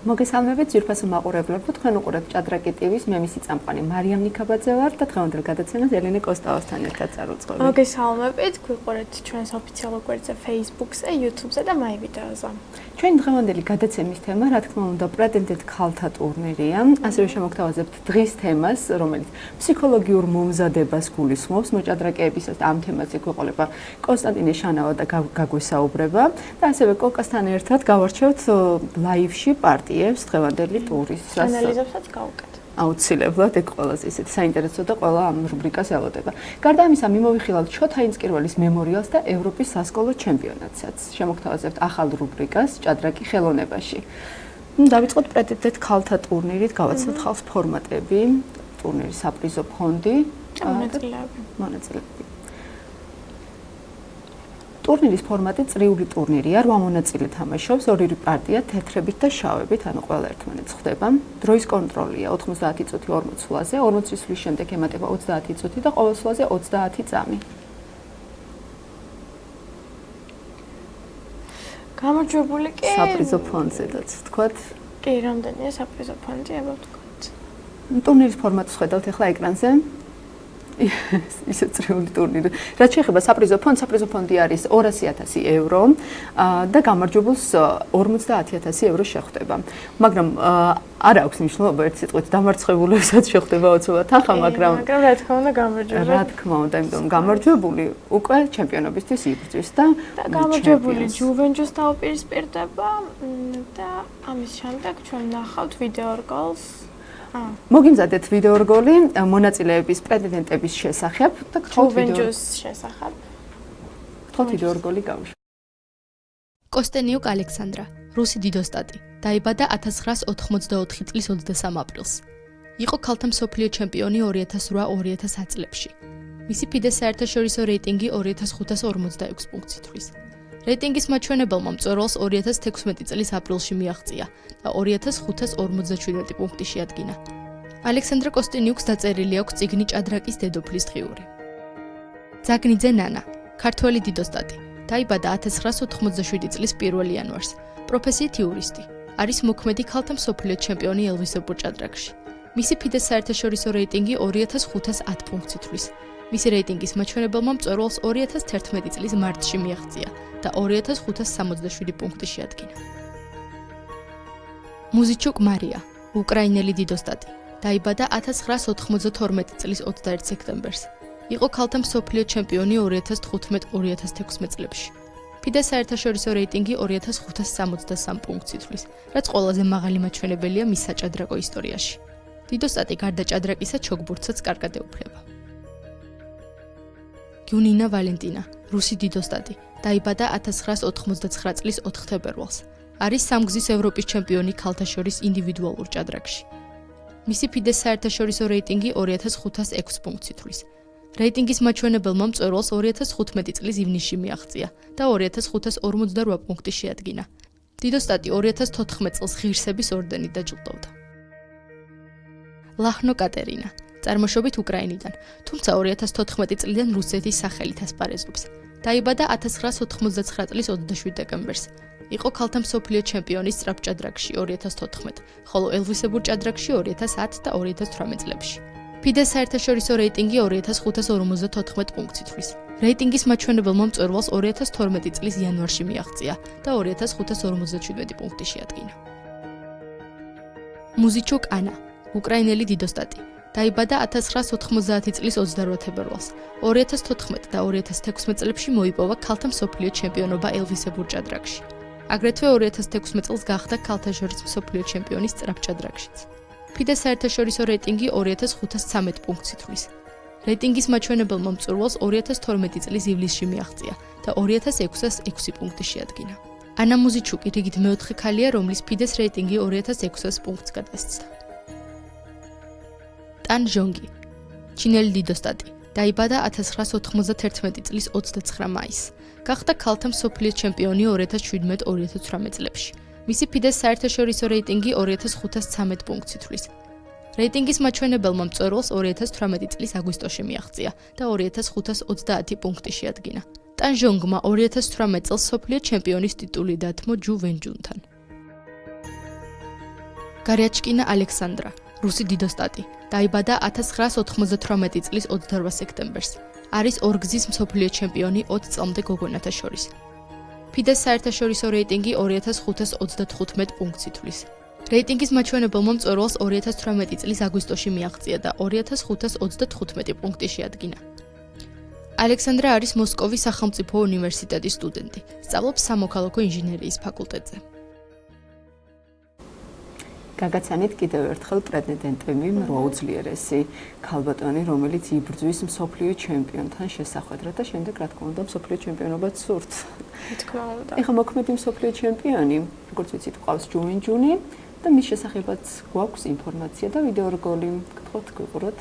მოგესალმებით ძვირფასო მაყურებლებო, თქვენ უყურებთ ჭადრაკი ტივის, მე მისი წამყვანი მარიამ ნიქბაძე ვარ და დღევანდელ გადაცემას ელენე კოსტავასთან ერთად წარუწყობთ. მოგესალმებით, გვიყურებთ ჩვენს ოფიციალურ გვერდზე Facebook-ზე, YouTube-ზე და My Video-ზე. ჩვენი დღევანდელი გადაცემის თემა, რა თქმა უნდა, პრეტენდენტ ქალთა ტურნირია. ასევე შემოგთავაზებთ დღის თემას, რომელიც ფსიქოლოგიურ მომზადებას გულისხმობს. მოჭადრაკეებისას ამ თემაზე გვეყოლება კონსტანტინე შანავა და გაგვესაუბრება და ასევე კოკასთან ერთად გავარჩევთ ლაივში პარტიებს დღევანდელი ტურის ანალიზებსაც გავუკეთ. აუცილებლად ეგ ყველაზე ისეთი საინტერესო და ყველა ამ რუბრიკას ელოდება. გარდა ამისა, მიმოვიხილავთ შოთა ინსკირველის მემორიალს და ევროპის სასკოლო ჩემპიონატსაც. შემოგთავაზებთ ახალ რუბრიკას ჭადრაკი ხელოვნებაში. დავიწყოთ პრეტენდენტ ქალთა ტურნირით, გავაცნოთ ხალხს ფორმატები, ტურნირის საპრიზო ფონდი და მონაწილეები. ტურნირის ფორმატი წრიული ტურნირია, 8 მონაწილე თამაშობს, ორი პარტია თეთრებით და შავებით, ანუ ყველა ერთმანეთს ხვდება. დროის კონტროლია 90 წუთი 40 სულაზე, 40 წუთის შემდეგ ემატება 30 წუთი და ყოველ სულაზე 30 წამი. გამარჯვებული კი საპრიზო ფონდზედაც ვთქვათ. კი, რამდენია საპრიზო ფონდი, აბა ვთქვათ. ტურნირის ფორმატს ხედავთ ახლა ეკრანზე. ისე წრიული ტურნირი. რაც შეეხება საპრიზო ფონდი არის 200.000 евро და გამარჯვებულს 50.000 евро შეხვდება. მაგრამ არ აქვს მნიშვნელობა ერთ სიტყვით დამარცხებულებსაც შეხვდება ოცულად თანხა, მაგრამ რა თქმა უნდა გამარჯვებული. რა თქმა უნდა, იმიტომ გამარჯვებული უკვე ჩემპიონობისთვის იბრძვის და გამარჯვებული ჯუვენტუსს დაუპირისპირდება და ამის შემდეგ ჩვენ ნახავთ ვიდეო რგოლს. მოგიმზადეთ ვიდეო რგოლი მონაწილეების პრეტენდენტების შესახებ და ჯუვენტუსის შესახებ. გთხოვთ ვიდეო რგოლი გავუშვათ. კოსტენიუკ ალექსანდრა, რუსი დიდოსტატი, დაიბადა 1984 წლის 23 აპრილს. იყო ქალთა მსოფლიო ჩემპიონი 2008-2010 წლებში. მისი ფიდეს საერთაშორისო რეიტინგი 2546 პუნქტს ითვლის. რეიტინგის მაჩვენებელმა მწვერვალს 2016 წლის აპრილში მიაღწია და 2547 პუნქტი შეადგინა. ალექსანდრა კოსტენიუკს დაწერილი აქვს წიგნი ჭადრაკის დედოფლის დღიური. ძაგნიძე ნანა, ქართველი დიდოსტატი, დაიბადა 1987 წლის 1 იანვარს. პროფესიით იურისტი. არის მოქმედი ქალთა მსოფლიო ჩემპიონი ელვისებურ ჭადრაკში. მისი ფიდეს საერთაშორისო რეიტინგი 2510 პუნქტს ითვლის. მისი რეიტინგის მაჩვენებელმა მწვერვალს 2011 წლის მარტში მიაღწია და 2567 პუნქტი შეადგინა. მუზიჩუკ მარია, უკრაინელი დიდოსტატი, დაიბადა 1992 წლის 21 სექტემბერს. იყო ქალთა მსოფლიო ჩემპიონი 2015-2016 წლებში. ფიდეს საერთაშორისო რეიტინგი 2563 პუნქტს ითვლის, რაც ყველაზე მაღალი მაჩვენებელია მის საჭადრაკო ისტორიაში. დიდოსტატი გარდა ჭადრაკისა ჩოგბურთსაც კარგად ეუფლება. გიუნინა ვალენტინა, რუსი დიდოსტატი, დაიბადა 1989 წლის 4 თებერვალს. არის სამგზის ევროპის ჩემპიონი ქალთა შორის ინდივიდუალურ ჭადრაკში. მისი ფიდეს საერთაშორისო რეიტინგი 2506 პუნქტს ითვლის. რეიტინგის მაჩვენებელმა მწვერვალს 2015 წლის ივნისში მიაღწია და 2548 პუნქტი შეადგინა. დიდოსტატი 2014 წელს ღირსების ორდენით დაჯილდოვდა. ლაჰნო კატერინა, წარმოშობით უკრაინიდან, თუმცა 2014 წლიდან რუსეთის სახელით ასპარეზობს. დაიბადა 1989 წლის 27 დეკემბერს. იყო ქალთა მსოფლიო ჩემპიონის სწრაფ ჭადრაკში 2014, ხოლო ელვისებურ ჭადრაკში 2010 და 2018 წლებში. ფიდეს საერთაშორისო რეიტინგი 2554 პუნქტს ითვლის. რეიტინგის მაჩვენებელმა მწვერვალს 2012 წლის იანვარში მიაღწია და 2557 პუნქტი შეადგინა. მუზიჩუკ ანა, უკრაინელი დიდოსტატი, დაიბადა 1990 წლის 28 თებერვალს. 2014 და 2016 წლებში მოიპოვა ქალთა მსოფლიო ჩემპიონობა ელვისებურ ჭადრაკში. აგრეთვე 2016 წელს გახდა ქალთა შორის მსოფლიო ჩემპიონი სწრაფ ჭადრაკშიც. ფიდეს საერთაშორისო რეიტინგი 2513 პუნქტს ითვლის. რეიტინგის მაჩვენებელმა მწვერვალს 2012 წლის ივლისში მიაღწია და 2606 პუნქტი შეადგინა. ანა მუზიჩუკი რიგით მეოთხე ქალია, რომლის ფიდეს რეიტინგი 2600 პუნქტს გადასცა. ტან ჟონგი, ჩინელი დიდოსტატი, დაიბადა 1991 წლის 29 მაისს. გახდა ქალთა მსოფლიო ჩემპიონი 2017-2018 წლებში. მისი ფიდეს საერთაშორისო რეიტინგი 2513 პუნქტს ითვლის. რეიტინგის მაჩვენებელმა მწვერვალს 2018 წლის აგვისტოში მიაღწია და 2530 პუნქტი შეადგინა. ტან ჟონგმა 2018 წელს მსოფლიო ჩემპიონის ტიტული დათმო ჯუ ვენჯუნთან. გარეაჩკინა ალექსანდრა, რუსი დიდოსტატი. დაიბადა 1998 წლის 28 სექტემბერს. არის ორგზის მსოფლიო ჩემპიონი 20 წლამდე გოგონათა შორის. ფიდეს საერთაშორისო რეიტინგი 2535 პუნქტს ითვლის. რეიტინგის მაჩვენებელმა მწვერვალს 2018 წლის აგვისტოში მიაღწია და 2535 პუნქტი შეადგინა. ალექსანდრა არის მოსკოვის სახელმწიფო უნივერსიტეტის სტუდენტი. სწავლობს სამოქალაქო ინჟინერიის ფაკულტეტზე. გაგაცანით კიდევ ერთხელ პრეტენდენტები მოუძლიერესი ქალბატონი, რომელიც იბრძვის მსოფლიო ჩემპიონთან შესახვედრად და შემდეგ რა თქმა უნდა მსოფლიო ჩემპიონობაც სურთ. თქმა უნდა. ეხლა მოქმედი მსოფლიო ჩემპიონი, როგორც ვიცით, ყავს ჯუვენჯუნი და მის შესახებაც გვაქვს ინფორმაცია და ვიდეო რგოლი. გთხოვთ გვიყუროთ.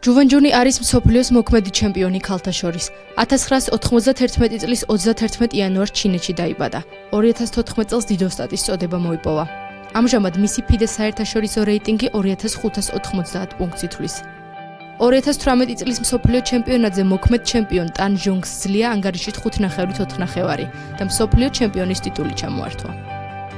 ჯუვენჯუნი არის მსოფლიოს მოქმედი ჩემპიონი ქალთა შორის. 1991 წლის 31 იანვარს ჩინეთში დაიბადა. 2014 წელს დიდოსტატის წოდება მოიპოვა. ამჟამად მისი ფიდეს საერთაშორისო რეიტინგი 2590 პუნქტს ითვლის. 2018 წლის მსოფლიო ჩემპიონატზე მოქმედ ჩემპიონ ტან ჟონგს ძლია ანგარიშით 5.4 და მსოფლიო ჩემპიონის ტიტული ჩამოართვა.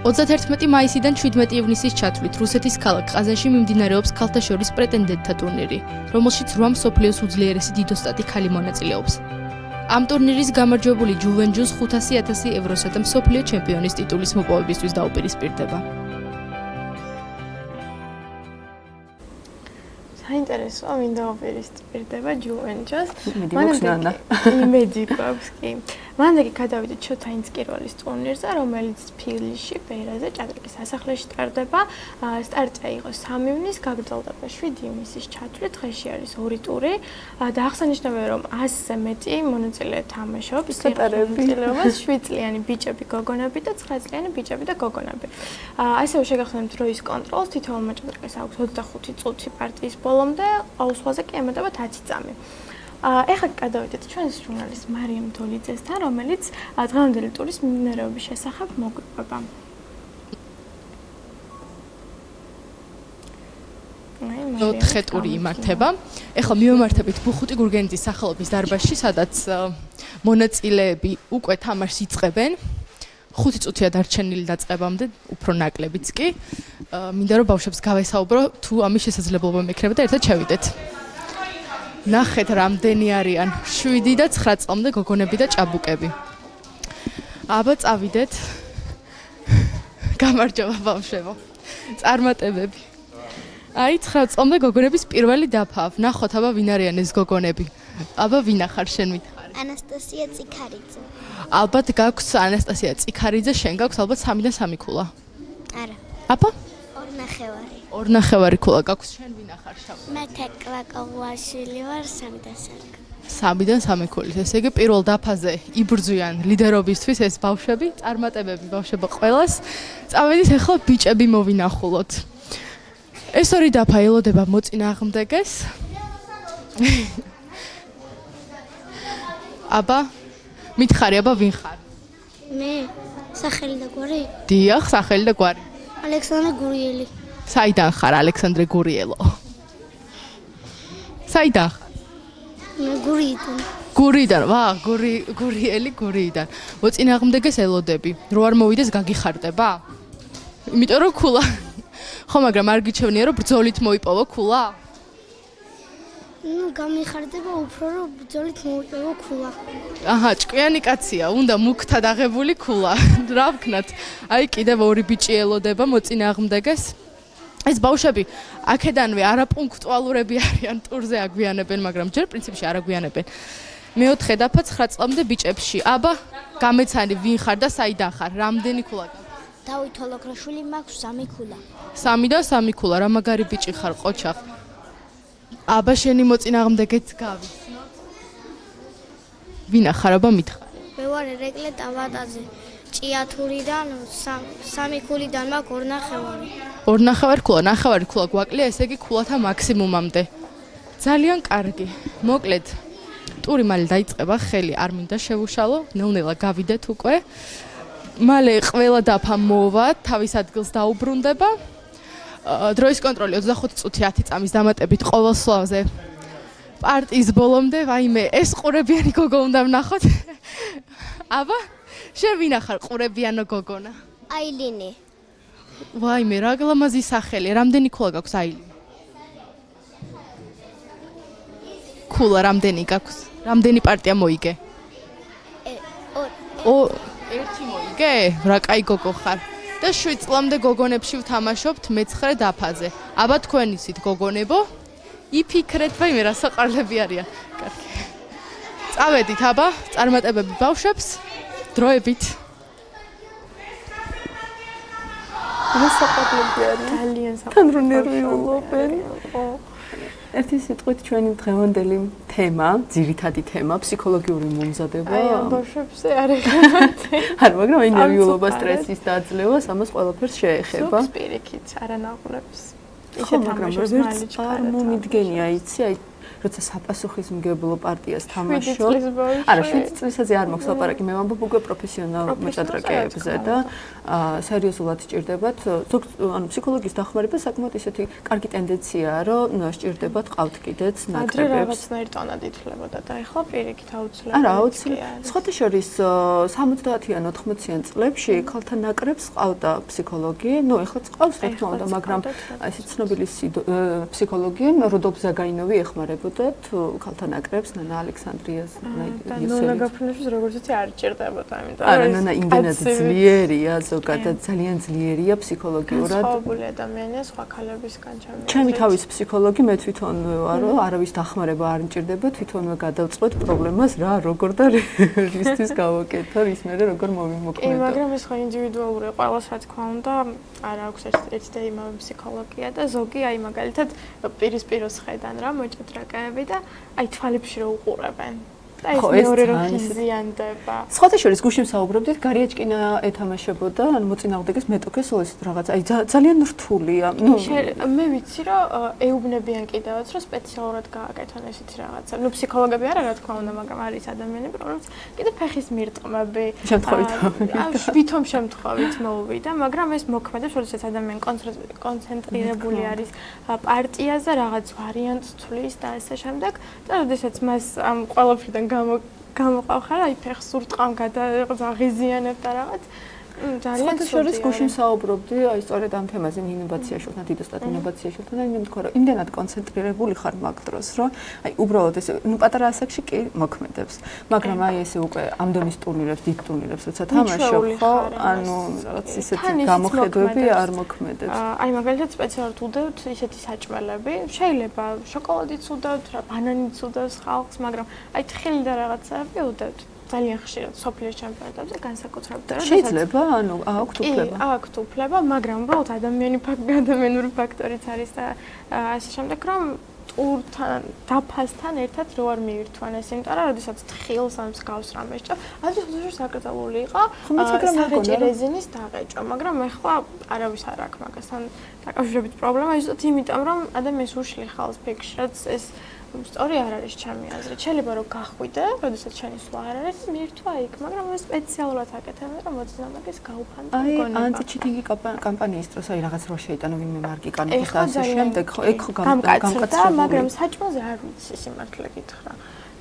31 მაისიდან 17 ივნისის ჩათვლით რუსეთის ქალაქ ყაზანში მიმდინარეობს ქალთა შორის პრეტენდენტთა ტურნირი, რომელშიც 8 მსოფლიოს უძლიერესი დიდოსტატი ქალი მონაწილეობს. ამ ტურნირის გამარჯვებული ჯუვენჯუნს 500.000 ევროსა და მსოფლიო ჩემპიონის ტიტულის მოპოვებისთვის დაუპირისპირდება. საინტერესოა, მინდა დაუპირისპირდება ჯუვენჯუნს. იმედი გვაქვს კი. მანდეგი გადავიდეთ შოთა ინსკირვალის ტურნირზე, რომელიც ფილში, ბერაზე, ჭადრაკის სასახლეში ტარდება. სტარტია იყო 3 ივნის, გაგრძელდება 7 ივნისის ჩათვლით. დღეში არის 2 ტური და აღსანიშნავია, რომ 100-ზე მეტი მონაწილე თამაშობს. მონაწილეობას 7 წლიანი ბიჭები, გოგონები და 9 წლიანი ბიჭები და გოგონები. ასევე შეგახსენებთ დროის კონტროლს, თითოეულმა ჭადრაკის აქვს 25 წუთი პარტიის ბოლომდე, აუცვლაზე კი ემატება 10 წამი. ეხლა გადავიდეთ ჩვენს ჟურნალისტ მარიამ დოლიძესთან, რომელიც დღევანდელი ტურის მიმდინარეობის შესახებ მოგვიყვება. ოთხე ტური იმართება. ეხლა მივემართებით ბუხუტი გურგენიძის სახელობის დარბაზში, სადაც მონაწილეები უკვე თამაშს იწყებენ. 5 წუთია დარჩენილი დაწყებამდე, უფრო ნაკლებიც კი. მინდა რომ ბავშვებს გავესაუბრო, თუ ამის შესაძლებლობა მექნება და ერთად ჩავიდეთ. ნახეთ რამდენი არიან 7 და 9 წლამდე გოგონები და ჭაბუკები. აბა წავიდეთ. გამარჯობა ბავშვებო. წარმატებები. აი 9 წლამდე გოგონების პირველი დაფა. ნახოთ აბა ვინ არიან ეს გოგონები. აბა ვინ ახარ შენ მითხარი? ანასტასია წიქარიძე. ალბათ გაქვს ანასტასია წიქარიძე, შენ გაქვს ალბათ 3 და 3 ქულა. არა. აბა? 2.5. 2.5 ქულა გაქვს, შენ ვინ ახარ შავ? მე თეკლა კოვაშვილი ვარ 3 და 3. 3-დან 3 ქულის. ესე იგი პირველ დაფაზე იბრძვიან ლიდერობისთვის ეს ბავშვები, წარმატებები ბავშვებო ყველას. წავედით ახლა ბიჭები მოვინახულოთ. ეს ორი დაფა ელოდება მოწინააღმდეგეს. აბა მითხარი, აბა ვინ ხარ? მე სახელი და გვარი? დიახ, სახელი და გვარი. ალექსანდრე გურიელი. საიდან ხარ ალექსანდრე გურიელო? საიდან ხარ? მე გურიიდან. გურიდან, ვა, გურიელი გურიდან. მოწინააღმდეგეს ელოდები. რო არ მოვიდეს გაგიხარდება? იმიტომ რომ ქულა. ხო, მაგრამ არ გიჩვენია რომ ბრძოლით მოიპოვო ქულა? გამიხარდება უფრო რომ ბრძოლით მოიპოვო ქულა. აჰა, ჭკვიანი კაცია, უნდა მუქთად აღებული ქულა. რა ვქნათ? აი კიდევ ორი ბიჭი ელოდება მოწინააღმდეგეს. ეს ბავშვები აქედანვე არაპუნქტუალურები არიან, ტურზე აგვიანებენ, მაგრამ ჯერ პრინციპში არ აგვიანებენ. მეოთხე დაფა 9 წლამდე ბიჭებში. აბა, გამეცანი ვინ ხარ და საიდან ხარ? რამდენი ქულა გაქვს? დავით ოლოგრაშვილი მაქვს 3 ქულა. 3 და 3 ქულა, რა მაგარი ბიჭი ხარ, ყოჩახ. აბა შენი მოწინააღმდეგეც გავიცნოთ. ვინ ახარ, აბა მითხარ? მე ვარ ერეკლე ტავატაძე. ჭიათურიდან 3 ქულიდან მაქვს 2.5. 2.5 ქულა, 9 ქულა გვაკლია, ესე იგი ქულათა მაქსიმუმამდე. ძალიან კარგი. მოკლედ, ტური მალე დაიწყება, ხელი არ მინდა შევუშალო, ნელ-ნელა გავიდეთ უკვე. მალე ყველა დაფა მოვა, თავის ადგილს დაუბრუნდება. დროის კონტროლი 25 წუთი 10 წამის დამატებით ყოველ სლავზე. პარტიის ბოლომდე, ვაიმე, ეს ყურებიანი გოგო უნდა ვნახოთ. აბა, შენ ვინ ახარ ყურებიანო გოგონა? აილინი. ვაიმე, რა გლამაზი სახელი, რამდენი ქულა გაქვს აილი? ქულა რამდენი გაქვს? რამდენი პარტია მოიგე? ერთი მოიგე? რა კაი გოგო ხარ. და 7 წლამდე გოგონებში ვთამაშობთ მე-9 დაფაზე. აბა თქვენ ისით გოგონებო, იფიქრეთ, ვაიმე რა საყარლები არიან. კარგი. წავედით აბა, წარმატებები ბავშვებს, დროებით. რა საყარლები არიან? ძალიან საყარლები. თან რო ნერვიულობენ. ერთი სიტყვით ჩვენი დღევანდელი თემა, ძირითადი თემა, ფსიქოლოგიური მომზადება. აი, ამ ბავშვებზე არ ეხება. არა, მაგრამ აი ნერვიულობა, სტრესის დაძლევას, ამას ყველაფერს შეეხება. სუპს პირიქით, არანაყურებს. ხო, მაგრამ ვერც არ მომიდგენია, იცი, აი როცა საპასუხისმგებლო პარტიას თამაშობ. არა, 7 წლისაზე არ მაქვს ლაპარაკი, მე ვამბობ უკვე პროფესიონალ მოჭადრაკეებზე და სერიოზულად სჭირდებათ. ანუ ფსიქოლოგიის დახმარება საკმაოდ ისეთი კარგი ტენდენციაა, რომ სჭირდებათ ყავთ კიდეც ნაკრებებს. ადრე რაღაცნაირ ტონად ითვლებოდა და ახლა პირიქით აუცილებლად. არა, აუცილებლად. სხვათა შორის 70-იან 80-იან წლებში ქალთა ნაკრებს ყავდა ფსიქოლოგი. ნუ ეხლაც ყავს რა თქმა უნდა, მაგრამ ესე ცნობილი ფსიქოლოგი როდოლფ ზაგაინოვი ეხმარებოდა ქალთა ნაკრებს, ნანა ალექსანდრიას, ნონა გაფრინაშვილს როგორც იცი არ ჭირდებოდა, იმიტომ არა, ნანა იმდენად ძლიერია, ზოგადად ძალიან ძლიერია ფსიქოლოგიურად. სხვაობული ადამიანია სხვა ქალებისგან ჩემი. ჩემი თავის ფსიქოლოგი, მე თვითონვე ვარო, არავის დახმარება არ მჭირდება, თვითონვე გადავწყვეტ პრობლემას რა, როგორ და რისთვის გავაკეთო, რის მერე როგორ მოვიმოქმედო. კი, მაგრამ ეს ხო ინდივიდუალურია, ყველას რა თქმა უნდა, არ აქვს ერთ და იმავე ფსიქოლოგია და ზოგი აი მაგალითად პირისპიროს ხედან რა მოჭადრაკე და აი თვალებში რო უყურებენ. და ეს მეორე რო ხიზიანდება. სხვათა შორის გუშინ საუბრობდით, გარიაჭკინა ეთამაშებოდა, ანუ მოწინააღმდეგეს მეტოქეს ისეთ რაღაც. აი ძალიან რთულია. ნუ მე ვიცი რომ ეუბნებიან კიდევაც რომ სპეციალურად გააკეთონ ესეთი რაღაცა. ნუ ფსიქოლოგები არა რა თქმა უნდა, მაგრამ არის ადამიანები, რომლებიც კიდე ფეხის მირტყმები, ვითომ შემთხვევით მოუვიდა, მაგრამ ეს მოქმედებს, როდესაც ადამიანი კონცენტრირებული არის პარტიაზე, რაღაც ვარიანტს თვლის და ასე შემდეგ. და როდესაც მას ამ ყველაფრიდან გამოყავხარ, აი ფეხს ურტყამ გადაღიზიანებ და რაღაც ძალიან შორის გუშინ საუბრობდი, აი სწორედ ამ თემაზე ინოვაციაშვილთან, დიდოსტატ ინოვაციაშვილთან, აი მე მითქვა, რომ იმდენად კონცენტრირებული ხარ მაგ დროს, რომ აი უბრალოდ ეს ნუ პატარა ასაკში კი მოქმედებს, მაგრამ აი ესე უკვე ამ დონის ტურნირებს, დიდ ტურნირებს როცა თამაშობ, ხო, ანუ რაღაც ისეთი გამოხედვები არ მოქმედებს. აი მაგალითად სპეციალურად უდევთ ისეთი საჭმელები, შეიძლება შოკოლადიც უდევთ, ბანანიც უდევს ხალხს, მაგრამ აი თხილი და რაღაცები უდევთ. ძალიან ხშირად სოფლიოს ჩემპიონატებზე განსაკუთრებით და შეიძლება, ანუ აქვთ უფლება. კი, აქვთ უფლება, მაგრამ უბრალოდ ადამიანური ფაქტორიც არის და ასე შემდეგ, რომ ტურთან, დაფასთან ერთად რო არ მიირთვან ეს, იმიტომ რომ როდესაც თხილს ან მსგავს რამეს ჭამ, ადრე საკრძალული იყო საღეჭი რეზინის დაღეჭვა, მაგრამ ეხლა არავის არ აქვს მაგასთან დაკავშირებით პრობლემა, ზუსტად იმიტომ რომ ადამიანს უშლი ხალხს ფიქრში, რაც ეს სწორი არ არის ჩემი აზრით. შეიძლება რომ გახვიდე, როდესაც შენი სვლა არ არის, მიირთვა იქ, მაგრამ ეს სპეციალურად აკეთებენ, რომ მოწინააღმდეგეს გაუფანტო გონება. აი, ანტიჩიტინგი კამპანიის დროს აი რაღაც რო შეიტანო ვინმე მარკი კანონს და ასე შემდეგ, ხო, ეგ ხო გამკაცრდა, მაგრამ საჭმელზე არ ვიცი სიმართლე გითხრა.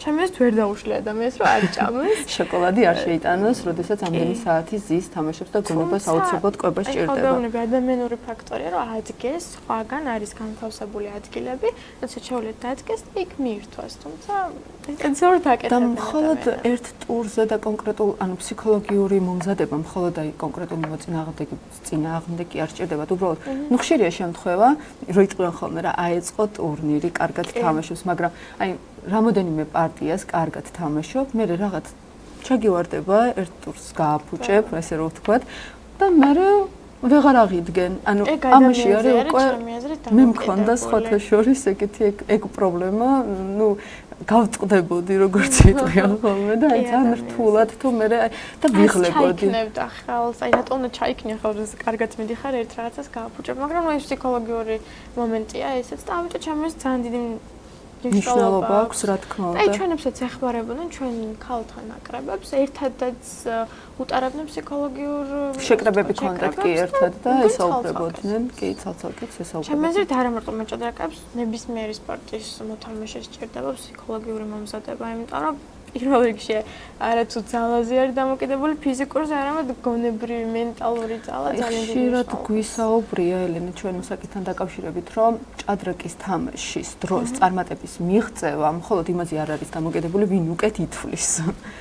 ჩემს ვერ დაუშლე ადამიანს რომ არ ჭამოს. შოკოლადი არ შეიტანოს, როდესაც ამდენი საათი ზის თამაშობს და გონებას აუცილებლად კვება სჭირდება. ეხლა ვეუბნები ადამიანური ფაქტორია, რომ ადგეს, სხვაგან არის განთავსებული ადგილები, როდესაც შეუძლია დადგეს და იქ მიირთვას, თუმცა სპეციალურად აკეთებენ. და მხოლოდ ერთ ტურზე და კონკრეტულ, ანუ ფსიქოლოგიური მომზადება, მხოლოდ აი კონკრეტული მოწინააღმდეგი არ სჭირდებათ, უბრალოდ ნუ ხშირია შემთხვევა, რომ იტყვიან ხოლმე რა აეწყო ტურნირი, კარგად თამაშობს, მაგრამ აი რამოდენიმე პარტიას კარგად თამაშობ, მე რაღაც ჩაგივარდება, ერთ ტურს გააფუჭებ, ესე რომ ვთქვათ, და მე ვეღარ აღიდგენ. ანუ ამაში არის უკვე მე მქონდა სხვათა შორის ეგეთი ეგ პრობლემა, ნუ გავწყდებოდი როგორც იტყვიან ხოლმე და აი ძალიან რთულად თუ მე და ვიღლებოდი. ჩაიქნებდა ხელს, აი რატომ უნდა ჩაიქნია ხელს, კარგად მიდიხარ ერთ რაღაცას გააფუჭებ, მაგრამ ეს ფსიქოლოგიური მომენტია ესეც და ამიტომ ჩემს ძალიან დიდი ნიშნულობა აქვს, რა თქმა უნდა. აი ჩვენებსაც ეხმარებოდნენ ჩვენ ქალთა ნაკრებებს, ერთადაც უტარებდნენ ფსიქოლოგიურ შეკრებები კონტაქტ კი ერთად და ესაუბრებოდნენ, კი ცალ-ცალკე ესაუბრებოდნენ. ჩემს აზრით არა მარტო მოჭადრაკეებს, ნებისმიერი სპორტის მოთამაშეს სჭირდება ფსიქოლოგიური მომზადება, იმიტომ რომ პირველ რიგში არა თუ ძალაზე არის დამოკიდებული ფიზიკურზე, არამედ გონებრივი, მენტალური ძალა ძალიან დიდი ხშირად გვისაუბრია ელენე ჩვენ მოსაკითხთან დაკავშირებით, რომ ჭადრაკის თამაშის დროს წარმატების მიღწევა მხოლოდ იმაზე არ არის დამოკიდებული, ვინ უკეთ ითვლის.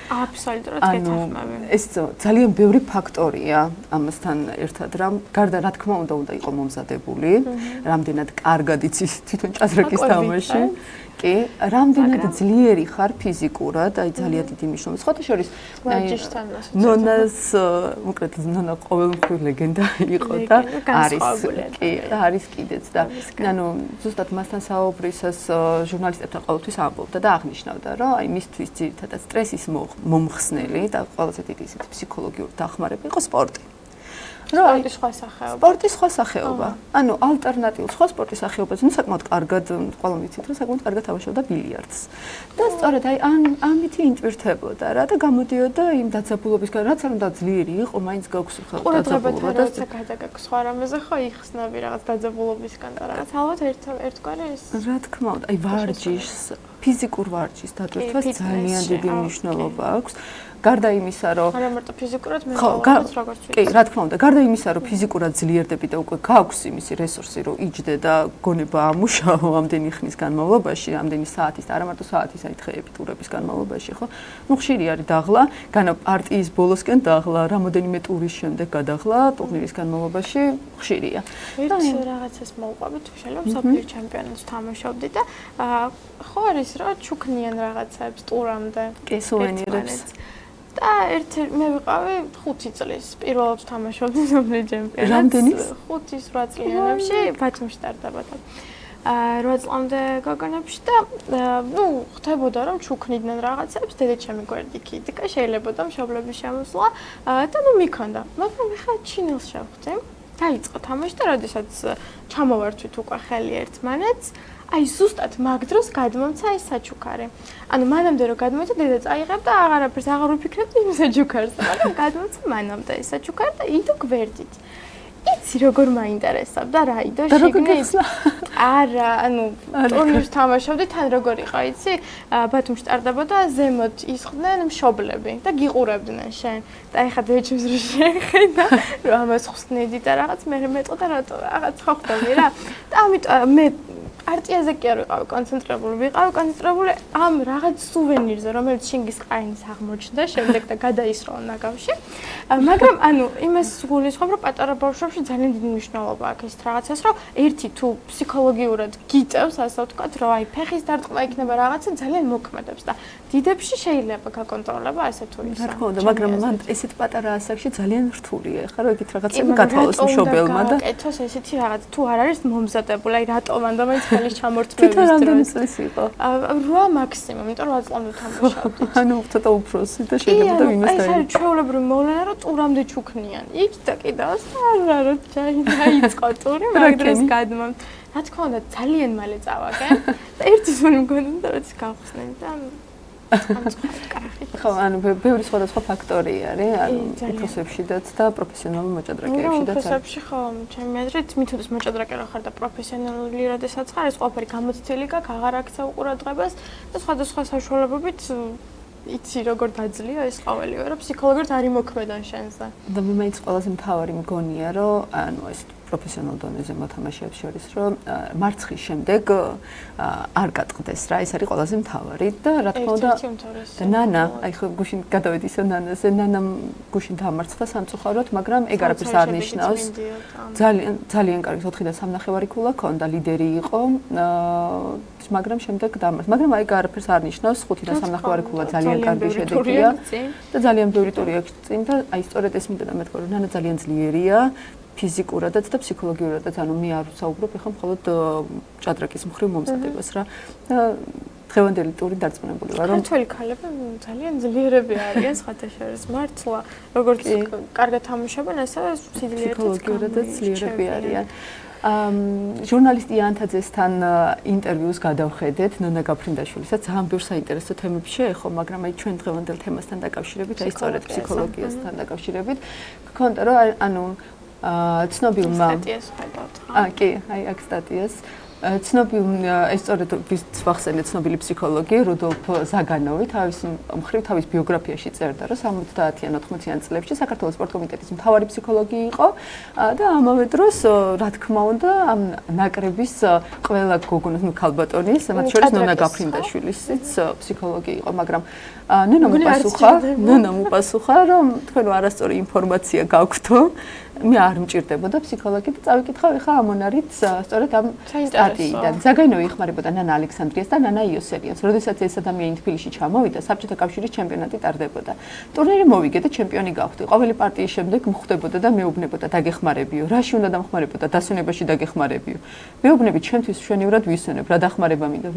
აბსოლუტურად გეთანხმები. ეს ძალიან ბევრი ფაქტორია ამასთან ერთად, გარდა რა თქმა უნდა იყო მომზადებული, რამდენად კარგად იცის თვითონ ჭადრაკის თამაში. კი, რამდენად ძლიერი ხარ ფიზიკურად, აი ძალიან დიდი მნიშვნელობა. სხვათა შორის ვარჯიშთან ნონას, მოკლედ ნონა ყოველმხრივ ლეგენდა იყო და არის კიდეც და ანუ ზუსტად მასთან საუბრისას ჟურნალისტებთან ყოველთვის ამბობდა და აღნიშნავდა, რომ აი მისთვის ძირითადად სტრესის მომხსნელი და ყველაზე დიდი ისეთი ფსიქოლოგიური დახმარება იყო სპორტი. სპორტის სხვა სახეობა. სპორტის სხვა სახეობა. ანუ ალტერნატიულ სხვა სპორტის სახეობაზე, ну საკმაოდ კარგად, ყველამ ვიცით, რომ საკმაოდ კარგად თამაშობდა ბილიარდს. და სწორედ აი ამით ინტვირთებოდა რა და გამოდიოდა იმ დაძაბულობისგან, რაც არ უნდა ძლიერი იყო, მაინც გაქვს ხა დაძაბულობა და გადაგაქვს სხვა რამეზე ხო იხსნები რაღაც დაძაბულობისგან და რაღაც ალბათ ერთგვარი ის. რა თქმა უნდა, აი ვარჯიშს, ფიზიკურ ვარჯიშს დატვირთვა ძალიან დიდი მნიშვნელობა აქვს. გარდა იმისა, რომ არა მარტო ფიზიკურად, მენტალურად როგორც ვიცი. კი, რა თქმა უნდა, გარდა იმისა, რომ ფიზიკურად ძლიერდები და უკვე გაქვს იმისი რესურსი, რომ იჯდე და გონება ამუშაო ამდენი ხნის განმავლობაში, ამდენი საათის და არა მარტო საათის, აი დღეები, ტურების განმავლობაში, ხო? ნუ ხშირი არის დაღლა, განა პარტიის ბოლოსკენ დაღლა, რამოდენიმე ტურის შემდეგ გადაღლა, ტურნირის განმავლობაში ხშირია. ერთ რაღაცას მოვყვებით, შეიძლება მსოფლიო ჩემპიონატს თამაშობდი და ხო არის რომ ჩუქნიან რაღაცებს ტურამდე. კი, სუვენირებს. და მე ვიყავი 5 წლის პირველად თამაშობდი მსოფლიო ჩემპიონატს. რამდენი? 5-8 წლიანებში ბათუმში ტარდებოდა. 8 წლამდე გაგონებში და ნუ ხდებოდა რომ ჩუქნიდნენ რაღაცებს, დედაჩემი გვერდი კიდიკა შეიძლება და მშობლების შემოსვლა და ნუ მიქონდა. მაგრამ ეხლა ჩინელს შევხვდი. დაიწყო თამაში და როდესაც ჩამოვართვით უკვე ხელი ერთმანეთს აი ზუსტად მაგ დროს გადმომცა ეს საჩუქარი. ანუ მანამდე რომ გადმოიცა დედა წაიღებ და აღარაფერს აღარ ვფიქრებდი იმ საჩუქარს. მაგრამ გადმომცა მანამდე ეს საჩუქარი და იდო გვერდით. იცი როგორ მაინტერესებდა რა იდო შეგნით. არა, ანუ ტურნირს თამაშობდი თან როგორ იყო, იცი? ბათუმში ტარდებოდა ზემოთ ისხდნენ მშობლები და გიყურებდნენ შენ. და ეხლა დეჩემს რო შეხედა, რომ ამას ხსნედი და რაღაც მე მეტყო და რატო რაღაც ხოხდები რა. და ამიტომ მე პარტიაზე კი არ ვიყავი კონცენტრირებული ამ რაღაც სუვენირზე, რომელიც ჩინგისყაენის აღმოჩნდა შემდეგ და გადაისროლა ნაგავში. მაგრამ ანუ იმას გულისხმობ, რომ პატარა ბავშვებში ძალიან დიდი მნიშვნელობა აქვს ეს რაღაცას, რომ ერთი თუ ფსიქოლოგიურად გიწევს, ასე ვთქვათ, რომ აი ფეხის დარტყმა იქნება რაღაცა ძალიან მოქმედებს და დიდებში შეიძლება გაკონტროლება ასე თუ ისე. რა თქმა უნდა, მაგრამ მან ესეთ პატარა ასაკში ძალიან რთულია, ხა რომ იქით რაღაცები გათვალოს მშობელმა და ეთოს ესეთი რაღაც თუ არ არის მომზადებული, აი რატო მანდ მაინც ხელის ჩამორთმევის დროს. რამდენი წლის იყო? 8 მაქსიმუმ, იმიტომ რომ 8 წლამდე თამაშობდი. ანუ ცოტა უფროსი და შეიძლება და იმას აი ეს არის ჩვეულებრივი მოვლენა, რომ ტურამდე ჩუქნიან. იქ და კიდევ არა რომ დაიწყო ტური, მაგ დროს გადმომ. რა თქმა უნდა, ძალიან მალე წავაგე და ერთის მომ მგონდა რომ ის გავხსნენ და ხო, ანუ ბევრი სხვადასხვა ფაქტორი არის, ანუ უფროსებშიდაც და პროფესიონალურ მოჭადრაკეებშიდაც. უფროსებში ხო, ჩემი აზრით, მithundes მოჭადრაკე რა ხარ და პროფესიონალური როდესაც ხარ, ეს ყველაფერი გამოცდილი გაქვს, აღარ აქცევ ყურადღებას და სხვადასხვა საშუალებებით იცი როგორ დაძლია ეს ყოველივე, რომ ფსიქოლოგიურად არ იმოქმედან შენზე. და მე მაინც ყველაზე მთავარი მგონია, რომ ანუ ეს პროფესიონალ დონეზე მოთამაშეებს შორის, რომ მარცხის შემდეგ არ გატყდეს რა, ეს არის ყველაზე მთავარი და რა თქმა უნდა და ნანა, აი ხო გუშინ გადავედი ისე ნანაზე, ნანამ გუშინ დამარცხდა სამწუხაროდ, მაგრამ ეგ არაფერს არ ნიშნავს. ძალიან კარგი 4-დან 3.5 ქულა ქონდა, ლიდერი იყო, მაგრამ შემდეგ დამარცხდა. მაგრამ აი ეგ არაფერს არ ნიშნავს, 5-დან 3.5 ქულა ძალიან კარგი შედეგია და ძალიან ბევრი ტური აქვს წინ და აი სწორედ ეს მინდა მეთქვა, რომ ნანა ძალიან ძლიერია. ფიზიკურადაც და ფსიქოლოგიურადაც, ანუ მე არ ვსაუბრობ ეხლა მხოლოდ ჭადრაკის მხრივ მომზადებას რა. და დღევანდელი ტური დარწმუნებული ვარ, რომ ქართველი ქალები ძალიან ძლიერები არიან სხვათა შორის. მართლა, როგორც კარგად თამაშობენ, ასევე ფსიქოლოგიურადაც ძლიერები არიან. ჟურნალისტი ანთაძესთან ინტერვიუს გადავხედეთ, ნონა გაფრინდაშვილისაც ძალიან ბევრ საინტერესო თემებს შეეხო, მაგრამ აი ჩვენ დღევანდელ თემასთან დაკავშირებით, აი სწორედ ფსიქოლოგიასთან დაკავშირებით, გქონდა რომ ანუ ცნობილმა სტატიას ხედავთ. კი, აი აქ სტატიას. ცნობილი ეს სწორედ ვის ვახსენე ცნობილი ფსიქოლოგი რუდოლფ ზაგანოვი თავის ბიოგრაფიაში წერდა, რომ 70-იან 80-იან წლებში საქართველოს სპორტ კომიტეტის მთავარი ფსიქოლოგი იყო და ამავე დროს რა თქმა უნდა ამ ნაკრების ყველა გოგონას ქალბატონის, მათ შორის ნონა გაფრინდაშვილისიც ფსიქოლოგი იყო, მაგრამ ნონა მუპასუხა, რომ თქვენ არასწორი ინფორმაცია გაქვთო, მე არ მჭირდებოდა ფსიქოლოგი და წავიკითხავ ეხა ამონარიც სწორედ ამ სტატიიდან. ზაგაინოვი იხმარებოდა ნანა ალექსანდრიას და ნანა იოსელიანს. როდესაც ეს ადამიანი თბილისში ჩამოვიდა, საბჭოთა კავშირის ჩემპიონატი ტარდებოდა. ტურნირი მოვიგე და ჩემპიონი გავხდი. ყოველი პარტიის შემდეგ მხვდებოდა და მეუბნებოდა დაგეხმარებიო. რაში უნდა დამხმარებოდა? დასვენებაში დაგეხმარებიო. მეუბნები ჩემთვის მშვენივრად ვისვენებ, რა დახმარება მინდა.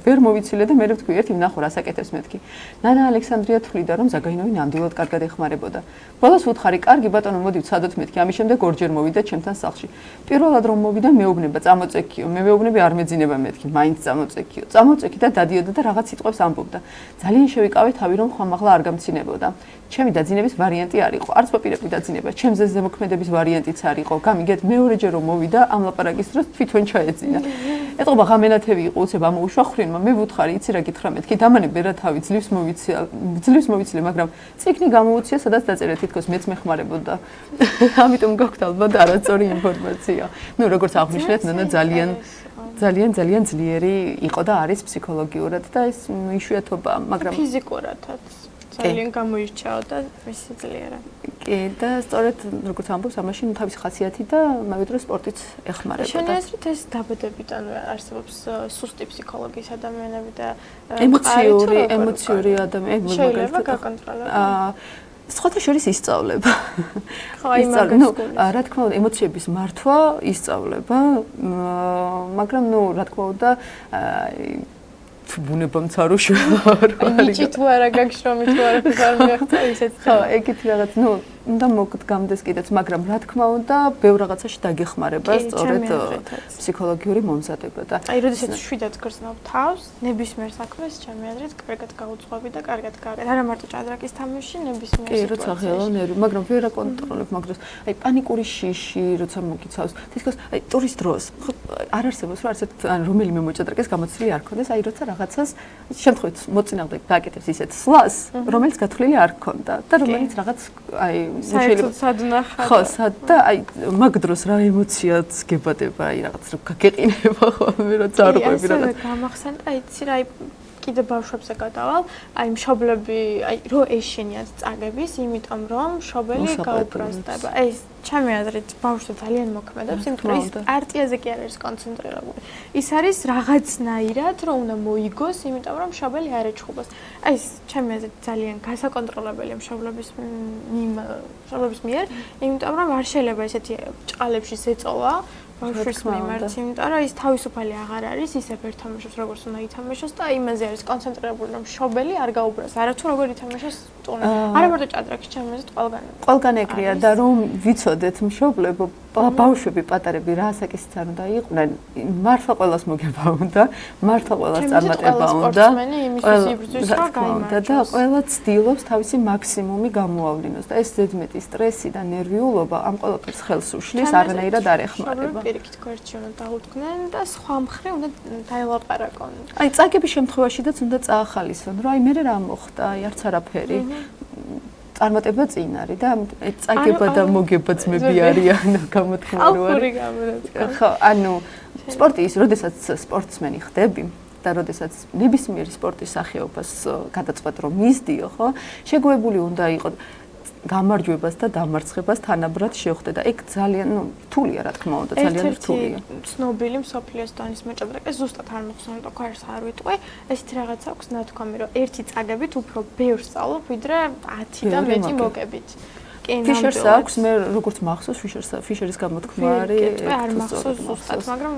ვერ მოვიცილე და მე ვთქვი ერთი ვნახო რა საკეთებს მეთქი. ნანა ალექსანდრია თვლიდა რომ ზაგაინოვი ნამდვილად კარგად ეხმარებოდა. ბოლოს ვუთხარი, კარგი ბატონო, მოდი ვცადოთ მეთქი. ამის შემდეგ ორჯერ მოვიდა ჩემთან სახლში. პირველად რომ მოვიდა მეუბნება წამოწექიო. მე მეუბნები არ მეძინება მეთქი, მაინც წამოწექიო. წამოწექი და დადიოდა და რაღაც სიტყვებს ამბობდა. ძალიან შევიკავე თავი რომ ხომაღლა არ გამცინებოდა. ჩემი დაძინების ვარიანტი არ იყო. არც პაპირები დაძინება, ჩემზე ზემოქმედების ვარიანტიც არ იყო. გამიგეთ, მეორეჯერ რომ მოვიდა ამ ლაპარაკის დროს თვითონ ჩაეძინა. ეტყობა ღამენათევი იყო, უცებ ამოუშვა ხრინმა. მე ვუთხარი, იცი რა გითხრა მეთქი, დამანებ რა თავი ძლივს მოვიცილე, მაგრამ წიგნი გამოუცია, სადაც დაწერე თითქოს მეც მეხმარებოდა. ამიტომ გაქვთ ალბათ არასწორი ინფორმაცია. ნუ როგორც აღნიშნეთ, ნანა ძალიან ძლიერი იყო და არის ფსიქოლოგიურად და ეს იშვიათობაა, მაგრამ ფიზიკურადაც ძალიან გამოირჩეოდა მისი ძლიერა. კი, და სწორედ როგორც ამბობს, ამაში თავისი ხასიათი და მაგ დროს სპორტიც ეხმარებოდა. შენი აზრით ეს დაბადებიდან არსებობს სუსტი ფსიქოლოგიის ადამიანები და ემოციური ადამიანები შეიძლება გაკონტროლება? სხვათა შორის ისწავლება. რა თქმა უნდა, ემოციების მართვა ისწავლება, მაგრამ რა თქმა უნდა, ბუნებამ ცარუში არ არის. ბიჭი თუ არა გაგშრომი თუ არა არ მიაღწია ისეთ. ხო, ეგეთი რაღაც, უნდა მოგდგამდეს კიდეც, მაგრამ რა თქმა უნდა, ბევრ რაღაცაში დაგეხმარება სწორედ ფსიქოლოგიური მომზადება და აი, როდესაც შვიდად გრძნობ თავს, ნებისმიერ საქმეს ჩემი აზრით კარგად გაუძღვები და კარგად გააკეთე. არა მარტო ჭადრაკის თამაში, ნებისმიერ სიტუაციაში. კი, როცა ღელა ნერვი, მაგრამ ვერ აკონტროლებ მაგ დროს. აი, პანიკური შიში, როცა მოგიცავს, თითქოს აი, ტურის დროს არ არსებობს, რომ არცერთ რომელიმე მოჭადრაკეს გამოცდილი არ ქონდეს, აი, როცა რაღაცას შემთხვევით მოწინააღმდეგე გააკეთებს ისეთ სლას, რომელიც გათვლილი არ ქონდა და რომელიც რაღაც აი საერთოდ სადნახა. ხო, და აი მაგ დროს რა ემოციაც გებადება, აი რაღაც რო გაგეყინება ხოლმე რა წარყვები რაღაც. აი, გამახსენდა, აი, იცი რა, აი კიდე ბავშვებზე გადავალ, აი მშობლები, აი რო ეშინიათ წაგების, იმიტომ რომ მშობელი გაუბრაზდება. ეს ჩემი აზრით ბავშვს ძალიან მოქმედებს, იმიტომ რომ ის პარტიაზე კი არ არის კონცენტრირებული. ის არის რაღაცნაირად, რომ უნდა მოიგოს, იმიტომ რომ მშობელი არ ეჩხუბოს. აი ეს ჩემი აზრით ძალიან გასაკონტროლებელია მშობლების მიერ, იმიტომ რომ არ შეიძლება ესეთი ჭყალებში ზეწოლა ბავშვის მიმართ, იმიტომ რომ ის თავისუფალი აღარ არის, ისე ვერ თამაშობს როგორც უნდა ითამაშოს და იმაზე არის კონცენტრირებული, რომ მშობელი არ გაუბრას. არათუ როგორ ითამაშოს ტურნირი. არა მარტო ჭადრაკი, ჩემი აზრით ყველგან ეგრეა და რომ ვიცოდეთ მშობლებო, ბავშვები პატარები რა ასაკისიც არ უნდა იყვნენ, მართლა ყველას მოგება უნდა, მართლა ყველას წარმატება უნდა. და ყველა ცდილობს თავისი მაქსიმუმი გამოავლინოს და ეს ზედმეტი სტრესი და ნერვიულობა ამ ყველაფერს ხელს უშლის, არანაირად არ ეხმარება. პირიქით გვერდში უნდა დაუდგნენ და სხვა მხრივ უნდა დაელაპარაკონ. აი, წაგების შემთხვევაშიც უნდა წაახალისონ, რომ აი მე რა მოხდა, აი არც არაფერი. წარმატება წინ არის და წაგება და მოგება ძმები არიან გამოთქმული. ალპური გამოთქმა. ხო, ანუ სპორტი ის, როდესაც სპორტსმენი ხდები და როდესაც ნებისმიერ სპორტის სახეობას გადაწყვეტ რომ მისდიო, ხო? შეგუებული უნდა იყოს გამარჯვებას და დამარცხებას თანაბრად შევხვდე და ეგ ძალიან, რთულია, რა თქმა უნდა, ძალიან რთულია. ცნობილი მსოფლიოს დონის მოჭადრაკე ზუსტად არ მოხსენებდა, ქარს არ ვიტყვი, ესეთი რაღაც აქვს ნათქვამი, რომ ერთი წაგებით უფრო ბევრს სწავლობ, ვიდრე 10 და მეტი მოგებით. ფიშერს აქვს, მე როგორც მახსოვს, ფიშერის გამოთქმა არის. არ მახსოვს ზუსტად, მაგრამ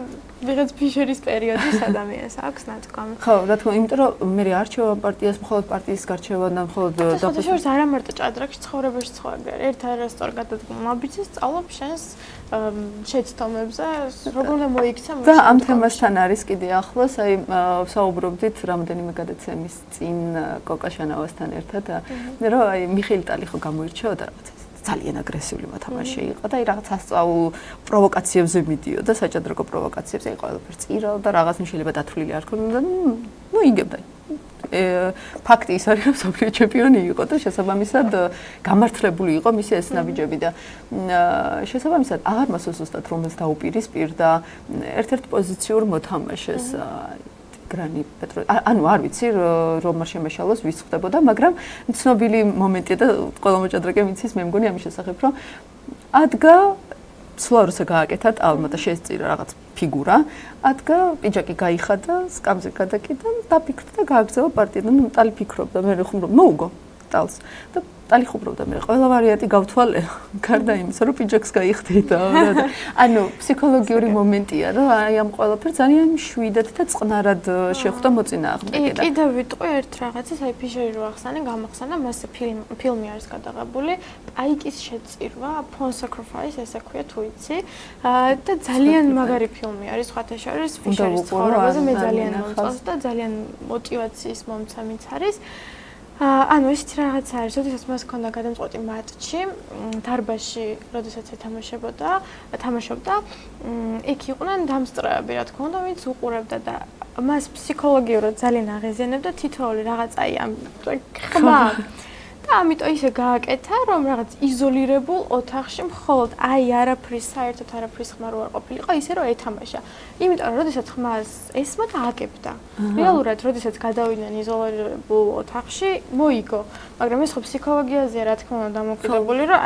ვიღაც ფიშერის პერიოდის ადამიანს აქვს ნათქვამი. ხო, რა თქმა უნდა, იმიტომ რომ მე არჩევა პარტიას, მხოლოდ პარტიის გარჩევა და მხოლოდ დაფუძნებას არა მარტო ჭადრაკში, ცხოვრებაში ცხოვრები არის. ერთ არასწორ გადადგომა მაბიძი სწავლობ შენს შეცდომებზე, როგორ უნდა მოიქცა. და ამ თემასთან არის კიდე ახლოს, აი საუბრობდით რამდენიმე გადაცემის წინ კოკა შანავასთან ერთად, რომ აი მიხეილ ტალი ხო გამოირჩეოდა რაღაც ძალიან აგრესიული მოთამაშე იყო და რაღაც ასწაულ პროვოკაციებზე მიდიოდა, საჭადრაკო პროვოკაციებზე, ყველაფერს წირავდა, რაღაც შეიძლება დათვლილი არ ქონოდა, ნუ იგებდა. ფაქტი ის არის, რომ მსოფლიო ჩემპიონი იყო და შესაბამისად გამართლებული იყო მისი ეს ნაბიჯები და შესაბამისად აღარ მასოს ზუსტად რომელს დაუპირისპირდა ერთ-ერთ პოზიციურ მოთამაშეს გრანი პეტრო ანუ არ ვიცი რომ არ შემაშალოს ვის ხდებოდა, მაგრამ ცნობილი მომენტია და ყველა მოჭადრაკე ვიცის მე მგონი ამის შესახებ, რომ ადგა სლოროსა გააკეთა ტალმა და შეესწირა რაღაც ფიგურა, ადგა პიჯაკი გაიხადა, სკამზე გადაკიდა, დაფიქრდა და გააგზავნა პარტია. ნუ ტალი ფიქრობდა, მე ხუმრობ, მოუგო ტალს და ტალი ხუმრობდა მე. ყველა ვარიანტი გავთვალე, გარდა იმისა, რომ პიჯაკს გაიხდიდა. ანუ ფსიქოლოგიური მომენტია, რომ აი ამ ყველაფერს ძალიან შვიდად და წყნარად შეხვდა მოწინააღმდეგე და კიდევ ვიტყვი ერთ რაღაცას, აი ფიშერი რო ახსენე, გამახსენდა, მას ფილმი არის გადაღებული, პაიკის შეწირვა, Pawn Sacrifice, ესე ქვია თუ იცი. და ძალიან მაგარი ფილმი არის, სხვათა შორის ფიშერის ცხოვრებაზე მე ძალიან მომწონს და ძალიან მოტივაციის მომცემიც არის. ანუ ეს რაღაც არის, როდესაც მას ჰქონდა გადამწყვეტი მატჩი დარბაზში, როდესაც თამაშობდა, იქ იყვნენ დამსწრეები, რა თქმა უნდა, ვინც უყურებდა და მას ფსიქოლოგიურად ძალიან აღეზიანებდა თითოეული რაღაცა ამ ხმა. და ამიტომ ისე გააკეთა, რომ რაღაც იზოლირებულ ოთახში მხოლოდ არაფრის, საერთოდ არაფრის ხმა რო არ ყოფილიყო, ისე რომ ეთამაშა. იმიტომ რომ როდესაც ხმას ესმა და აკებდა. რეალურად, როდესაც გადავიდნენ იზოლირებულ ოთახში, მოიგო. მაგრამ ეს ხო ფსიქოლოგიაზეა, რა თქმა უნდა, დამოკიდებული, რომ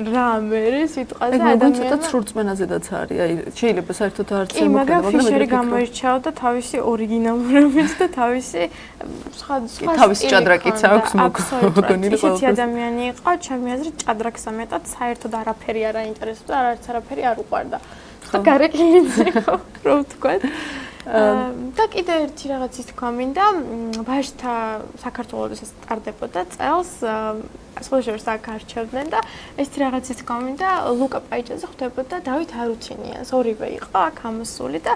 რამე სიტყვაზე ადამიანმა ცოტა ცრურწმენაზედაც არის. აი შეიძლება საერთოდ არც ემოქნებოდა, მაგრამ ფიშერი გამოირჩეოდა თავისი ორიგინალურობით და თავისი თავისი ჭადრაკიც აქვს მოგონილი ყველაფერს. ისეთი ადამიანი იყო, ჩემი აზრით, ჭადრაკსა მეტად საერთოდ არაფერი არ აინტერესებდა, არაფერი არ უყვარდა. და გარეკლიძე ხო, რო ვთქვა. და კიდე ერთი რაღაც ის თქვა მინდა, ვაჟთა საქართველოს სტარდებოდა წელს, სპეციალურად საკარჩევდნენ და ეს რაღაც ის თქვა მინდა, ლუკა პაიჭაძე ხვდებოდა დავით არუთინიანს, ორივე იყო აქ ამოსული და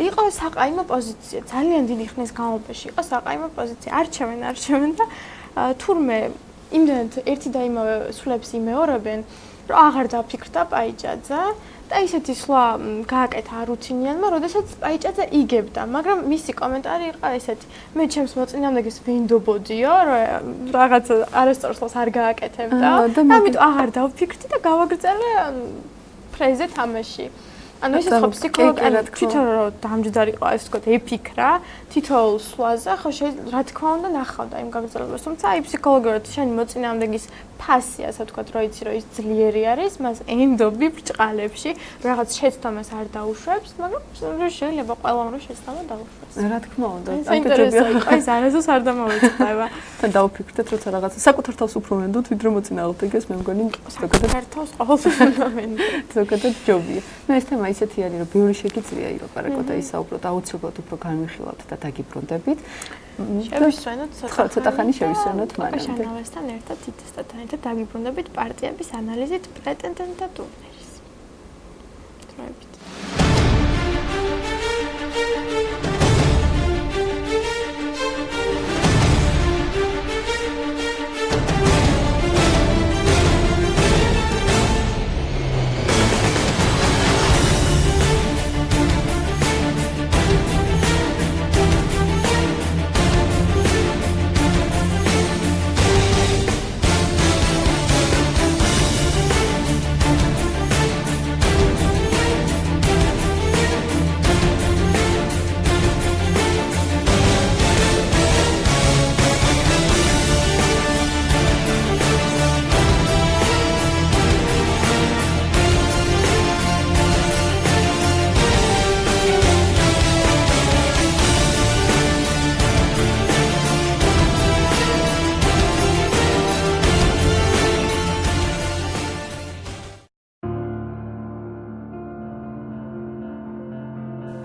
იყო საყაიმო პოზიცია, ძალიან დიდი ხნის განმავლობაში იყო საყაიმო პოზიცია, არჩევენ და თურმე იმდენად ერთი და იმავე სულებს იმეორებენ, რომ აღარ დაფიქრდა პაიჭაძე და ისეთი სვლა გააკეთა არუთინიანმა, როდესაც პაიჭაძე იგებდა, მაგრამ მისი კომენტარი იყო ესეთი: მე ჩემს მოწინააღმდეგეს ვინდობოდიო, რომ რაღაც არასწორს არ გააკეთებდა და ამიტომ აღარ დავფიქრდი და გავაგრძელე ფრეზე თამაში. ანუ ეს ხო ფსიქოლოგია თვითონ რომ დამჯდარიყო, ასე ვთქვათ, ეფიქრა თითოეულ სვლაზე, ხო რა თქმა უნდა ნახავდა იმ გაგრძელებას, თუმცა აი ფსიქოლოგიურად შენი მოწინააღმდეგის ფასი, ასე ვთქვათ, რო იცი რომ ის ძლიერი არის, მას ენდობი ბრჭყალებში, რაღაც შეცდომას არ დაუშვებს, მაგრამ შეიძლება ყველამ რომ შეცდომა დაუშვეს. რა თქმა უნდა, ინტერესია, ეს არასდროს არ დამოვიწყდება. თან დავფიქრდეთ, როცა რაღაცა საკუთარ თავს უფრო ვენდოთ, ვიდრე მოწინააღმდეგეს, მე მგონი საკუთარ თავს ყოველთვის ვენდოთ. ზოგადად ჯობია. ნუ ეს თემა ისეთი არის, რომ ბევრი შეგიძლია ილაპარაკოთ და ისაუბროთ, აუცილებლად უფრო განვიხილავთ და დაგიბრუნდებით. შევისვენოთ ცოტა ხანი შევისვენოთ მანამდე. შანავასთან ერთად, თითესთან ერთად დაგიბრუნდებით პარტიების ანალიზით პრეტენდენტთა ტურნირის. დროებით.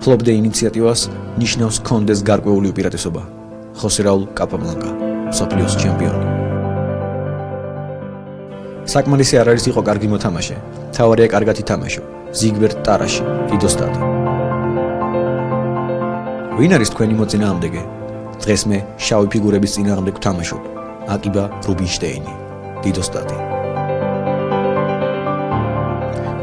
ფლობდა ინიციატივას ნიშნავს კონდეს გარკვეული უპირატესობა. ხოსე რაულ კაპაბლანკა, მსოფლიოს ჩემპიონი. საკმარისი არ არის იყო კარგი მოთამაშე, თავარია კარგად ითამაშო. ზიგბერტ ტარაში, დიდოსტატი. ვინ არის თქვენი მოწინააღმდეგე? დღეს მე შავი ფიგურების წინააღმდეგ ვთამაშობ. აკიბა რუბინშტეინი, დიდოსტატი.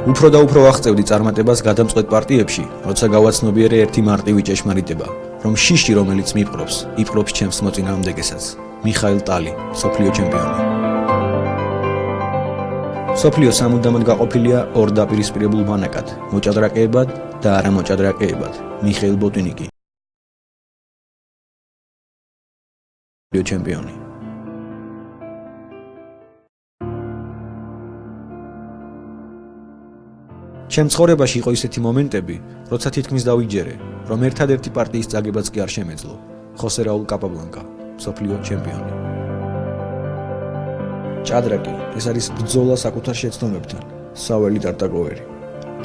უფრო და უფრო აღწევდი წარმატებას გადამწყვეტ პარტიებში, როცა გავაცნობიერე ერთი მარტივი ჭეშმარიტება, რომ შიში, რომელიც მიპყრობს, იპყრობს ჩემს მოწინააღმდეგესაც. მიხაილ ტალი, მსოფლიო ჩემპიონი. მსოფლიო სამუდამოდ გაყოფილია ორ დაპირისპირებულ ბანაკად, მოჭადრაკეებად და არამოჭადრაკეებად. მიხეილ ბოტვინიკი. მსოფლიო ჩემპიონი. ჩემ ცხოვრებაში იყო ისეთი მომენტები, როცა თითქმის დავიჯერე, რომ ერთადერთი პარტიის წაგებაც კი არ შემეძლო. ხოსე რაულ კაპაბლანკა, მსოფლიო ჩემპიონი. ჭადრაკი, ეს არის ბრძოლა საკუთარ შეცდომებთან. საველი ტარტაკოვერი,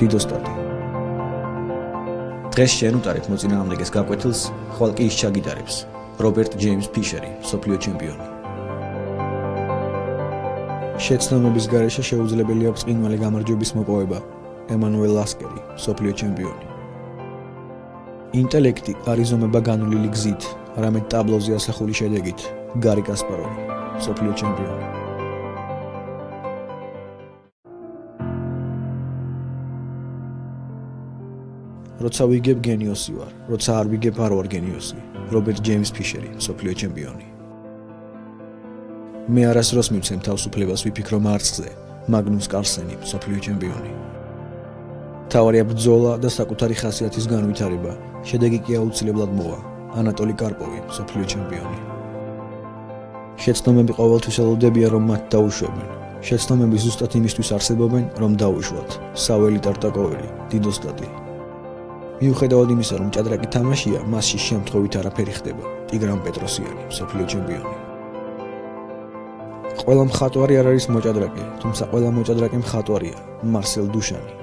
დიდოსტატი. დღეს შენ უტარებ მოწინააღმდეგეს გაკვეთილს, ხვალ კი ის ჩაგიტარებს. რობერტ ჯეიმს ფიშერი, მსოფლიო ჩემპიონი. შეცდომების გარეშე შეუძლებელი აქვს ყინვალი გამარჯვების მოპოვება. ემანუელ ლასკერი, მსოფლიო ჩემპიონი. ინტელექტი არის ზომება განვლილი გზით, არამედ ტაბლოზე ასახული შედეგით. გარი კასპაროვი, მსოფლიო ჩემპიონი. როცა ვიგებ გენიოსი ვარ, როცა არ ვიგებ არ ვარ გენიოსი. რობერტ ჯეიმს ფიშერი, მსოფლიო ჩემპიონი. მე არასდროს მივცემ თავისუფლებას ვიფიქრო მარცხზე. მაგნუს კარლსენი, მსოფლიო ჩემპიონი. თავარია ბრძოლა და საკუთარი ხასიათის განვითარება. შედეგი კი აუცილებლად მოვა. ანატოლი კარპოვი, მსოფლიო ჩემპიონი. შეცდომები ყოველთვის ელოდებიან, რომ მათ დაუშვებენ. შეცდომები ზუსტად იმისთვის არსებობენ, რომ დაუშვათ. საველი ტარტაკოვერი, დიდოსტატი. მიუხედავად იმისა, რომ ჭადრაკი თამაშია, მასში შემთხვევით არაფერი ხდება. ტიგრან პეტროსიანი, მსოფლიო ჩემპიონი. ყველა მხატვარი არ არის მოჭადრაკე, თუმცა ყველა მოჭადრაკე მხატვარია. მარსელ დუშანი.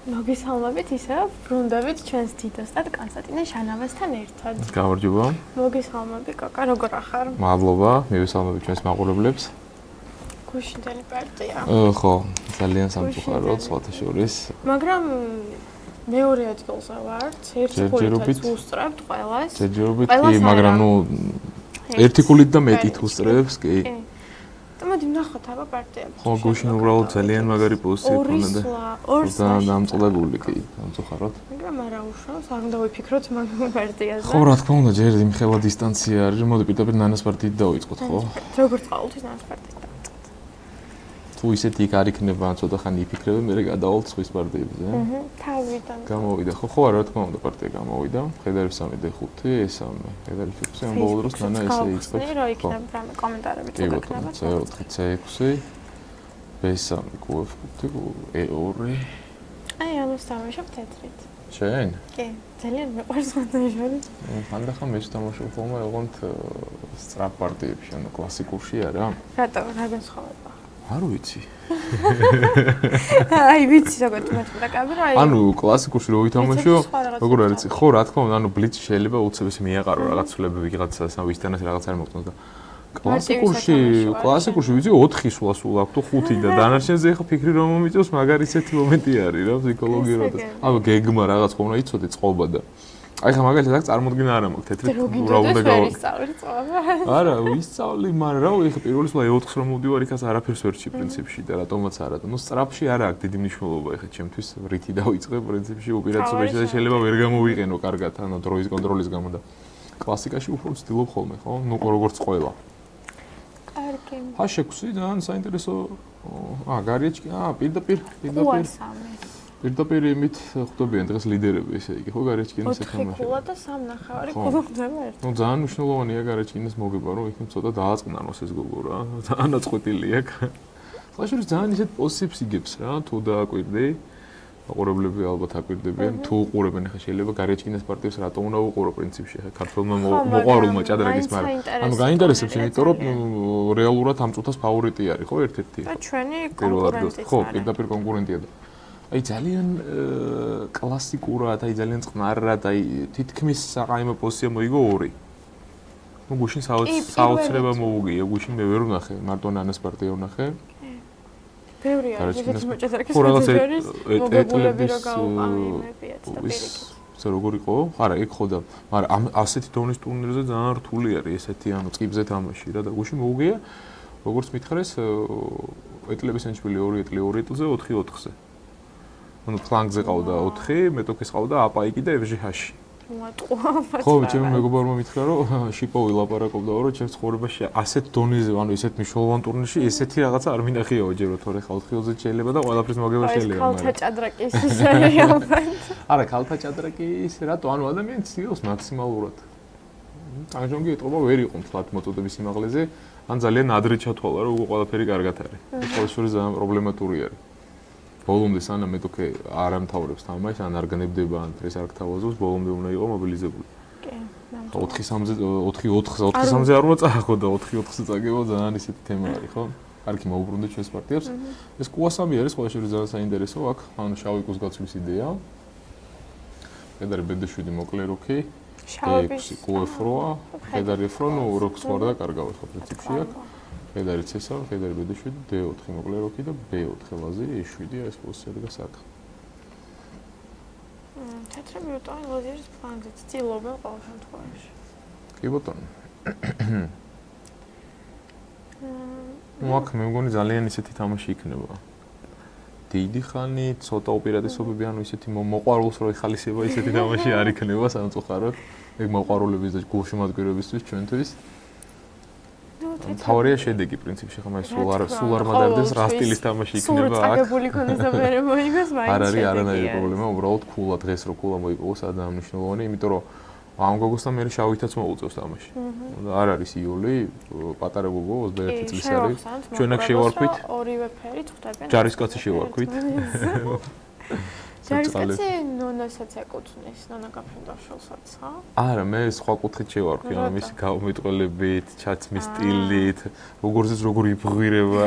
მოგესალმებით, ისე ბრუნდებით ჩვენს დიდოსტატ კონსტანტინე შანავასთან ერთად. გამარჯობა. მოგესალმები, კაკა, როგორ ახარ? მადლობა, მივესალმებით ჩვენს მაყურებლებს. გუშინდელი პარტია. ხო, ძალიან სამწუხაროდ, სხვათა შორის. მაგრამ მეორე ადგილზე ვართ, ერთი ქულით უსწრებთ ყველას. ჯერჯერობით კი, მაგრამ ნუ ერთი ქულით და მეტით უსწრებს, კი. მოდი ვნახოთ აბა პარტიები. ხო, გუშინ უბრალოდ ძალიან მაგარი პოზიცია ქონდა და ორსა დამწყლებული კი, სამწუხაროდ. მაგრამ არა უშავს, არ უნდა ვიფიქროთ მაგ პარტიაზე. ხო, რა თქმა უნდა, ჯერ იმხელა დისტანცია არის, მოდი პირდაპირ ნანას პარტიით დავიწყოთ, ხო? როგორც ყოველთვის ნანას პარტიით დავიწყოთ. თუ ისეთი იქ არ იქნება, ცოტა ხანი იფიქრებენ, მე გადავალთ სხვის პარტიებზე. თავიდან. გამოვიდა, ხო, რა თქმა უნდა, პარტია გამოვიდა. ხედარი 3-5, ესამე. ხედარი 6, ამ ბოლო დროს ნანა ესე იწყებს. რა იქნება რამე კომენტარები წაკნებათ. C4, C6, B3, Q5, E2. აი, ამას თამაშობ თეთრით. შენ? კი, ძალიან მიყვარს ხანდაშორის. ხანდახან მე ვთამაშობ ხოლმე ოღონდ სწრაფ პარტიებში, ანუ კლასიკურში არა. რატო, რა განსხვავება? არ ვიცი. აი, ვიცი როგორ თამაშობ და კაბრო, აი. ანუ კლასიკურში რო ვითამაშო, როგორ არის? ხო, რა თქმა უნდა, ანუ ბლიცი შეიძლება უცებ ესე მიაყარო რაღაც ცვლილებები ვიღაცას, ან ვისთანაც რაღაც არ მოგწონს და კლასიკურში ვიცი 4 სულ აქვს თუ 5 და დანარჩენზე ახლა ფიქრი რომ მომიწევს, მაგარი ისეთი მომენტი არის რა, ფსიქოლოგიურად. აბა გეგმა რაღაც ხომ უნდა იცოდე წყობა და აი ხა მაგალითად აქ წარმოდგენა არ მაქვს თეთრი რა უნდა გავისწავლი წყობა. არა, ვისწავლი, მაგრამ რა ვიცი, პირველ სულ E4-ს რომ მოვდივარ, იქაც არაფერს ვერ ჩი პრინციპში და რატომაც არა. ნუ სწრაფში არა აქვს დიდი მნიშვნელობა, ეხლა ჩემთვის რითი დავიწყე პრინციპში უპირატესობაში და შეიძლება ვერ გამოვიყენო კარგად, ანუ დროის კონტროლის გამო და კლასიკაში უფრო ვცდილობ ხოლმე, ხო? ნუ როგორც ყველა. კარგი. H6 ძალიან საინტერესო. გარიეჭი, პირდაპირ. პირდაპირ იმით ხვდებიან დღეს ლიდერები, ესე იგი, ხო, გარიეჭკინის ეთამაშება. 4 ქულა და 3 ნახევარი ქულა ხდება ერთ. ნუ ძალიან მნიშვნელოვანია გარიეჭკინის მოგება, რომ იქ ცოტა დააწყნანოს ეს გოგო რა. ძალიან აწყვეტილი აქ. ხაშურის ძალიან ისეთ პოზიციებს იგებს რა, თუ დააკვირდი. მაყურებლები ალბათ აკვირდებიან, თუ უყურებენ, ახლა შეიძლება გარიეჭკინის პარტიებს რატომ უნდა უყურო პრინციპში, ახლა ქართველმა მოყვარულმა ჭადრაკის მაგრამ. ანუ გაინტერესებს, იმიტომ რომ რეალურად ამ წუთას ფავორიტი არის, ხო, ერთ-ერთი. და ჩვენი კონკურენტია. ხო, პირდაპირ კონკურენტია და აი ძალიან კლასიკურად, აი ძალიან წყნარად, აი თითქმის საყაიმო პოზიცია მოიგო 2. ნუ გუშინ საოცრება მოუგია, გუშინ მე ვერ ვნახე, მარტო ნანას პარტია ვნახე. ბევრი არის, ესეც მოჭადრაკის პარტიების მოგებულები რო გაუყავი იმებიაც და პირიქით. ზე როგორ იყო? არა, ეგ ხო და მაგრამ ასეთი დონის ტურნირზე ძალიან რთული არის ესეთი ანუ წიბზე თამაში რა და გუშინ მოუგია როგორც მითხარეს ეტლების ენჩვილი 2 ეტლი 2 ეტლზე 4-4-ზე. ანუ ფლანგზე ყავდა 4, მეტოქეს ყავდა აპაიკი და FGH-ში. ხო, ჩემი მეგობარმა მითხრა რომ შიპოვი ლაპარაკობდა რომ ჩემს ცხოვრებაში ასეთ დონეზე, ანუ ესეთ მნიშვნელოვან ტურნირში ესეთი რაღაცა არ მინახიაო ჯერ თორე ხალხიოზე შეიძლება და ყველაფრის მოგება შეიძლება. ქალთა ჭადრაკის რეალურად. არა, ქალთა ჭადრაკის რატო? ანუ ადამიანი ცდილობს მაქსიმალურად. ტანჟონგი ეტყობა ვერ იყო მთლად მოწოდების სიმაღლეზე, ან ძალიან ადრე ჩათვალა რომ უკვე ყველაფერი კარგად არის. ეს ყოველ შორის ძალიან პრობლემატური არის. ბოლომდე სანამ მეტოქე არ ამთავრებს თამაშს, ან არ განებდება, ან პრეს არ გთავაზობს, ბოლომდე უნდა იყო მობილიზებული. კი, 4-3-ზე 4-4-4-3-ზე არ უნდა წაახო და 4-4-ზე წაგება ძალიან ისეთი თემა არის, ხო? კარგი მოუბრუნდეთ ჩვენს პარტიებს. ეს კუასამი არის ყოველ შორის ძალიან საინტერესო, აქ ანუ შავი კუს გაცვლის იდეა. ხედარი BD7 მოკლე როქი, D6 კუეფროა, ხედარი ეფრონო როქს ვარ და კარგავს ხო პრინციპში აქ. ხედარი C3, ხედარი BD7, D4 მოკლე როქი და B4 ლაზი, E7 ეს პოზიცია დგას აქ. თეთრი ბუტონი ლაზერის ფლანგზე ცდილობენ ყოველ შემთხვევაში. კი ბატონო. ნუ აქ მე მგონი ძალიან ისეთი თამაში იქნება. დიდი ხანი, ცოტა ოპერატივობები, ანუ ისეთი მოყვარულს რო ეხალისება ისეთი თამაში არ იქნება სამწუხაროდ. ეგ მოყვარულების და გულშემატკივრებისთვის ჩვენთვის. თავარია შედეგი პრინციპში ხომ ეს სულ არ მადარდეს რა სტილის თამაში იქნება აქ. სულ წაგებული ქონდეს და მე მოიგოს მაინც. არ არის არანაირი პრობლემა, უბრალოდ ქულა დღეს რო ქულა მოიპოვოს ადაა მნიშვნელოვანი, იმიტომ რომ ამ გოგოსთან მე შავითაც მოუწევს თამაში. და არ არის იოლი, პატარა გოგო 21 წლის არის. ჩვენ აქ შევარქვით. ორივე ფერით ხვდებიან. ჯარისკაცი შევარქვით. ჯარისკაცი ნონასაც ეკუთვნის, ნონა გაფრინდაშვილსაც, ხა? არა, მე სხვა კუთხით შევარქვი, ანუ მისი გამომიტყველებით, ჩაცმის სტილით, როგორზეც როგორ იბღვირება.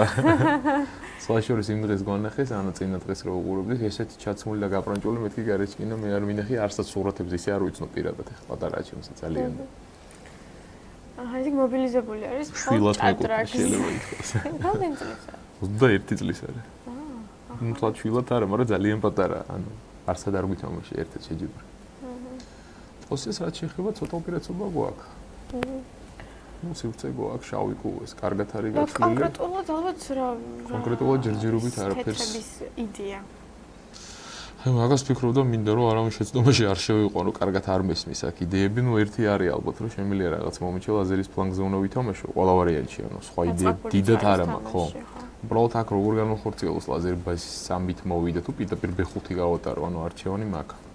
სხვა შორის იმ დღეს გვანახეს, ანუ წინა დღეს რო უყურებდით, ესეთი ჩაცმული და გაპრანჭული მეთქი გარეჩკინა, მე არ მინახი არსად სურათებს ისე არ ვიცნობ პირადად, ეხლა პატარაა ჩემსა ძალიან. ეს მობილიზებული არის შვილად მეკუთვნის შეიძლება ითქვას. რამდენი წლისა? 21 წლის არის. ნუ თლად შვილად არა, მაგრამ ძალიან პატარაა, ანუ არსად არ გვითამაში ერთად შეჯიბრი. პოსიას რაც შეეხება ცოტა ოპერაციობა გვაქვს. ნუ სივრცე გვაქვს, შავი კუეს, კარგად არის გაცვლილი. კონკრეტულად ალბათ რა კონკრეტულად ჯერჯერობით არაფერს. თეთრების იდეა. აი მაგას ფიქრობდა მინდა რომ არავინ შეცდომაში არ შევიყვანო, კარგად არ მესმის აქ იდეები, ნუ ერთი არის ალბათ რომ შემიძლია რაღაც მომენტში ლაზერის ფლანგზე უნდა ვითამაშო, ყველა ვარიანტში, ანუ სხვა იდეები დიდად არ მაქვს, ხო? უბრალოდ აქ როგორ განვახორციელოს ლაზერი ბაზის 3-ით მოვიდა თუ პირდაპირ B5 გავატარო, ანუ არჩევანი მაქვს.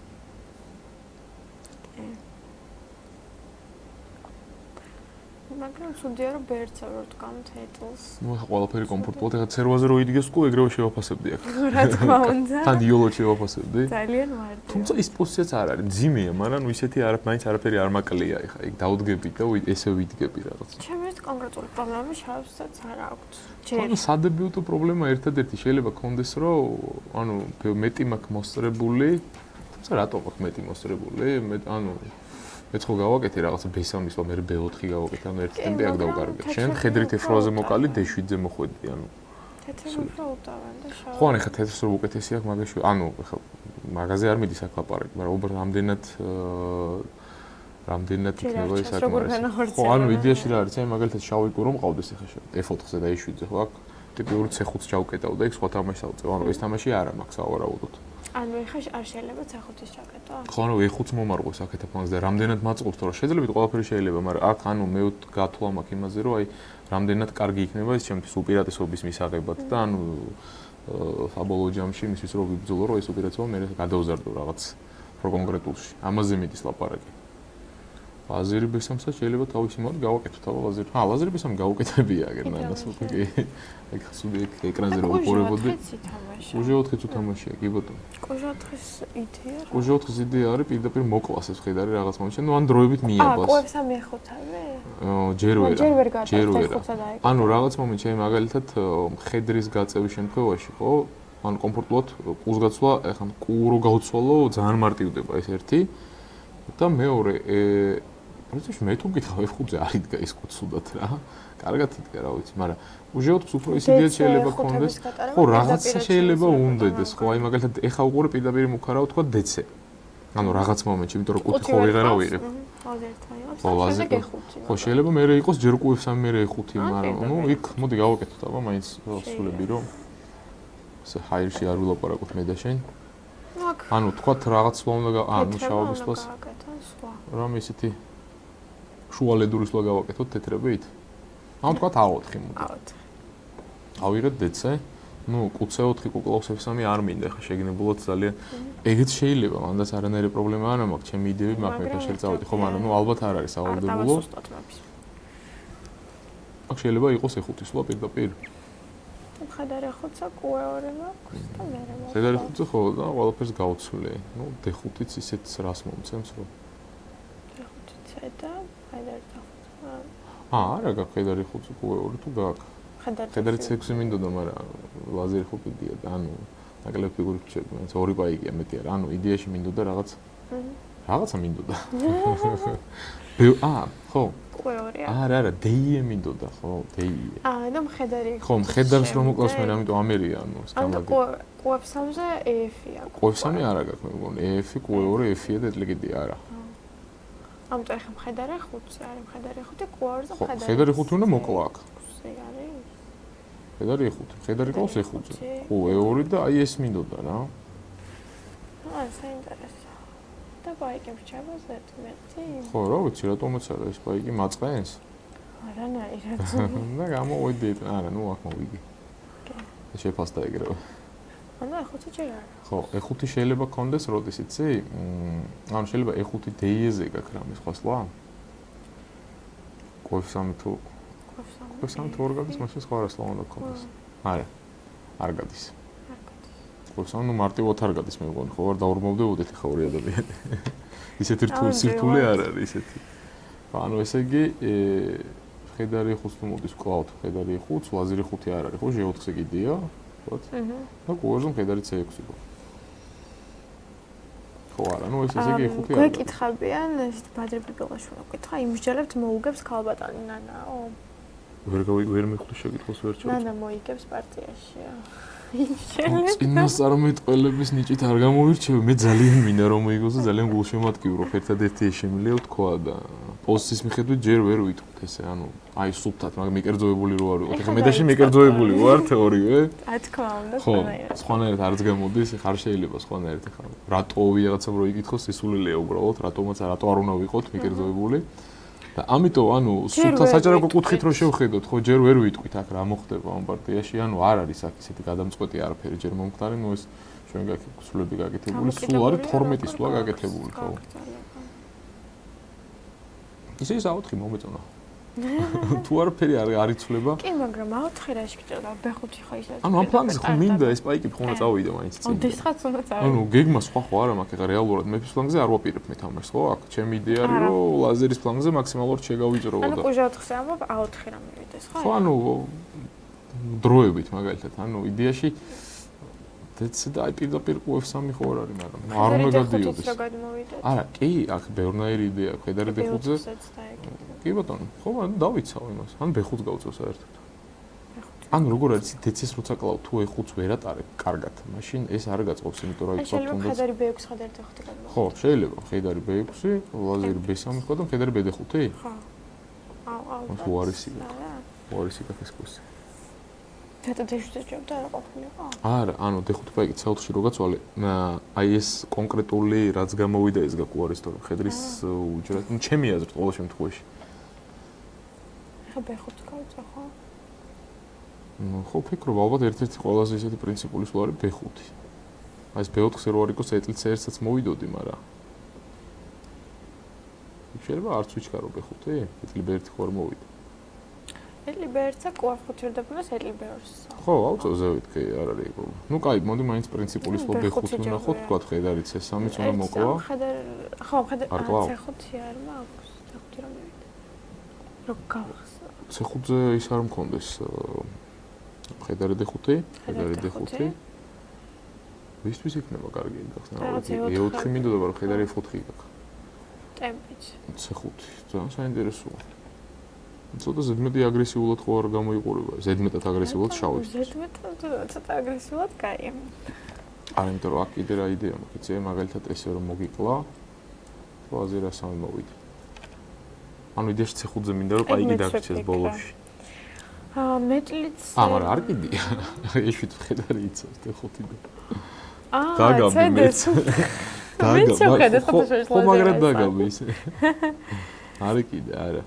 მაგრამ ცუდია რომ ბერცა რო თქვამთ ეტლს. ნუ ახლა ყველაფერი კომფორტულად, ახლა ცერვაზე რო იდგეს კუ ეგრევე შევაფასებდი აქ. რა თქმა უნდა. თან იოლოდ შევაფასებდი. ძალიან მარტივია. თუმცა ის პოზიციაც არ არის, ძიმეა, მაგრამ ნუ ისეთი მაინც არაფერი არ მაკლია ახლა, იქ დაუდგები და ესე ვიდგები რაღაც. ჩემს კონკრეტული პრობლემა შავსაც არ აქვს. ანუ სადებიუტო პრობლემა ერთადერთი შეიძლება კონდეს, რომ ანუ მეტი მაქვს მოსწრებული, თუმცა რატო მაქვს მეტი მოსწრებული? ანუ მეც ხო გავაკეთე რაღაცა B3-ის, მე B4 გავაკეთე, ანუ ერთი ტემპი აქ დავკარგე. შენ ხედრით ეფროზე მოკალი D7-ზე მოხვედი, ანუ თეთრი უფრო უტავენ და შავი. ხო, ახლა თეთრს რო უკეთესი აქვს მაგაში, ანუ ახლა მაგაზე არ მიდის აქ ლაპარაკი, მაგრამ უბრალოდ რამდენად იქნება ეს საკმარისი. ხო, ანუ იდეაში რა არის, აი მაგალითად შავი კუ რომ მყავდეს ახლა F4-ზე და E7-ზე, ხო, აქ ტიპიური C5-ს ჩავკეტავ და იქ სხვა თამაშს ავწევ. ანუ ეს თამაში არ მაქვს ავარაუდოდ. ანუ ეხა არ შეიძლება C5-ის ჩაკეტვა? ხო, ანუ E5-ს მომარყოს აქეთ ფლანგზე და რამდენად მაწყობს, თორე შეიძლება ყველაფერი შეიძლება, მაგრამ აქ ანუ მე გათვლა მაქვს იმაზე, რომ აი რამდენად კარგი იქნება ეს ჩემთვის უპირატესობის მისაღებად და ანუ საბოლოო ჯამში იმისთვის რომ ვიბრძოლო, რომ ეს უპირატესობა მე გადავზარდო რაღაც უფრო კონკრეტულში. ამაზე მიდის ლაპარაკი. ლაზერი B3-საც შეიძლება თავისი მოდი გავაკეთოთ, აბა ლაზერი. ლაზერი B3 გავუკეთებია აგერ ნანას უკვე კი. ეგ ხსუდი ეკრანზე რომ უყურებოდი. კუჟე 4-იც უთამაშია, კი ბატონო. კუჟე 4-ის იდეა. კუჟე 4-ის იდეა არის პირდაპირ მოკლას ეს ხედარი რაღაც მომენტში, ნუ ან დროებით მიაბას. კუებს ამეხოთავე? ჯერ ვერ გატარდა. ანუ რაღაც მომენტში აი მაგალითად ხედრის გაწევის შემთხვევაში, ხო? ან კომფორტულად კუს გაცვლა, ეხლა კუ რო გავცვალო, ძალიან მარტივდება ეს ერთი. და მეორე პრინციპში მე თუ მკითხავ F5-ზე არ იდგა ის კუ ცუდად რა. კარგად იდგა რა ვიცი, მაგრამ უჟეოთ უფრო ის იდეა შეიძლება კონდეს. ხო, რაღაცა შეიძლება უნდადეს, ხო, აი მაგალითად ეხა უყურე პირდაპირ მუქარავ თქვა DC. ანუ რაღაც მომენტში, იმიტომ რომ კუთი ხო ვიღარა ვიღებ. ხო, შეიძლება მე იყოს ჯერ კუებს-3 მე 5, მაგრამ ნუ იქ მოდი გავაკეთოთ აბა მაინც სულები რომ ესე ჰაერში არ ვილაპარაკოთ მე და შენ. ანუ თქვათ რაღაც სვლა უნდა ანუ შავების სვლას. რომ ისეთი შუალედურის სვლა გავაკეთოთ თეთრებით? ანუ თქვათ A4 მოდი. A4. ავიღეთ დეცე. ნუ კუცე 4 კუკლავს F3 არ მინდა ხა შეგნებულად ძალიან ეგეც შეიძლება მანდაც არანაირი პრობლემა არ მაქვს ჩემი იდეები მაქვს მე ფაშერ წავედი ხო მაგრამ ნუ ალბათ არ არის სავალდებულო აქ შეიძლება იყოს E5 სვლა პირდაპირ ხედარი 5-ცა Q2 მაქვს და მე რა ხედარი 5-ზე ხო და ყველაფერს გავცვლე ნუ D5-იც ისეთ რას მომცემს რომ D5-ც და ხედარი 5 არა გაქვს ხედარი 5 Q2 თუ გაქვს ხედარი 6 მინდოდა, მაგრამ ლაზერი ხო კიდია და ანუ ნაკლებ ფიგურით ვჭერდი, მაინც 2 პაიკია მეტი არა. ანუ იდეაში მინდოდა რაღაცა მინდოდა. ხო. Q2-ია. არა, D-ია მინდოდა, ხო, D-ია. ანუ მხედარი. ხო, მხედარს რომ მოკლავს მე, ამიტომ ამერია, ანუ ანუ Q3-ზე EF-ია. Q3 არა გაქვს მე მგონი, EF, Q2, EF-ია და ეტლიკიდია არა. ამიტომ ახლა მხედარი 5-ზე არის, მხედარი 5, Q2-ზე მხედარი. მხედარი 5 უნდა მოკლა აქ. ხედარი 5, ხედარი ყავს E5-ზე. Q2 და აი ეს მინდოდა რა. საინტერესო. და პაიკი რჩება ზეთმეტი? ხო, რა ვიცი, რატომაც არა ეს პაიკი მაწყენს? არანაირად. და გამოვიდით, არა, ნუ აქ მოვიდი. და შეფასდა ეგრევე. ანუ E5 ჯერ არა. ხო, E5 შეიძლება გქონდეს როდის იცი? ანუ შეიძლება E5 D-ზე გაქვს რამე სხვა სვლა? Q3 თუ Q3 თუ არ გადის, მაშინ სხვა რა სვლა უნდა გქონდეს. არა. არ გადის. Q3 ნუ მარტივად არ გადის მე მგონი, ხო, არ დაურმოვდებოდეთ ხა ორი ადამიანი. ისეთი სირთულე არ არის ისეთი. ანუ ესე იგი, ხედარი 5 თუ მოდის კლავთ, ხედარი 5, ლაზერი 5 არ არის, ხო, G4-ზე კიდია, ხო? და Q2-ზე ხედარი C6 იყო. ხო, არა, ნუ ესე იგი 5 არის. გვეკითხებიან, ესეთ ბადრები ბილაშვილმა გკითხა, იმსჯელებთ მოუგებს ქალბატონი ნანაო? ვერ მიხდი შეკითხოს ვერ ჩავწ. ნანა მოიგებს პარტიაშია. წინას წარმეტყველების ნიჭით არ გამოვირჩევი, მე ძალიან მინდა რომ მოიგოს და ძალიან გულშემატკივრო, ერთადერთი ეს შემიძლია ვთქვა და პოზიციის მიხედვით ჯერ ვერ ვიტყვით ესე, ანუ აი სულთად, მაგრამ მიკერძოებული რო არ ვიყოთ. ეხლა მე და შენ მიკერძოებული ვართ ორივე. რა თქმა უნდა, სხვანაირად. სხვანაირად არც გამოდის, ხარ შეიძლება სხვანაირად ეხლა. რატო ვიღაცამ რო იკითხოს, სისულელია უბრალოდ, რატომაც რატო არ უნდა ვიყოთ მიკერძოებული. და ამიტომ ანუ სულთა საჯარო კუთხით რო შევხედოთ, ხო ჯერ ვერ ვიტყვით აქ რა მოხდება ამ პარტიაში, ანუ არ არის აქ ისეთი გადამწყვეტი არაფერი ჯერ მომხდარი, ნუ ეს ჩვენ გასულები გაკეთებული, სულ არის 12 სვლა გაკეთებული, ხო? ისე A4 მომეწონა. თუ არაფერი არ იცვლება. კი, მაგრამ A4 რაში გჭირდა, B5 ხო ისე. ანუ ამ ფლანგზე ხო მინდა ეს პაიკი ხომ უნდა წავიდე მაინც წინ. ოდესღაც უნდა წავიდე. ანუ გეგმა სხვა ხო არა მაქვს, ეხლა რეალურად მეფის ფლანგზე არ ვაპირებ მე თამაშს, ხო? აქ ჩემი იდეა არის რომ ლაზერის ფლანგზე მაქსიმალურად შეგავიჭრო და. ანუ Q4-ზე ამბობ A4 რა მივიდეს, ხო? ხო, ანუ დროებით მაგალითად, ანუ იდეაში დეცე და აი პირდაპირ Q3 ხო არ არის, მაგრამ არ უნდა გადიოდეს. არა, კი, აქ ბევრნაირი იდეა აქვს, ხედარი D5-ზე. კი ბატონო, ხო, მაგრამ დავიცავ იმას. ან B5 გავწევ საერთოდ. ანუ როგორ არის დეცეს როცა კლავ თუ E5-ს ვერ ატარებ კარგად, მაშინ ეს არ გაწყობს, იმიტომ რომ იქ თუნდაც ხედარი B6 ხედარი D5 გადმოვა. ხო, შეიძლება ხედარი B6, ლაზერი B3 ხო და ხედარი B5? ხო. აუ. თუ არის იქ. არის იქ ეს კურსი. და D7-ზე ჯობდა რა ყოფილიყო? არა, ანუ D5 პაიკი C4-ში რო გაცვალე, აი ეს კონკრეტული რაც გამოვიდა ეს გაკუ არის თორემ ხედრის უჯრად, ნუ ჩემი აზრით ყოველ შემთხვევაში. ეხა B5 გავწე ხო? ნუ ხო ფიქრობ ალბათ ერთ-ერთი ყველაზე ისეთი პრინციპული სვლა არის B5. აი ეს B4-ზე რო არ იყოს ეტლიც ერთსაც მოვიდოდი, მაგრამ შეიძლება არც ვიჩქარო B5, ეტლი B1 ხო არ მოვიდა. ეტლი B1-ცა Q5 ვერდაბუნოს ეტლი B2-ს. ხო, აუწევ ზევით კი არ არის პრობლემა. ნუ კაი, მოდი მაინც პრინციპული სვლა B5 ვნახოთ, თქვა ხედარი C3-ც უნდა მოკლა. ხო, ხედარი C5 არ მაქვს, C5 რა მივიდა. რო გავხსნა. C5-ზე ის არ მქონდეს ხედარი D5, ხედარი D5. ვისთვის იქნება კარგი გახსნა? E4 მინდოდა, მაგრამ ხედარი F4 გაქვს. ტემპიც. C5, ძალიან საინტერესოა. ცოტა ზედმეტი აგრესიულად ხო არ გამოიყურება? ზედმეტად აგრესიულად შავი. ზედმეტად ცოტა აგრესიულად კაი. არა, იმიტომ რომ აქ კიდე რა იდეა მოგიწე, მაგალითად ესე რომ მოგიკლა, თუ აზირა 3 მოვიდა. ანუ იდეაში C5-ზე მინდა რომ პაიკი დაგვრჩეს ბოლოში. მეტლიც მაგრამ არ კიდია. ეშვით ხედარი იცავს D5-დან. დაგაბი მეც. მეც შევხედე ფოტოში ხო, მაგრამ დაგაბი ისე. არა კიდე, არა.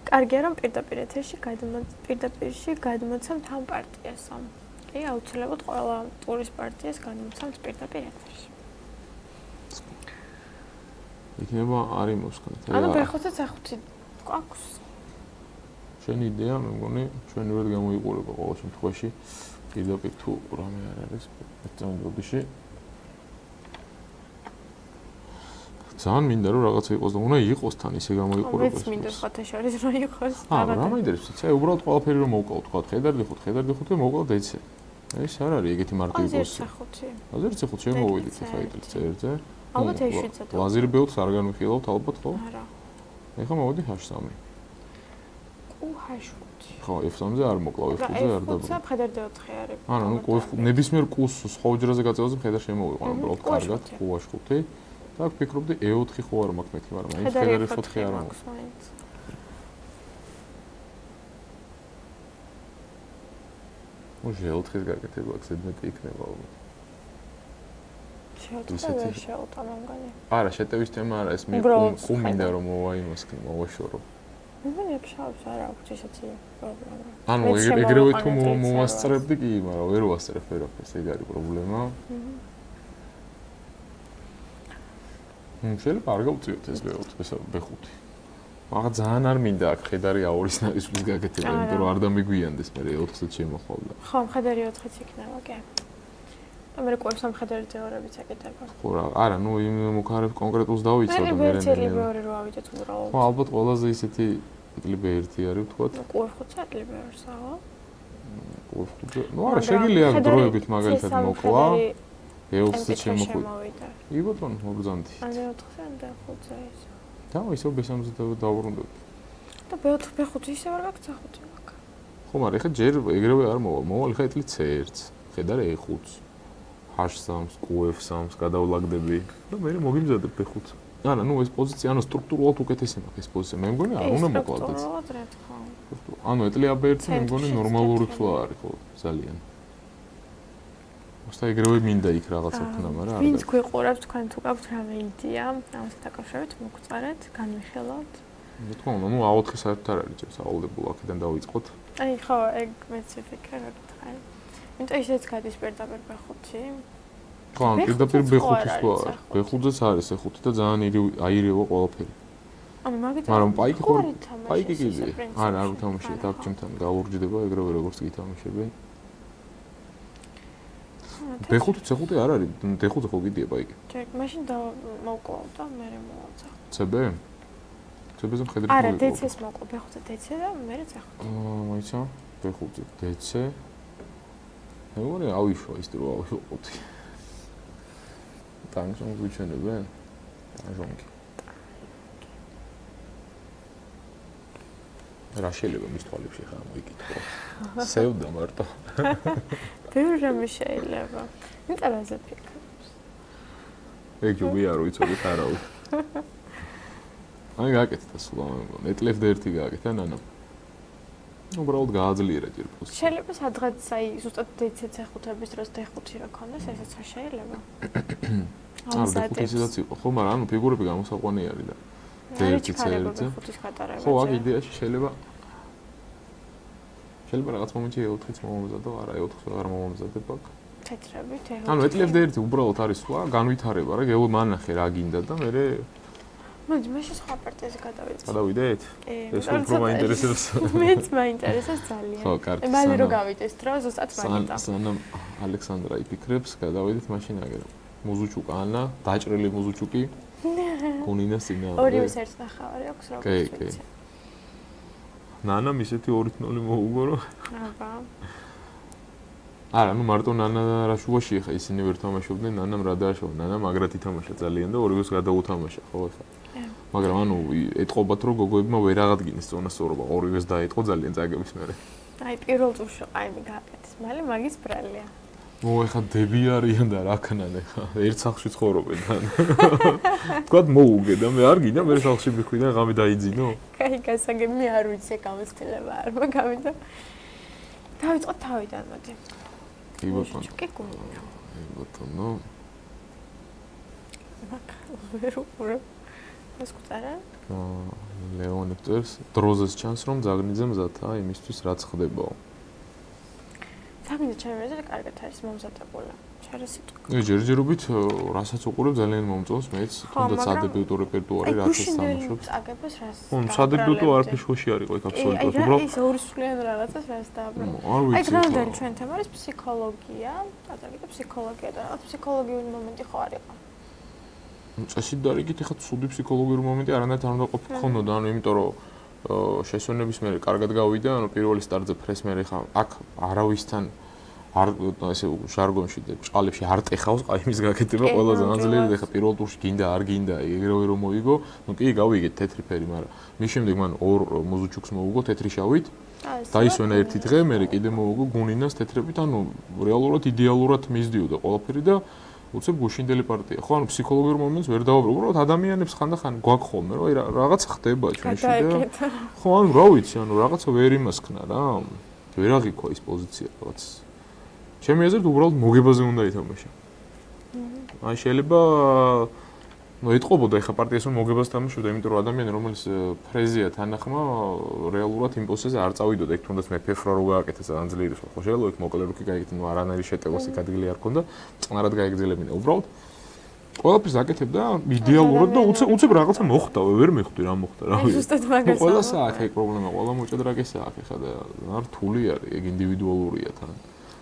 კარგია რომ პირდაპირ ეთერში გადმოცემთ ამ პარტიას. კი, აუცილებლად ყველა ტურის პარტიას გადმოცემთ პირდაპირ ეთერში. იქნება არის მოსკნით. ანუ B5-ზე C5 გვაქვს. შენი იდეა, მე მგონი, ჩვენი ვერ გამოიყურება ყოველ შემთხვევაში. პირდაპირ თუ რამე არ არის, ეცემოდიში. ძალიან მინდა რომ რაღაცა იყოს და უნდა იყოს თან ისე გამოიყურება. მეც მინდა სხვათა შორის რომ იყოს. რა მაინტერესებს? ცე უბრალოდ ყველაფერი რომ მოვკავ, თქვა ხედარდი და მოვკავ დეცე. ეს არ არის ეგეთი მარტივი პოსი. აზერც C5 შემოვიდით ხა იტლის წერზე. ალბათ ეშვიცა და ლაზერი ბეუთს არ განვიხილავთ ალბათ ხო? არა. ეხლა მოვიდი H3. H5. ხო, F3-ზე არ მოკლავ, F5-ზე არ დაბა. F5-ზე ხედარ D4 არის. ანუ ნებისმიერ კურსს სხვა უჯრაზე გაწევაზე ხედარ შემოვიყვან უბრალოდ კარგად, H5. და ვფიქრობდი E4 ხო არ მაქვს მეთქი, მაგრამ ეს ხედარ F4 არ მაქვს. G4-ის გაკეთება ზედმეტი იქნება ალბათ. შეუტანამგანი. არა, შეტევის თემა არა, ეს მე კუმინდა რომ მოვაიმასქნი, მოვაშორო. მე ფშავს არ აქვს ესეთი პრობლემა. ანუ ეგრევე თუ მოვასწრებდი კი, მაგრამ ვერ ვასწრებ ვერაფერს, ეგ არის პრობლემა. შეიძლება არ გავწიოთ ეს B5. მაგრამ ძალიან არ მინდა აქ ხედარი A2-ის ნაისვლის გაკეთება, იმიტომ რომ არ დამიგვიანდეს მე E4-ზე შემოხვალდა. ხო, ხედარი 4-იც იქნება, კი. მე ყურს ამ ხედარი თეორიებიც აკეთება. ხო რა, არა, ნუ იმ მუქარებს კონკრეტულს დავიცავ და მე B2 რო ავიდეთ უბრალოდ. ხო, ალბათ ყველაზე ისეთი B1 არის ვთქვათ. Q5-ზე B2-საა. Q5-ზე. ნუ არა, შეგიძლია აქ დროებით მაგალითად მოკლა. B4-ზე შემოხვიდა. კი ბატონო, მოგზანდი. ან B4-ზე ან D5-ზე ის. და ისევ B3-ზე დავუბრუნდები. და B4, B5 ისევ არ გაქვს C5 მაგ. ხო, მაგრამ ეხლა ჯერ ეგრევე არ მოვალ ეხლა ეთლი C1-ს. ხედარ E5-ს. H3-ს, QF3-ს გადავლაგდები და მე მოგიმზადებ B5-ს. არა, ნუ ეს პოზიცია, ანუ სტრუქტურულად უკეთესი მაქვს ეს პოზიცია. მე მგონი არ უნდა მოკლადეთ. ანუ ეთლი AB1-ი მე მგონი ნორმალური თვლა არის ხო, ძალიან. უბრალოდ ეგრევე მინდა იქ რაღაცა ქნა, მაგრამ არა. ვინც გვიყურებს, თქვენ თუ გაქვთ რამე იდეა, ამასთან დაკავშირებით მოგწერეთ, განვიხილავთ. მე თქვა, ნუ A4 საერთოდ არ არის, საუბრობ აქედან დავიწყოთ. აი ხო, ეგ მეც ვიფიქრე რა გითხარი. იმიტომ ისეც გადის პირდაპირ B5-ი. ხო, ან პირდაპირ B5-ის თვლა არის. B5-ზეც არის C5 და ძალიან აირევა ყველაფერი. ანუ მაგით მაგრამ პაიკი ხო? პაიკი კიდე. არა, არ უთამაშია, აქ ჩემთან გავურჯდება ეგრევე როგორც გითამაშები. B5 C5 არ არის, D5 ხო გიდია პაიკი. ჯერ მაშინ მოვკლავ და მე მოვაცა. CB? CB-ზე მხედრით არა, DC-ს მოვკლავ, B5-ზე DC და მე C5. მაიცა, B5-ზე DC. მე მგონი ავიშვა ის დრო ავიღოთ. ტანკს მოგვიჩვენებენ? ტანჟონგი. რა შეიძლება მის თვალებში ხა მოიკითხო. სევდა მარტო. ბევრი რამე შეიძლება. იმიტომ რაზე ფიქრობს. ეგ ჯობი არ ვიცოდეთ არავის. აი გააკეთე სულ ამ ეტლებ და ერთი გააკეთე ნანამ. უბრალოდ გააძლიერა ჯერ პოსტი. შეიძლება სადღაც აი ზუსტად DC-5-ების დროს D5 რა ქონდეს, ესეც შეიძლება. არა, D5-ისედაც იყო, ხო, მაგრამ ანუ ფიგურები გამოსაყვანი არის და D1-ზე. ხო, აქ იდეაში შეიძლება რაღაც მომენტში E4-იც მომამზადო, არა E4-ს აღარ მომამზადებ აქ. თეთრები, თეორია. ანუ ეტლებ და ერთი უბრალოდ არის სხვა, განვითარება რა, გეულ მანახე რა გინდა და მე მოდი, მე სხვა პარტიაზე გადავიდეთ. გადავიდეთ? ეს უფრო მაინტერესებს. მეც მაინტერესებს ძალიან. ხო, კარგი. მალე რო გავიდეს დრო, ზუსტად მაგიტა. სანამ ალექსანდრა იფიქრებს, გადავიდეთ მაშინ აგერ. მუზუჩუკა ანა, დაჭრილი მუზუჩუკი. გონინა სინა. ორივეს ერთ ნახევარი აქვს როგორც ვიცი. ნანამ ისეთი 2-0 მოუგო. აბა. არა, ნუ მარტო ნანა რა შუაში ხა ისინი ვერ თამაშობდნენ, ნანამ რა დააშოვა, ნანამ მაგრად ითამაშა ძალიან და ორივეს გადაუთამაშა, ხო ხა. მაგრამ ანუ ეთყობათ რომ გოგოებმა ვერ აღადგინეს წონასწორობა, ორივეს დაეთყო ძალიან წაგების მერე. აი პირველ ტურში ყაიმი გააკეთეს, მალე მაგის ბრალია. ეხა დები არიან და რა ქნან ეხა ერთ სახლში ცხოვრობენ თან. თქვათ მოუგე და მე არ გინდა მე სახლში მიხვი და ღამე დაიძინო. კაი გასაგები არ ვიცი გამოცდილება არ მაგავიდა. დავიწყოთ თავიდან მოდი. კი ბატონო. კი გუნდა. ბატონო. ვერ უყურებ. ეს კუწერა? ლეონი წერს დროზეს ჩანს რომ ზაგნიძე მზადაა იმისთვის რაც ხდებაო. ზაგნიძე ჩემი აზრით კარგად არის მომზადებულა. შორის სიტყვა. ჯერჯერობით რასაც უყურებ ძალიან მომწონს მეც თუნდაც სადებიუტო რეპერტუარი რაც თამაშობს. წაგებას რას? სადებიუტო არაფერში ხოში არ იყო იქ აბსოლუტურად. უბრალოდ ის ორისულიან რაღაცას რას დააბრალო. აი დღევანდელი ჩვენ თემა არის ფსიქოლოგია, აწაგეთ ფსიქოლოგია და რაღაც ფსიქოლოგიური მომენტი ხო არ იყო. წესით დარიგით ეხა ცუდი ფსიქოლოგიური მომენტი არანაირად არ უნდა ყოფილიყო, ანუ იმიტომ რომ შესვენების მერე კარგად გავიდა, ანუ პირველი სტარტზე ფრეს მერე ეხა აქ არავისთან არ ესე ჟარგონში და ჭყალებში არ ტეხავს ყაიმის გაკეთება ყველაზე ნაძლიერად ეხა პირველ ტურში გინდა არ გინდა ეგრევე რომ მოიგო, ნუ კი გავიგეთ თეთრი ფერი, მაგრამ მის შემდეგ მან ორ მოზუჩუქს მოუგო თეთრი შავით. დაისვენა ერთი დღე, მერე კიდე მოუგო გუნინას თეთრებით, ანუ რეალურად იდეალურად მისდიოდა ყველაფერი და უცებ გუშინდელი პარტია. ხო, ანუ ფსიქოლოგიურ მომენტს ვერ დავაბრუნებ, უბრალოდ ადამიანებს ხანდახან გვაქვს ხოლმე, რომ აი რაღაცა ხდება ჩვენში და ხო, ანუ რა ვიცი, ანუ რაღაცა ვერ იმასქნა რა. ვერ აღიქვა ის პოზიცია რაღაც. ჩემი აზრით უბრალოდ მოგებაზე უნდა ითამაშა. აი შეიძლება ნუ ეთყობოდა ეხა პარტიას რომ მოგებას თამაშობდა, იმიტომ რომ ადამიანი რომელიც ფრეზია თანახმა რეალურად იმ პოზიციაზე არ წავიდოდა, იქ თუნდაც მე ფეფრა რო გააკეთა ძალიან ძლიერი ხო შეიძლება იქ მოკლე რუკი გაიგეთ, ნუ არანაირი შეტევას იქ ადგილი არ ქონდა, წყნარად გაეგზელებინა. უბრალოდ ყველაფერს აკეთებდა იდეალურად და უცებ რაღაცა მოხდა, ვერ მეხვდი რა მოხდა, რა ვიცი. ზუსტად მაგას. ყველასა აქ ეგ პრობლემა, ყველა მოჭადრაკესა აქ ეხა და არ რთული არის, ეგ ინდივიდუალურია თან.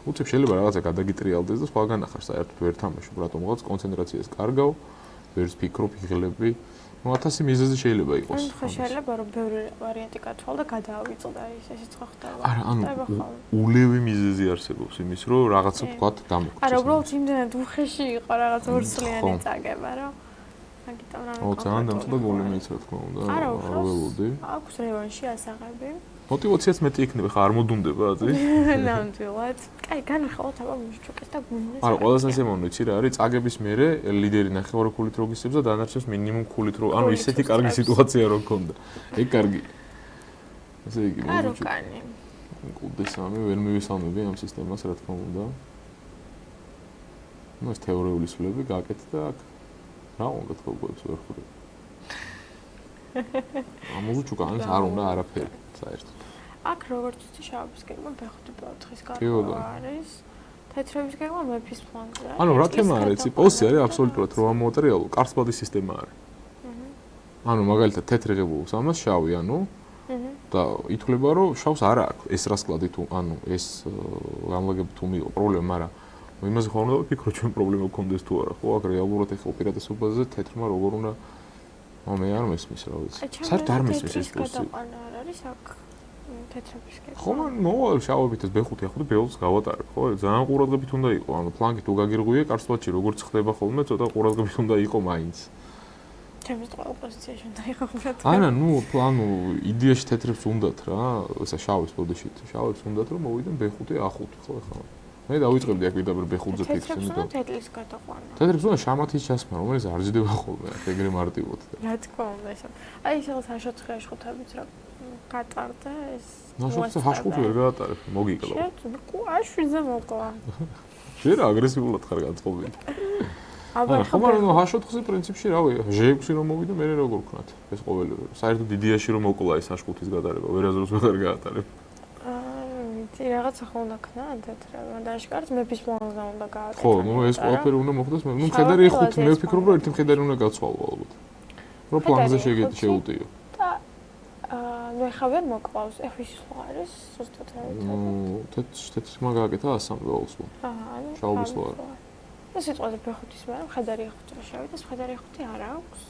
უცებ შეიძლება რაღაცა გადაგიტრიალდეს და სხვაგან ახარ საერთოდ ვერ თამაშობ, რატომღაც კონცენტრაციას კარგავ. ვერც ფიქრობ, იღლები. ნუ 1000 მიზეზი შეიძლება იყოს. ხო შეიძლება რომ ბევრი ვარიანტი გათვალ და გადაავიწყდა ისიც ხო ხდება. არა, ანუ ულევი მიზეზი არსებობს იმის, რომ რაღაცა თქვათ გამოგწეს. არა, უბრალოდ იმდენად უხეში იყო რაღაც ორსულიანი წაგება, რომ მაგიტომ რა მეკითხა. ძალიან დამწყდა გოლი მეც რა თქმა უნდა. არა, ველოდი. აქვს რევანში ასაღები. мотивациაც მეტი იქნება, ხა არ მოდუნდება აზრი. ნამდვილად. კაი, განვიხილოთ აბა მუშტუკეს და გუნდეს. არა, ყველაზე სასიამოვნო იცი რა არის, წაგების მერე ლიდერი ნახევარი ქულით რო გისებს და დანარჩენს მინიმუმ ქულით რო, ანუ ისეთი კარგი სიტუაცია რო გქონდა. ეგ კარგი. ესე იგი, არუკანი. კუდესამი ვერ მივისალმები ამ სისტემას რა თქმა უნდა. ნუ ეს თეორიული სულები გააკეთე და აქ რა უნდა თქო გვებს ვერ ხვდები. ამოუჩუკანს არ უნდა არაფერი საერთოდ. აქ როგორც იცი შავების გეგმა B5 B4-ის გარკვევა არის. თეთრების გეგმა მეფის ფლანგზე არის. ანუ რა თემა არის, იცი, პოსი არის აბსოლუტურად რო ამოატრიალო, კარსბადის სისტემა არის. ანუ მაგალითად თეთრი ღებულობს ამას შავი, ანუ და ითვლება რომ შავს არ აქვს ეს რასკლადი თუ ანუ ეს გამლაგები თუ მიიღო პრობლემა, მაგრამ იმაზე ხო უნდა ვფიქრო ჩვენ პრობლემა გქონდეს თუ არა, ხო, აქ რეალურად ეხლა უპირატესობაზე თეთრმა როგორ უნდა მე არ მესმის რა ვიცი. საერთოდ არ მესმის ეს პოსი. არ არის აქ თეთრების გეგმა. ხო, მოვალ შავებით ეს B5 ახლა ბელს გავატარებ, ხო? ძალიან ყურადღებით უნდა იყო, ანუ ფლანგი თუ გაგირღვია კარსბადში როგორც ხდება ხოლმე, ცოტა ყურადღებით უნდა იყო მაინც. ჩემს ყველა პოზიციაში უნდა იყო ყურადღებით. არა, ნუ ანუ იდეაში თეთრებს უნდათ რა, ესა შავის ბოდიში, შავებს უნდათ რომ მოვიდნენ B5 A5, ხო ახლა. მე დავიწყებდი აქ ვიდაბერ B5-ზე ფიქრს, იმიტომ თეთრის გადაყვანა. თეთრებს უნდა შამათის ჩასმა, რომელიც არ ჯდება ხოლმე აქ ეგრე მარტივად. რა თქმა უნდა ესა. აი ეს რაღაც აშოთხე აშხუთებით რა გატარდა ეს. ნაშოთხე აშხუთი ვერ გაატარებ, მოგიკლო. აშვიზე მოკლა. შენ აგრესიულად ხარ განწყობილი. აბა ხომ არა, აშოთხზე პრინციპში რავი, J6 რომ მოვიდა, მე როგორ ვქნათ ეს ყოველივე. საერთოდ იდეაში რომ მოკლა ეს აშხუთის გადარება, ვერაზროს ვერ გაატარებ. იცი რაღაცა ხო უნდა ქნა თეთრება და აშკარად მეფის პლანზე უნდა გააკეთო. ხო, ნუ ეს ყველაფერი უნდა მოხდეს, ნუ მხედარი 5, მე ვფიქრობ რომ ერთი მხედარი უნდა გაცვალო ალბათ. რომ პლანზე შეუტიო. და ნუ ეხა ვერ მოკლავს, ეხვის სხვა არის ზუსტად რა ვიცი. თეთრი მაგააკეთა 100 ბოლოსო. ანუ შავების სხვა. ეს სიტყვაზე B5-ის მაგრამ მხედარი 5 შევი და მხედარი 5 არ აქვს.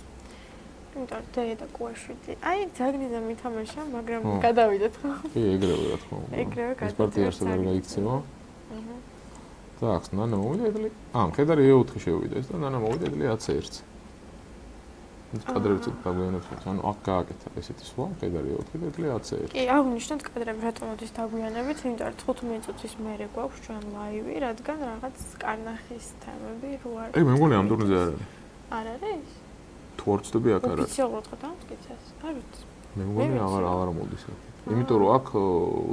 იმიტომ რომ D და Q7. აი ზაგნიძე მითამაშა, მაგრამ გადავიდეთ ხო? კი, ეგრევე რა თქმა უნდა. ეგრევე ეს პარტია არსად არ გაიქცევა. და ახს ნანა მოვიდა ედლი. მხედარი E4 შევიდა ეს და ნანა მოვიდა ედლი AC1. ის კადრებიც დაგვიანებს, ანუ აქ გააკეთა ესეთი სხვა, ხედარი 4 კედელი 10. კი, აღვნიშნოთ კადრები რატომ მოდის დაგვიანებით, იმიტომ რომ 15 წუთის მერე გვაქვს ჩვენ ლაივი, რადგან რაღაც კარნახის თემები რო არის. მე მგონი ამ ტურნირზე არ არის. არ არის? თუ არ ვწდები აქ არ არის. ოფიციალურად ხო დამტკიცეს? არ ვიცი. მე მგონი აღარ მოდის აქ. იმიტომ რომ აქ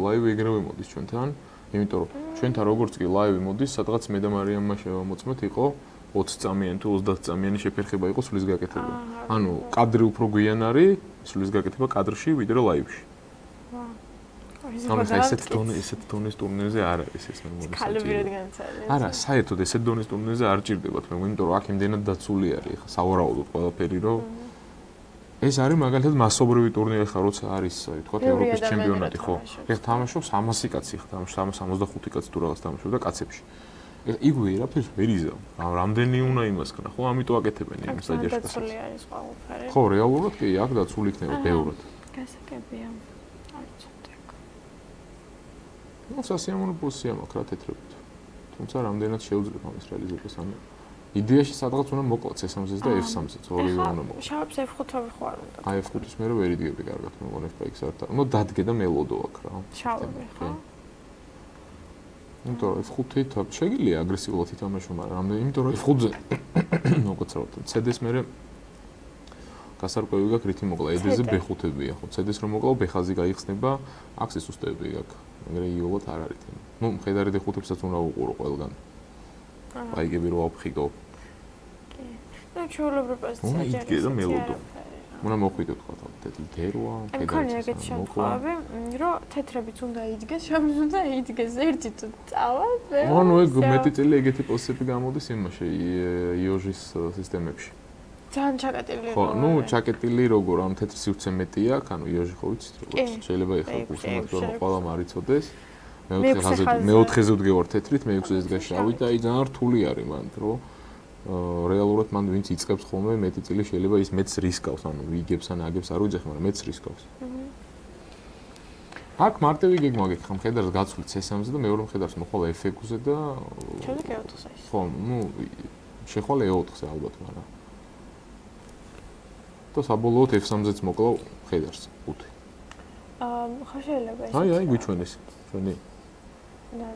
ლაივი ეგრევე მოდის ჩვენთან, იმიტომ რომ ჩვენთან როგორც კი ლაივი მოდის, სადღაც მე და მარიამმა შევამოწმეთ იყო 20 წამიანი თუ 30 წამიანი შეფერხება იყო სulis გაკეთება. ანუ კადრი უფრო გვიან არის სulis გაკეთება კადრში ვიდრე ლაივში. ანუ ესეთ დონის ტურნირზე არ არის ეს მე მგონი. ქალებირად განცალეს. არა, საერთოდ ესეთ დონის ტურნირზე არ ჭირდებათ მე, იმიტომ რომ აქ იმდენად დაცული არის, ხა სავარაუდოდ ყველაფერი, რომ ეს არის მაგალითად მასობრივი ტურნირი ხა, როცა არის, ვთქვათ, ევროპის ჩემპიონატი, ხო? ეხლა თამაშობს 100 κაცი ხა, 165 კაცი თუ რაღაც თამაშობს და კაცებში. იგივე რაფერს ვერ იზამ. რამდენი უნდა იმას ქნა, ხო? ამიტომ აკეთებენ იმ საჯარში. დაცული არის ყველაფერი. ხო, რეალურად კი, აქ დაცული იქნება ბევრად. გასაგებია. არ ვიცოდი. ნუ სასიამოვნო პოზიცია მაქვს რა თეთრებით. თუმცა რამდენად შეუძლებ ამის რეალიზებას, ანუ იდეაში სადღაც უნდა მოკლაც S3-ზე და F3-ზეც, ორივე უნდა მოკლაც. შავებს F5-ი ხო არ უნდა. აი F5-ის მერე ვერ იდგები კარგად, მე მგონი F5-ს არ და. ნუ დადგე და მელოდო აქ რა. შავები ხო? იმიტომ რომ F5-ით შეგიძლია აგრესიულად ითამაშო, მაგრამ რამდენი, იმიტომ რომ F5-ზე მოგწევთ. CD-ს მერე გასარკვევი გაქვს რითი მოკლა, ED-ზე B5-ებია, ხო? CD-ს რომ მოკლავ, B-ხაზი გაიხსნება, აქ სისუსტეები გაქვს. მაგრამ იოლად არ არის თემა. ნუ მხედარი D5-ებსაც უნდა უყურო ყველგან. აიგები რომ ავფხიგო. კი. ნუ ჩვეულებრივ პოზიცია ჯერ ისე და მელოდო. უნდა მოხვიდე თქვა თეთრი დერვა, მხედარი. მქონია ეგეთი შემთხვევები, რომ თეთრებიც უნდა იდგეს, შავიც უნდა იდგეს, ერთი თუ წავალ, მე. ანუ ეგ მეტი წელი ეგეთი პოზიციები გამოდის იმაში იოჟის სისტემებში. ძალიან ჩაკეტილი. ხო, ნუ ჩაკეტილი როგორ, ანუ თეთრი სივრცე მეტი აქვს, ანუ იოჟი ხო ვიცით როგორ. შეიძლება ეხლა გულშემატკივრებმა ყველა მარიცოდეს. მე-4-ზე ვდგევარ თეთრით, მე-6-ზე დგას შავი და აი ძალიან რთული არის მან, რომ რეალურად მან ვინც იწყებს ხოლმე მეტი წილი შეიძლება ის მეც რისკავს, ანუ ვიგებს ან აგებს არ ვიცი, მაგრამ მეც რისკავს. აქ მარტივი გეგმა გეკითხა, მხედარს გაცვლით C3-ზე და მეორე მხედარს მოხვალ F6-ზე და შემდეგ E4-ზე. ხო, ნუ შეხვალ E4-ზე ალბათ, მაგრამ და საბოლოოდ F3-ზეც მოკლავ მხედარს 5. ხო შეიძლება ეს. აი, გვიჩვენეს, ჩვენი.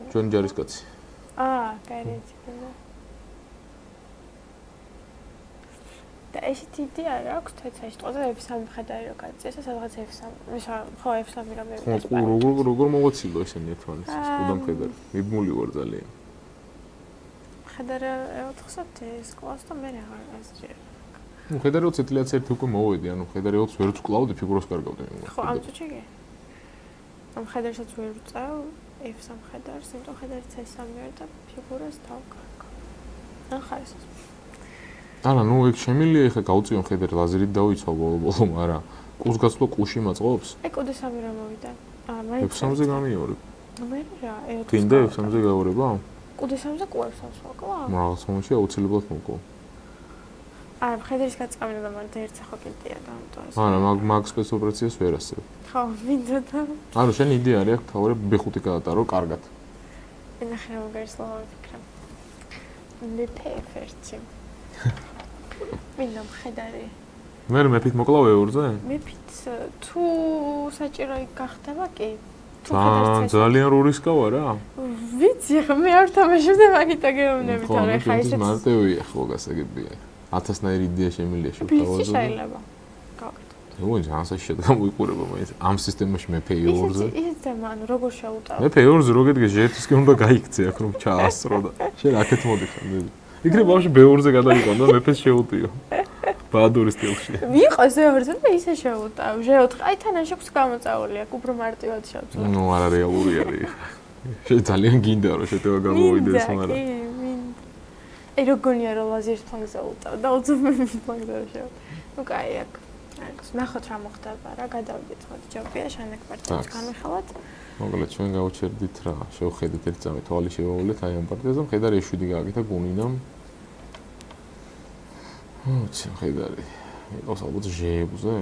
ჩვენ ჯარისკაცი. კარგი. და ესეთი იდეა რა აქვს თეთრში, თქო და F3 მხედარი რო გაწესა, სადღაც F3, ხო F3 რა მე ვიცი. ხო, როგორ მოვაცილო ესენი ერთმანეთს, კუდამ მხედარი. მიბმული ვარ ძალიან. მხედარი E4-ზე ეს კლას და მე აღარ გასჭირ. ნუ მხედარი 20 1 უკვე მოვედი, ანუ მხედარი 20 ვერც კლავდი, ფიგურას კარგავდი. ხო, ამ წუთში კი. ამ მხედარსაც ვერ ვწევ F3 მხედარს, იმიტომ მხედარი C3 ვერ და ფიგურას დავკარგავ. ან ხარისხს. არა, ნუ ეგ შემილია ეხა გავწიო მხედარი ლაზერით დავიცვა ბოლო-ბოლო, მაგრამ კუს გაცვლო კუში მაწყობს. აი კუდი 3 რა მოვიდა. მაინც F3-ზე გამიორებ. მე რა, E4-ზე. კიდე F3-ზე გავორება? კუდი 3-ზე QF3-ს ვაკლა? რაღაც მომენტში აუცილებლად მოკლო. არა, მხედრის გაწყამინა და მარტო ერთ სახო კიდეა და ამიტომ. არა, მაგ სპეცოპერაციას ვერ ასწევ. ხო, მინდოდა. ანუ შენ იდეა არის აქ თავი B5 გაატარო კარგად. ენახე რა მოგერსლავა ვიფიქრე. მე ფერცი. მინდა მხედარი. მე მეფით მოკლავ E2-ზე? მეფით თუ საჭირო გახდება კი. ძალიან რისკავა რა. ვიცი, ხა მე არ თამაშობდი მაგითა გეუბნებით, არა ხა ისეთ მარტივია ხო გასაგებია. 1000-ნაირი იდეა შემილია შევთავაზო. ვიცი შეიძლება. გავაკეთო. ой, ძალიან შედგა მოიყურება მაინც ამ სისტემაში მე E2-ზე. ისეთ თემა, ანუ როგორ შევუტავ? მე E2-ზე რო გედგე ჟ1-ისკენ უნდა გაიქცე აქ რომ ჩაასწრო და შენ აქეთ მოდიხარ მე. იქნებ ბავშვი B2-ზე გადაიყვანო და მეფეს შეუტიო. ბაადურის სტილში. ვიყოს E2-ზე და ისე შევუტავ. ჟ4, აი თანაშე აქვს გამოწეული აქ, უფრო მარტივად შევწვა. ნუ არა რეალური არის. შენ ძალიან გინდა რომ შეტევა გამოვიდეს, მაგრამ აი როგორია რომ ლაზერის ფლანგზე უტავ და უძმები ფლანგზე შევ. ნუ კაი აქ. ნახოთ რა მოხდება რა, გადავიდეთ ხო ჯობია შანაკ პარტიას განვიხილოთ. მოკლედ ჩვენ გავუჩერდით რა, შევხედეთ ერთ წამი თვალი შევავლეთ აი ამ პარტიას და მხედარი E7 გააკეთა გუნინამ. უცი მხედარი. იყოს ალბათ ჟ6-ზე.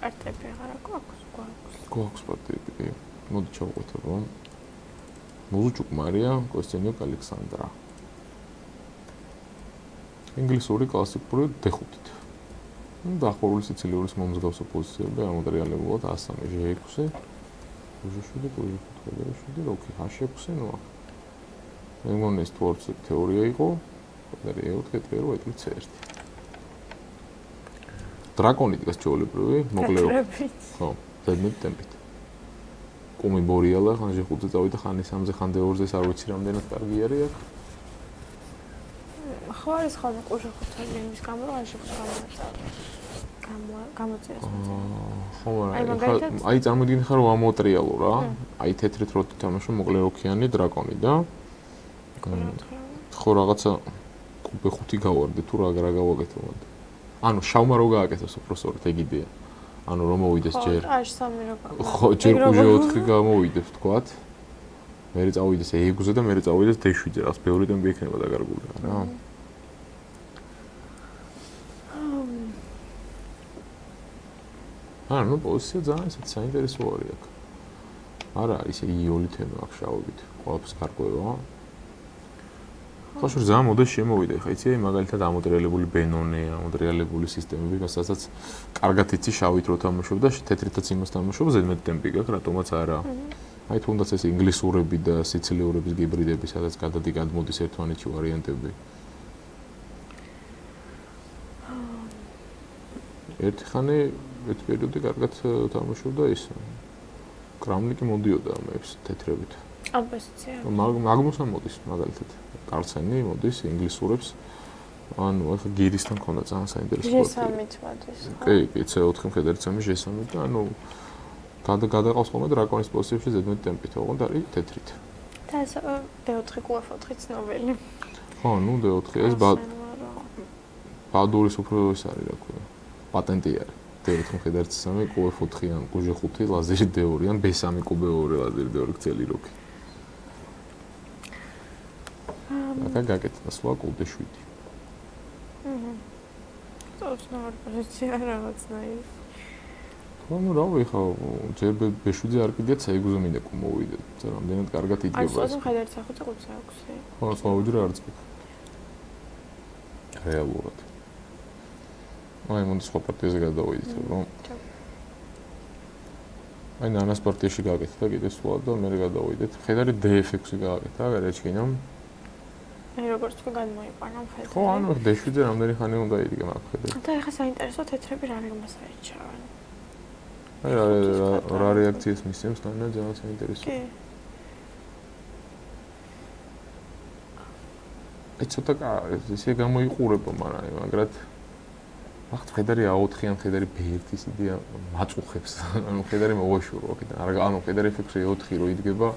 პარტიები აღარა გვაქვს. გვაქვს პარტიები. მოდი ჩავყვეთ რომ მუზუჩუკ მარიამ, კოსტენიუკ ალექსანდრა. ინგლისური კლასიკური D5-ით. დაახლოებული სიცილიური მომსგავსო პოზიციები ამოტრიალებულად 103 G6 G7 G7 როკი H6 ნუ მე მგონი ეს თეორია იყო და E4 E4 ეკლიც C1 დრაკონი დგას ჩაოლებრივი მოკლე ხო ზედმეტ ტემპით კუმი ბორიალა ხან G5-ზე წავიდა ხან E3-ზე ხან D2-ზე არ ვიცი რამდენად კარგი არის აქ ხო არის ხოლმე G5-ზე იმის გამო რომ გამოწეს ხო აი წარმოიდგინე ხარ რომ ამოტრიალო რა აი თეთრით რო თამაშო მოკლე როქიანი დრაკონი და ხო რაღაცა კუბე 5 გავარდე თუ რა გავაკეთო მანდ ანუ შავმა რო გააკეთოს უბრალოდ ეგ იდეა ანუ რომ მოვიდეს ჯერ ხო ჯერ G4 გამოვიდეს თქვათ მე წავიდეს E6-ზე და მე წავიდეს D7-ზე რაც ბევრი ტემპი იქნება დაკარგული რა ანუ პოზიცია ძალიან საინტერესო არის აქ. არა, ისე იოლი თემა აქვს შავობით. ყველაფერს გარკვევა. ხო, შორს ძალიან მოდაში შემოვიდა. ხა იცი, მაგალითად ამოტრიალებული ბენონე, ამოტრიალებული სისტემები, რასაც კარგად იცი შავით რო თამაშობ და თეთრითაც იმას თამაშობ, ზედმეტ ტემპი გაქვს, რატომაც არა. აი თუნდაც ეს ინგლისურები და სიცილიურების გიბრიდები, სადაც გადადი გადმოდის ერთმანეთში ვარიანტები. ერთი ხანი ეს პერიოდი კარგად თამაშობდა ის. კრამლიკი მოდიოდა მეებს თეთრებით. ამ პოზიციაზე. მაგმუსა მოდის მაგალითად. კარცენი მოდის ინგლისურებს. ანუ ახლა გირისთან ქონდა ძალიან საინტერესო. G3-ით მოდის. კი, C4 მხედარი წამი G3-ით და ანუ გადაყავს ხოლმე დრაკონის პოზიციებში ზედმეტ ტემპით, ოღონდ არის თეთრით. და ეს D4 Q4 ცნობილი. ხო, ნუ D4 ეს ბადურის უფრო ის არის რა ქვია. პატენტი არის. D4 მხედარი C3, Q4 ან Q5 ლაზერი D2 ან B3 Q2 ლაზერი D2 გწელი როკი. აკა გაკეთდა სვა Q7. წავწნარ პოზიცია რაღაცნაირი. ну რავი ხა ჯერ B7-ზე არ კიდე C6-ზე მინდა მოვიდე. რამდენად კარგად იდგება ეს. აი, მხედარი სახუცე Q6-ზე. ხო, სხვა უჯრა არ წკი. რეალურად. აი, მომ სხვა პარტიაზე გადავიდეთ, რომ აი, ნანას პარტიაში გააკეთა და კიდე სხვა და მე გადავიდეთ. მხედარი D6-ი გააკეთა, გარეჩქინა. აი, როგორც თქვი განმოიყვანა მხედარი. ხო, ანუ D7-ზე რამდენი ხანი უნდა იდგა მაგ მხედარი. და ეხლა საინტერესო თეთრები რა რეგმას აიჩავენ. აი, რა რეაქციას მისცემს და ძალიან საინტერესო. კი. აი, ცოტა ისე გამოიყურება, მაგრამ ახლა მხედარი A4-იან მხედარი B1-ის იდეა მაწუხებს. ანუ მხედარი მოვაშურო აქედან. ანუ მხედარი F6 E4 რო იდგება,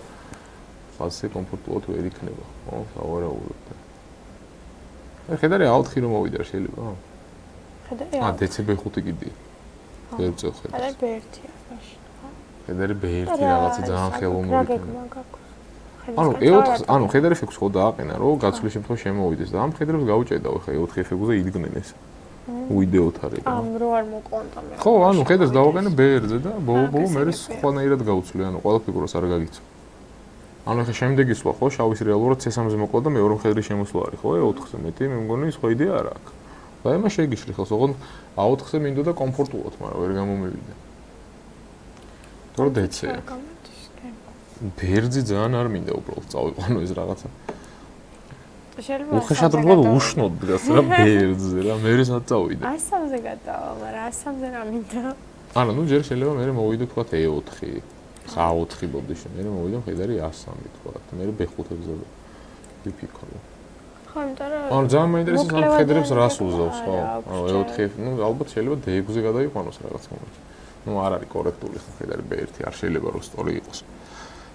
ხალხზე კომფორტულად ვერ იქნება. ხო, სავარაუდოდ. აი, მხედარი A4 რო მოვიდა შეიძლება? მხედარი DCB5 კიდია. ვერ წევხებს. მხედარი B1-ია მაშინ, ხო? მხედარი B1 რაღაცა ძალიან ხელოვნური. რა გეგმა გაქვს? ანუ E4, ანუ მხედარი F6 ხო დააყენა, რომ გაცვლის შემთხვევაში შემოვიდეს და ამ მხედრებს გაუჭედავ ხა E4 F6-ზე იდგნენ ეს. უიდეოთ არის. ამ რო არ მოკვანტა მე. ხო, ანუ მხედრს დავაყენე B1-ზე და ბოლო მე სხვანაირად გავუცვლი, ანუ ყველა ფიგურას არ გაგიცო. ანუ ხა შემდეგი სხვა ხო, შავის რეალურად C3-ზე მოკლა და მეორე მხედრის შემოსვლა არის, ხო, E4-ზე მეტი, მე მგონი სხვა იდეა არ აქვს. და ემა შეგიშლი ხელს, ოღონდ A4-ზე მინდოდა კომფორტულად, მაგრამ ვერ გამომივიდა. თორე DC-ია. ბერძი ძალიან არ მინდა უბრალოდ წავიყვანო ეს რაღაცა. შეიძლება უხეშადრებულად უშნოდ დგას რა ბერძზე რა, მე რისად წავიდე. 103-ზე გადავალ, მაგრამ 103-ზე რა მინდა. ანუ ნუ ჯერ შეიძლება მე მოვიდე თქვა E4, A4 ბოდიში, მე მოვიდე მხედარი A3 თქვა, მე B5-ზე ვიფიქრო. ხო, იმიტომ რომ ანუ ძალიან მაინტერესებს ამ მხედრებს რას უზავს, ხო? ანუ E4, ნუ ალბათ შეიძლება D6-ზე გადაიყვანოს რაღაც მომენტში. ნუ არ არის კორექტული მხედარი B1, არ შეიძლება რომ სწორი იყოს.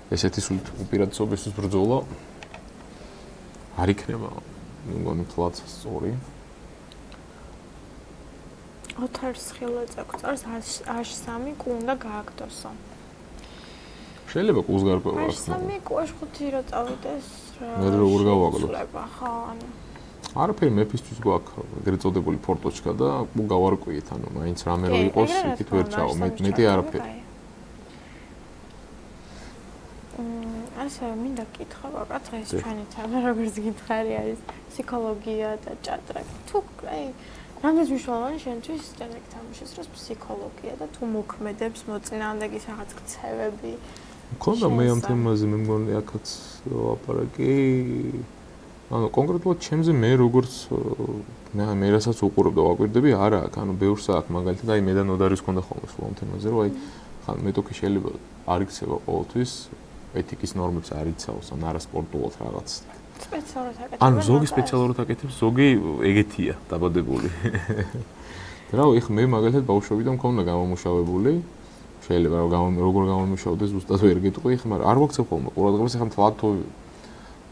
ესეთი სულ უპირატესობისთვის ბრძოლა არ იქნება, მე მგონი თლაც სწორი. ოთარს ხილოც აქვს, H3 Q უნდა გააგდოსო. შეიძლება Q-ს გარკვევა აქვს. H3 Q5 რო წავიდეს რა. მე როგორ გავაგდო? ხო, ანუ არაფერი მეფისთვის გვაქვს, ეგრეთ წოდებული ფორტოჩკა და Q გავარკვიეთ, ანუ მაინც რამე რო იყოს, იქით ვერ ჩაო, მეტი არაფერი. ასე მინდა გითხრა, ვაკა დღეს ჩვენი თემა როგორც გითხარი არის ფსიქოლოგია და ჭადრაკი. თუ აი რამდენიც მნიშვნელოვანი შენთვის ჭადრაკი თამაშის დროს ფსიქოლოგია და თუ მოქმედებს მოწინააღმდეგის რაღაც ქცევები. მქონდა მე ამ თემაზე მე მგონი აქაც ლაპარაკი. ანუ კონკრეტულად ჩემზე მე როგორც მე რასაც უყურებდა ვაკვირდები, არა აქ, ანუ ბევრს აქ მაგალითად აი მე და ნოდარის მქონდა ხოლმე სულ ამ თემაზე, რომ აი ხან მეტოქი შეიძლება არ იქცევა ყოველთვის ეთიკის ნორმებს არ იცავს, ან არასპორტულად რაღაც. სპეციალურად აკეთებს. ანუ ზოგი სპეციალურად აკეთებს, ზოგი ეგეთია დაბადებული. და რა ეხ მე მაგალითად ბავშვობიდან მქონდა გამომუშავებული, შეიძლება როგორ გამომუშავდეს ზუსტად ვერ გეტყვი, ხა მაგრამ არ ვაქცევ ხოლმე ყურადღებას, ეხლა მთლად თუ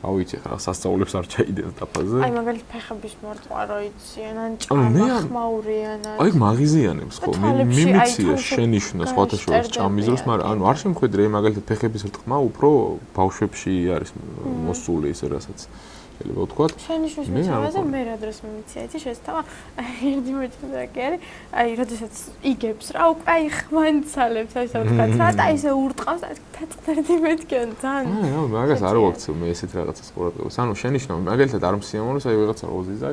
რა ვიცი ხა სასწაულებს არ ჩაიდეს დაფაზე. აი მაგალითად ფეხების მორტყვა რო იციან, ან ჭამა ხმაურიან. აი მაგიზიანებს ხო, მიმიცია შენიშვნა სხვათა შორის ჭამის დროს, მაგრამ ანუ არ შემხედრე მაგალითად ფეხების რტყმა უფრო ბავშვებში არის მოსული ისე რასაც შეიძლება ვთქვათ. შენიშვნის მიცემაზე მე რა დროს მიმიცია, იცი შესთავა ერთი მოჭადრაკე არის, აი როდესაც იგებს რა უკვე აი ხვანცალებს ასე ვთქვათ რა და ისე ურტყავს და ფეთყდერდი მეთქენ ძალიან. აი მაგას არ ვაქცევ მე ესეთ რაღაცას ყურადღებას. ანუ შენიშვნა მაგალითად არ მსიამოვნებს აი ვიღაცა როზიზა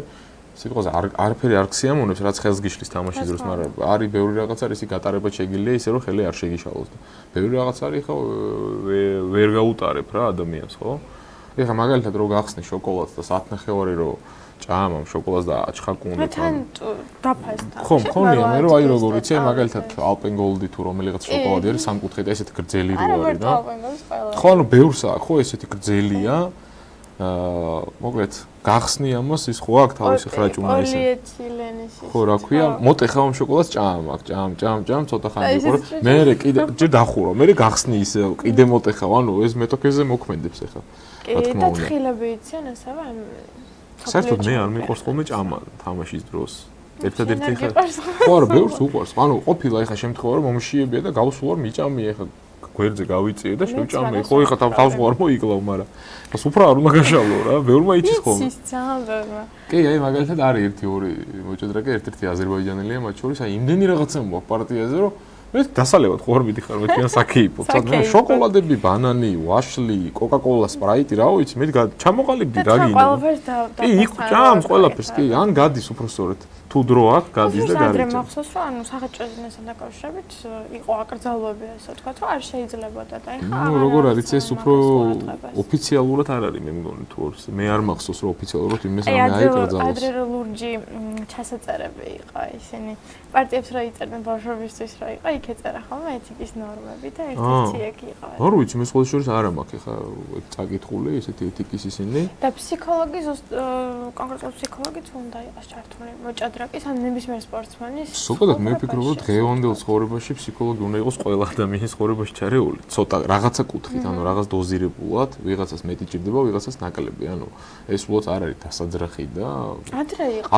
სიტყვაზე არაფერი არ ქსიამოვნებს რაც ხელს გიშლის თამაშის დროს, მაგრამ არის ბევრი რაღაც არის ისე გატარება შეგიძლია ისე რომ ხელი არ შეგიშალოს და ბევრი რაღაც არის ხო ვერ გაუტარებ რა ადამიანს ხო? ეხლა მაგალითად რო გახსნი შოკოლადს და 10:30 რო ჭამამ შოკოლადს და აჩხაკუნე თან დაფასდა. ხო, მქონია მე რომ აი როგორ იცი მაგალითად ალპენგოლდი თუ რომელიღაც შოკოლადი არის სამკუთხედი ესეთი გრძელი რო არის რა. ხო, ანუ ბევრს აქვს ხო ესეთი გრძელია. მოკლედ გახსნი ამას ის ხო აქვს თავისი ხრაჭუნა ისე. პოლიეთილენის ის. ხო, რა ქვია, მოტეხავ ამ შოკოლადს ჭამ აქ, ჭამ, ცოტა ხანი იყო. მე კიდე ჯერ დახურო, მე გახსნი ისე კიდე მოტეხავ, ანუ ეს მეტოქეზე მოქმედებს ახლა. კი, და თხილები იციან ასევე ამ საერთოდ მე არ მიყვარს ხოლმე ჭამა თამაშის დროს. ერთადერთი ხა ხო არა ბევრს უყვარს. ანუ ყოფილა ეხა შემთხვევა რომ მომშიებია და გავსულარ მიჭამი ეხა გვერდზე გავიწიე და შევჭამე. ხო ეხა თავს ვარ მოიკლავ, მაგრამ ეს უფრო არ უნდა გაშალო რა. ბევრმა იცის ხოლმე. იცის ძალიან ბევრმა. კი, აი მაგალითად არის ერთი-ორი მოჭადრაკე, ერთ-ერთი აზერბაიჯანელია მათ შორის, აი იმდენი რაღაცა მოაქვს პარტიაზე, რომ მე დასალევად ხო არ მიდიხარ მე თქვენ საკეიპო. ცოტა შოკოლადები, ბანანი, ვაშლი, კოკა-კოლა, სპრაიტი, რა ვიცი, მე ჩამოყალიბდი რა გინდა. ყველაფერს და კი, იქ ჭამს ყველაფერს, კი, ან გადის უფრო სწორედ. თუ დრო აქვს, გადის და გადრე გარიჭამს. მახსოვს რომ ანუ სახელმწიფოსთან დაკავშირებით იყო აკრძალვები ასე ვთქვათ, რომ არ შეიძლებოდა და ეხლა ნუ როგორ არის ეს უფრო ოფიციალურად არ არის მე მგონი თუ მე არ მახსოვს რომ ოფიციალურად იმეს რამე აიკრძალოს. ადრე ლურჯი ჩასაწერები იყო ისინი პარტიებს რა იწერდნენ ბავშვებისთვის რა იყო იქ ეწერა ხოლმე ეთიკის ნორმები და ერთ-ერთი ეგ იყო. არ ვიცი მე სხვა შორის არ მაქვს ეხა ეგ წაკითხული ესეთი ეთიკის ისინი. და ფსიქოლოგი კონკრეტულად ფსიქოლოგი თუ უნდა იყოს ჩართული მოჭადრაკის ან ნებისმიერ სპორტსმენის. ზოგადად მე ვფიქრობ რომ დღევანდელ ცხოვრებაში ფსიქოლოგი უნდა იყოს ყველა ადამიანის ცხოვრებაში ჩარეული. ცოტა რაღაცა კუთხით, ანუ რაღაც დოზირებულად, ვიღაცას მეტი ჭირდება, ვიღაცას ნაკლები. ანუ ეს უბრალოდ არ არის დასაძრახი და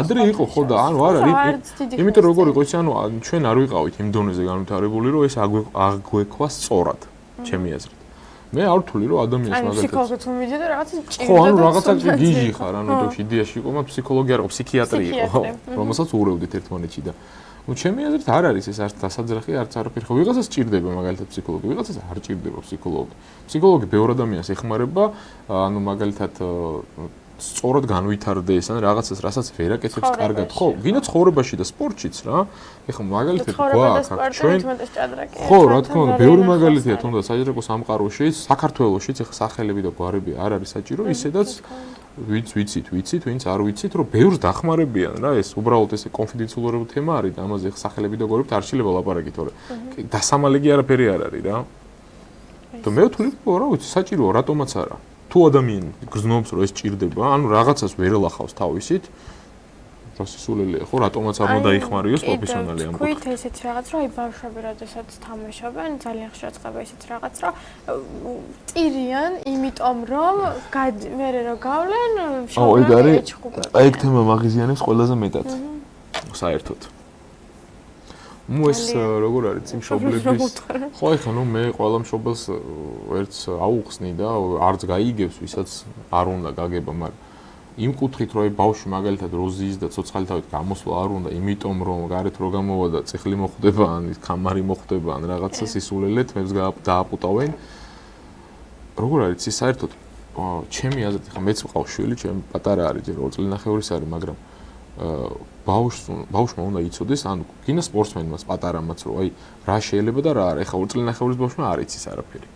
ადრე იყო ხო და ანუ არ არის. იმიტომ როგორ იყო ის ანუ ჩვენ არ ვიყავით იმ დონეზე განვითარებული რომ ეს აგვექვა სწორად, ჩემი აზრით. მე არ ვთვლი რომ ადამიანს მაგალითად ფსიქოლოგი თუ მიდიოდა რაღაცა ჭირდა. ხო, ანუ რაღაცა გიჟი ხარ, ანუ თუ იდეაში იყო, მაგრამ ფსიქოლოგი არ იყო, ფსიქიატრი იყო, რომელსაც უურევდით ერთმანეთში და ну ჩემი აზრით არ არის ეს არც დასაძრახი, არც არაფერი ხო, ვიღაცას ჭირდება მაგალითად ფსიქოლოგი, ვიღაცას არ ჭირდება ფსიქოლოგი. ფსიქოლოგი ბევრ ადამიანს ეხმარება, ანუ მაგალითად სწორად განვითარდეს ან რაღაცას, რასაც ვერ აკეთებს კარგად, ხო? გინდა ცხოვრებაში და სპორტშიც რა. ეხლა მაგალითად გვაქვს ჩვენ ხო, რა თქმა უნდა, ბევრი მაგალითია თუნდაც საჯარიმო სამყაროში, საქართველოშიც ეხლა სახელები და გვარები არ არის საჭირო, ისედაც ვიცით, ვინც არ ვიცით, რომ ბევრს დახმარებიან რა, ეს უბრალოდ ესე კონფიდენციალური თემა არის და ამაზე ეხლა სახელები და გვარებით არ შეიძლება ლაპარაკი, თორე დასამალე კი არაფერი არ არის რა. და მე ვთვლი, რა ვიცი, საჭიროა, რატომაც არა. თუ ადამიანი გრძნობს რომ ეს ჭირდება, ანუ რაღაცას ვერ ელახავს თავისით, პროფესიონალია ხო, რატომაც არ უნდა იხმარიოს პროფესიონალი ამ კუთხით. თქვით ესეც რაღაც, რომ აი ბავშვები როდესაც თამაშობენ, ძალიან ხშირად ხდება ესეც რაღაც, რომ ტირიან, იმიტომ რომ მე რო გავლენ, შოუები ეჩხუბებიან. აი ეგ თემა მაგიზიანებს ყველაზე მეტად. საერთოდ. ну ეს როგორ არის იმ მშობლების ხო ეხლა ნუ მე ყველა მშობელს ერთს აუხსნი და არც გაიგებს ვისაც არ უნდა გაგება მაგრამ იმ კუთხით რომ აი ბავშვი მაგალითად როზიის და ცოცხალი თავით გამოსვლა არ უნდა იმიტომ რომ გარეთ რო გამოვა და წიხლი მოხვდება ან ხამარი მოხვდება ან რაღაცა სისულელე თმებს დააპუტავენ როგორ არის ის საერთოდ ჩემი აზრით ხა მეც ვყავს შვილი, ჩემი პატარა არის, ჯერ 2 წელნახევრის არის, მაგრამ ბავშვმა უნდა იცოდეს, ანუ გინდა სპორტსმენმაც პატარამაც რომ აი რა შეიძლება და რა არა. ეხა 2 წელნახევრის ბავშვმა არ იცის არაფერი.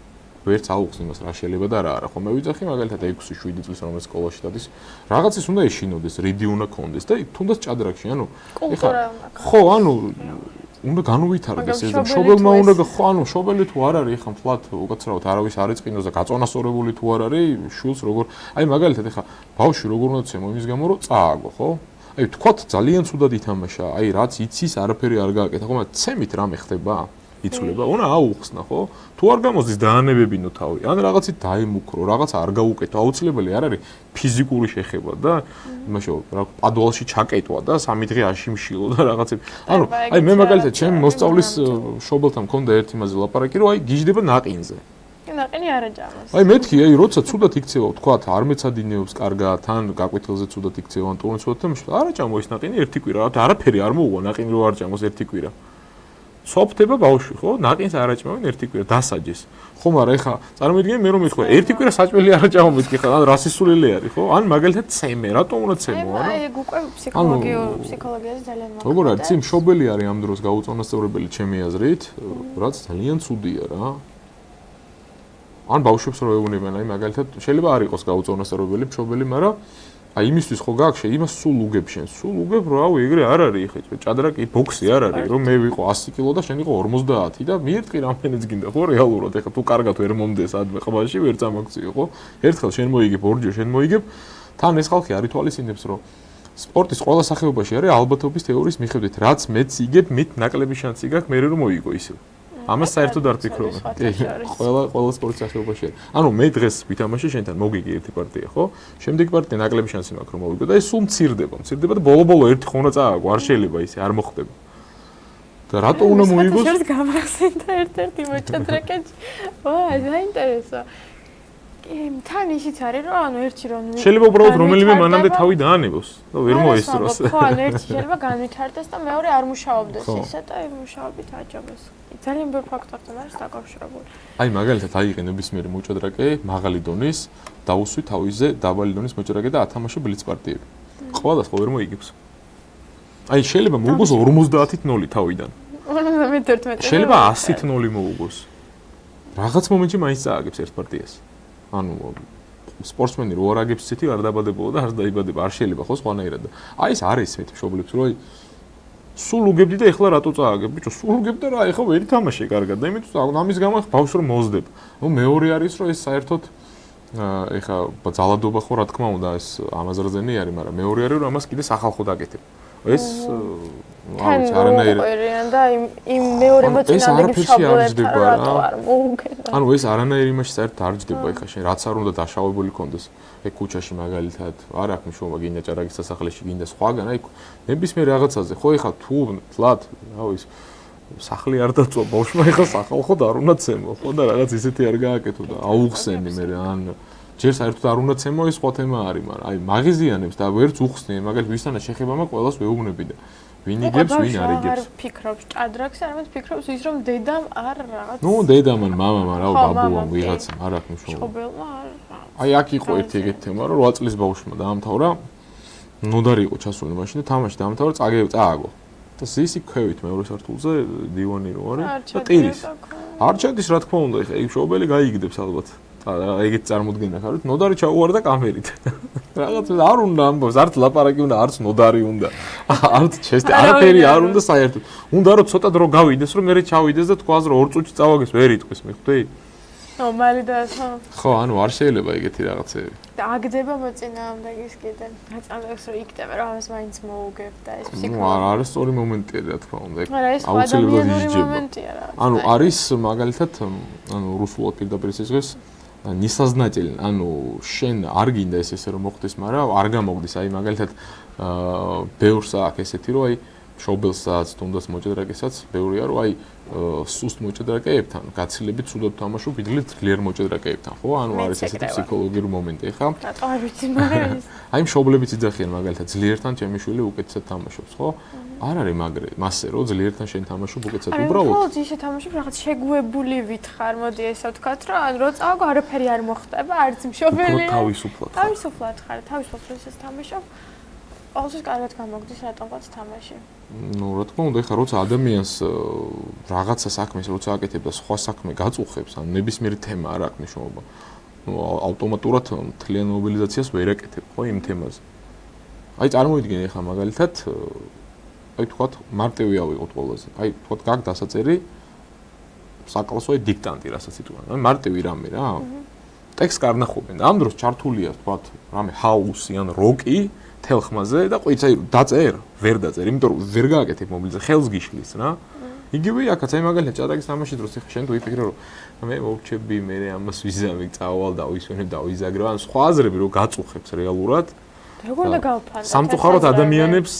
ვერც აუხს იმას რა შეიძლება და რა არა. ხო მე ვიძახი მაგალითად 6-7 წლის რომ ეს სკოლაში დადის, რაღაცის უნდა ეშინოდეს, რიდი უნდა კონდეს და თუნდაც ჭადრაკში, ანუ ეხა ხო, ანუ უნდა განუვითარდეს ეს და მშობელმა უნდა ხო, ანუ მშობელი თუ არ არის ეხა მთლად უკაცრავად არავის არ ეწყინოს და გაწონასწორებული თუ არ არის, შვილს როგორ აი მაგალითად ეხა ბავშვი როგორ უნდა ცემო იმის გამო რომ წააგო, ხო? აი თქვათ ძალიან ცუდად ითამაშა, აი რაც იცის არაფერი არ გააკეთა, ხო, მაგრამ ცემით რამე ხდება? იცვლება, უნდა აუხსნა, ხო? თუ არ გამოდის დაანებებინო თავი, ან რაღაცით დაემუქრო, რაღაც არ გაუკეთო, აუცილებელი არ არის ფიზიკური შეხება და იმაში რა პადვალში ჩაკეტვა და 3 დღე აშიმშილო და რაღაცები. ანუ აი მე მაგალითად ჩემი მოსწავლის მშობელთან მქონდა ერთი მასე ლაპარაკი, რომ აი გიждდება ნაყინზე. ნაყინი არ აჭამოს. აი მეთქი, აი როცა ცუდად იქცევა, თქვათ, არ მეცადინეობს კარგად, თან გაკვეთილზე ცუდად იქცევა, ან ტურნირს და არ აჭამო ეს ნაყინი ერთი კვირა, არაფერი არ მოუღო ნაყინი რო არ ჭამოს ერთი კვირა. სოფთება ბავშვი, ხო? ნაყინს არ აჭმევენ ერთი კვირა, დასაჯეს. ხო, მაგრამ ეხა წარმოიდგინე მე რომ მეთქვა, ერთი კვირა საჭმელი არ აჭამო მეთქი ხა, ან რა სისულელი არის, ხო? ან მაგალითად ცემე, რატომ უნდა ცემო, არა? აი, ეგ უკვე ფსიქოლოგიაზე ძალიან მაგარი. როგორ არის, წინ მშობელი არის ამ დროს გაუწონასწორებელი ჩემი აზრით, რაც ძალიან ცუდია რა. ან ბავშვებს რო ეუბნებიან, აი მაგალითად შეიძლება არ იყოს გაუწონასწორებელი მშობელი, მაგრამ აი იმისთვის ხო გაქვს იმას სულ უგებ შენ, სულ უგებ რომ აუ ეგრე არ არის ხე, ჭადრაკი ბოქსი არ არის, რომ მე ვიყო 100 კილო და შენ იყო 50 და მიერთყი რამენიც გინდა ხო რეალურად, ეხლა თუ კარგად ვერ მომდეს ადმე ყბაში ვერ წამაქციო ხო? ერთხელ შენ მოიგებ, ორჯერ შენ მოიგებ, თან ეს ხალხი არ ითვალისწინებს რომ სპორტის ყველა სახეობაში არის ალბათობის თეორიის მიხედვით, რაც მეც იგებ, მით ნაკლები შანსი გაქვს მე რომ მოიგო ისე. ამას საერთოდ არ ფიქრობ. ყველა სპორტის სახეობაში. ანუ მე დღეს ვითამაშე შენთან მოგიგი ერთი პარტია, ხო? შემდეგი პარტია ნაკლები შანსი მაქვს რომ მოვიგო და ეს სულ მცირდება და ბოლო-ბოლო ერთი ხონა წააგო, არ შეიძლება ისე, არ მოხდება. და რატო უნდა მოიგოს? შორის გამახსენდა ერთ-ერთი მოჭადრაკეში. ვა, საინტერესო. თან ისიც არის რომ ანუ ერთი რომ შეიძლება უბრალოდ რომელიმე მანამდე თავი დაანებოს და ვერ მოესწროს. ხო, ანუ ერთი შეიძლება განვითარდეს და მეორე არ მუშაობდეს ისე და იმ მუშაობით აჯობეს. ძალიან ბევრ ფაქტორთან არის დაკავშირებული. აი მაგალითად აიღე ნებისმიერი მოჭადრაკე მაღალი დონის, დაუსვი თავისზე დაბალი დონის მოჭადრაკე და ათამაშე ბლიც პარტიები. ყველასხვა ვერ მოიგებს. აი შეიძლება მოუგოს 50-ით 0 თავიდან. 51. შეიძლება 100-ით 0 მოუგოს. რაღაც მომენტში მაინც წააგებს ერთ პარტიას. ანუ სპორტსმენი რო არ აგებს ისეთი არ დაბადებულა და არ დაიბადება, არ შეიძლება ხო სხვანაირად. აი ეს არის მეთ მშობლებს რომ აი სულ უგებდი და ეხლა რატო წააგებ? ბიჭო, სულ უგებ და რა, ეხლა ვერ ითამაშე კარგად და იმიტომ ამის გამო ბავშვს რომ მოძდებ. ნუ მეორე არის რომ ეს საერთოდ ეხლა ძალადობა ხო რა თქმა უნდა ეს ამაზრზენი არის, მაგრამ მეორე არის რომ ამას კიდე სახალხოდ აკეთებ. ეს აუც არანაირი და იმ მეორე მოწინააღმდეგის შაბლებს რატო არ მოუგებდა. ანუ ეს არანაირი იმაში საერთოდ არ ჯდება ეხლა შენ რაც არ უნდა დაშავებული კონდეს. ეგ ქუჩაში მაგალითად არ აქვს მნიშვნელობა გინდა ჭარაგის სასახლეში გინდა სხვაგან აი ნებისმიერ რაღაცაზე ხო ეხლა თუ თლად რავი ის სახლი არ დაწვა ბავშვმა ეხლა სახალხოდ არ უნდა ცემო ხო და რაღაც ისეთი არ გააკეთო და აუხსენი მე ან ჯერ საერთოდ არ უნდა ცემო ეს სხვა თემა არის მაგრამ აი მაღიზიანებს და ვერც უხსნიან მაგალითად ვისთანა შეხება მაგ ყველას ვეუბნები და ვინ იგებს ვინ არ იგებს არ ფიქრობს ჭადრაკს არამედ ფიქრობს ის რომ დედამ არ რაღაც ნუ დედამან მამამ რა ბაბუამ ვიღაცამ არ აქვს მნიშვნელობა მშობელმა არ აი აქ იყო ერთი ეგეთი თემა რომ 8 წლის ბავშვმა დაამთავრა ნოდარი იყო ჩასული მაშინ და თამაში დაამთავრა წააგო და ზისი ქვევით მეორე სართულზე დივანი რო არის და ტირის არ ჩადის რა თქმა უნდა ეხა იქ მშობელი გაიგდებს ალბათ ეგეთ წარმოდგენა ხართ ნოდარი ჩაუვარდა კამერით რაღაც არ უნდა ამბობს არც ლაპარაკი უნდა არც ნოდარი უნდა არც ჩესტი არაფერი არ უნდა საერთოდ უნდა რომ ცოტა დრო გავიდეს რომ მე ჩავიდეს და თქვას რომ 2 წუთში წავაგეს ვერ იტყვის მე ხვდები ნორმალი და ხო ანუ არ შეიძლება ეგეთი რაღაცები და აგდება მოწინააღმდეგის კიდე ნაწარმოებს რომ იქნება რომ ამას მაინც მოუგებ და ეს ფსიქოლოგია არა სწორი მომენტია რა თქმა უნდა აუცილებლად ისჯება ანუ არის მაგალითად ანუ რუსულად პირდაპირ ისეს несознательно, ანუ შენ არ გინდა ეს ესე რომ მოხდეს, მაგრამ არ გამოგდის, აი მაგალითად ბევრს აქვს ესეთი რომ აი შობელსაც, თუნდაც მოჭადრაკესაც ბევრია, რომ აი სუსტ მოჭადრაკეებთან გაცილებით ცუდად თამაშობ, ვიდრე ძლიერ მოჭადრაკეებთან, ხო? ანუ არის ესეთი ფსიქოლოგიური მომენტი, ხა? რატო არ ვიცი, მაგრამ აი მშობლებიც იძახიან მაგალითად ძლიერთან ჩემი შვილი უკეთესად თამაშობს, ხო? არ არის მაგრე, მასე რომ ძლიერთან შენ თამაშობ უკეთესად უბრალოდ. უბრალოდ ისე თამაშობ, რაღაც შეგუებული ვითხარ, მოდი ესე ვთქვათ, რომ ან რო წავგო არაფერი არ მოხდება, არც მშობელია. თავისუფლად. თავისუფლად ხარ, თავისუფლად ისე თამაშობ. ყოველთვის კარგად გამოგდის რატომღაც თამაში. ნუ რა თქმა უნდა, ეხლა როცა ადამიანს რაღაცა საქმეს როცა აკეთებ და სხვა საქმე გაწუხებს, ან ნებისმიერი თემა არ აქვს მნიშვნელობა. ნუ ავტომატურად მთლიან მობილიზაციას ვერ აკეთებ, ხო, იმ თემაზე. აი წარმოვიდგინე ეხლა მაგალითად აი თქვათ მარტივი ავიღოთ ყველაზე. აი თქვათ გაგ დასაწერი საკლასო დიქტანტი რასაც იტყვიან. აი მარტივი რამე რა. ტექსტს არ ნახობენ. ამ დროს ჩართულია თქვათ რამე ჰაუსი ან როკი თელ ხმაზე და ყოიც აი დაწერ, ვერ დაწერ, იმიტომ რომ ვერ გააკეთებ მობილზე, ხელს გიშლის რა. იგივე აქაც აი მაგალითად ჭადრაკის თამაში დროს ეხლა შენ თუ იფიქრე რომ მე მოვჩები, მე ამას ვიზამი, წავალ და ვისვენებ და ვიზაგრებ, ან სხვა აზრები რომ გაწუხებს რეალურად. როგორ უნდა გავფანტა? სამწუხაროდ ადამიანებს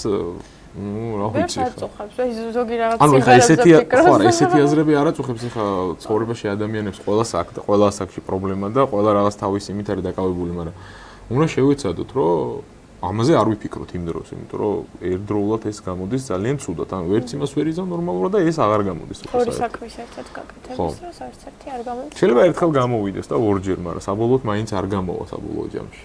ნუ რა ვიცი. ვერ წუხებს, ეს ზოგი რაღაც ანუ ხა ესეთი აზრები არ აწუხებს ხა ცხოვრებაში ადამიანებს ყველას აქ და ყველა ასაკში პრობლემა და ყველა რაღაც თავის იმით არის დაკავებული, მაგრამ უნდა შევეცადოთ რომ ამაზე არ ვიფიქროთ იმ დროს, იმიტომ რომ ერთდროულად ეს გამოდის ძალიან ცუდად. ანუ ვერც იმას ვერ იზამ ნორმალურად და ეს აღარ გამოდის. ორი საქმის ერთად გაკეთების დროს არც ერთი არ გამოდის. შეიძლება ერთხელ გამოვიდეს და ორჯერ, მაგრამ საბოლოოდ მაინც არ გამოვა საბოლოო ჯამში.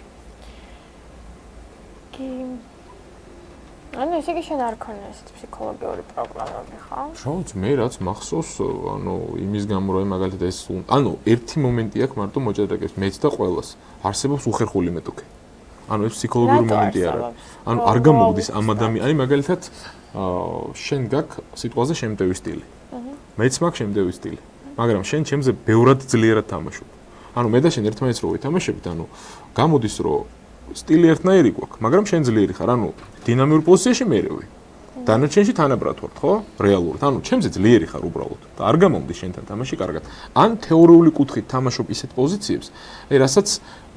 ანუ ესე იგი შენ არ ქონია ესეთი ფსიქოლოგიური პრობლემები, ხო? შოც მე რაც მახსოვს, ანუ იმის გამო რომ მაგალითად ეს ანუ ერთი მომენტი აქვს მარტო მოჭადრაკეებს, მეც და ყველას. არსებობს უხერხული მეტოქე. ანუ ეს ფსიქოლოგიური მომენტი არა. ანუ არ გამოგდის ამ ადამიანს, მაგალითად შენ გაქვს სიტყვაზე შემტევი სტილი. მეც მაქვს შემტევი სტილი. მაგრამ შენ ჩემზე ბევრად ძლიერად თამაშობ. ანუ მე და შენ ერთმანეთს რო ვითამაშებით, ანუ გამოდის რომ სტილი ერთნაირი გვაქვს, მაგრამ შენ ძლიერი ხარ, ანუ დინამიურ პოზიციაში მერევი. დანარჩენში თანაბრად ვართ, ხო? რეალურად. ანუ ჩემზე ძლიერი ხარ უბრალოდ და არ გამომდის შენთან თამაში კარგად. ან თეორიული კუთხით თამაშობ ისეთ პოზიციებს, აი რასაც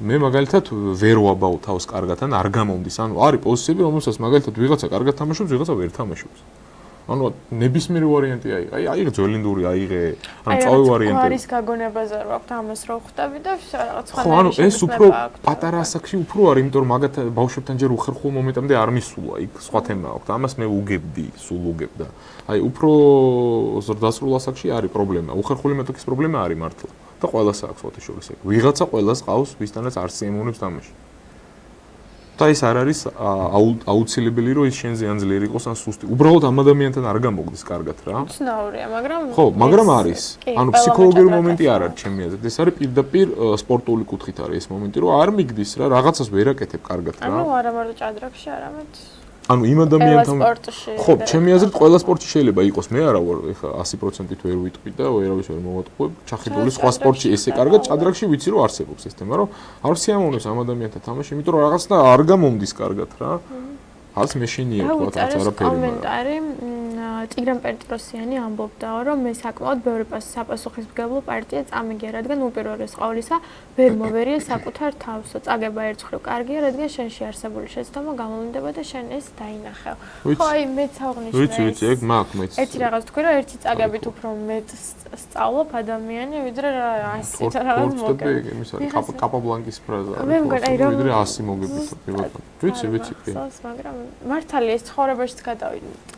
მე მაგალითად ვერ ვაბავ თავს კარგად, ან არ გამომდის. ანუ არის პოზიციები, რომელსაც მაგალითად ვიღაცა კარგად თამაშობს, ვიღაცა ვერ თამაშობს. ანუ ნებისმიერი ვარიანტი აიღე ძველინდური აიღე, ან წავი ვარიანტი. არის გაგონებაზე რა ვქთ ამას რო ხვდები და რაღაც ხო, ანუ ეს უფრო პატარა ასაკში უფრო არის, იმიტომ რომ მაგათ ბავშვებთან ჯერ უხერხულ მომენტამდე არ მისულა, იქ სხვა თემა აქვს. ამას მე უგებდი, სულ უგებდა. აი უფრო ზრდასრულ ასაკში არის პრობლემა. უხერხული მეტოქის პრობლემა არის მართლა. და ყველას აქვს ხოთი შორის. ვიღაცა ყველას ყავს, ვისთანაც არ სიემოვნებს თამაში. და ეს არ არის აუცილებელი რომ ის შენზე ან ძლიერი იყოს ან სუსტი. უბრალოდ ამ ადამიანთან არ გამოგდის კარგად რა. უცნაურია, მაგრამ ხო, მაგრამ არის. ანუ ფსიქოლოგიური მომენტი არ არის ჩემი აზრით. ეს არის პირდაპირ სპორტული კუთხით არის ეს მომენტი, რომ არ მიგდის რა, რაღაცას ვერ აკეთებ კარგად რა. ანუ არა მარტო ჭადრაკში, არამედ ანუ იმ ადამიანთან ხო, და ჩემი აზრით ყველა სპორტში შეიძლება იყოს. მე არა ვარ ეხა 100%-ით ვერ ვიტყვი და ვერავის ვერ მოვატყუებ. ჩახიდული სხვა სპორტში ესე კარგად, ჭადრაკში ვიცი რომ არსებობს ეს თემა, რომ არ სიამოვნებს ამ ადამიანთან თამაში, იმიტომ რომ რაღაცა არ გამომდის კარგად რა. არც მეშინია თქვა, არც არაფერი. კომენტარი ტიგრან პეტროსიანი ამბობდა, რომ მე საკმაოდ ბევრი საპასუხისმგებლო პარტია წამიგია, რადგან უპირველეს ყოვლისა ვერ მოვერია საკუთარ თავსო. წაგება ერთხელ კარგია, რადგან შენში არსებული შეცდომა გამოვლინდება და შენ ეს დაინახავ. ხო, აი მეც აღნიშნე. ვიცი, ეგ მაქვს მეც. ერთი რაღაც თქვი, რომ ერთი წაგებით უფრო მეტ სწავლობ ადამიანი, ვიდრე ასე რაღაც მოგე. იმის არის კაპაბლანკის ფრაზა. მე მგონი, აი რომ ვიდრე 100 მოგებით. ვიცი, კი. მაგრამ მართალია ეს ცხოვრებაშიც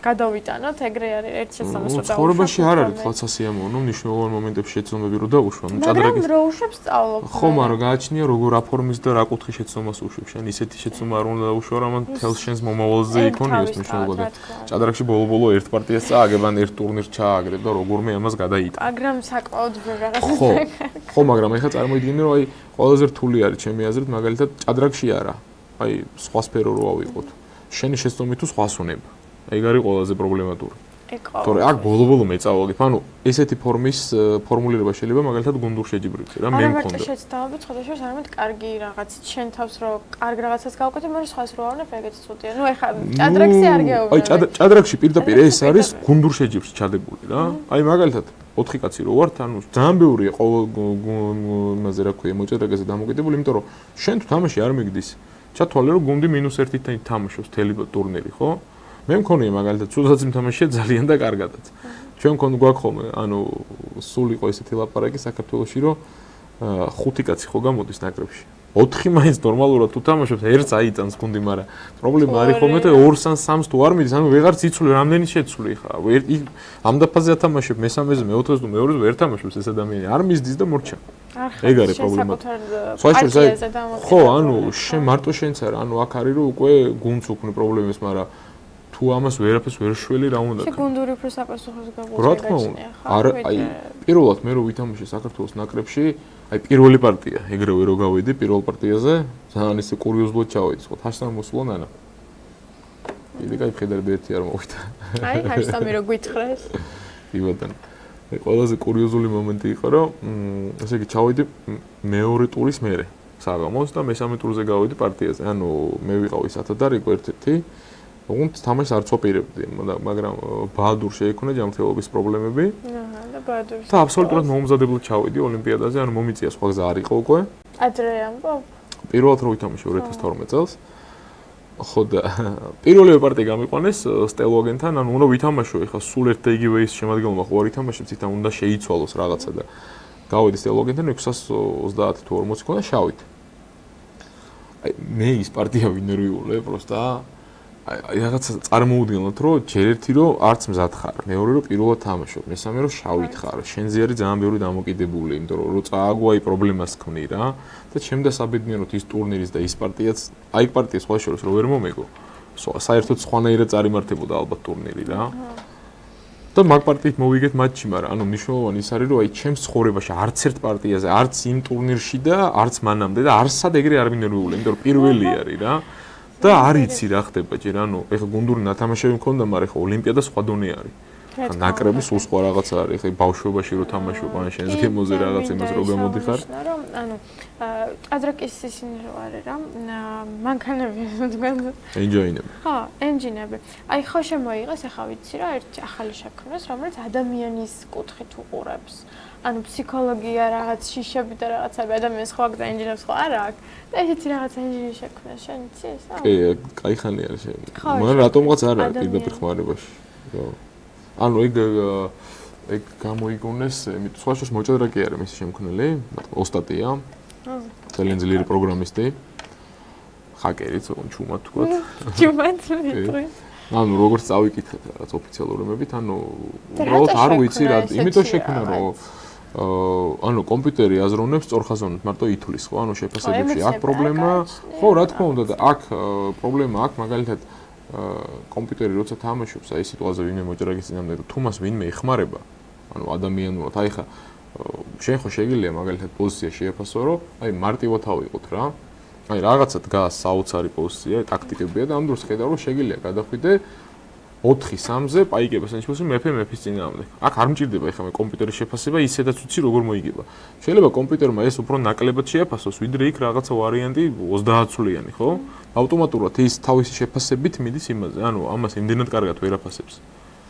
გადავიტანოთ, ეგრე არის ერთ შესაძლოა და ცხოვრებაში არ არის თვალ სასიამოვნო, მნიშვნელოვან მომენტებში შეცდომები რო დაუშვა, ჭადრაკის რო უშვებს სწავლობ. ხო, მაგრამ გააჩნია როგორ აფორმის და რა კუთხის შეცდომას უშვებ. შენ ისეთი შეცდომა არ უნდა დაუშვა, რომ თელს შენს მომავალზე იქონიოს მნიშვნელობა და ჭადრაკში ბოლო-ბოლო ერთ პარტიას წააგებ, ან ერთ ტურნირს ჩააგრებ და როგორმე ამას გადაიტან. მაგრამ საკმაოდ რაღაც ხო, მაგრამ ეხლა წარმოიდგინე, რომ აი ყველაზე რთული არის ჩემი აზრით, მაგალითად ჭადრაკში არა. აი სხვა სფერო რო ავიღოთ. შენი შეცდომით თუ სხვას უნება. ეგ არის ყველაზე პრობლემატური. თორე აქ ბოლო-ბოლო მეწავალებ. ანუ ესეთი ფორმის ფორმულირება შეიძლება მაგალითად გუნდურ შეჯიბრებში რა მე მქონდა. არა, მარტო შეცდომებით ხოდაშორის არამედ კარგი რაღაცით შენ თავს რო კარგ რაღაცას გავუკეთებ, მაგრამ სხვას რო ავნებ, ეგეც ცუდია. ნუ ეხლა ჭადრაკში არ გეუბნები. აი ჭადრაკში პირდაპირ ეს არის გუნდურ შეჯიბრში ჩადებული რა. აი მაგალითად 4 კაცი რო ვართ, ანუ ძალიან ბევრია ყოველ იმაზე რა ქვია მოჭადრაკეზე დამოკიდებული, იმიტომ რომ შენ თუ თამაში არ მიგდის ჩათვალე რომ გუნდი -1-ით თამაშობს თელი ტურნირი, ხო? მე მქონია მაგალითად ცუდად იმთამაშია ძალიან და კარგადაც. ჩვენ გვაქვს ხოლმე, ანუ სულ იყო ესეთი ლაპარაკი საქართველოში, რომ 5 კაცი ხო გამოდის ნაკრებში. 4 მაინც ნორმალურად თუ თამაშობს, ერთს აიტანს გუნდი, მაგრამ პრობლემა არის ხოლმე და 2-ს ან 3-ს თუ არ მიდის, ანუ ვეღარც იცვლი რამდენი შეცვლი ხა. ამ დაფაზე ათამაშებ, მესამეზე, მეოთხეზე თუ მეორეზე ვერ თამაშობს ეს ადამიანი, არ მისდის და მორჩა. ეგ არის პრობლემა. ხო, ანუ შენ მარტო შენც არა, ანუ აქ არის რომ უკვე გუნდს უქმნი პრობლემებს, მაგრამ თუ ამას ვერაფერს ვერ შველი რა უნდა. შეგუნდური უფრო საპასუხოს გაგუწია. რა თქმა უნდა. არა, აი, პირველად მე რო ვითამაშე საქართველოს ნაკრებში, აი პირველი პარტია, ეგრევე რო გავიდი პირველ პარტიაზე, ძალიან ისე კურიოზულად ჩავედი, ხო, თაშთან მოსულა ნანა. დიდი კაი ხედარდი ერთი არ მოვიდა. აი, ჰაშტამი რო გვითხრეს. იბადან. ყველაზე კურიოზული მომენტი იყო, რომ ესე იგი ჩავედი მეორე ტურის მერე საღამოს და მესამე ტურზე გავედი პარტიაზე. ანუ მე ვიყავი სათადარიგო ერთ-ერთი უგუნთ თამაშს არ წოპირებდი, მაგრამ ბაადურ შეექონა ჯანმრთელობის პრობლემები. და ბაადურს. და აბსოლუტურად მოუმზადებლად ჩავედი ოლიმპიადაზე, ანუ მომიწია სხვა გზა არ იყო უკვე. ადრე ამბობ. პირველად რო ვითამაშე 2012 წელს. ხო და პირველი პარტია გამიყვანეს სტელოგენთან, ანუ უნდა ვითამაშო, ეხლა სულ ერთ და იგივე ის შემადგენლობა ხო არ ითამაშებს, თან უნდა შეიცვალოს რაღაცა და გავედი სტელოგენთან 630 თუ 40 ქონდა შავით. აი მე ის პარტია ვინერვიულე, პროსტა აი რაღაცა წარმოუდგენლად რომ ჯერ ერთი რომ არც მზად ხარ, მეორე რომ პირველად თამაშობ, მესამე რომ შავით ხარ, შენზე არის ძალიან ბევრი დამოკიდებული, იმიტომ რომ წააგვაი პრობლემას ქმნი რა და ჩემდა საბედნიეროდ ის ტურნირის და ის პარტიაც, აი პარტია სხვა შორის რომ ვერ მომეგო. საერთოდ სხვანაირად წარიმართებოდა ალბათ ტურნირი რა. და მაგ პარტიით მოვიგეთ მატჩი, მაგრამ ანუ მნიშვნელოვანი ის არის რომ აი ჩემს ცხოვრებაში არც ერთ პარტიაზე, არც იმ ტურნირში და არც მანამდე და არცად ეგრე არ ვინერვიულე, იმიტომ რომ პირველი არის რა. და არ იცი რა ხდება ჯერ, ანუ ეხლა გუნდური ნათამაშები მქონდა, მაგრამ ეხლა ოლიმპიადა სხვა დონე არის. ნაკრები სულ სხვა რაღაცა არის, ეხლა ბავშვობაში რო თამაშობ, ან შენს გემოზე რაღაც იმას რო გამოდიხარ. ანუ ჭადრაკის ისინი რო არის რა, მანქანები თქვენ. ენჯოინები. ხო, ენჯინები. აი ხო შემოიღეს, ახლა ვიცი რა, ერთი ახალი შექმნეს, რომელიც ადამიანის კუთხით უყურებს. ანუ ფსიქოლოგია, რაღაც შიშები და რაღაცები ადამიანს ხო აქვს და ენჯინებს ხო არა აქვს. და ესეთი რაღაც ენჯინი შექმნეს, შენ იცი ეს? კი, კაი ხანი არის შენ. მაგრამ რატომღაც არ არის პირდაპირ ხმარებაში. ანუ ეგ გამოიგონეს, იმიტომ სხვა შორის მოჭადრაკე არის მისი შემქმნელი, ოსტატია. ძალიან ძლიერი პროგრამისტი. ჰაკერიც, ჩუმად თქვა. ჩუმად ვიტყვი. ანუ როგორც წავიკითხეთ რაღაც ოფიციალურებებით, ანუ უბრალოდ არ ვიცი რა, იმიტომ შექმნა რომ ანუ კომპიუტერი აზროვნებს სწორხაზოვნად მარტო ითვლის, ხო? ანუ შეფასებებში აქ პრობლემა, ხო, რა თქმა უნდა და აქ პრობლემა აქ მაგალითად კომპიუტერი როცა თამაშობს, აი სიტუაცია ვინმე მოჭრაკის წინამდე, თუ მას ვინმე ეხმარება, ანუ ადამიანურად, აი ხა შენ ხო შეგიძლია მაგალითად პოზიცია შეაფასო, რომ აი მარტივად ავიღოთ რა. აი რაღაცა დგას საოცარი პოზიცია, ტაქტიკებია და ამ დროს ხედავ რომ შეგიძლია გადახვიდე 4-3-ზე პაიკებას ნიშნავს მეფის წინააღმდეგ. აქ არ მჭირდება ეხლა მე კომპიუტერის შეფასება, ისედაც ვიცი როგორ მოიგება. შეიძლება კომპიუტერმა ეს უფრო ნაკლებად შეაფასოს, ვიდრე იქ რაღაცა ვარიანტი 30 წლიანი, ხო? ავტომატურად ის თავისი შეფასებით მიდის იმაზე, ანუ ამას იმდენად კარგად ვერ აფასებს.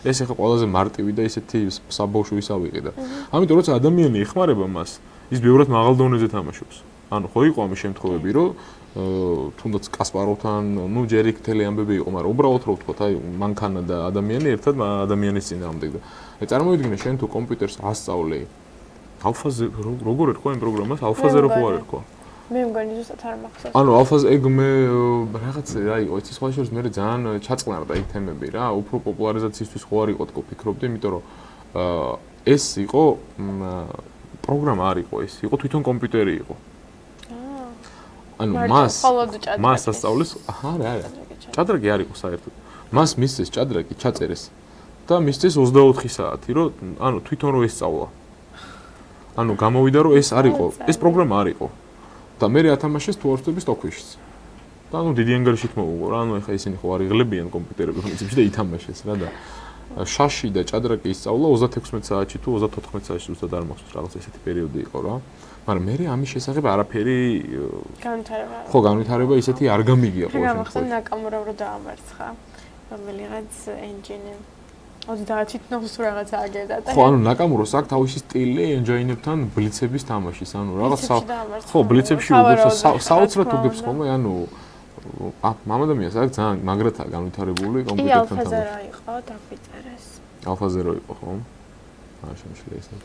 ეს ეხლა ყველაზე მარტივი და ისეთი საბავშვო ვისავიღე და ამიტომ როცა ადამიანი ეხმარება მას, ის ბევრად მაღალ დონეზე თამაშობს. ანუ ხო იყო ამის შემთხვევები, რომ თუნდაც კასპაროვთან, ნუ ჯერ იქ მთელი ამბები იყო, მაგრამ უბრალოდ რო ვთქვათ, აი მანქანა და ადამიანი ერთად ადამიანის წინააღმდეგ და აი წარმოვიდგინე შენ თუ კომპიუტერს ასწავლე ალფაზე როგორ ერქვა იმ პროგრამას, ალფაზე რო არ ერქვა. მე მგონი ზუსტად არ მახსოვს. ანუ ალფაზე ეგ მე რაღაც აი იცი სხვა შორის მე ძალიან ჩაწყნარდა იქ თემები რა, უფრო პოპულარიზაციისთვის ხო არ იყო თქო ფიქრობდი, იმიტომ რომ ეს იყო პროგრამა არ იყო ეს, იყო თვითონ კომპიუტერი იყო. ანუ მას ასწავლის, არა, ჭადრაკი არ იყო საერთოდ. მას მისცეს ჭადრაკი ჩაწერეს და მისცეს 24 საათი, რომ ანუ თვითონ რო ესწავლა. ანუ გამოვიდა რომ ეს არ იყო, ეს პროგრამა არ იყო. და მე ათამაშეს თუარსტების ტოქვიშიც. და ანუ დიდი ანგარიშით მოუგო რა, ანუ ეხა ისინი ხო არ იღლებიან კომპიუტერები პრინციპში და ითამაშეს რა და შაში და ჭადრაკი ისწავლა 36 საათში თუ 34 საათში ზუსტად არ მახსოვს რაღაც ესეთი პერიოდი იყო რა. მაგრამ მე ამის შესახებ არაფერი განვითარება. ხო, განვითარება ისეთი არ გამიგია ყოველ შემთხვევაში. გამახსენ ნაკამურა რო დაამარცხა. რომელიღაც ენჯინი 30 თნობს რაღაცა აგებდა და ხო, ანუ ნაკამუროს აქვს თავისი სტილი ენჯოინებთან ბლიცების თამაშის, ანუ რაღაც ხო, ბლიცებში უგებს საოცრად უგებს ხოლმე, ანუ მამადამიას აქ ძალიან მაგრათაა განვითარებული კი კომპიუტერთან ალფაზე თამაში. რა იყო დაგვიწერეს. ალფაზე რო იყო, ხო? შემიძლია ისე.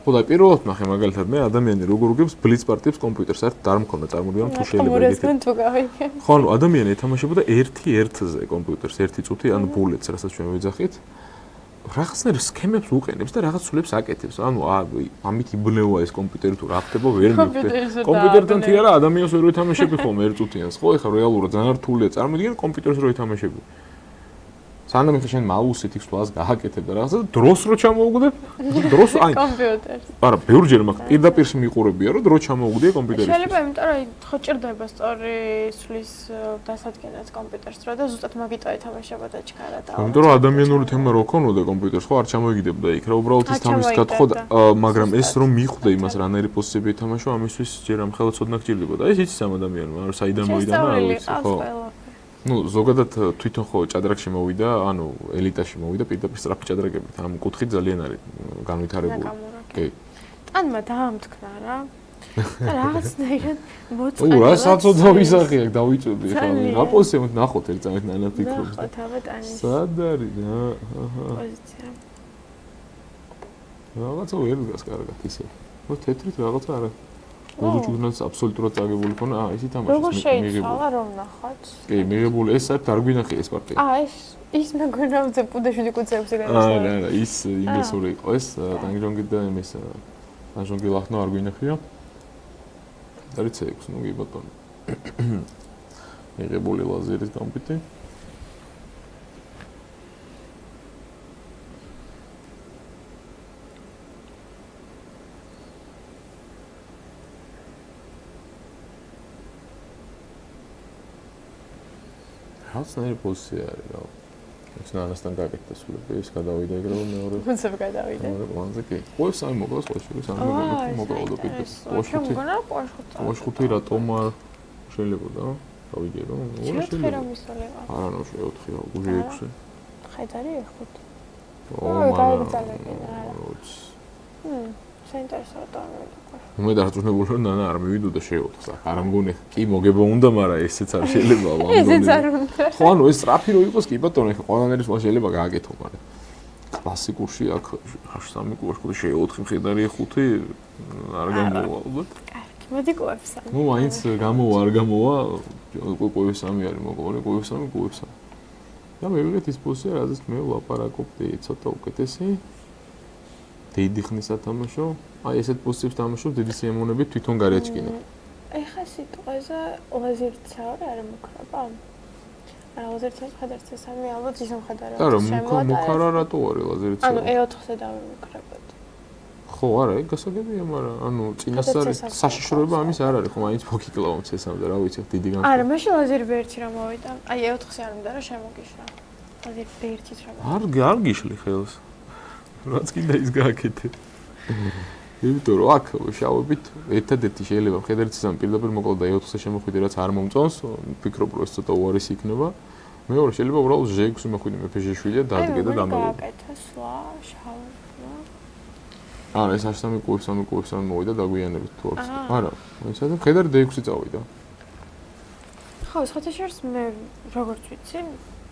ხო და პირველად ნახე მაგალითად მე ადამიანი როგორ უგებს ბლიც პარტიებს კომპიუტერს, საერთოდ არ მქონდა წარმოვიდგინე თუ შეიძლება ეგეთი. თუ გავიგე. ხო, ანუ ადამიანი ეთამაშებოდა 1-1-ზე კომპიუტერს, 1 წუთი, ანუ ბულეტს, რასაც ჩვენ ვეძახით. რაღაცნაირ სქემებს უყენებს და რაღაც სულებს აკეთებს. ანუ ამით იბნევა ეს კომპიუტერი თუ რა ხდება, ვერ მივხვდი. კომპიუტერთან თი არა, ადამიანს ვერ ეთამაშები ხოლმე 1 წუთიანს, ხო? ეხლა რეალურად ძალიან რთულია. წარმოვიდგინე კომპიუტერს რო ეთამაშები. სანამ ეხლა შენ მაუსით იქ სვლას გააკეთებ და რაღაცა დროს რო ჩამოუგდებ, დროს აი კომპიუტერს. არა, ბევრჯერ მაგ პირდაპირ მიყურებია, რომ დრო ჩამოუგდია კომპიუტერში. შეიძლება, იმიტომ რომ ხო ჭირდება სწორი სვლის დასადგენაც კომპიუტერს რა და ზუსტად მაგიტო ეთამაშებოდა ჩქარა და. იმიტომ რომ ადამიანური თემა რო ქონოდა კომპიუტერს, ხო არ ჩამოიგდებოდა იქ რა, უბრალოდ ის თამის გათხოვდა, მაგრამ ეს რომ მიხვდა იმას რანაირი პოზიციები ეთამაშო, ამისთვის ჯერ ამ ხელა ცოდნა გჭირდებოდა. ეს იცის ამ ადამიანმა, რომ საიდან მოვიდა რა ვიცი, ხო. ну, ზოგადად თვითონ ხო ჭადრაკში მოვიდა, ანუ ელიტაში მოვიდა პირდაპირ სწრაფი ჭადრაკებით. ამ კუთხით ძალიან არის განვითარებული. კი. ტანმა დაამტკნა რა. და რაღაცნაირად მოწყდა. რა საწოდო ვისახი აქ დავიწვევდი ხა. რა პოზიციით ნახოთ ერთ წამით ნანა ფიქრობს. ნახოთ ავეტანის. სად არის რა? პოზიცია. რაღაცა ვერ დგას კარგად ისე. ხო თეთრით რაღაცა არა. მოდუჭუდნაც აბსოლუტურად წაგებული ქონა. ისიც ამაში როგორ შეიძლება რომ ნახოთ? კი, მიღებული ეს საერთოდ არ გვინახე ეს პარტია. ის მეგონა უძე პუდეშვილი კუცეებზე გადასვლა. არა, ის ინგლისური იყო ეს, ტანგჯონგი და იმის ტანგჯონგი ლახნო არ გვინახია. დარიც 6, ну კი ბატონო. მიღებული ლაზერის გამპიტი. რაღაცნაირი პოზიცია არის რა. ეს ნანასთან გაკეთდა სულები, ეს გადავიდა ეგ რომ მეორე. უცებ გადავიდა. მეორე პლანზე კი. ყოებს სამი მოკლა სულ სამი მოკლა პირდაპირ. პოშხუთი რატომ არ შეიძლება და გავიგე რომ ორი შეიძლება. არა ნუ 4 რა, გუჟე 6. ხედარი 5. ო გაიგზავნე. საინტერესოა. მე დარწმუნებული რომ ნანა არ მივიდოდა შეოთხს. არ მგონი კი მოგება უნდა, მაგრამ ესეც არ შეიძლება ვამდონი. ესეც არ უნდა. ხო, ანუ ეს სწრაფი რო იყოს კი ბატონო, ეხლა ყველანაირის შეიძლება გააკეთო, მაგრამ კლასიკურში აქ 3 კლასში შე4 მხედარი 5 არ გამოვა ალბათ. კარგი, მოდი ყוף 3. ნუ მაინც გამოვა, არ გამოვა, ყוף 3 არის მოკლე, ყוף 3. და მე ვიღეთ ის პოზიცია, რაზეც მე ვლაპარაკობდი, ცოტა უკეთესი. დიდი ხნის ათამაშო. აი ესეთ პოზიციებს თამაშობ დიდი სიამოვნებით თვითონ გარეჩკინე. ეხა სიტყვაზე ლაზერცაური არ მოკრება? არა, ლაზერცაური ხადარც სამი ალბათ ის მხედარა. არა, მუქარა რატო არის ლაზერცაური? ანუ E4-ზე დავიმოკრებოდ. ხო, არა, ეგ გასაგებია, მაგრამ ანუ წინასწარი საშიშროება ამის არ არის, ხო, მაინც ფოქიკლავამს ესამდა, რა ვიცი, დიდი განსხვავება. არა, მაშინ ლაზერი ბერცი რა მოვიდა. აი E4-ზე არ მინდა რა შემოგიშრა. ლაზერი ბერციც რა. არ გიშლი ხელს. რაც კიდე ის გააკეთე. იმიტომ რომ აქ შავებით ერთადერთი შეიძლება მხედარიც ამ პირდაპირ მოკლა და E4-ზე შემოხვიდე რაც არ მომწონს, ვფიქრობ რომ ეს ცოტა უარესი იქნება. მეორე შეიძლება უბრალოდ J6 მოხვიდე მე F7-ია დადგე და დამევიდე. გააკეთა სვლა შავებმა. არა, ეს H3 Q3 მოვიდა დაგვიანებით თუ აქვს. არა, ეს ასე მხედარი D6-ი წავიდა. ხო, სხვათაშორის მე როგორც ვიცი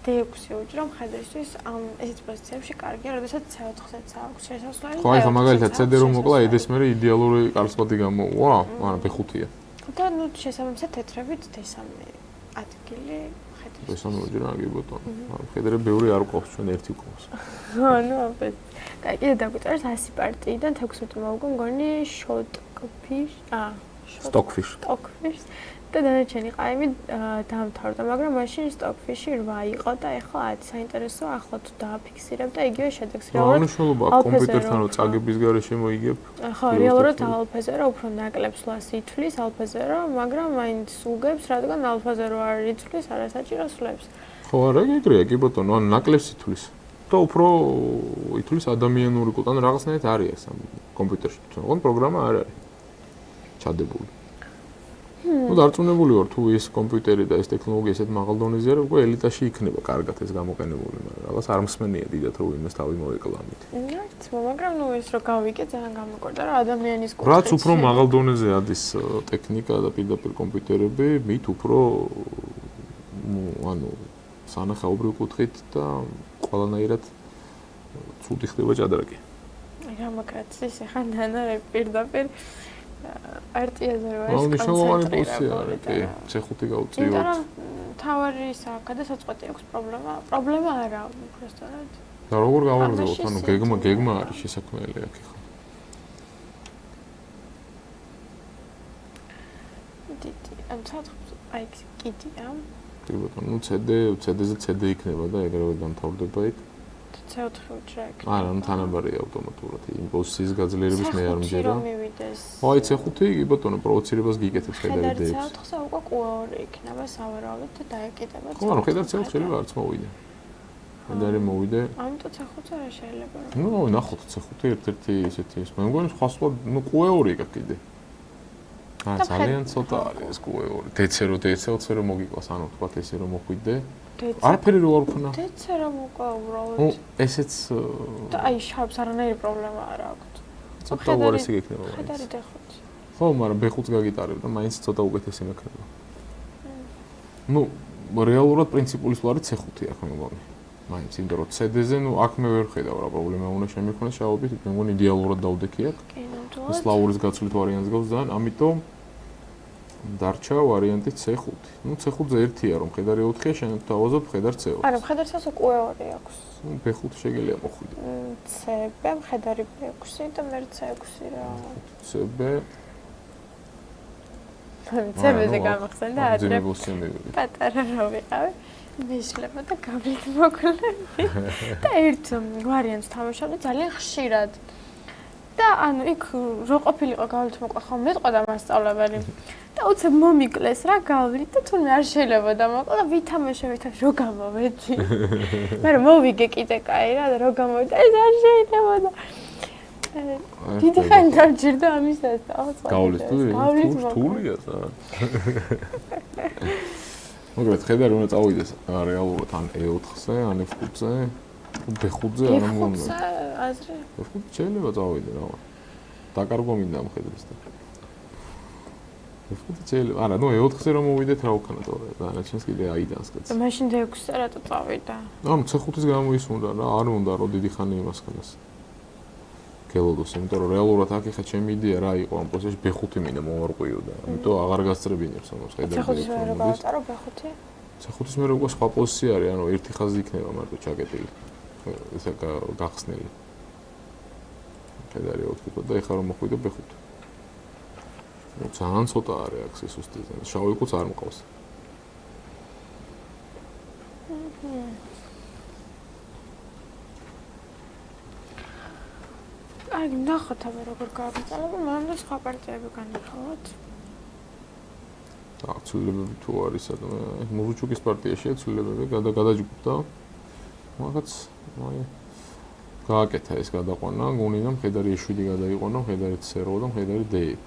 D6-ი უჭირო მხედრისთვის ამ ესეთ პოზიციებში კარგია, როდესაც C4-ზეც აქვს შესასვლელი. ხო, ახლა მაგალითად CD რომ მოკლა ედეს მე იდეალური კარსლადი გამოვა, არა B5-ია. და ნუ შესაბამისად თეთრებით D3 ადგილი მხედრისთვის. D3 უჭირო აგი ბოტონი. მხედრები ბევრი არ ყავს, ჩვენ ერთი ყავს. ანუ აბეთ. კაი, კიდე დაგვიწერეს 100 პარტიიდან 16 მოვგო მგონი შოტკფიშ. სტოკფიშ. და დანარჩენი ყაიმი დაამთავრდა, მაგრამ მაშინ სტოკფიში 8 იყო და ეხლა 10. საინტერესოა, ახლა თუ დააფიქსირებ და იგივე შედეგს რეალურად. რა მნიშვნელობა კომპიუტერთან რო წაგების გარეშე მოიგებ? ხო, რეალურად ალფაზე რო უფრო ნაკლებს სვლას ითვლის ალფაზე რო, მაგრამ მაინც უგებს, რადგან ალფაზე რო არ ითვლის, არასაჭირო სვლებს. ხო, არა, ეგრეა, კი ბატონო, ან ნაკლებს ითვლის. და უფრო ითვლის ადამიანური კულტურა, ან რაღაცნაირად არის ეს ამ კომპიუტერში. თუმცა პროგრამა არ არის ჩადებული. ну დარწმუნებული ვარ თუ ეს კომპიუტერი და ეს ტექნოლოგია ესეთ მაღალ დონეზე არის, უკვე ელიტაში იქნება კარგად ეს გამოყენებული, მაგრამ რაღაც არ მსმენია დიდად რომ იმას თავი მოეკლამით. მაგრამ ნუ ეს რო გავიგე ძალიან გამოკვირდა რა ადამიანის კულტურა. რაც უფრო მაღალ დონეზე ადის ტექნიკა და პირდაპირ კომპიუტერები, მით უფრო ანუ სანახაობრივ კუთხით და ყველანაირად ცუდი ხდება ჭადრაკი. რამაკაცის ახლა ნანა პირდაპირ პარტიაზე რო არის მნიშვნელოვანი პოზიცია არის, კი, C5 გაუწიოთ. იმიტომ რომ თავარი გადასაწყვეტი აქვს პრობლემა არა უბრალოდ. და როგორ გავაგრძელოთ? ანუ გეგმა არის შესაქმნელი აქ ხო? ამ საწყობზე აი კიდია. კი ბატონო, CD-ზე CD იქნება და ეგრევე დამთავრდება იქ. C4 უჯრა იქ. არა, ნუ თანაბარია ავტომატურად. იმ პოზიციის გაძლიერების მე არ მჯერა. აი C5 კი ბატონო, პროვოცირებას გიკეთებს ხედარი D-ს. C4-ზე უკვე Q2 იქნება სავარაუდოდ და დაეკიდება. ხო, ანუ ხედარ C4 შეიძლება არც მოვიდე. ხედარი მოვიდე. ამიტომ C5-ზე რა შეიძლება? ნუ ნახოთ C5 ერთ-ერთი ისეთი ის. მე მგონი სხვა ნუ Q2 იქ კიდე. ძალიან ცოტა არის ეს Q2. DC რომ მოგიყვას, ანუ თქვათ ესე რომ მოხვიდე. არაფერი რო არ ვქნა. DC რომ უკვე უბრალოდ. ესეც და აი შარფს არანაირი პრობლემა არ აქვს. ცოტა უარესი გექნება. ხედარი D5. ხო, მაგრამ B5-ს გაგიტარებ და მაინც ცოტა უკეთესი მექნება. ნუ რეალურად პრინციპული სვლარი C5 აქ მე მგონი. მაინც იმიტომ რომ CD-ზე ნუ აქ მე ვერ ხედავ რა პრობლემა უნდა შემიქმნას შავობით, მე მგონი იდეალურად დავდექი აქ. სლავურის გაცვლით ვარიანტს გავს ძალიან, ამიტომ დარჩა ვარიანტი C5. ნუ C5-ზე ერთია რომ ხედარი 4-ია, შენ თავაზობ ხედარ C2. არა, ხედარს Q2 აქვს. ნუ B5 შეგელია მოხვიდე. CB, ხედარი B6 და მე C6 რა. CB. CB-ზე გამახსენდა ადრე. პატარა რა ვიყავი. მეშლება და გავლით მოკლები. და ერთ ვარიანტს თამაშობდი ძალიან ხშირად. და ანუ იქ რო ყოფილიყო გავლით მოყვა ხომ მეტყოდა მასწავლებელი. და უცებ მომიკლეს რა გავლით და თუნდაც არ შეიძლება დამოკლა და ვითამაშე რო გამოვედი. მე მოვიგე კიდე კაი რა და რო გამოვედი ეს არ შეიძლება და დიდი ხანი დამჭირდა ამისაც და ახლა გავლით თულია სა. მოგეთ ხედარი უნდა წავიდეს რეალურად ან E4-ზე, ან F5-ზე, B5-ზე არ მომუნდა. აზრი. F5 შეიძლება წავიდე რა. დაკარგვა მინდა ამ ხედრის და. F5 შეიძლება. არა, ნუ E4-ზე რომ მოვიდეთ რა ვქნა თორე. დანარჩენს კიდე აიდანს კაცი. მაშინ D6-ზე რატო წავიდა? ანუ C5-ის გამოისუნდა რა, არ უნდა რომ დიდი ხანი იმას ხნას. გელოდოს, იმიტომ რომ რეალურად აქ ხა ჩემი იდეა რა იყო ამ პროცესში B5 მინდა მოვარყვიო და ამიტომ აღარ გასწრებინებს ამას ხედავ. C5-ის მე რა გავატარო B5? C5-ის მე უკვე სხვა პოზიცია არის, ანუ ერთი ხაზი იქნება მარტო ჩაკეტილი. ესე გახსნილი. ხედარი 4 და ეხლა რომ მოხვიდე B5. ნუ ძალიან ცოტა არის აქ სუსტი. შავი კუც არ მყავს. აი, ნახოთ აბა როგორ გავიწალებ, მაგრამ სხვა პარტიები განიხილოთ. ცვლილებები თუ არის, მურუჩუკის პარტიაშია ცვლილებები, გადაჯგუფდა. მაგაც აი გააკეთა ეს გადაყვანა, გონინა მხედარი E7 გადაიყვანა, მხედარი C2 და მხედარი D6.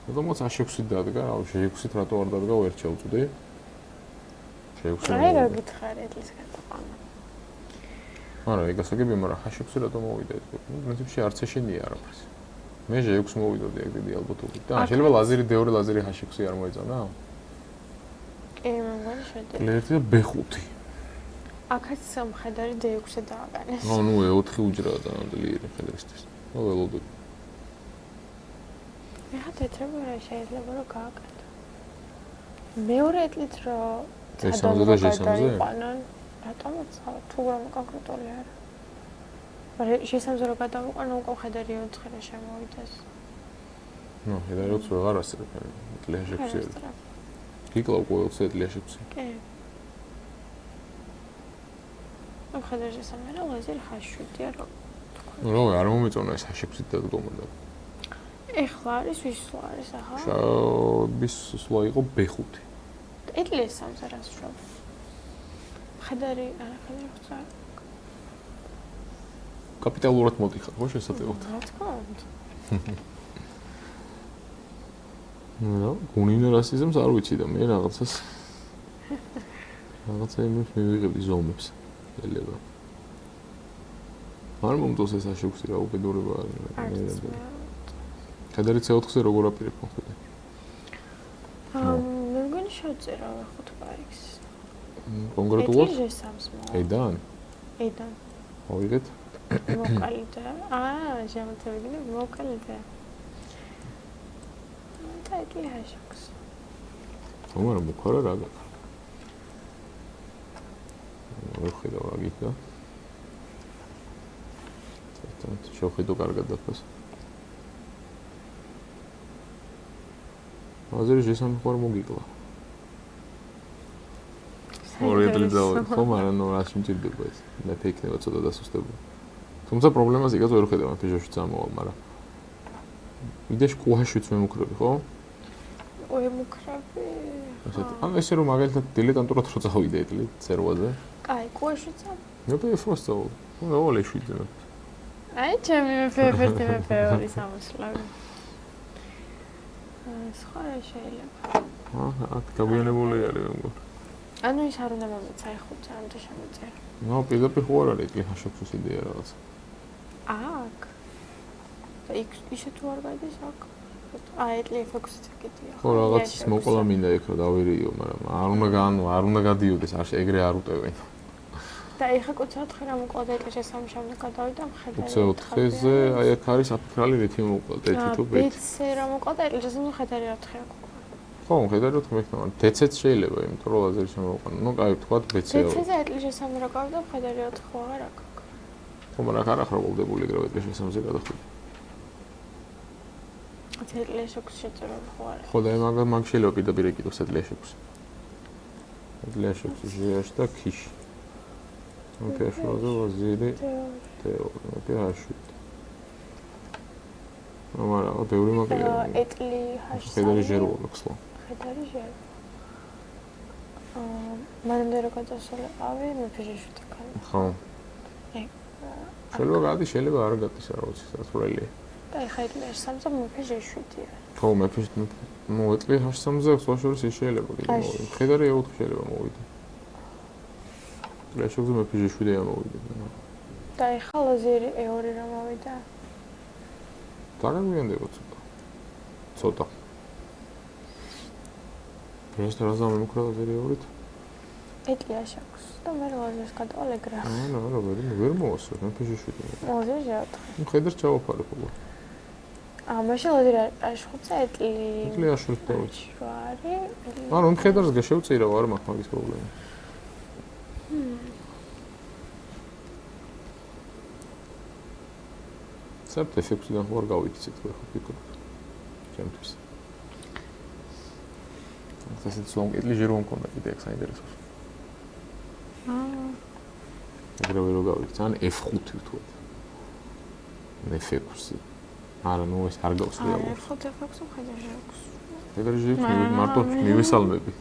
რადგანაც A6-ით დადგა, რა G6-ით რატო არ დადგა, ვერ ჩავწვდი. G6-ით. აი რა გითხარი ეს გადაყვანა. არა, ეგასაგებია, მაგრამ H6-ი რატომ მოვიდა? პრინციპში არც ეშენია არაფერს. მე G6 მოვიდოდი აქ დიდი ალბათობით და შეიძლება ლაზერი D2, ლაზერი H6 არ მოეწონა? კი, მე მგონი შედი. ლერტი და B5. აქაც მხედარი D6-ზე დააყენეს. ნუ E4 უჯრაა და ძლიერი მხედრისთვის. ნუ ველოდები. მე თეთრება რა შეიძლება რომ გააკეთო. მეორე ეტლით რა S3-ზე და G3-ზე? რატომაც თუ რა კონკრეტული არა. მაგრამ G3-ზე რო გადავიყვანო, უკვე მხედარი 4-ზე შემოვიდეს. ნუ, ხედარი 4 ვეღარ ასწრებ, H6-ი. გიკლავ ყოველთვის H6-ი. კი. მხედარი G3-ზე რა ლაზერი H7-ია რა. რა არ მომეწონა ეს H6-ით დადგომა და. ეხლა არის ვის სვლა არის ახლა? შაობის სვლა იყო B5. ეტლი S3-ზე რას ვშობ? ხედარი არა ხედარი ხსა. კაპიტალურად მოდიხარ, ხო შესაძლოა. რა თქმა უნდა. ნუ, გუნინა რასიზმს არ ვიცი და მე რაღაცა იმის მივიღებდი ზომებს. ელება. არ მომწონს ეს A6-ი რა უბედურება არის. ხედარი C4-ზე როგორ აპირებ მოხდა? მე მგონი შევწერა 5 პარიქს. კონკრეტულად? ეტლჟესამს მოვა. ედან? ედან. მოვიგეთ. მოკალიდა. შემოწევიდი, მოკალიდა. და ეტლჟესამს. თუმცა მუქარა რა გაქვს? ვხედავ რა გიქნა. შევხედო კარგად დაფას. აზერბაიჯანი ხარ მოგიკლა. ორი დღე დავით, ხომ არა, ნუ რა შემჭირდება ეს. მე ფიქრება ცოტა დასუსტებული. თუმცა პრობლემას იგაც ვერ ხედავ, მე ფიჟოში წამოვალ, მაგრამ იდეაში კუჰაშიც მემუქრები, ხო? ვემუქრები. ანუ ესე რომ მაგალითად დილეტანტურად რო წავიდე ეტლი ცერვაზე. კაი, კუჰაშიც. მე პეფროს წავალ. ნუ ოღონდ ეშვიდე. აი, ჩემი მეფე ორი სამოსლავი. სხვა რა შეიძლება. აქ გაგვიანებული არის მე მგონი. ანუ ის არ უნდა მომეცა ეხუცა, ამ და შემოწერა. ნუ პირდაპირ ხო არ არის ეტლი ჰაშოქს იდეა რაღაც. აქ. და იქ ისე თუ არ გაიდეს აქ. ეტლი ეფექტიც აკეთია. ხო რაღაც მოყოლა მინდა იქ რომ დავირიო, მაგრამ არ უნდა გადიოდეს, ეგრე არ უტევენ. და ეხა 24 რა მოყვა და ეტლი შესამი შემდეგ გადავიდა მხედარი. 24-ზე აი აქ არის აფიქრალი რითი მოყვა, ეტლი თუ ბეთ. ბეთზე რა მოყვა და ეტლი შესამი მხედარი 4 აქვს. ხო, მხედარი 4 მექნება. დეცეც შეიძლება, იმიტომ რომ ლაზერი შემოვაყანა. ნუ კაი, თქვა ბეთზე. ბეთზე ეტლი შესამი რა გავიდა, მხედარი 4 ხო აღარ აქვს. ხო, მაგრამ არ ახრობლდებული ეგრე ეტლი შესამზე გადახვიდე. ეტლი შოქს შეწერა ხო არა. ხო და მაგ შეიძლება პირდაპირ ეკიდოს ეტლი შოქს. ეტლი შოქს ჟეაში და ქიში. მე შევაზე ვაზირი თეორია ჰაშვით. მაგრამ ბევრი მაკლია. ეტლი ჰაში. ხედარი ჟერო მაქსლა. ხედარი ჟერო. მანამდე რო გადასულიყავი, მე ფიჟეში თქვენ. ხო. შეიძლება არ გატის რა ვიცი, სათვრელია. და ეხა ეტლი სამზე მე ფიჟეში 7-ია. ხო, მე ფიჟში ნუ ეტლი ჰაში სამზე სხვა შორის შეიძლება კიდე მოვიდე. ხედარი 4 შეიძლება მოვიდე. ლაშოქზე მე ფიჟეში 7-ია მოვიდე. და ეხა ლაზერი E2 რა მოვიდა? დაგაგვიანდება ცოტა. ეს რა ზამე მოკრა ლაზერი E2-ით? ეტლი აშოქს და მე ლაზერს გადავალ ეგრე. არა, ვერ მოვასწრებ, მე ფიჟეში 7-ია. ლაზერი ჟეოთხი. ნუ ხედარს ჩავაფარებ უკვე. მაშინ ლაზერი აშოქცა ეტლი აშოქს დავით. შვარი. ანუ იმ ხედარს გაშევწირავ, არ მაქვს მაგის პრობლემა. საერთოდ ეფექტიდან ხო არ გავიქცეთ ხო ფიქრობ. ჩემთვის. ასეთ ლონგ ჟერო მქონდა კიდე აქ საინტერესო. ეგრე ვერ გავიქცე, ან F5 ვთქვათ. F6. არა, ნუ ეს არ გავს რეალურად. F5 მხედარი აქვს. ეგრე ჟერო მარტო მივესალმები.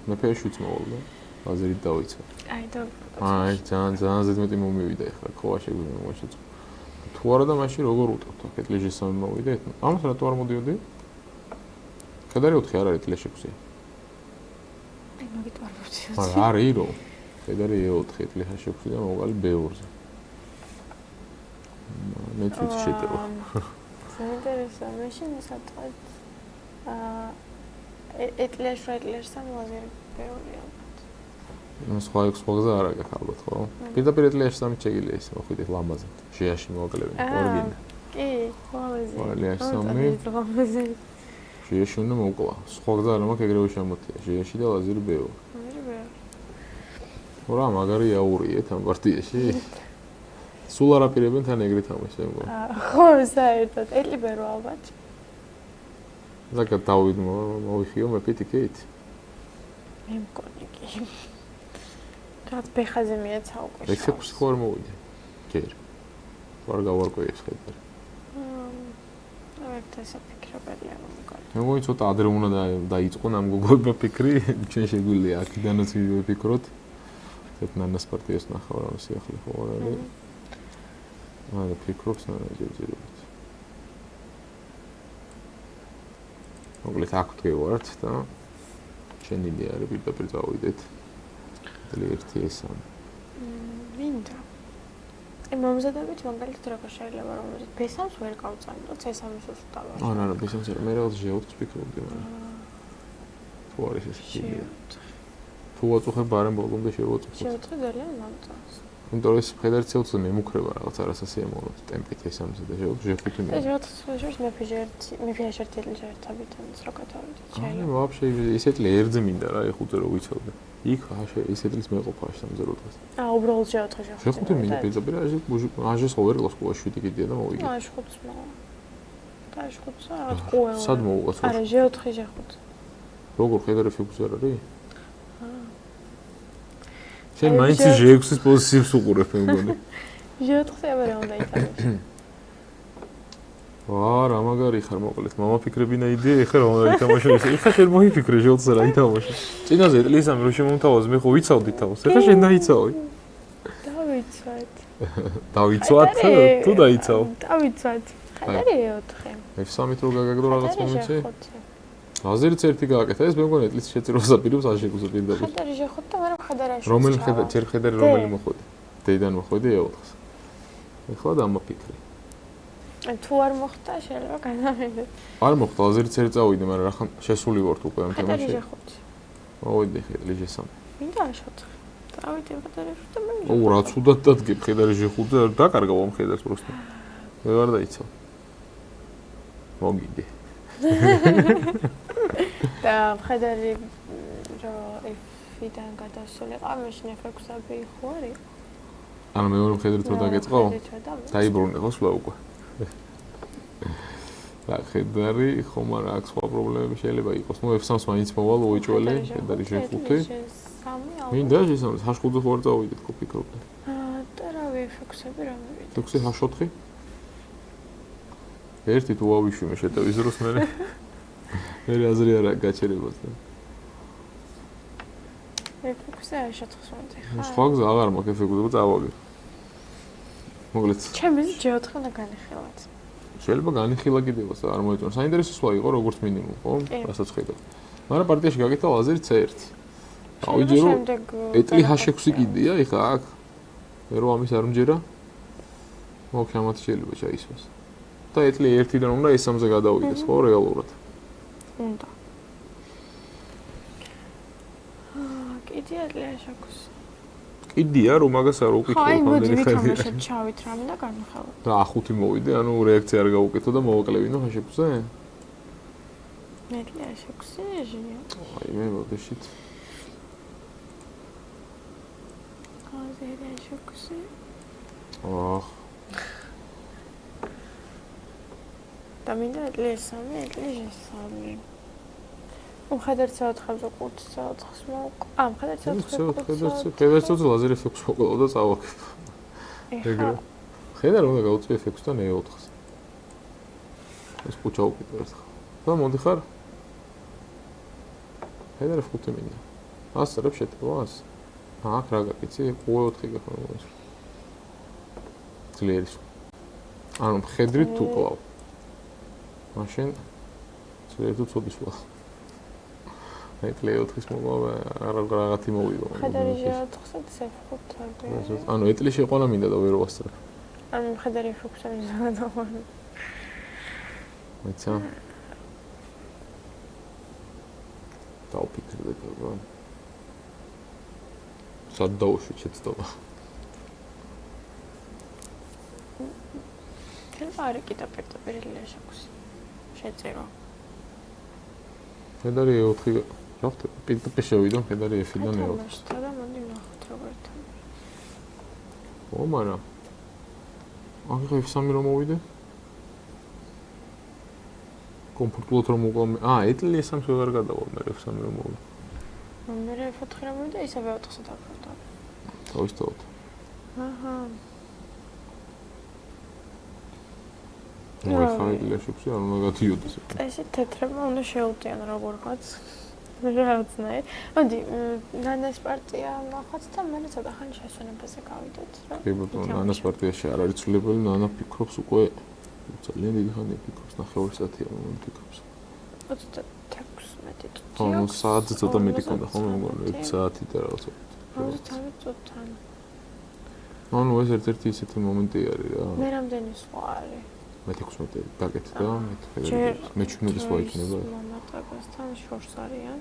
მე F7-ს მოვალ და ლაზერით დავიწყე. აი და აი, ძალიან ზედმეტი მომივიდა ეხლა, ხო შეგვიძლია მოშეწო. თუ არა და მაშინ როგორ უტევთ აქ ეტლი შესამი მოვიდა ეთნო. ამას რატო არ მოდიოდი? ხედარი 4 არ არის ეტლი შეგვიძლია. აი მაგით არ მოვცი. მაგრამ არის რომ ხედარი E4 ეტლი შეგვიძლია მოვალი B2-ზე. მე თვითონ შეტევა. საინტერესო, მაშინ სადღაც ეტლი შრაიტლერსთან ლაზერი B2-ია. ნუ სხვა გზა არ აქვს ალბათ, ხო? პირდაპირ ეტლი შესამი შეგიძლია ისე მოხვიდეთ ლამაზად. ჟეაში მოაკლებინე, ორგინი. კი, ყველაზე. ვალე შესამი. ჟეაში უნდა მოკლა. სხვა გზა არ მაქვს ეგრევე შემოთია. ჟეაში და ლაზერი B2. რა მაგარი აურიეთ ამ პარტიაში? სულ არ აპირებენ თან ეგრე თამაში, მე მგონი. ხო, საერთოდ ეტლი B2 ალბათ. ზოგადად დავით მოვიხიო მე პიტიკით. მე მგონი კი. რაც ბეხაზე მიეცა უკვე. F6 ხო არ მოვიდე. ჯერ. ვარ გავარკვე ეს ხედარი. ერთ ესე ფიქრობელია მომკარი. მე მგონი ცოტა ადრე უნდა დაიწყო ამ გოგოება ფიქრი, ჩვენ შეგვიძლია აქიდანაც ვიფიქროთ. ეს ნანას პარტიას ნახავ რა სიახლე ხო არ არის. არა ფიქრობს ნანაჯერჯერობით. მოკლედ აქ ვთქვათ და შენი იდეა არის პირდაპირ წავიდეთ. ერთი ესა. მინდა. მომზადებით მაგალითად როგორ შეიძლება რომ B3-ს ვერ გავწამო, C3-ს უსტავა. არა, B3-ს მე რაღაც G4-ს ფიქრობდი, მაგრამ თუ არის ეს იდეა. თუ ვაწუხებ ბარემ ბოლომდე შევაწუხებ. შევაწუხე ძალიან მომწონს. იმიტომ რომ ეს ფედერაცია უცებ მემუქრება რაღაც არასასიამოვნო ტემპით ეს ამზე და შეხუთი მე. ეს შორის მეფიაშერტი ერთობით რა გადავიდეთ. აი, ვაფშე ისეთლი ერთზე მინდა რა, ეხუთზე რო ვიცავდე. იქ ისეთლის მეყოფა სამზე რო დღეს. უბრალოდ შევაწუხე შეხუთი. შეხუთი მინდა პირდაპირ აჟეს ოვერლოს ყოა 7 კიდია და მოვიგე. აჟ ხუთს მოვა. აჟ ხუთს რა ყოა. სად მოვუყაც? არა, შევაწუხე შეხუთს. როგორ ხედარი ფიქუსი არ არის? შენ მაინც G6-ის პოზიციებს უყურებ მე მგონი. G4-ზე აბა უნდა ითამაშო. რა მაგარი ხარ მოკლედ. მამა ფიქრებინა იდეა ეხლა რა უნდა ითამაშო ეს. ეხლა შენ მოიფიქრე G4-ზე რა ითამაშო. წინაზე ეტლისამი რო შემომთავაზ მე ხო ვიცავდი თავს. ეხლა შენ დაიცავი. დავიცვათ. დავიცვათ? თუ დაიცავ? დავიცვათ. ხადარი E4. F3-ით რო გაგაგდო რაღაც მომენტში. აზერიც ერთი გააკეთა ეს მე მგონი ეტლის შეწირვას აპირებს აშეკუზე პირდაპირ. ხადარი შეხოთ და მაგრამ ხადარაში. რომელი ხედარი რომელი მოხვედი? დედან მოხვედი E4-ს. ეხლა დამაფიქრე. თუ არ მოხდა შეიძლება გადავიდეთ. არ მოხდა აზერიც ერთი წავიდე, მაგრამ რახან შესული ვართ უკვე ამ თემაში. ხადარი შეხოთ. მოვიდი ხედლი G3. მინდა აშოთხე. დავიდე ხადარში და მე. ო რა ცუდად დადგებ ხედარი G5-ზე დაკარგავ ამ ხედარს პროსტო. მე ვარ დაიცავ. მოგიდე. და ხადარი რო F-დან გადასულიყო, მაშინ F6-ები ხო არის? ანუ მეორე ხედრით რო დაგეწყო? დაიბრუნე ხო სულ უკვე. და ხედარი ხომ არა აქვს სხვა პრობლემები შეიძლება იყოს. ნუ F3-ს მაინც მოვალ უიჭველი, ხედარი G5. მინდა G3-ს H5-ზე ხო არ წავიდეთ ხო ფიქრობდი? და რავი F6-ები რა მივიდა? F6-ი H4? ერთი თუ ავიშვი მე შეტევის დროს მე აზრი არა გაჩერებას და F6-ზე არ შეთხსოვდი ხა? სხვა გზა აღარ მაქვს F6-ზე წავაგე. მოკლედ. ჩემი G4 უნდა განიხილოთ. შეიძლება განიხილა კიდევაც არ მოეწონა. საინტერესო სხვა იყო როგორც მინიმუმ, ხო? რასაც ხედავ. მაგრამ პარტიაში გაკეთა ლაზერი C1. ავიჯერო ეტლი H6 კიდია, ეხა აქ მე რო ამის არ მჯერა. მოგ ამათ შეიძლება ჩაისვას. და ეტლი 1-დან უნდა S3-ზე გადავიდეს, ხო, რეალურად? უნდა. კიდია ეტლი H6. კიდია, რომ მაგას არ უკითხო ხამდენი ხალხი. აი, მოდი ჩავით რამე და განვიხილოთ. და A5 მოვიდე, ანუ რეაქცია არ გავუკეთო და მოვაკლევინო H6-ზე? ეტლი H6-ი ჟია. აი, მე მოდეშით. აზერი H6-ი. აჰ. და მინდა ეტლი S3, ეტლი G3. ხადარ C4-ზე 5 C4-ს მოვკ. ხადარ C4-ზე ხედარს ლაზერი F6 მოკლა და წავაკებ. ეგრე. ხედარ უნდა გავუწვი F6-დან E4-ს. ეს ხუჩა უკიდე ერთხელ. და მოდი ხარ? ხედარ F5 მინდა. ასწრებ შეტევას. აქ რა გაკიცი? E4 გახმოვეს. ძლიერის. ანუ ხედრით თუ კლავ. მაშინ ძლიერით უწოდის ვა. ეტლი E4-ის მოვა რაღაცი მოვიდა. ხადარი G4-ზე C5-ები. ანუ ეტლი შეყვანა მინდა და ვერ ვასწრებ. ანუ ხადარი F6-ზე გადავარ. მეცა. დავფიქრე და სად დავუშვი შეცდომა. თელფარი კიდე პირდაპირ H6-ი. შეწერო. ხედარი E4 გავხდე პირდაპირ შევიდო ხედარი F-დან E4-ს. და მოდი ნახოთ როგორ თან. ო მაგრამ ახლა F3 რომ მოვიდე? კომფორტულად რომ მოვყავ. ეტლი S3 ვერ გადავალ მე F3 რომ მოვიდე. მე F4 რომ მოვიდე ისევე E4-ზე დავფრთხო. თავისთავად. აჰა. ნუ ხა ეტლი არ უნდა გადიოდეს. ესე თეთრებმა უნდა შეუტიან როგორღაც. რაღაცნაირ. მოდი, ნანას პარტია ნახოთ და მე ცოტა ხანი შესვენებაზე გავიდეთ, რა. კი ბატონო, ნანას პარტიაში არ არის ცვლილებელი, ნანა ფიქრობს უკვე ძალიან დიდი ხანია ფიქრობს, 9 საათია მომენტ ფიქრობს. 36 წუთი. ანუ საათზე ცოტა მეტი ქონდა ხო მე მგონი 1 საათი და რაღაცა. 33 წუთთან. ანუ ეს ერთ-ერთი ისეთი მომენტი არის რა. მე რამდენი სხვა არის? მე 16 დაგეთ და მე 17 სხვა იქნება. მომატებასთან შორს არიან.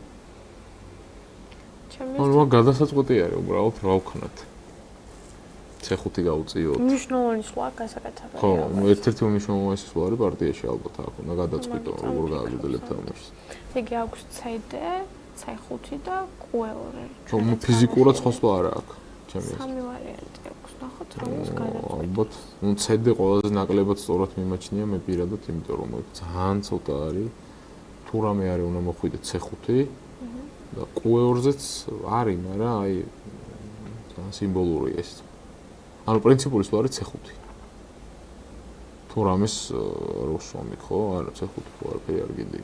ანუ გადასაწყვეტი არის უბრალოდ რა ვქნათ. C5 გაუწიოთ. მნიშვნელოვანი სვლა გასაკეთებელი. ხო, ერთ-ერთი უმნიშვნელოვანესი სვლა არის პარტიაში ალბათ აქ უნდა გადაწყვიტო როგორ გააგრძელებთ თამაშს. იგი აქვს CD, C5 და Q2. ხო, ფიზიკურად სხვა სვლა არა აქვს. სამი ვარიანტი აქვს, ნახოთ რომელს გადაწყვეტ. ალბათ, ну CD ყველაზე ნაკლებად სწორად მიმაჩნია მე პირადად, იმიტომ რომ ძალიან ცოტა არის. თუ რამე არის უნდა მოხვიდეთ C5 და Q2-ზეც არის, მაგრამ აი ძალიან სიმბოლურია ეს. ანუ პრინციპული სვლა არის C5. თუ რამეს როსომი ხო, არა C5 ხო არაფერი არ გინდი.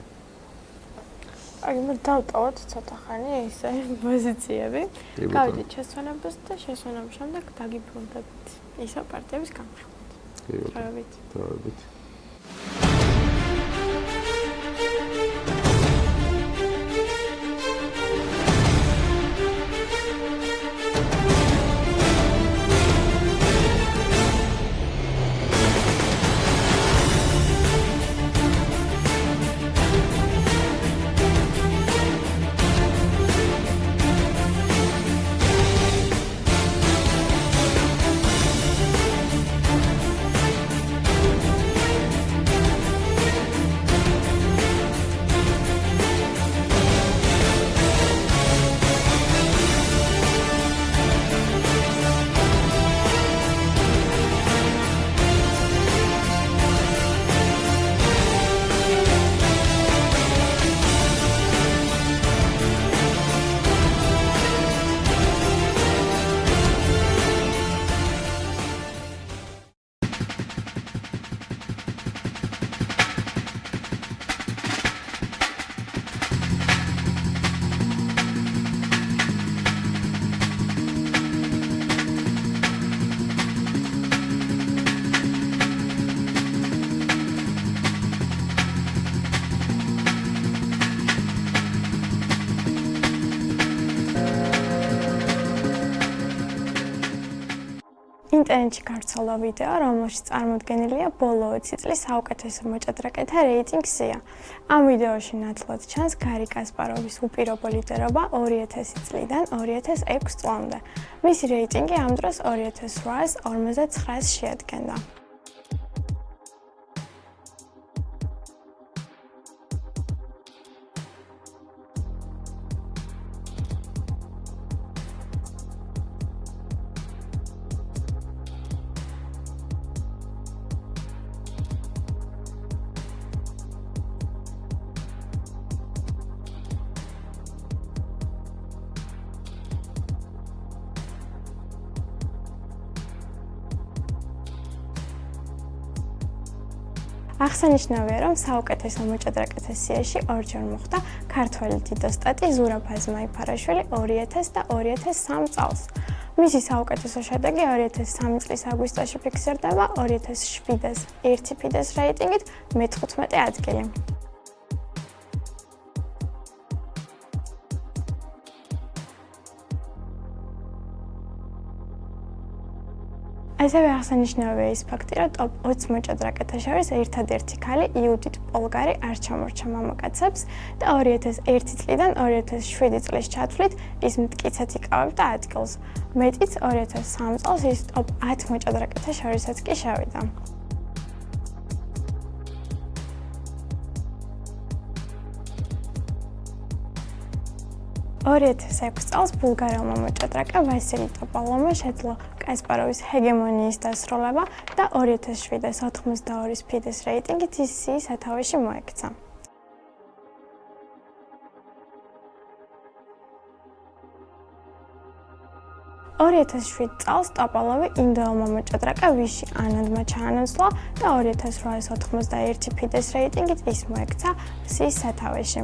აი, მე დავტოვოთ ცოტა ხანი ესე პოზიციები. გავიდით შესვენებას და შესვენების შემდეგ დაგიბრუნდებით ისა პარტიების განხილვით. კი ბატონო. დავით. ინტერნეტში გავრცელდა ვიდეო, რომელშიც წარმოდგენილია ბოლო 20 წლის საუკეთესო მოჭადრაკეთა რეიტინგი სია. ამ ვიდეოში ნათლად ჩანს გარი კასპაროვის უპირობო ლიდერობა 2000 წლიდან 2006 წლამდე. მისი რეიტინგი ამ დროს 2859-ს შეადგენდა. აღსანიშნავია, რომ საუკეთესო მოჭადრაკეთა სიაში ორჯერ მოხვდა ქართველი დიდოსტატი ზურაბ აზმაიფარაშვილი 2000 და 2003 წელს. მისი საუკეთესო შედეგი 2003 წლის აგვისტოში ფიქსირდება 2007-ს ერთი ფიდეს რეიტინგით მე-15 ადგილი. ასევე აღსანიშნავია ის ფაქტი, რომ ტოპ 20 მოჭადრაკეთა შორის ერთადერთი ქალი იუდით პოლგარი არ ჩამორჩა მამაკაცებს და 2001 წლიდან 2007 წლის ჩათვლით ის მტკიცედ იკავებდა ადგილს. მეტიც 2003 წელს ის ტოპ 10 მოჭადრაკეთა შორისაც კი შევიდა. წელს ბულგარელმა მოჭადრაკე ვასილი ტოპალოვმა შეძლო კასპაროვის ჰეგემონიის დასრულება და 2007-82 ფიდეს რეიტინგით ის სიის სათავეში მოექცა. წელს ტოპალოვი ინდოელმა მოჭადრაკე ვიში ანანდმა ჩაანაცვლა და 2891 ფიდეს რეიტინგით ის მოექცა სიის სათავეში.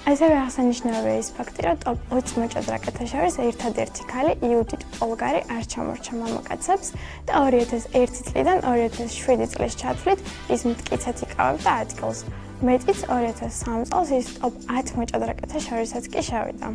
ასევე აღსანიშნავია ის ფაქტი, რომ ტოპ 20 მოჭადრაკეთა შორის ერთადერთი ქალი იუდიტ პოლგარი არ ჩამორჩა მამაკაცებს და 2001 წლიდან 2007 წლის ჩათვლით ის მტკიცედ იკავებდა ადგილს. მეტიც 2003 წელს ის ტოპ 10 მოჭადრაკეთა შორისაც კი შევიდა.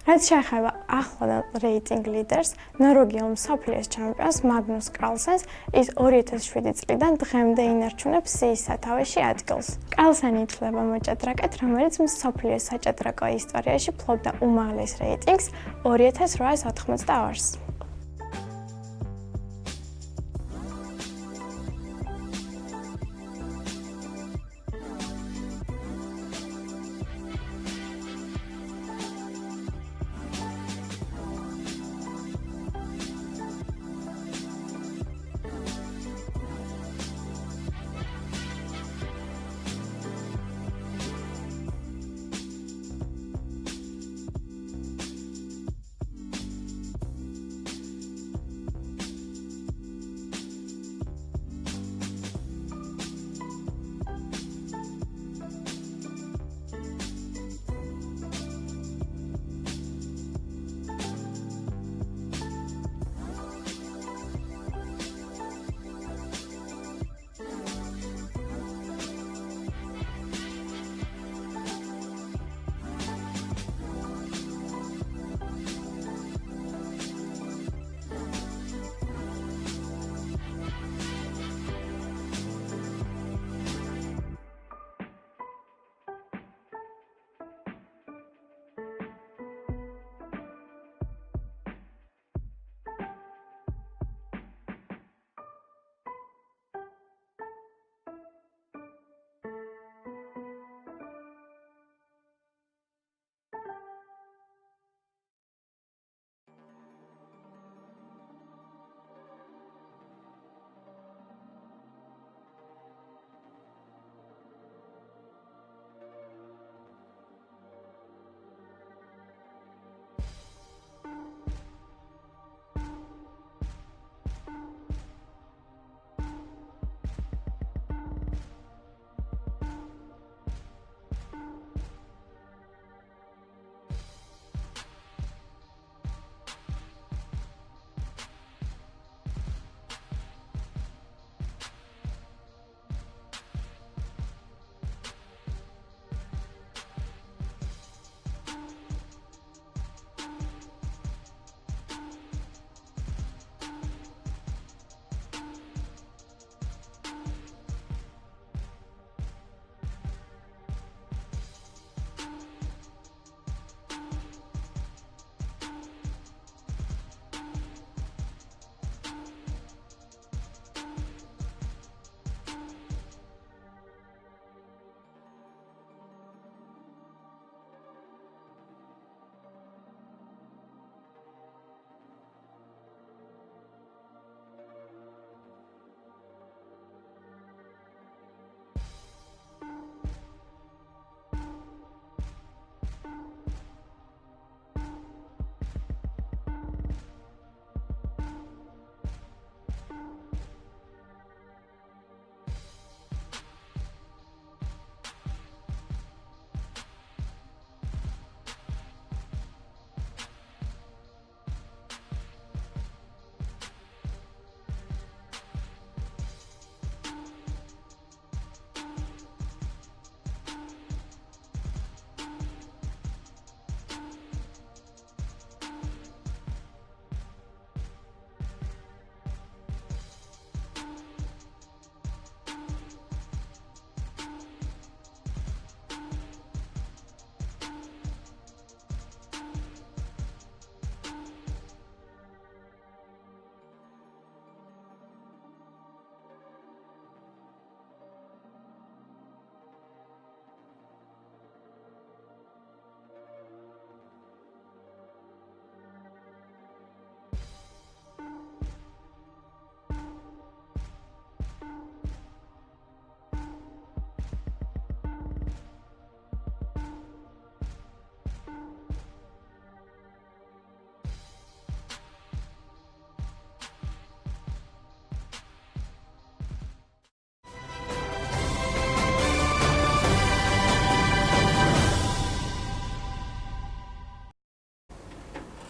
რაც შეეხება ახლანდელ რეიტინგ ლიდერს, ნორვეგიელ მსოფლიოს ჩემპიონს მაგნუს კარლსენს, ის 2007 წლიდან დღემდე ინარჩუნებს სიის სათავეში ადგილს. კარლსენი ითვლება მოჭადრაკედ, რომელიც მსოფლიოს საჭადრაკო ისტორიაში ფლობდა უმაღლეს რეიტინგს 2882-ს.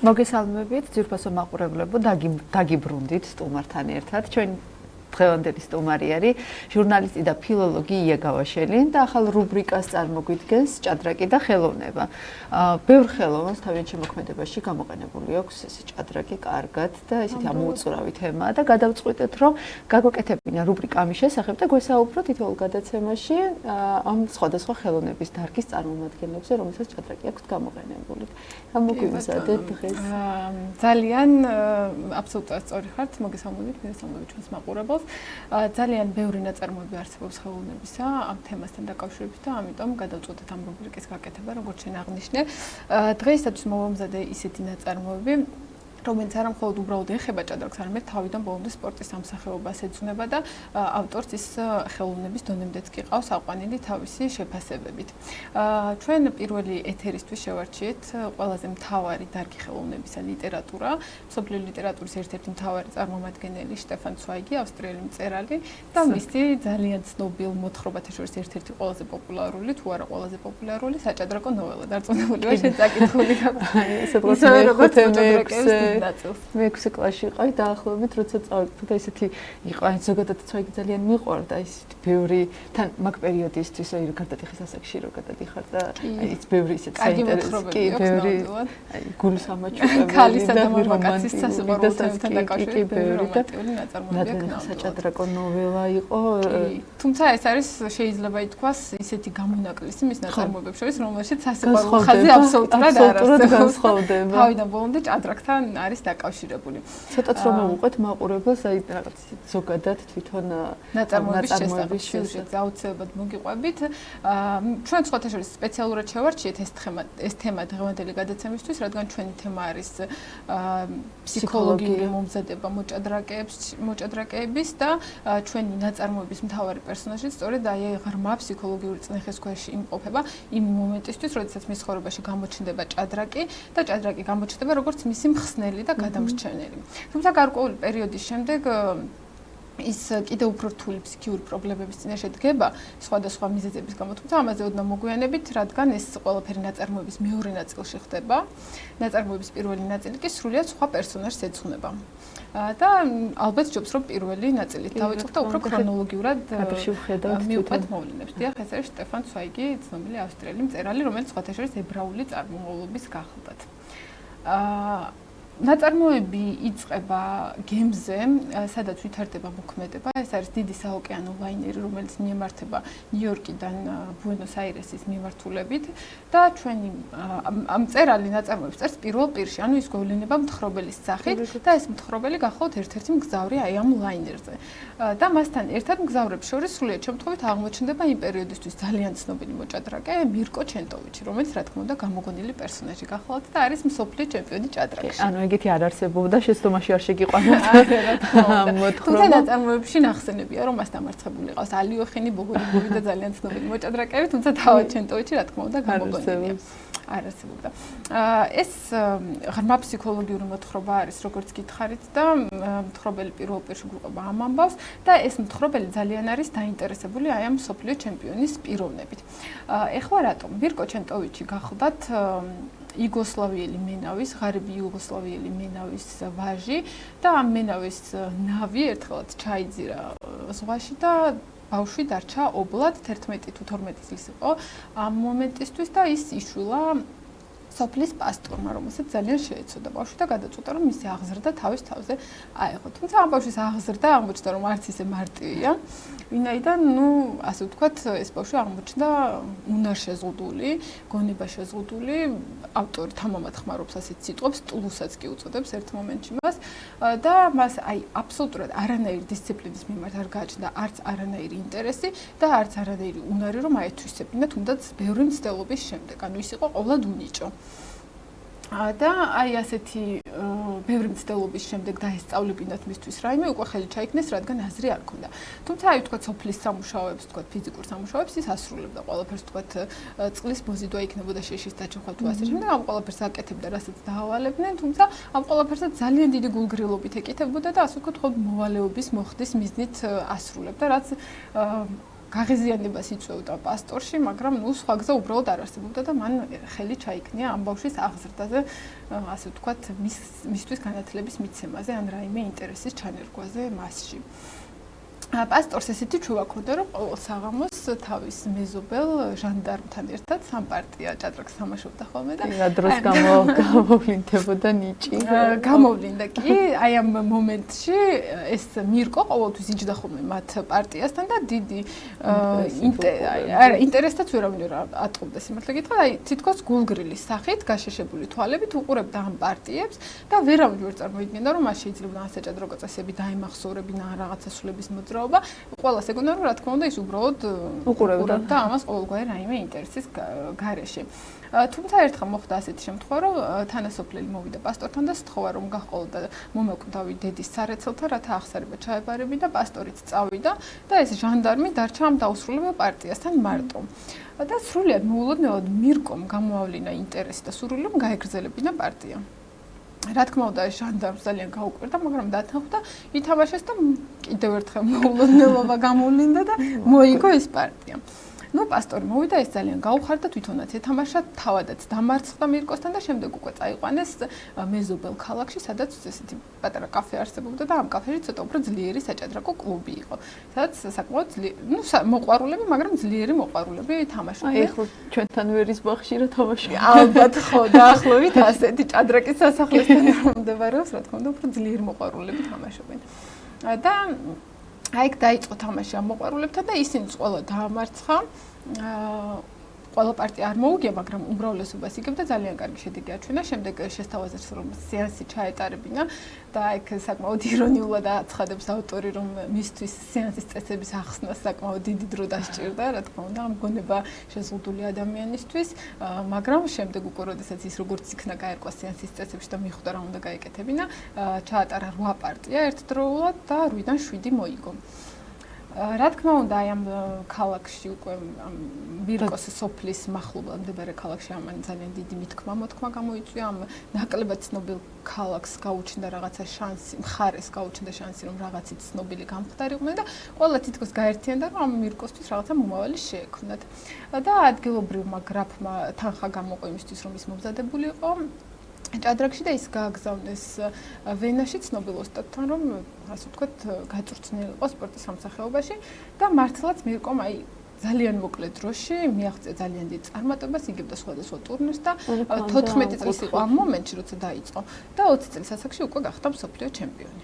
მოგესალმებით, ძვირფასო მაყურებლებო, დაგიბრუნდით სტუმართან ერთად. ჩვენ დღევანდელი სტუმარი არის ჟურნალისტი და ფილოლოგი ია გავაშელი და ახალ რუბრიკას წარმოგვიდგენს ჭადრაკი და ხელოვნება. ბევრ ხელოვნებას თავიანთ შემოქმედებაში გამოყენებული აქვს ეს ჭადრაკი კარგად და ესეთი ამოუწურავი თემაა და გადავწყვიტეთ, რომ გაგვეკეთებინა რუბრიკა ამის შესახებ და გვესაუბროთ თითოეულ გადაცემაში ამ სხვადასხვა ხელოვნების დარგის წარმომადგენლებზე, რომელსაც ჭადრაკი აქვს გამოყენებული. მოგვიმზადეთ დღეს. ძალიან აბსოლუტურად სწორი ხართ, მოგესალმებით ჩვენს მაყურებელს. ძალიან ბევრი ნაწარმოები არსებობს ხელოვნებისა ამ თემასთან დაკავშირებით და ამიტომ გადავწყვეტეთ ამ რუბრიკის გაკეთება, როგორც შენ აღნიშნე. დღეისათვის მოვამზადე ისეთი ნაწარმოები, რომელიც არა მხოლოდ უბრალოდ ეხება ჭადრაკს, არამედ თავიდან ბოლომდე სპორტის სამსახეობას ეძღვნება და ავტორს ის ხელოვნების დონემდეც კი ყავს აყვანილი თავისი შეფასებებით. ჩვენ პირველი ეთერისთვის შევარჩიეთ ყველაზე მთავარი დარგი ხელოვნებისა ლიტერატურა, მსოფლიო ლიტერატურის ერთ-ერთი მთავარი წარმომადგენელი შტეფან ცვაიგი, ავსტრიელი მწერალი და მისი ძალიან ცნობილ მოთხრობათა შორის ერთ-ერთი ყველაზე პოპულარული, თუ არა ყველაზე პოპულარული საჭადრაკო ნოველა. დარწმუნებული ვარ, შენ წაკითხული გაქვს. მე 6 კლასში ვიყავი დაახლოებით, როცა წავედი და ისეთი იყო, აი ზოგადად ცვაიგი ძალიან მიყვარდა, ისეთი ბევრი თან მაგ პერიოდისთვის, აი გარდატეხის ასაკში რო გადადიხარ და აი ის ბევრი ისეთი საინტერესო, კი, ბევრი აი გულის ამაჩუყებელი ქალისა და მამაკაცის სასიყვარულოებთან დაკავშირებით ბევრი რომანტიკული ნაწარმოებია ქნა. საჭადრაკო ნოველა იყო. თუმცა ეს არის შეიძლება ითქვას ისეთი გამონაკლისი მის ნაწარმოებებს შორის, რომელშიც სასიყვარულო ხაზი აბსოლუტურად განსხვავდება. თავიდან ბოლომდე ჭადრაკთან არის დაკავშირებული. ცოტაც რომ მოვუყვეთ მაყურებელს, აი რაღაც ზოგადად თვითონ ნაწარმოების შესახებ აუცილებლად მოგიყვებით. ჩვენ სხვათა შორის სპეციალურად შევარჩიეთ ეს თემა დღევანდელი გადაცემისთვის, რადგან ჩვენი თემა არის ფსიქოლოგიური მომზადება მოჭადრაკეების და ჩვენი ნაწარმოების მთავარი პერსონაჟი სწორედ აი ღრმა ფსიქოლოგიური წნეხის ქვეშ იმყოფება იმ მომენტისთვის, როდესაც მის ცხოვრებაში გამოჩნდება ჭადრაკი და ჭადრაკი გამოჩნდება როგორც მისი მხსნელი და გადამრჩენელი. თუმცა გარკვეული პერიოდის შემდეგ ის კიდევ უფრო რთული ფსიქიური პრობლემების წინაშე დგება სხვადასხვა მიზეზების გამო, თუმცა ამაზე ოდნავ მოგვიანებით, რადგან ეს ყველაფერი ნაწარმოების მეორე ნაწილში ხდება. ნაწარმოების პირველი ნაწილი კი სრულიად სხვა პერსონაჟს ეძღვნება. და ალბათ ჯობს რომ პირველი ნაწილით დავიწყოთ და უფრო ქრონოლოგიურად მივყვეთ მოვლენებს. დიახ, ეს არის შტეფან ცვაიგი, ცნობილი ავსტრიელი მწერალი, რომელიც სხვათა შორის ებრაული წარმომავლობის გახლდათ. ნაწარმოები იწყება გემზე, სადაც ვითარდება მოქმედება. ეს არის დიდი საოკეანო ლაინერი, რომელიც მიემართება ნიუ-იორკიდან ბუენოს-აირესის მიმართულებით და ჩვენი ამ მწერალი ნაწარმოებს წერს პირველ პირში, ანუ ის გვევლინება მთხრობელის სახით და ეს მთხრობელი გახლავთ ერთ-ერთი მგზავრი აი ამ ლაინერზე. და მასთან ერთად მგზავრებს შორის სრულიად შემთხვევით აღმოჩნდება იმ პერიოდისთვის ძალიან ცნობილი მოჭადრაკე მირკო ჩენტოვიჩი, რომელიც რა თქმა უნდა გამოგონილი პერსონაჟი გახლავთ და არის მსოფლიო ჩემპიონი ჭადრაკში. ანუ ეგეთი არ არსებობდა, შეცდომაში არ შეგიყვანოთ. თუმცა ნაწარმოებში ნახსენებია, რომ მას დამარცხებული ყავს ალიოხინი, ბოგოლიბოვი და ძალიან ცნობილი მოჭადრაკეები, თუმცა თავად ჩენტოვიჩი რა თქმა უნდა გამოგონილია. არ არსებობდა. ეს ღრმა ფსიქოლოგიური მოთხრობა არის, როგორც გითხარით და მთხრობელი პირველ პირში გვიყვება ამ ამბავს და ეს მთხრობელი ძალიან არის დაინტერესებული აი ამ მსოფლიო ჩემპიონის პიროვნებით. ეხლა რატომ? მირკო ჩენტოვიჩი გახლდათ იუგოსლავიელი მენავის, ღარიბი იუგოსლავიელი მენავის ვაჟი და ამ მენავის ნავი ერთხელაც ჩაიძირა ზღვაში და ბავშვი დარჩა ობლად 11 თუ 12 წლის იყო ამ მომენტისთვის და ის იშვილა სოფლის პასტორმა, რომელსაც ძალიან შეეცოდა ბავშვი და გადაწყვიტა, რომ მისი აღზრდა თავის თავზე აეღო. თუმცა ამ ბავშვის აღზრდა აღმოჩნდა, რომ არც ისე მარტივია, ვინაიდან, ასე ვთქვათ, ეს ბავშვი აღმოჩნდა უნარ შეზღუდული, გონება შეზღუდული, ავტორი თამამად ხმარობს ასეთ სიტყვებს, ტლუსაც კი უწოდებს ერთ მომენტში მას და მას აი აბსოლუტურად არანაირი დისციპლინის მიმართ არ გააჩნდა არც არანაირი ინტერესი და არც არანაირი უნარი, რომ აეთვისებინა თუნდაც ბევრი მცდელობის შემდეგ. ანუ ის იყო ყოვლად უნიჭო. და აი ასეთი ბევრი მცდელობის შემდეგ დაესწავლებინათ მისთვის რაიმე უკვე ხელი ჩაიქნეს, რადგან აზრი არ ქონდა. თუმცა აი ვთქვათ სოფლის სამუშაოებს, ვთქვათ ფიზიკურ სამუშაოებს ის ასრულებდა ყველაფერს, ვთქვათ წყლის მოზიდვა იქნებოდა შეშის დაჩოხვა თუ ასე შემდეგ, ამ ყველაფერს აკეთებდა, რასაც დაავალებდნენ, თუმცა ამ ყველაფერსაც ძალიან დიდი გულგრილობით ეკეთებოდა და ასე ვთქვათ, მხოლოდ მოვალეობის მოხდის მიზნით ასრულებდა, რაც გაღიზიანებას იწვევდა პასტორში, მაგრამ სხვა გზა უბრალოდ არ არსებობდა და მან ხელი ჩაიქნია ამ ბავშვის აღზრდაზე, ასე ვთქვათ, მისთვის განათლების მიცემაზე ან რაიმე ინტერესის ჩანერგვაზე მასში. პასტორს ესეთი ჩუვა ჰქონდა, რომ ყოველ საღამოს თავის მეზობელ ჟანდარმთან ერთად სამპარტია ჭადრაკს თამაშობდა ხოლმე და რა დროს გამოვლინდებოდა ნიჭი. გამოვლინდა კი, აი ამ მომენტში ეს მირკო ყოველთვის იჯდა ხოლმე მათ პარტიასთან და დიდი ინტერესსაც ვერავინ ვერ ატყობდა სიმართლე გითხრათ, აი თითქოს გულგრილის სახით გაშეშებული თვალებით უყურებდა ამ პარტიებს და ვერავინ ვერ წარმოიდგენდა, რომ მას შეიძლება ასე ჭადრაკო წესები დაემახსოვრებინა რაღაცა სულების მოძრაობა. ყველას ეგონა რომ რა თქმა უნდა ის უბრალოდ უყურებდა ამას ყოველგვარი რაიმე ინტერესის გარეშე. თუმცა ერთხელ მოხდა ასეთი შემთხვევა, რომ თანასოფლელი მოვიდა პასტორთან და სთხოვა რომ გაჰყოლოდა მომეკვდავი დედის სარეცელთან, რათა აღსარება ჩაებარებინა, პასტორიც წავიდა და ეს ჟანდარმი დარჩა ამ დაუსრულებელ პარტიასთან მარტო. და სრულიად მოულოდნელად მირკომ გამოავლინა ინტერესი და სურვილი რომ გაეგრძელებინა პარტია. რა თქმა უნდა ჟანდარმს ძალიან გაუკვირდა, მაგრამ დათანხმდა, ითამაშეს და კიდევ ერთხელ მოულოდნელობა გამოვლინდა და მოიგო ეს პარტია. ნუ პასტორი მოვიდა, ეს ძალიან გაუხარდა, თვითონაც ეთამაშა, თავადაც დამარცხდა მირკოსთან და შემდეგ უკვე წაიყვანეს მეზობელ ქალაქში, სადაც ესეთი პატარა კაფე არსებობდა და ამ კაფეში ცოტა უფრო ძლიერი საჭადრაკო კლუბი იყო. სადაც საკმაოდ მოყვარულები, მაგრამ ძლიერი მოყვარულები თამაშობდნენ. აი ხო ჩვენთან ვერის ბაღში რა თამაშობენ. ალბათ ხო, დაახლოებით ასეთი ჭადრაკის სასახლესთან მდებარეობს, რა თქმა უნდა, უფრო ძლიერი მოყვარულები თამაშობენ. და აი დაიწყო თამაში ამ მოყვარულებთან და ისინიც ყველა დაამარცხა. ყველა პარტია არ მოუგია, მაგრამ უმრავლესობას იგებდა ძალიან კარგი შედეგი აჩვენა. შემდეგ შესთავაზეს რომ სეანსი ჩაეტარებინა და ეგ საკმაოდ ირონიულად აცხადებს ავტორი, რომ მისთვის სეანსის წესების ახსნას საკმაოდ დიდი დრო დასჭირდა, რა თქმა უნდა, ამ გონება შეზღუდული ადამიანისთვის, მაგრამ შემდეგ უკვე როდესაც ის როგორც იქნა გაერკვა სეანსის წესებში და მიხვდა რა უნდა გაეკეთებინა, ჩაატარა 8 პარტია ერთდროულად და 8-დან 7 მოიგო. რა თქმა უნდა, აი ამ ქალაქში უკვე მირკოს სოფლის მახლობლად მდებარე ქალაქში ამან ძალიან დიდი მოთქმა გამოიწვია, ამ ნაკლებად ცნობილ ქალაქს გაუჩნდა რაღაცა შანსი, მხარეს გაუჩნდა შანსი, რომ რაღაცით ცნობილი გამხდარიყვნენ და ყველა თითქოს გაერთიანდა, რომ ამ მირკოსთვის რაღაცა მომავალი შეექმნათ. და ადგილობრივმა გრაფმა თანხა გამოყო იმისთვის, რომ ის მომზადებული იყო ჭადრაკში და ის გააგზავნეს ვენაში ცნობილ ოსტატთან, რომ ასე ვთქვათ, გაწვრთნილი იყო სპორტის სამსახეობაში და მართლაც მირკომ აი ძალიან მოკლე დროში მიაღწია ძალიან დიდ წარმატებას, იგებდა სხვადასხვა ტურნირს და 14 წლის იყო ამ მომენტში, როცა დაიწყო და 20 წლის ასაკში უკვე გახდა მსოფლიო ჩემპიონი.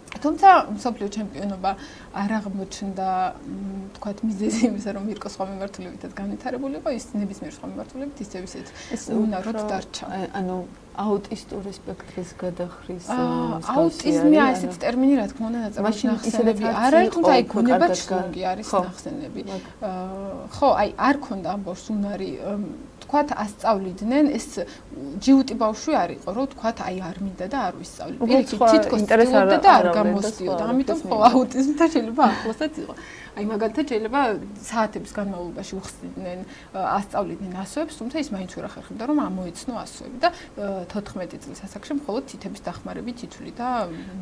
თუმცა მსოფლიო ჩემპიონობა არ აღმოჩნდა, თქვათ, მიზეზი იმისა, რომ მირკო სხვა მიმართულებითაც განვითარებული იყო, ის ნებისმიერ სხვა მიმართულებით ისევ ისეთ უნაროდ დარჩა. ანუ აუტისტური სპექტრის გადახრის აუტიზმი ასეთ ტერმინი რა თქმა უნდა ნაწარმოებში ნახსენები არ არის, თუმცა აი გონება ჩლუნგი არის ნახსენები. ხო, აი არ ქონდა ამ ბავშვს უნარი თქვათ ასწავლიდნენ, ეს ჯიუტი ბავშვი არ იყო, რომ თქვათ აი არ მინდა და არ ვისწავლი. თითქოს ინტერესობდა და არ გამოსდიოდა. ამიტომ ხო აუტიზმთან შეიძლება ახლოსაც იყო. აი მაგალითად შეიძლება საათების განმავლობაში უხსნიდნენ, ასწავლიდნენ ასოებს, თუმცა ის მაინც ვერ ახერხებდა რომ ამოეცნო ასოები და 14 წლის ასაკში მხოლოდ თითების დახმარებით ითვლი და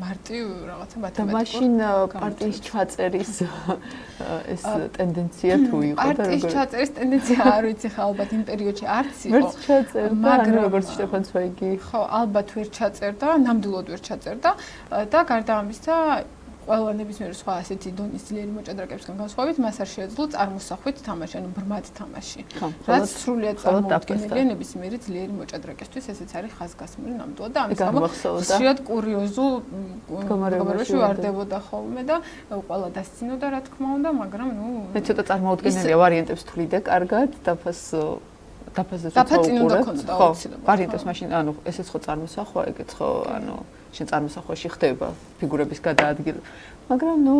მარტივ რაღაცა მათემატიკურ. და მაშინ პარტიის ჩაწერის ეს ტენდენცია თუ იყო და პარტიის ჩაწერის ტენდენცია არ ვიცი ხა ალბათ იმ პერიოდში არც იყო. ვერც ჩაწერდა, მაგრამ როგორც შტეფან ცვაიგი. ხო, ალბათ ვერ ჩაწერდა, ნამდვილად ვერ ჩაწერდა და გარდა ამისა ყველა ნებისმიერ სხვა ასეთი დონის ძლიერი მოჭადრაკებისგან განსხვავებით, მას არ შეეძლო წარმოსახვით თამაში, ანუ ბრმად თამაში. რაც სრულიად წარმოუდგენელია ნებისმიერი ძლიერი მოჭადრაკისთვის, ესეც არის ხაზგასმული ნამდვილად და ამის გამო ხშირად კურიოზულ მდგომარეობაში ვარდებოდა ხოლმე და ყველა დასცინოდა რა თქმა უნდა, მაგრამ ნუ მე ცოტა წარმოუდგენელია ვარიანტებს თვლიდა კარგად, დაფაზე წინოდა ქონდა აუცილებლად. ვარიანტებს მაშინ, ანუ ესეც ხო წარმოსახვა, ეგეც ხო, ანუ შენ წარმოსახვაში ხდება ფიგურების გადაადგილება. მაგრამ ნუ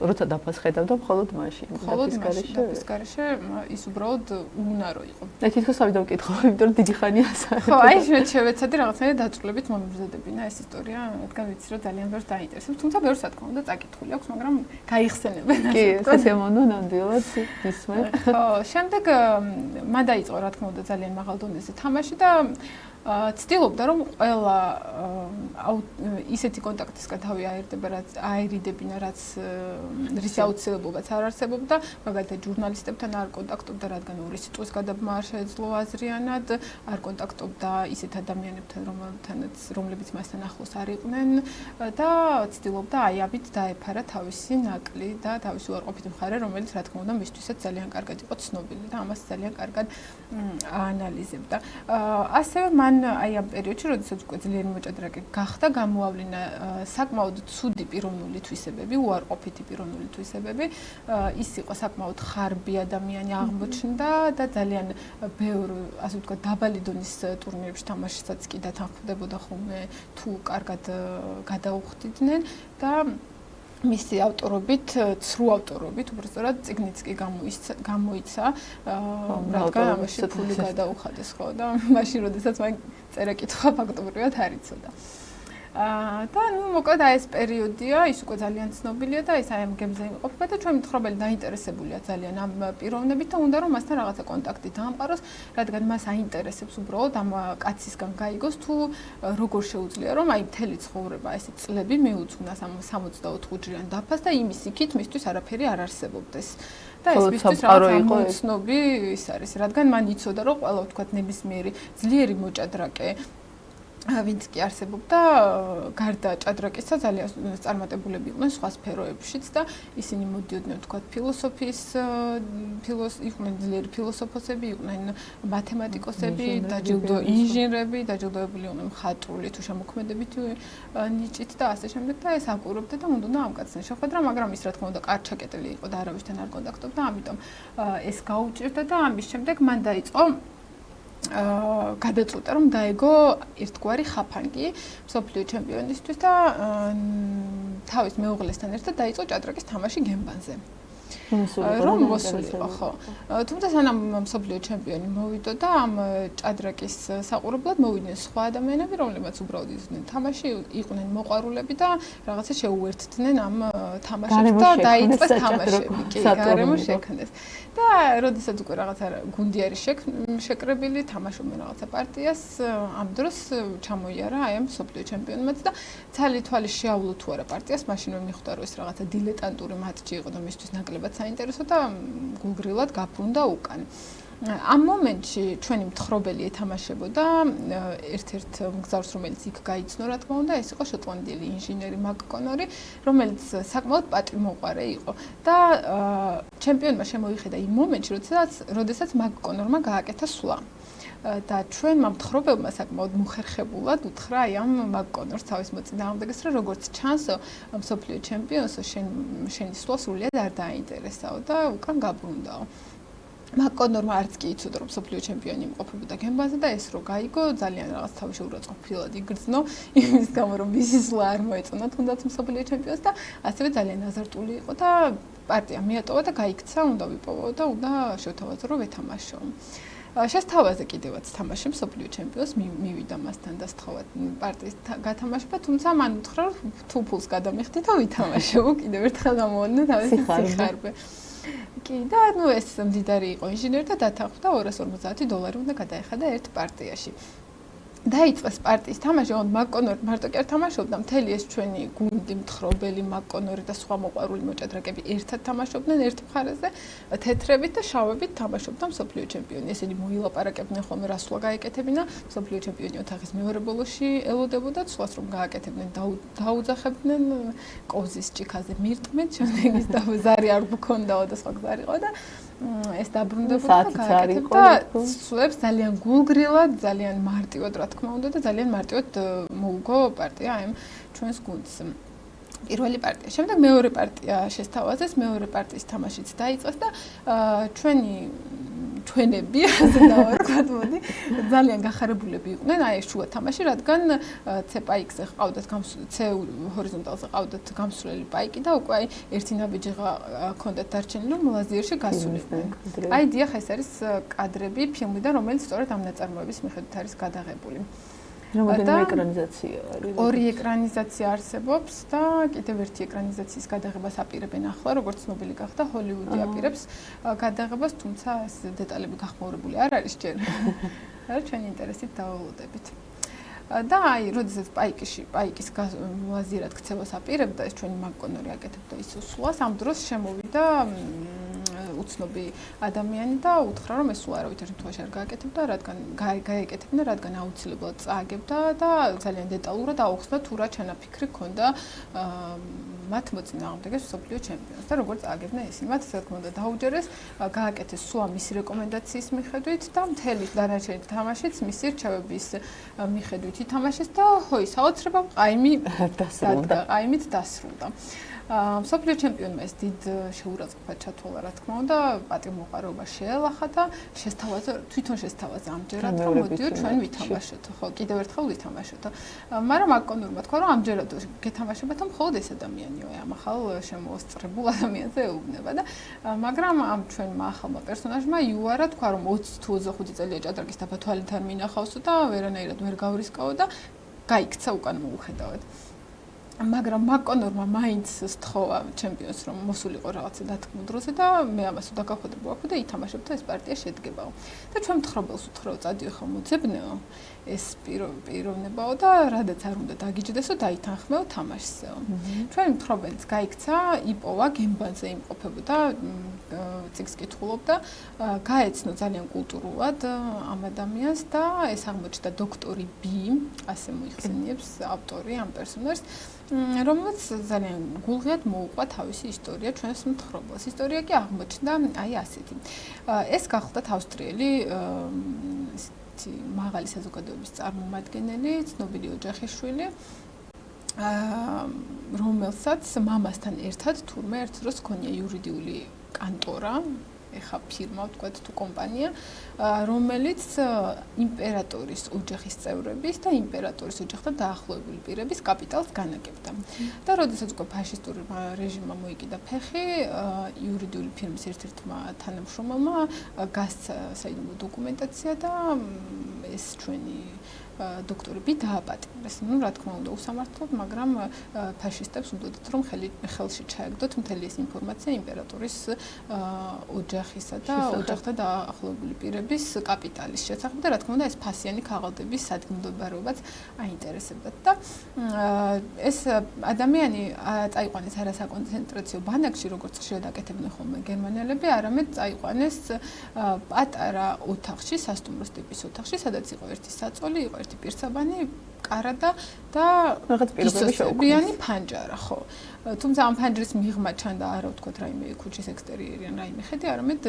როცა დაფას ხედავდა მხოლოდ მაშინ. დაფის გარეშე ის უბრალოდ უნარო იყო. და თითქოს ავიდა ვკითხო, იმიტომ რომ დიდი ხანია ასახე. ხო, აი შევეცადი რაღაცნაირად დაწვრილებით მომზადებინა ეს ისტორია, რადგან ვიცი რომ ძალიან ბევრს დაინტერესებს, თუმცა ბევრს რა თქმა უნდა წაკითხული აქვს, მაგრამ გაიხსენებენ. კი, სასიამოვნო ნამდვილად ისმე. ხო, შემდეგ მან დაიწყო რა თქმა უნდა ძალიან მაღალ დონეზე თამაში და ცდილობდა რომ ყველა ისეთი კონტაქტისგან თავი აერიდებინა, რაც რის აუცილებლობაც არ არსებობდა, მაგალითად ჟურნალისტებთან არ კონტაქტობდა, რადგან ორი სიტყვის გადაბმა არ შეეძლო აზრიანად, არ კონტაქტობდა ისეთ ადამიანებთან, რომლებიც მასთან ახლოს არ იყვნენ და ცდილობდა აი ამით დაეფარა თავისი ნაკლი და თავისი უარყოფითი მხარე, რომელიც რა თქმა უნდა მისთვისაც ძალიან კარგად იყო ცნობილი და ამას ძალიან კარგად აანალიზებდა. ასევე მან აი ამ პერიოდში, როდესაც უკვე ძლიერი მოჭადრაკე გახდა, გამოავლინა საკმაოდ ცუდი პიროვნული თვისებები, უარყოფითი პიროვნული თვისებები. ის იყო საკმაოდ ხარბი ადამიანი აღმოჩნდა და ძალიან ბევრ, ასე ვთქვათ, დაბალი დონის ტურნირებში თამაშსაც კი დათანხმდებოდა ხოლმე თუ კარგად გადაუხდიდნენ და მისი ავტორობით, ცრუ ავტორობით, უბრალოდ წიგნიც კი გამოიცა, რადგან ამაში ფული გადაუხადეს, ხო და მაშინ როდესაც მან წერა-კითხვა ფაქტობრივად არ იცოდა. და ნუ მოკლედ აი ეს პერიოდია, ის უკვე ძალიან ცნობილია და ის აი ამ გემზე იმყოფება და ჩვენ მთხრობელი დაინტერესებულია ძალიან ამ პიროვნებით და უნდა რომ მასთან რაღაცა კონტაქტი დაამყაროს, რადგან მას აინტერესებს უბრალოდ ამ კაცისგან გაიგოს თუ როგორ შეუძლია რომ აი მთელი ცხოვრება ესე წლები მიუძღვნას ამ 64 დაფას და იმის იქით მისთვის არაფერი არ არსებობდეს. და ეს მისთვის რაღაცა ამოცნობი ის არის, რადგან მან იცოდა რომ ყველა ვთქვათ ნებისმიერი ძლიერი მოჭადრაკე ვინც კი არსებობდა გარდა ჭადრაკისა ძალიან წარმატებულები იყვნენ სხვა სფეროებშიც და ისინი მოდიოდნენ ვთქვათ იყვნენ ძლიერი ფილოსოფოსები, იყვნენ მათემატიკოსები, დაჯილდო ინჟინრები, დაჯილდოებული იყვნენ მხატვრული თუ შემოქმედებითი ნიჭით და ასე შემდეგ და ეს აკურებდა და უნდა ამ კაცთან შეხვედრა, მაგრამ ის რა თქმა უნდა კარჩაკეტილი იყო და არავისთან არ კონტაქტობდა, ამიტომ ეს გაუჭირდა და ამის შემდეგ მან დაიწყო გადაწყვიტა რომ დაეგო ერთგვარი ხაფანგი მსოფლიო ჩემპიონისთვის და თავის მეუღლესთან ერთად დაიწყო ჭადრაკის თამაში გემბანზე. რომ მოსულიყო, ხო. თუმცა სანამ მსოფლიო ჩემპიონი მოვიდა და ამ ჭადრაკის საყურებლად მოვიდნენ სხვა ადამიანები, რომლებიც უბრალოდ იზრდნენ თამაში, იყვნენ მოყვარულები და რაღაცა შეუერთდნენ ამ თამაშებს და დაიწყეს თამაშები, კი, გარემო შექმნეს. და როდესაც უკვე რაღაცა გუნდი არის შეკრებილი, თამაშობენ რაღაცა პარტიას, ამ დროს ჩამოიარა აი ამ მსოფლიო ჩემპიონმაც და ცალი-თვალი შეავლო თუ არა პარტიას, მაშინვე მიხვდა რომ ეს რაღაცა დილეტანტური მატჩი იყო და მისთვის ნაკლებად საინტერესო და გულგრილად გაბრუნდა უკან. ამ მომენტში ჩვენი მთხრობელი ეთამაშებოდა ერთ-ერთ მგზავრს, რომელიც იქ გაიცნო, რა თქმა უნდა, ეს იყო შოტლანდიელი ინჟინერი მაკ-კონორი, რომელიც საკმაოდ პატივმოყვარე იყო და ჩემპიონმა შემოიხედა იმ მომენტში, როდესაც მაკ-კონორმა გააკეთა სვლა. და ჩვენმა მთხრობელმა საკმაოდ მუხერხებულად უთხრა აი ამ მაკ-კონორს თავის მოწინააღმდეგეს, რომ როგორც ჩანს, მსოფლიო ჩემპიონს შენი სვლა სრულიად არ დააინტერესაო და უკან გაბრუნდაო. მაკ-კონორმა არც კი იცოდა რომ მსოფლიო ჩემპიონი იმყოფებოდა გემბანზე და ეს რო გაიგო ძალიან რაღაც თავის შეურაცხყოფილად იგრძნო იმის გამო რომ მისი სვლა არ მოეწონა თუნდაც მსოფლიო ჩემპიონს და ასევე ძალიან აზარტული იყო და პარტია მიატოვა და გაიქცა უნდა ვიპოვო და უნდა შევთავაზო რომ ვეთამაშო. შესთავაზე კიდევაც თამაში მსოფლიო ჩემპიონს მივიდა მასთან და სთხოვა პარტიის გათამაშება, თუმცა მან უთხრა რომ თუ ფულს გადამიხდი და ვითამაშო, კიდევ ერთხელ გამოვადნენ თავისი სიხარბე. კი და ნუ ეს მდიდარი იყო ინჟინერი და დათანხმდა $250 უნდა გადაეხადა ერთ პარტიაში. დაიწყეს პარტიის თამაში, მაკ-კონორი მარტო კი არ თამაშობდა, მთელი ეს ჩვენი გუნდი, მთხრობელი, მაკ-კონორი და სხვა მოყვარული მოჭადრაკეები ერთად თამაშობდნენ ერთ მხარეზე, თეთრებით და შავებით თამაშობდა მსოფლიო ჩემპიონი. ესენი მოილაპარაკებდნენ ხოლმე რა სვლა გაეკეთებინა, მსოფლიო ჩემპიონი ოთახის მეორე ბოლოში ელოდებოდა, სვლას რომ გააკეთებდნენ, დაუძახებდნენ კოზის ჭიქაზე მირტმეთ, შემდეგ ის ზარი არ გქონდაო და სხვა გზარი იყო და ეს დაბრუნდებოდა და გააკეთებდა სვლებს ძალიან გულგრილად, ძალიან მარტივად რა თქმა უნდა და ძალიან მარტივად მოუგო პარტია აი ჩვენს გუნდს. პირველი პარტია. შემდეგ მეორე პარტია შესთავაზეს, მეორე პარტიის თამაშიც დაიწყეს და ჩვენები, ასე დავარქვათ, მოდი, ძალიან გახარებულები იყვნენ აი ეს შუა თამაში, რადგან C-პაიკზე ყავდათ C ჰორიზონტალზე ყავდათ გამსვლელი პაიკი და უკვე აი ერთი ნაბიჯიღა ჰქონდათ დარჩენილი, რომ ლაზიერში გასულიყვნენ. აი დიახ, ეს არის კადრები ფილმიდან, რომელიც სწორედ ამ ნაწარმოების მიხედვით არის გადაღებული. რამდენიმე ეკრანიზაცია არის? ორი ეკრანიზაცია არსებობს და კიდევ ერთი ეკრანიზაციის გადაღებას აპირებენ ახლა, როგორც ცნობილი გახდა, ჰოლივუდი აპირებს გადაღებას, თუმცა ეს დეტალები გახმაურებული არ არის ჯერ. რა ჩვენი ინტერესით დავალოდებით. და აი, როდესაც პაიკის ვაზირად ქცევას აპირებდა, ეს ჩვენი მაკონორი აკეთებდა ის უსულას, ამ დროს შემოვიდა უცნობი ადამიანი და უთხრა, რომ ეს სულ არავითარ შემთხვევაში არ გააკეთებდა, რადგან გაეკეთებინა, რადგან აუცილებლად წააგებდა და ძალიან დეტალურად აუხსნა თუ რა ჩანაფიქრი ჰქონდა მათ მოწინააღმდეგეს მსოფლიო ჩემპიონს და როგორ წააგებდნენ ისინი. მათ ასე თქმა უნდა დაუჯერეს, გააკეთეს სულ ამის რეკომენდაციის მიხედვით და მთელი დანარჩენი თამაშიც მისი რჩევების მიხედვით ითამაშეს და ჰოი, საოცრებამ ყაიმით დასრულდა. მსოფლიო ჩემპიონმა ეს დიდ შეურაცხყოფად ჩათვალა, რა თქმა უნდა, პატივმოყვარეობა შეელახა და თვითონ შესთავაზა ამჯერად, რომ მოდიო ჩვენ ვითამაშოთ, ხო, კიდევ ერთხელ ვითამაშოთ. მაგრამ აკონურმა თქვა, რომ ამჯერად გეთამაშებათ, მხოლოდ ეს ადამიანიო, ამ ახალ შემოასწრებულ ადამიანზე ეუბნება და მაგრამ ამ ჩვენმა ახალმა პერსონაჟმა იუარა თქვა, რომ 20 თუ 25 წელია ჭადრაკის დაფა თვალით არ მინახავსო და ვერანაირად ვერ გავრისკაო და გაიქცა უკან მოუხედავად. მაგრამ მაკონორმა მაინც სთხოვა ჩემპიონს, რომ მოსულიყო რაღაცა დათქმულ დროზე და მე ამას უდაგახვედრებო აქვს და ითამაშებდა ეს პარტია შედგებაო. და ჩვენ მთხრობელს უთხრაო, წადიო ხო მოძებნეო, ეს პიროვნებაო და რადგან არ უნდა დაგიჯდესო, დაითანხმეო თამაშსეო. ჩვენ მთხრობელს გაიქცა, იპოვა, გემბანზე იმყოფებოდა, წიგნს კითხულობდა, გაეცნო ძალიან კულტურულად ამ ადამიანს და ეს აღმოჩნდა დოქტორი ბი, ასე მოიხსენიებს ავტორი ამ პერსონაჟს, რომელიც ძალიან გულღიად მოუყვა თავისი ისტორია ჩვენს მთხრობელს. ისტორია კი აღმოჩნდა აი ასეთი. ეს გახლდათ ავსტრიელი მაღალი საზოგადოების წარმომადგენელი, ცნობილი ოჯახის შვილი, რომელსაც მამასთან ერთად თურმე ერთ დროს ჰქონია იურიდიული კანტორა, ეხა ფირმა ვთქვათ თუ კომპანია, რომელიც იმპერატორის ოჯახის წევრების და იმპერატორის ოჯახთან დაახლოებული პირების კაპიტალს განაგებდა. და როდესაც უკვე ფაშისტური რეჟიმმა მოიკიდა ფეხი, იურიდიული ფირმის ერთ-ერთმა თანამშრომელმა გასცა საიდუმლო დოკუმენტაცია და ეს ჩვენი დოქტორები დააპატიმრეს. ნუ რა თქმა უნდა უსამართლოდ, მაგრამ ფაშისტებს უნდათ რომ ხელში ჩაეგდოთ მთელი ეს ინფორმაცია იმპერატორის ოჯახისა და ოჯახთან დაახლოებული პირების კაპიტალის შესახებ და რა თქმა უნდა ეს ფასიანი ქაღალდების ადგილმდებარეობაც აინტერესებდათ და ეს ადამიანი წაიყვანეს არა საკონცენტრაციო ბანაკში, როგორც ხშირად აკეთებდნენ ხოლმე გერმანელები, არამედ წაიყვანეს პატარა ოთახში, სასტუმროს ტიპის ოთახში, სადაც იყო ერთი საწოლი, იყო ერთი პირსაბანი, კარადა და რაღაც პირობები შეუქმნიანი ფანჯარა, ხო. თუმცა ამ ფანჯრის მიღმა ჩანდა არა ვთქვათ რაიმე ქუჩის ექსტერიერი ან რაიმე ხედი, არამედ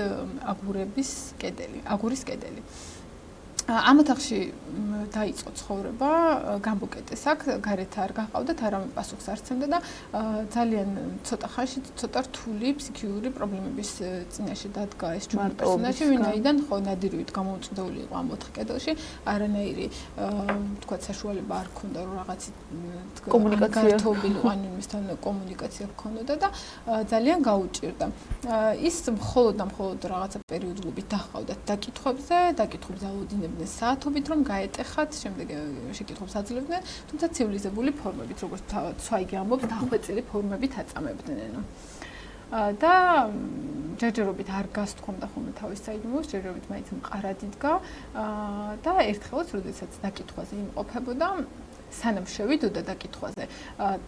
აგურის კედელი. ამ ოთახში დაიწყო ცხოვრება, გამბუკეტეს აქ, გარეთ არ გაყავდათ, არამე პასუხს არ სცემდა და ძალიან ცოტა ხანში ცოტა რთული ფსიქიური პრობლემების წინაშე დადგა ეს ჩვენი პერსონაჟი, ვინაიდან ხო ნადირივით გამოუწვდეული იყო ამ ოთხ კედელში, არანაირი ვთქვათ საშუალება არ ჰქონდა რომ რაღაცი გართობილიყო ან იმისთან კომუნიკაცია ჰქონოდა და ძალიან გაუჭირდა. ის მხოლოდ და მხოლოდ რაღაცა პერიოდულობით დაჰყავდათ დაკითხვებზე აუდინებდნენ საათობით რომ გაეტეხათ, შემდეგ შეკითხვებს აძლევდნენ, თუმცა ცივილიზებული ფორმებით, როგორც ცვაიგი ამბობს, დახვეწილი ფორმებით აწამებდნენ. და ჯერჯერობით არ გასთქვამდა ხოლმე თავის საიდუმლოს, ჯერჯერობით მაინც მყარად იდგა და ერთხელაც, როდესაც დაკითხვაზე იმყოფებოდა, სანამ შევიდოდა დაკითხვაზე,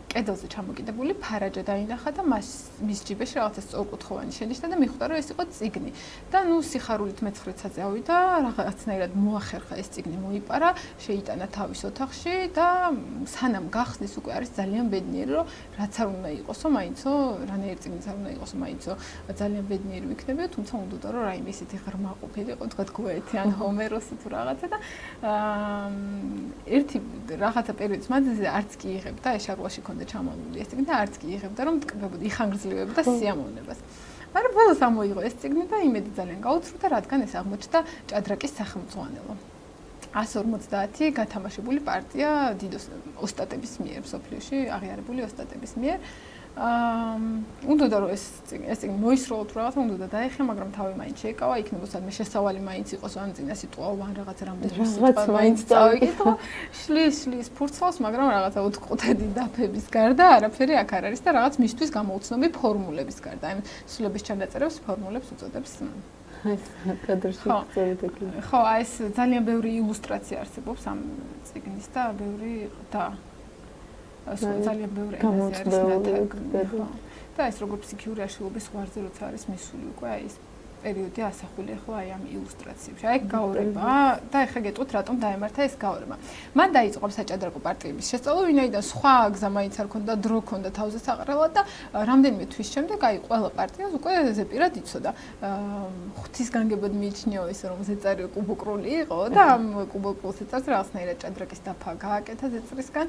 კედელზე ჩამოკიდებული ფარაჯა დაინახა და მის ჯიბეში რაღაცა სწორკუთხოვანი შენიშნა და მიხვდა, რომ ეს იყო წიგნი. და ნუ სიხარულით მეცხრეცაზე ავიდა, რაღაცნაირად მოახერხა ეს წიგნი, მოიპარა, შეიტანა თავის ოთახში და სანამ გახსნის უკვე არის ძალიან ბედნიერი, რომ რაც არ უნდა იყოსო, მაინცო, რანაირი წიგნიც არ უნდა იყოსო, მაინცო ძალიან ბედნიერი ვიქნებიო, თუმცა უნდოდა რომ რაიმე ისეთი ღრმა ყოფილიყო, თქვა გოეთე ან ჰომეროსი თუ რაღაცა და ერთი რაღაცა პერიოდის მანძილზე არც კი იღებდა, ეშარუაში ქონდა ჩამალული ეს წიგნი და არც კი იღებდა, რომ ტკბებოდა, იხანგრძლივებდა სიამოვნებას. მაგრამ ბოლოს ამოიღო ეს წიგნი და იმედი ძალიან გაუცრუდა, რადგან ეს აღმოჩნდა ჭადრაკის სახელმძღვანელო. 150 გათამაშებული პარტია დიდ ოსტატების მიერ, მსოფლიოში აღიარებული ოსტატების მიერ. უნდოდა რომ ეს წიგნი მოისროლოთ რაღაცა, უნდოდა დაეხია, მაგრამ თავი მაინც შეიკავა, იქნებოდა სადმე შესავალი მაინც იყოს, ან წინა სიტუაო, ან რაღაცა რამდენიმე სიტუა მაინც წავიკითხო. შლის ფურცლავს, მაგრამ რაღაცა ოთხყუთედი დაფების გარდა არაფერი აქ არ არის და რაღაც მისთვის გამოუცნობი ფორმულების გარდა. აი სულების ჩანაწერებს ფორმულებს უწოდებს. კადრში წერდა კი. ხო, ეს ძალიან ბევრი illustratsiya არსებობს ამ წიგნის და ბევრი და ძალიან ბევრი ენაზე არის ნათარგმნი. და ეს როგორ ფსიქიური აშლილობის ზღვარზე როცა არის მისული უკვე აი ეს პერიოდი ასახული ახლა აი ამ ილუსტრაციებში. აი გაორება და ეხლა გეტყვით რატომ დაემართა ეს გაორება. მან დაიწყო საჭადრაკო პარტიების შესწავლა, ვინაიდან სხვა გზა მაინც არ ქონდა, დრო ქონდა თავზე საყრელად და რამდენიმე თვის შემდეგ აი ყველა პარტიას უკვე ზეპირად იცოდა. ღვთის განგებად მიიჩნეო ისე რომ ზეწარი კუბოკრული იყო და ამ კუბოკრულ ზეწარს რაღაცნაირად ჭადრაკის დაფა გააკეთა ზეწრისგან,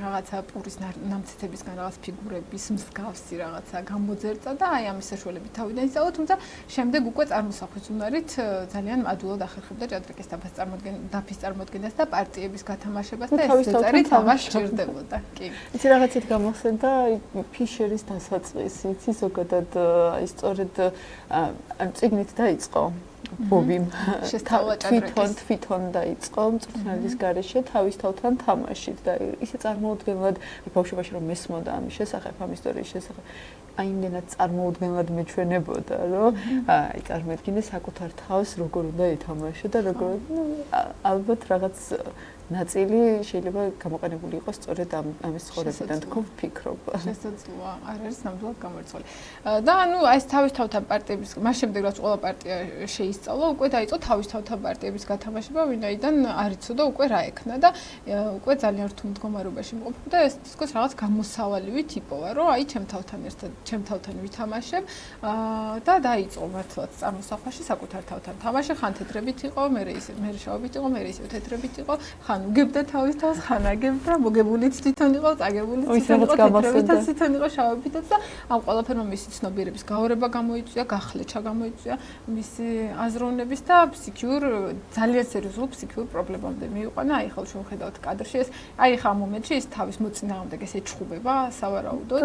რაღაცა პურის ნამცეთებისგან რაღაც ფიგურების მსგავსი რაღაცა გამოძერწა და აი ამის საშუალებით თავიდან ისწავლა, თუმცა შემდეგ უკვე წარმოსახვის უნარით ძალიან ადვილად ახერხებდა ჭადრაკის დაფის წარმოადგენას და პარტიების გათამაშებას და ეს ზეწარი თავას სჭირდებოდა. კი. იცი რაღაცით გამახსენდა ფიშერის დასაწყისი, იცი ზოგადად აი სწორედ ამ წიგნით დაიწყო ბობიმ შესთავაზა ჭადრაკის თვითონ დაიწყო მწვრთნელის გარეშე თავის თავთან თამაშით და ისე წარმოუდგენლად ბავშვობაში რომ მესმოდა ამის შესახებ, ამ ისტორიის შესახებ აი იმდენად წარმოუდგენლად მეჩვენებოდა, რომ აი წარმოედგინე საკუთარ თავს როგორ უნდა ეთამაშო და როგორ ალბათ რაღაც ნაწილი შეიძლება გამოყენებული იყოს სწორედ ამის ცხოვრებიდან თქო ვფიქრობ. შესაძლოა, არ არის ნამდვილად გამორჩეული. და ანუ აი ეს თავისთავად პარტიების მას შემდეგ რაც ყველა პარტია შეისწავლა, უკვე დაიწყო თავისთავად პარტიების გათამაშება, ვინაიდან არ იცოდა უკვე რა ექნა და უკვე ძალიან რთულ მდგომარეობაში იმყოფებოდა ეს თითქოს რაღაც გამოსავალივი ტიპოვა, რომ აი ჩემ თავთან ვითამაშებ და დაიწყო მართლაც წარმოსახვაში საკუთარ თავთან თამაში, ხან თეთრებით იყო, მე შავებით იყო, მე ისე თეთრებით იყო, ხან უგებდა თავის თავს, ხან აგებდა, მოგებულიც თვითონ იყო, წაგებულიც თვითონ იყო, თეთრებითაც თვითონ იყო, შავებითაც და ამ ყველაფერმა მისი ცნობიერების გაორება გამოიწვია, გახლეჩა გამოიწვია, მისი აზროვნების და ძალიან სერიოზულ ფსიქიურ პრობლემამდე მიიყვანა. აი ხალხ შევხედავთ კადრში ეს, აი ხა ამ მომენტში ის თავის მოწინააღმდეგეს ეჩხუბება სავარაუდოდ,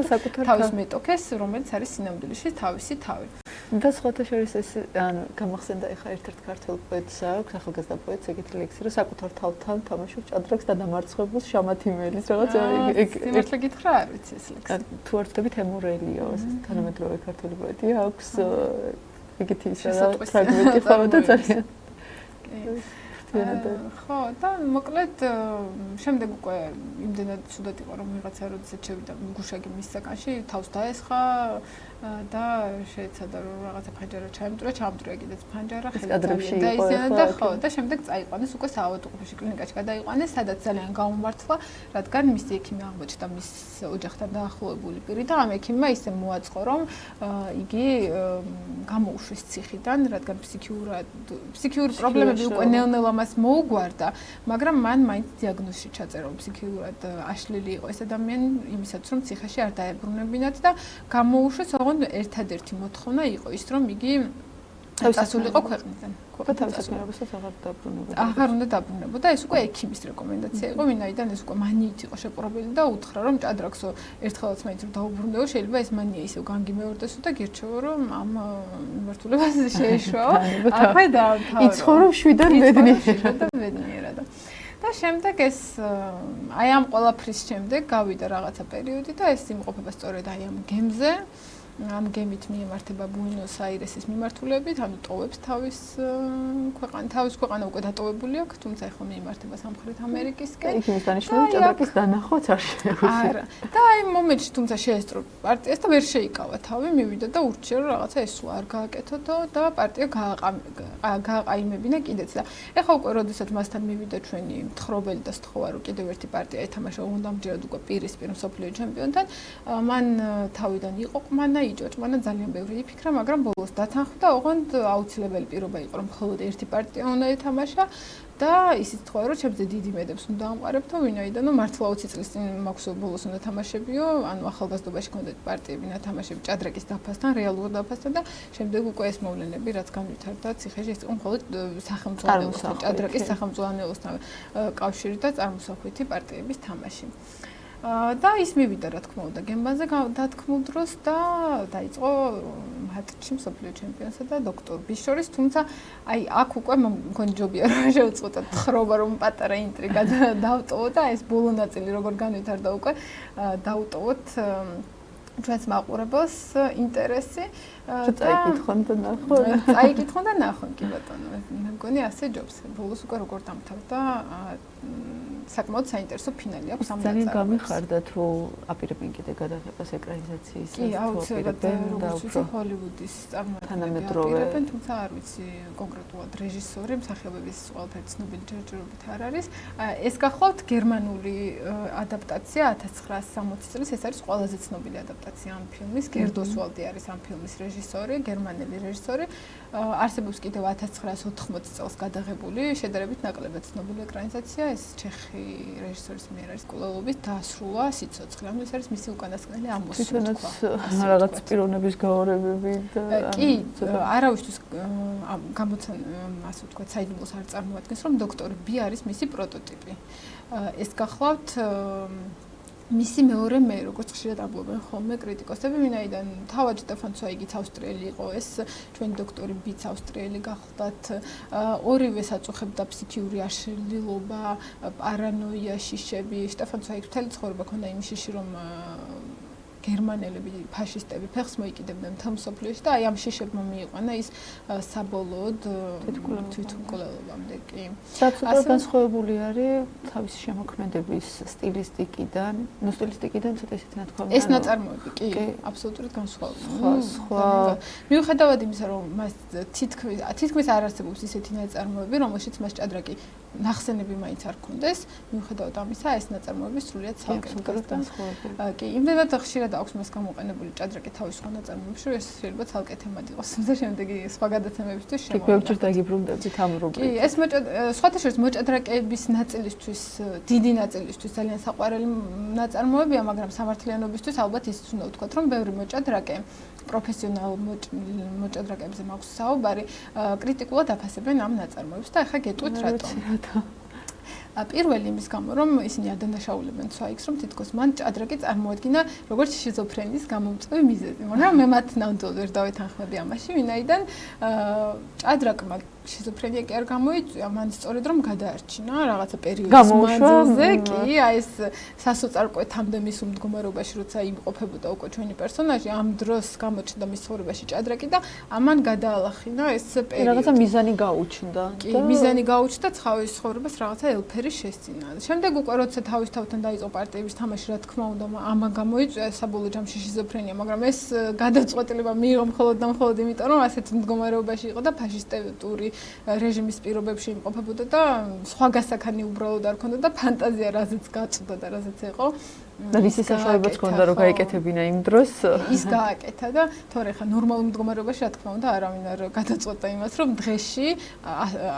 თავის მეტოქეს, რომელიც არის სინამდვილეში თავისი თავი. და სხვათა შორის ეს ანუ გამახსენდა ეხა ერთ-ერთ ქართველ პოეტს აქვს, ახალგაზრდა პოეტს ეგეთი ლექსი, რომ საკუთარ თავთან თამაშობს ჭადრაკს და დამარცხებულს შამათიმელის რაღაც ერთლა გითხრა არ ვიცი ეს ლექსი. თუ არ ვთქვი თემურელიო, ეს თანამედროვე ქართული პოეტია, აქვს ეგეთი ფრაგმენტი ხო და ძალიან ხო და მოკლედ შემდეგ უკვე იმდენად ცუდად იყო რომ ვიღაცა როდესაც შევიდა გუშაგი მის საკანში თავს დაესხა და შეეცადა რომ რაღაცა ფანჯარა ჩაემტვრია კიდეც ფანჯარა ხელში და ხო და შემდეგ წაიყვანეს უკვე საავადმყოფოში კლინიკაში გადაიყვანეს სადაც ძალიან გაუმართლა რადგან მისი ექიმი აღმოჩნდა მის ოჯახთან დაახლოებული პირი და ამ ექიმმა ისე მოაწყო რომ იგი გამოუშვეს ციხიდან რადგან ფსიქიური პრობლემები უკვე ნელ-ნელა მას მოუგვარდა მაგრამ მან მაინც დიაგნოზი ჩაწერა რომ ფსიქიურად აშლილი იყო ეს ადამიანი იმისაც რომ ციხეში არ დაებრუნებინათ და გამოუშვეს ერთადერთი მოთხოვნა იყო ის რომ იგი დასულიყო ქვეყნიდან. თავისუფლებასაც აღარ დაბრუნებოდა. აღარ უნდა დაბრუნებოდა. ეს უკვე ექიმის რეკომენდაცია იყო, ვინაიდან ეს უკვე მანიით იყო შეპყრობილი და უთხრა რომ ჭადრაკსო ერთხელაც მაინც რომ დაუბრუნდეო, შეიძლება ეს მანია ისევ განგიმეორდესო და გირჩევა რომ ამ მიმართულებას შეეშვაო. აქვე დაამთავრა. იცხოვრო მშვიდად ბედნიერად. და შემდეგ ეს აი ამ ყველაფრის შემდეგ გავიდა რაღაცა პერიოდი და ეს იმყოფება სწორედ აი ამ გემზე. ამ გემით მიემართება ბუენოს-აირესის მიმართულებით, ანუ ტოვებს თავის ქვეყანა უკვე დატოვებული აქვს, თუმცა ახლა მიემართება სამხრეთ ამერიკისკენ. იქ ის დანიშნული ჭადრაკის დანახვაც არ შეგვიძლია. არა. და აი მომენტში თუმცა შეესწრო პარტიას და ვერ შეიკავა თავი, მივიდა და ურჩია რომ რაღაცა ესო არ გააკეთოთო და პარტია გააყაიმებინა კიდეც და ახლა უკვე როდესაც მასთან მივიდა ჩვენი მთხრობელი და სთხოვა რომ კიდევ ერთი პარტია ეთამაშა უნდამჯერად უკვე პირისპირ მსოფლიო ჩემპიონთან, მან თავიდან იყო ყმანა იჭოჭმანა ძალიან ბევრი იფიქრა, მაგრამ ბოლოს დათანხმდა, ოღონდ აუცილებელი პირობა იყო, რომ მხოლოდ ერთი პარტია უნდა ეთამაშა და ისიც თქვა, რომ ჩემზე დიდი მედებს უნდა ამყარებთო, ვინაიდან მართლა 20 წლის წინ მაქვს ბოლოს უნდა თამაშებიო, ანუ ახალგაზრდობაში ქონდეთ პარტიები ნათამაშები ჭადრაკის დაფასთან, რეალურ დაფასთან და შემდეგ უკვე ეს მოვლენები, რაც განვითარდა ციხეში, ეს იყო მხოლოდ სახელმწიფო ჭადრაკის სახელმწიფოსთან კავშირი და წარმოსახვითი პარტიების თამაში. და ის მივიდა რა თქმა უნდა გემბანზე დათქმულ დროს და დაიწყო მატჩი მსოფლიო ჩემპიონსა და დოქტორის შორის თუმცა აი აქ უკვე მგონი ჯობია რომ შევწყვეტოთ ხრობა რომ პატარა ინტრიგა დავტოვო და ეს ბოლო ნაწილი როგორ განვითარდა უკვე დავტოვოთ ჩვენს მაყურებელს ინტერესი წაიკითხონ და ნახონ. წაიკითხონ და ნახონ კი ბატონო. მე მგონი ასე ჯობს. ბოლოს უკვე როგორ დამთავრდა საკმაოდ საინტერესო ფინალი აქვს ამ ძალიან გამიხარდა თუ აპირებენ კიდე გადაღებას ეკრანიზაციის. კი, აუცილებლად როგორც ვიცი ჰოლივუდის თანამედროვე აპირებენ, თუმცა არ ვიცი კონკრეტულად რეჟისორი, მსახიობების ყველაფერი ცნობილი ჯერჯერობით არ არის. ეს გახლავთ გერმანული ადაპტაცია 1960 წლის, ეს არის ყველაზე ცნობილი ადაპტაცია ამ ფილმის. გერდოსვალდი არის ამ ფილმის რეჟისორი, გერმანელი რეჟისორი. არსებობს კიდევ 1980 წელს გადაღებული, შედარებით ნაკლებად ცნობილი ეკრანიზაცია, ეს ჩეხი რეჟისორის მიერ არის კვლელობით დასრულა სიცოცხლე. ანუ ეს არის მისი უკანასკნელი ამბოსი. თვითონაც რაღაც პიროვნების გაორებები და კი, არავისთვის ასე ვთქვათ, საიდუმლოს არ წარმოადგენს, რომ დოქტორი B არის მისი პროტოტიპი. ეს გახლავთ მისი მეორე მე, როგორც ხშირად ამბობენ ხოლმე კრიტიკოსები, ვინაიდან თავად შტეფან ცვაიგიც ავსტრიელი იყო, ეს ჩვენი დოქტორი ბიც ავსტრიელი გახლდათ, ორივეს აწუხებდა ფსიქიური აშლილობა, პარანოია, შიშები. შტეფან ცვაიგს მთელი ცხოვრება ჰქონდა იმის შიში, რომ გერმანელები, ფაშისტები ფეხს მოიკიდებდნენ მთელ მსოფლიოში და აი ამ შიშებმა მიიყვანა ის საბოლოოდ თვითმკვლელობამდე კი. absolუტურად განსხვავებული არის თავისი შემოქმედების სტილისტიკიდან, ცოტა ისეთი ნათქვამი. ეს ნაწარმოები კი, აბსოლუტურად განსხვავებული. სხვა მიუხედავად იმისა, რომ მას თითქმის არ არსებობს ისეთი ნაწარმოები, რომელშიც მას ჭადრაკი ნახსენები მაინც არ ქონდეს, მიუხედავად ამისა, ეს ნაწარმოები სრულიად ცალკე განსხვავებული. კი, იმდენად ხშირად აქვს მას გამოყენებული ჭადრაკი თავის სხვა ნაწარმოებში, რომ ეს შეიძლება ცალკე თემად იყოს. თუმცა შემდეგი სხვა გადაცემებისთვის კი, ბევრჯერ დაგიბრუნდებით ამ რუბრიკას. კი, ეს სხვათა შორის მოჭადრაკეების ნაწილისთვის, დიდი ნაწილისთვის ძალიან საყვარელი ნაწარმოებია, მაგრამ სამართლიანობისთვის ალბათ ისიც უნდა ვთქვათ, რომ ბევრი მოჭადრაკე პროფესიონალ მოჭადრაკეებზე მაქვს საუბარი, კრიტიკულად აფასებენ ამ ნაწარმოებს და ახლა გეტყვით რატომ. პირველი იმის გამო, რომ ისინი ადანაშაულებენ ცვაიგს, რომ თითქოს მან ჭადრაკი წარმოადგინა როგორც შიზოფრენიის გამომწვევი მიზეზი. მაგრამ მე მათ ნამდვილად ვერ დავეთანხმები ამაში, ვინაიდან ჭადრაკმა შიზოფრენია კი არ გამოიწვია, მან სწორედ რომ გადაარჩინა რაღაცა პერიოდის მანძილზე, კი, აი ეს სასოწარკვეთამდე მის უმდგომარეობაში, როცა იმყოფებოდა უკვე ჩვენი პერსონაჟი, ამ დროს გამოჩნდა მის ცხოვრებაში ჭადრაკი და ამან გადაალახინა ეს პერიოდი. რაღაცა მიზანი გაუჩნდა. კი, მიზანი გაუჩნდა ცხავის ცხოვრებას რაღაცა ელფერი შესწინა. შემდეგ უკვე როცა თავის თავთან დაიწყო პარტიების თამაში, რა თქმა უნდა, ამან გამოიწვია საბოლოო ჯამში შიზოფრენია, მაგრამ ეს გადაწყვეტილება მიიღო მხოლოდ და მხოლოდ იმიტომ, რომ ასეთ მდგომარეობაში იყო და ფაშისტები ტური რეჟიმის პირობებში იმყოფებოდა და სხვა გასახანი უბრალოდ არ ქონდა და ფანტაზია რაზეც გაწვდა და რაზეც იყო. და ისე საშუალებაც ქონდა რომ გაიკეთებინა იმ დროს. ის გააკეთა და თორე ხა ნორმალურ მდგომარეობაში რა თქმა უნდა არავინ არ გადაწყვეტა იმას, რომ დღეში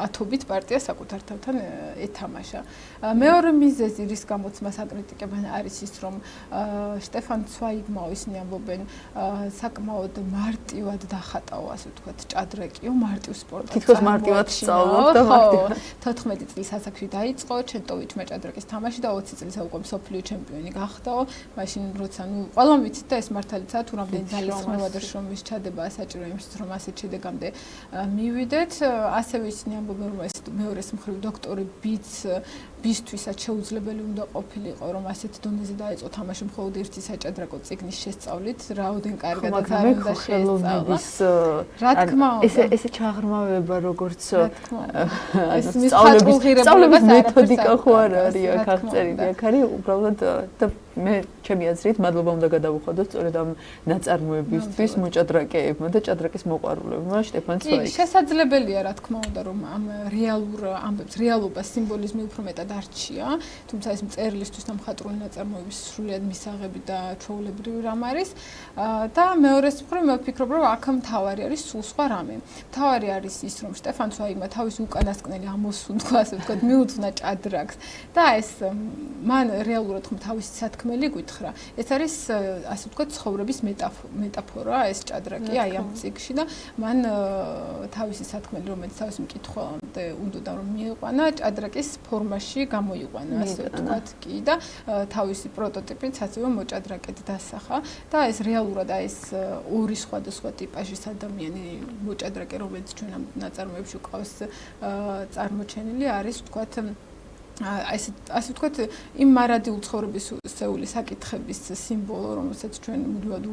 ათობით პარტია საკუთარ თავთან ეთამაშა. მეორე მიზეზი, რის გამოც მას აკრიტიკებენ, არის ის, რომ შტეფან ცვაიგმა ისინი ამბობენ, საკმაოდ მარტივად დახატაო, ასე ვთქვათ, ჭადრაკიო, მარტივ სპორტად. თითქოს მარტივად სწავლობდა და მარტივად. 14 წლის ასაკში დაიწყო ჩენტოვიჩმა ჭადრაკის თამაში და 20 წელს უკვე მსოფლიო ჩემპიონი გახდაო. მაშინ როცა ყველამ ვიცით და ეს მართალიცაა, თუ რამდენი ძალისხმევა და შრომის ჩადება საჭირო იმისთვის, რომ ასეთ შედეგამდე მივიდეთ. ასევე ისინი ამბობენ, რომ ეს მეორეს მხრივ დოქტორი ბისთვისაც შეუძლებელი უნდა ყოფილიყო, რომ ასეთ დონეზე დაიწყო თამაში მხოლოდ ერთი საჭადრაკო წიგნის შესწავლით, რაოდენ კარგად არ უნდა შეესწავლა. რა თქმა უნდა, ესე ჩაღრმავება როგორც ეს სწავლების მეთოდიკა ხო არ არის აქ აღწერილი, აქ არის უბრალოდ და მე ჩემი აზრით მადლობა უნდა გადავუხადოთ სწორედ ამ ნაწარმოებისთვის მოჭადრაკეებმა და ჭადრაკის მოყვარულებმა შტეფან ცვაიგს. შესაძლებელია რა თქმა უნდა რომ ამ რეალურ ამბებს რეალობას სიმბოლიზმი უფრო მეტად არჩია, თუმცა ეს მწერლისთვის და მხატვრული ნაწარმოების სრულიად მისაღები და ჩვეულებრივი რამ არის და მეორეს მხრივ მე ვფიქრობ რომ აქ მთავარი არის სულ სხვა რამე. მთავარი არის ის რომ შტეფან ცვაიგმა თავის უკანასკნელი ამოსუნთქვა, ასე ვთქვათ, მიუძღვნა ჭადრაკს და ეს მან რეალურად ხომ თავისი სათქმელი გითხრა. ეს არის ასე ვთქვათ ცხოვრების მეტაფორა ეს ჭადრაკი აი ამ წიგში და მან თავისი სათქმელი რომელიც თავის მკითხველამდე უნდა რომ მიიყვანა ჭადრაკის ფორმაში გამოიყვანა ასე ვთქვათ კი და თავისი პროტოტიპიც ასევე მოჭადრაკედ დასახა და ეს რეალურად აი ეს ორი სხვადასხვა ტიპაჟის ადამიანი მოჭადრაკე რომელიც ჩვენ ამ ნაწარმოებში გვყავს წარმოჩენილი არის ვთქვათ ასე ვთქვათ, იმ მარადილ ცხოვრების სეული საკითხების სიმბოლო, რომელსაც ჩვენ მუდმივად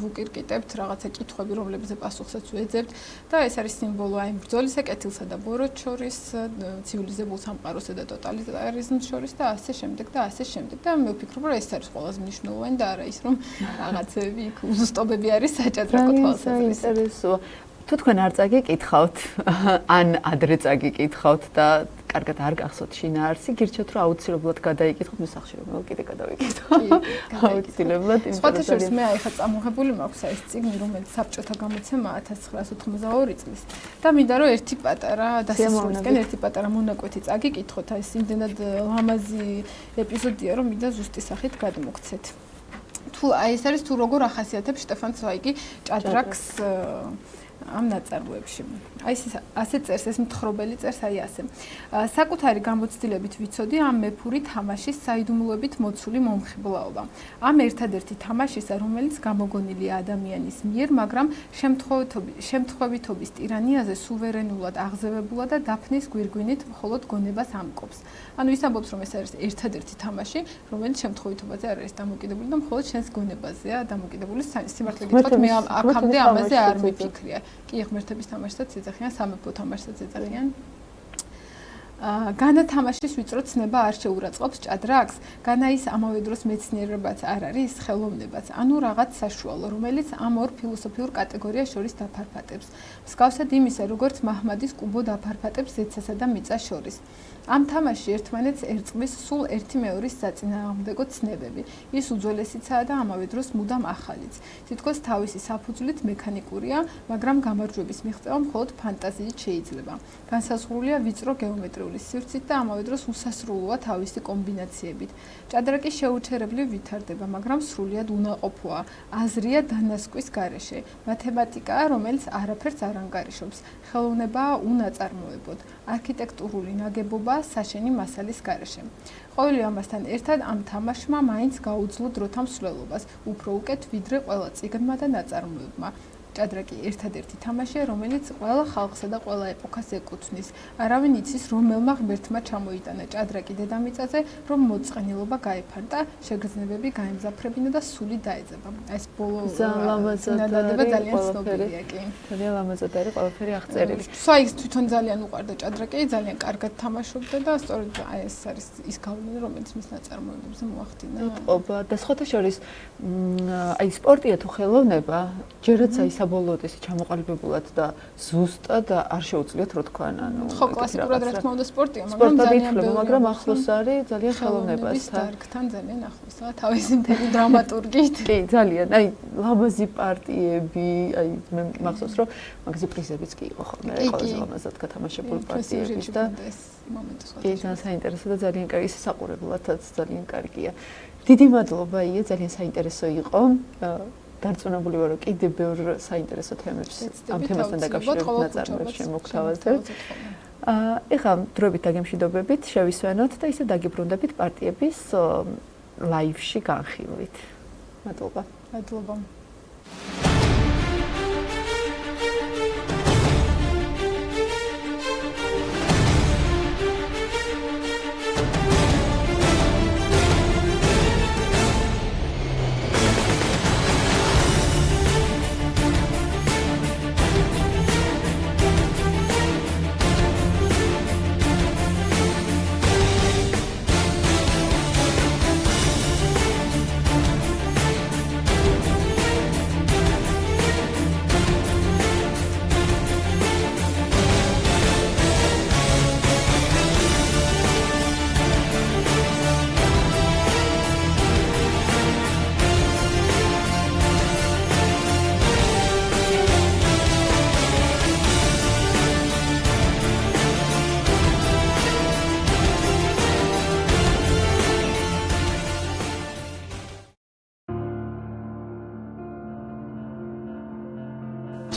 ვუკირკიტებთ, რაღაცა კითხვები, რომლებზე პასუხსაც ვეძებთ და ეს არის სიმბოლო აი ბრძოლის ეკეთილსა და ბოროტს შორის, ცივილიზებულ სამყაროსა და ტოტალიტარიზმს შორის და ასე შემდეგ და ასე შემდეგ და მე ვფიქრობ, რომ ეს არის ყველაზე მნიშვნელოვანი და არა ის, რომ რაღაცები იქ უზუსტობები არის საჭადრაკო თვალსაზრისით. საინტერესოა. თუ თქვენ არ წაგიკითხავთ, ან ადრე წაგიკითხავთ და კარგად არ გახსოვთ შინაარსი, გირჩევთ რომ აუცილებლად გადაიკითხოთ, მე სახში რომ კიდე გადავიკითხო. აუცილებლად. სხვათა შორის მე ახლა წამოღებული მაქვს ეს წიგნი, რომელიც საბჭოთა გამოცემა 1982 წლის და მინდა რომ ერთი პატარა დასასრულისკენ ერთი პატარა მონაკვეთი წაგიკითხოთ, აი ეს იმდენად ლამაზი ეპიზოდია, რომ მინდა ზუსტი სახით გადმოგცეთ. თუ აი ეს არის თუ როგორ ახასიათებს შტეფან ცვაიგი ჭადრაკს ამ ნაწარმოებში. აი ეს ასე წერს, ეს მთხრობელი წერს აი ასე. საკუთარი გამოცდილებით ვიცოდი ამ მეფური თამაშის საიდუმლოებით მოცული მომხიბლაობა. ამ ერთადერთი თამაშისა, რომელიც გამოგონილია ადამიანის მიერ, მაგრამ შემთხვევითობის ტირანიაზე სუვერენულად აღზევებულა და დაფნის გვირგვინით მხოლოდ გონებას ამკობს. ანუ ის ამბობს, რომ ეს არის ერთადერთი თამაში, რომელიც შემთხვევითობაზე არ არის დამოკიდებული და მხოლოდ შენს გონებაზეა დამოკიდებული. სიმართლე გითხრათ, მე აქამდე ამაზე არ მიფიქრია. კი, ღმერთების თამაშსაც ეძახიან, სამეფო თამაშსაც ეძახიან. განა თამაშის ვიწრო ცნება არ შეურაცხყოფს ჭადრაკს, განა ის ამავე დროს მეცნიერებაც არ არის, ხელოვნებაც, ანუ რაღაც საშუალო, რომელიც ამ ორ ფილოსოფიურ კატეგორიას შორის დაფარფატებს. მსგავსად იმისა, როგორც მაჰმადის კუბო დაფარფატებს ზეცასა და მიწას შორის. ამ თამაშში ერთმანეთს ერწყმის სულ ერთი მეორის საწინააღმდეგო ცნებები. ის უძველესიცაა და ამავე დროს მუდამ ახალიც. თითქოს თავისი საფუძვლით მექანიკურია, მაგრამ გამარჯვების მიღწევა მხოლოდ ფანტაზიით შეიძლება. განსაზღვრულია ვიწრო გეომეტრიული სივრცით და ამავე დროს უსასრულოა თავისი კომბინაციებით. ჭადრაკი შეუჩერებლივ ვითარდება, მაგრამ სრულიად უნაყოფოა. აზრია დანასკვის გარეშე. მათემატიკაა, რომელიც არაფერს არ ანგარიშობს. ხელოვნებაა უნაწარმოებოდ. არქიტექტურული ნაგებობა საშენი მასალის გარეშე. ყოველი ამასთან ერთად ამ თამაშმა მაინც გაუძლო დროთა მსვლელობას, უფრო უკეთ ვიდრე ყველა წიგნმა და ნაწარმოებმა. ჭადრაკი ერთადერთი თამაშია, რომელიც ყველა ხალხსა და ყველა ეპოქას ეკუთვნის. არავინ იცის, რომელმა ღმერთმა ჩამოიტანა ჭადრაკი დედამიწაზე, რომ მოწყენილობა გაეფანტა, შეგრძნებები გაემზაფრებინა და სული დაეძაბა. ეს ბოლო ზალამაზად ძალიან ცნობილია კი. ძალიან ლამაზად არის ყველაფერი აღწერილი. სვაიგს თვითონ ძალიან უყვარდა ჭადრაკი, ძალიან კარგად თამაშობდა და სწორედ აი ეს არის ის გავლენა, რომელიც მის ნაწარმოებებზე მოახდინა. და სხვათა შორის აი სპორტია თუ ხელოვნება, ჯერაც აი საბოლოოდ ესე ჩამოყალიბებულად და ზუსტად არ შეუძლიათ რო თქვან, ანუ ხო კლასიკურად რა თქმა უნდა სპორტია, მაგრამ ახლოს არის ძალიან ხელოვნებასთან. დარგთან ძალიან ახლოსაა თავისი მთელი დრამატურგით. კი, ძალიან. აი ლამაზი პარტიები, აი მე მახსოვს რომ მაგაზე პრიზებიც კი იყო ხოლმე, ყველაზე ლამაზად გათამაშებული პარტიების და კი, ძალიან საინტერესო და ძალიან კარგი, ის საყურებლათაც ძალიან კარგია. დიდი მადლობა ია, ძალიან საინტერესო იყო. დარწმუნებული ვარ, რომ კიდევ ბევრ საინტერესო თემებს ამ თემასთან დაკავშირებით ნაწარმოებს შემოგთავაზებთ. ეხლა დროებით დაგემშვიდობებით, შევისვენოთ და ისე დაგიბრუნდებით პარტიების ლაივში განხილვით. მადლობა. მადლობა.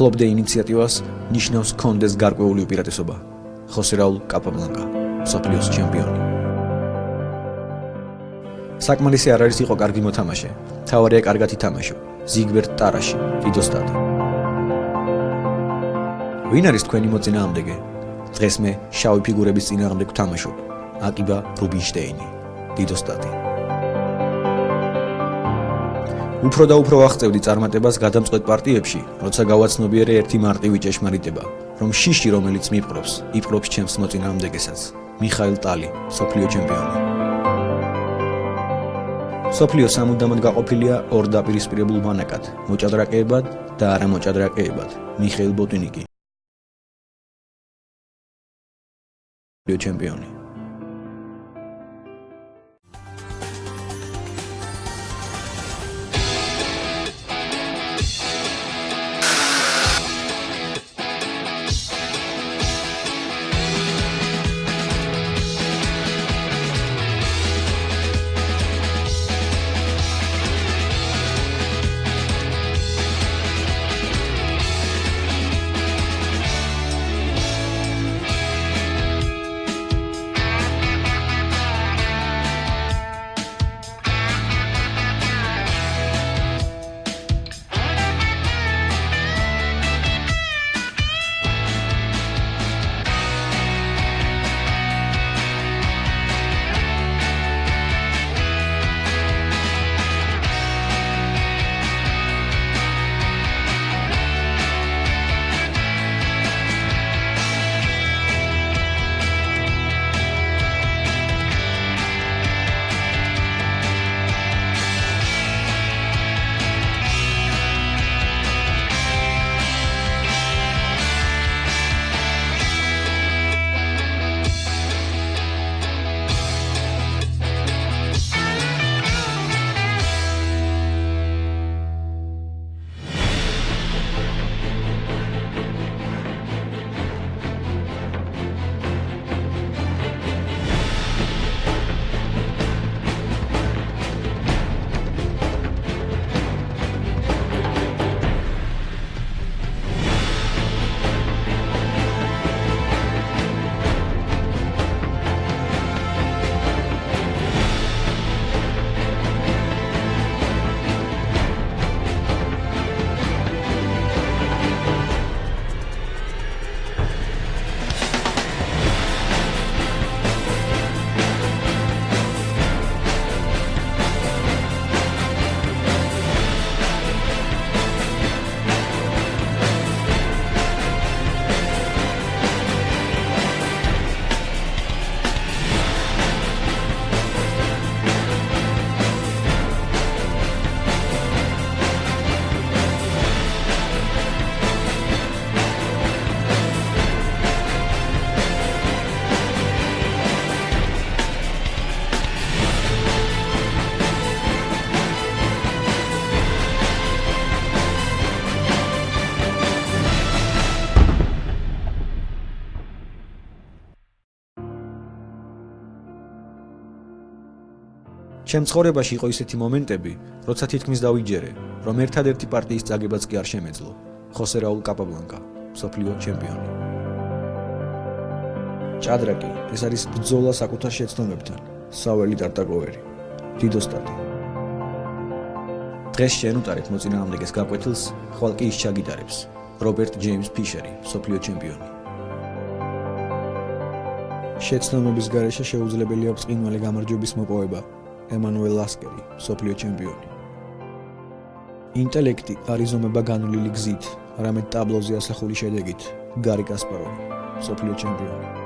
ფლობდა ინიციატივას ნიშნავს კონდეს გარკვეული უპირატესობა. ხოსე რაულ კაპაბლანკა, მსოფლიოს ჩემპიონი. საკმარისი არ არის იყო კარგი მოთამაშე. თავარია კარგად ითამაშო. ზიგბერტ ტარაში, დიდოსტატი. ვინ არის თქვენი მოწინააღმდეგე? დღეს მე შავი ფიგურების წინააღმდეგ ვთამაშობ. აკიბა რუბინშტეინი. დიდოსტატი. უფრო და უფრო აღწევდი წარმატებას გადამწყვეტ პარტიებში, როცა გავაცნობიერე ერთი მარტივი ჭეშმარიტება, რომ შიში, რომელიც მიპყრობს, იპყრობს ჩემს მოწინააღმდეგესაც. მიხაილ ტალი, სოფლიო ჩემპიონი. სოფლიო სამუდამოდ გაყოფილია ორ დაპირისპირებულ ბანაკად, მოჭადრაკეებად და არამოჭადრაკეებად. მიხეილ ბოტინიკი. სოფლიო ჩემპიონი. ჩემ ცხოვრებაში იყო ისეთი მომენტები, როცა თითქმის დავიჯერე, რომ ერთადერთი პარტიის წაგებაც კი არ შემეძლო. ხოსე რაულ კაპაბლანკა, სოფლიო ჩემპიონი. ჭადრაკი, ეს არის ბრძოლა საკუთარ შეცდომებთან. საველი ტარტაკოვერი, დიდოსტატი. დღეს შეენუტარეთ მოწინააღმდეგეს გაკვეთილს, ხვალ კი ის ჩაგიტარებს. რობერტ ჯეიმს ფიშერი, სოფლიო ჩემპიონი. შეცდომების გარეშე შეუძლებელია ბრწყინვალე გამარჯვების მოპოვება. ემანუელ ლასკერი, სოფლიო ჩემპიონი. ინტელექტი არ იზომება განვლილი გზით, არამედ ტაბლოზე ასახული შედეგით. გარი კასპაროვი, სოფლიო ჩემპიონი.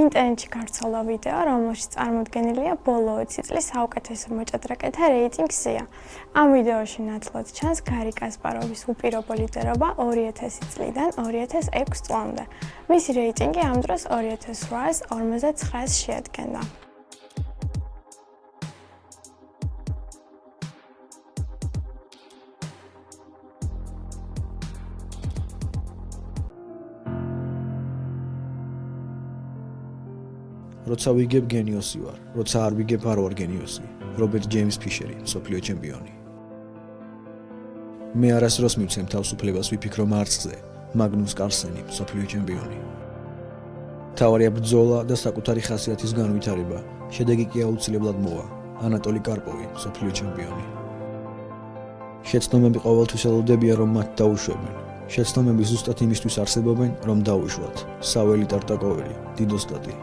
ინტერნეტში გავრცელდა ვიდეო, რომელშიც წარმოდგენილია ბოლო 20 წლის საუკეთესო მოჭადრაკეთა რეიტინგის სია. ამ ვიდეოში ნათლად ჩანს გარი კასპაროვის უპირობო ლიდერობა 2000 წლიდან 2006 წლამდე. მისი რეიტინგი ამ დროს 2859-ს შეადგენდა. როცა ვიგებ გენიოსი ვარ, როცა არ ვიგებ არ ვარ გენიოსი. რობერტ ჯეიმს ფიშერი, მსოფლიო ჩემპიონი. მე არასდროს მივცემ თავისუფლებას ვიფიქრო მარცხზე, მაგნუს კარლსენი, მსოფლიო ჩემპიონი. თავარია ბრძოლა და საკუთარი ხასიათის განვითარება, შედეგი კი აუცილებლად მოვა. ანატოლი კარპოვი, მსოფლიო ჩემპიონი. შეცდომები ყოველთვის ელოდებიან, რომ მათ დაუშვებენ. შეცდომები ზუსტად იმისთვის არსებობენ, რომ დაუშვათ. საველი ტარტაკოველი, დიდოსტატი.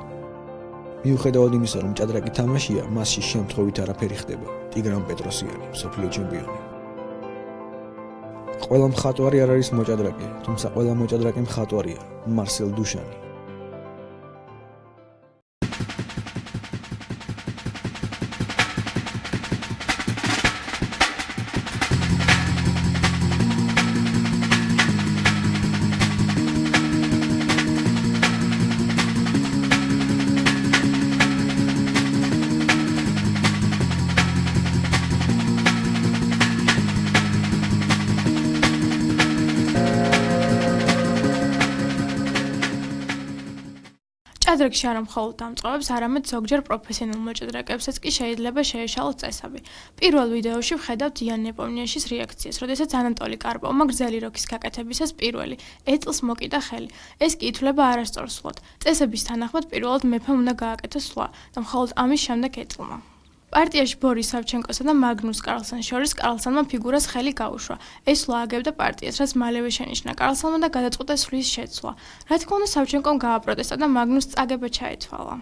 მიუხედავად იმისა, რომ ჭადრაკი თამაშია, მასში შემთხვევით არაფერი ხდება. ტიგრან პეტროსიანი, მსოფლიო ჩემპიონი. ყველა მხატვარი არ არის მოჭადრაკე, თუმცა ყველა მოჭადრაკე მხატვარია. მარსელ დუშანი. ჭადრაკში არა მხოლოდ დამწყობებს, არამედ ზოგჯერ პროფესიონალ მოჭადრაკეებსაც კი შეიძლება შეეშალოს წესები. პირველ ვიდეოში ვხედავთ იან ნეპომნიაშის რეაქციას, როდესაც ანატოლი კარპოვმა გრძელი როქის გაკეთებისას პირველი ეტლს მოკიდა ხელი. ეს კი ითვლება არასწორსულად. წესების თანახმად პირველად მეფემ უნდა გააკეთოს სვლა და მხოლოდ ამის შემდეგ ეტლმა. პარტიაში ბორის სავჩენკოსა და მაგნუს კარლსენს შორის კარლსენმა ფიგურას ხელი გაუშვა. ეს სვლა აგებდა პარტიას, რაც მალევე შენიშნა კარლსენმა და გადაწყვიტა სვლის შეცვლა. რა თქმა უნდა, სავჩენკომ გააპროტესტა და მაგნუს წაგება ჩაეთვალა.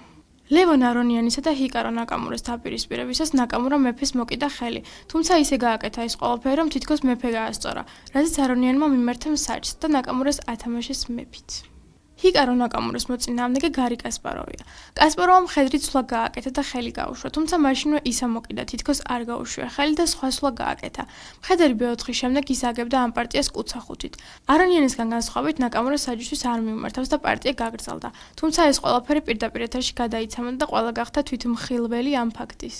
ლევონ არონიანისა და ჰიკარო ნაკამურას დაპირისპირებისას ნაკამურა მეფეს მოკიდა ხელი, თუმცა ისე გააკეთა ეს ყველაფერი, რომ თითქოს მეფე გაასწორა, რაზეც არონიანმა მიმართა მსაჯს და ნაკამურას ათამაშეს მეფით. ჰიკარო ნაკამურას მოწინააღმდეგე გარი კასპაროვია. კასპაროვამ მხედრით სვლა გააკეთა და ხელი გაუშვა, თუმცა მაშინვე ისა მოკიდა, თითქოს არ გაუშვია ხელი და სხვა სვლა გააკეთა. მხედარი B4-ის შემდეგ ის აგებდა ამ პარტიას კუცახუთით. არონიანისგან განსხვავებით ნაკამურა საჯისთვის არ მიუმართავს და პარტია გაგრძელდა, თუმცა ეს ყველაფერი პირდაპირ ეთერში გადაიცემოდა და ყველა გახდა თვითმხილველი ამ ფაქტის.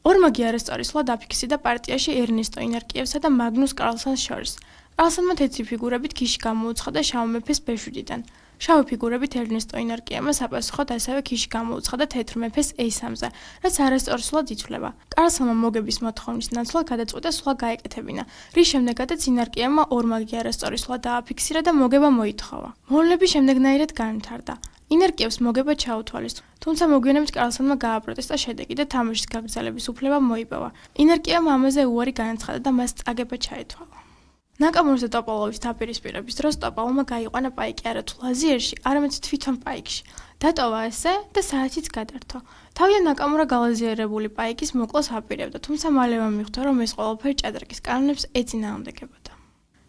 ორმაგი არასწორი სვლა დაფიქსირდა პარტიაში ერნესტო ინარკიევსა და მაგნუს კარლსენს შორის. კარლსენმა თეთრი ფიგურებით ქიში გამოუცხადა შავ მეფეს B7-დან. შავი ფიგურებით ერნესტო ინარკიევმა საპასუხოდ ასევე ქიში გამოუცხადა თეთრ მეფეს A3-ზე, რაც არასწორსულად ითვლება. კარლსენმა მოგების მოთხოვნის ნაცვლად გადაწყვიტა სვლა გაეკეთებინა, რის შემდეგაც ინარკიევმა ორმაგი არასწორი სვლა დააფიქსირა და მოგება მოითხოვა. მოვლენები შემდეგნაირად განვითარდა. ინარკიევს მოგება ჩაუთვალეს, თუმცა მოგვიანებით კარლსენმა გააპროტესტა შედეგი და თამაშის გაგრძელების უფლება მოიპოვა. ინარკიევმა ამაზე უარი განაცხადა და მას წაგება ჩაეთვალა. ნაკამურას და ტოპოლოვის დაპირისპირების დროს ტოპოლოვმა გაიყვანა პაიკი არა თუ ლაზიერში, არამედ თვითონ პაიკში. დატოვა ესე და საათიც გადართო. თავია ნაკამურა გალაზიერებული პაიკის მოკლას აპირებდა, თუმცა მალევე მიხვდა, რომ ეს ყველაფერი ჭადრაკის კანონებს ეწინააღმდეგებოდა.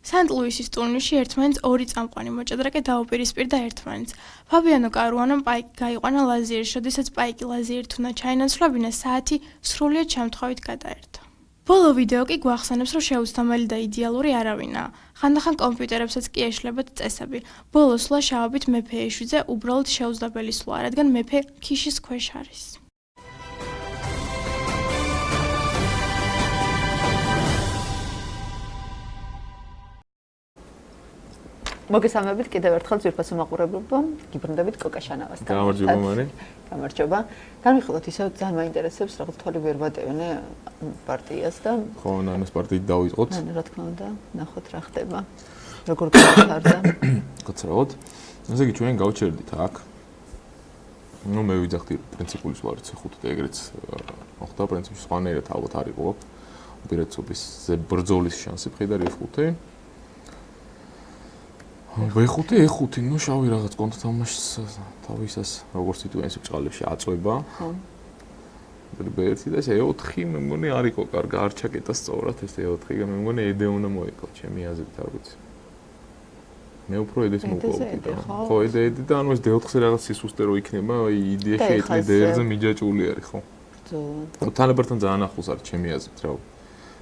სანტ-ლუისის ტურნირში ერთმანეთს ორი წამყვანი მოჭადრაკე დაუპირისპირდა ერთმანეთს. ფაბიანო კარუანომ პაიკი გაიყვანა ლაზიერში, როდესაც პაიკი ლაზიერით უნდა ჩაინაცვლებინა, საათი სრულიად შემთხვევით გადაერთო. ბოლო ვიდეო კი გვახსენებს, რომ შეუცდომელი და იდეალური არავინაა. ხანდახან კომპიუტერებსაც კი ეშლებათ წესები. ბოლო სვლა შავობით მეფე ეშვიდზე უბრალოდ შეუძლებელი სვლა, რადგან მეფე ქიშის ქვეშ არის. მოგესალმებით კიდევ ერთხელ ძვირფასო მაყურებლებო, გიბრუნდებით კოკა შანავასთან. გამარჯობა მარი. გამარჯობა. განვიხილოთ ისევ ძალიან მაინტერესებს, რაღაც თვალი ვერ ვატევენე პარტიას და ხო, ნანოს პარტიით დავიწყოთ. რა თქმა უნდა, ნახოთ რა ხდება. როგორ გავხარდა. გაცრავოთ. ესე იგი ჩვენ გავჩერდით აქ. ნუ მე ვიძახდი პრინციპული სვლა 5 და ეგრეც მოხდა პრინციპში სხვანაირად ალბათ არ იყო. უპირატესობის ბრძოლის შანსი მხედარი 5. E5, ნუ შავი რაღაც კონტრთამაშს თავისას როგორც სიტუაციებში ბჭყალებში აწვება. ხო. B1 და ეს E4 მე მგონი არ იყო კარგი, არ ჩაკეტა სწორად ეს E4 და მე მგონი ED უნდა მოეკლო, ჩემი აზრით არ ვიცი. მე უფრო ED-ს მოვყავდი და ხო ED და ანუ ეს D4-ზე რაღაც სისუსტე რო იქნება, იდეაში ეტლი D1-ზე მიჯაჭული არის, ხო? ბრძოლა. თანაბართან ძალიან ახლოს არის ჩემი აზრით, რა.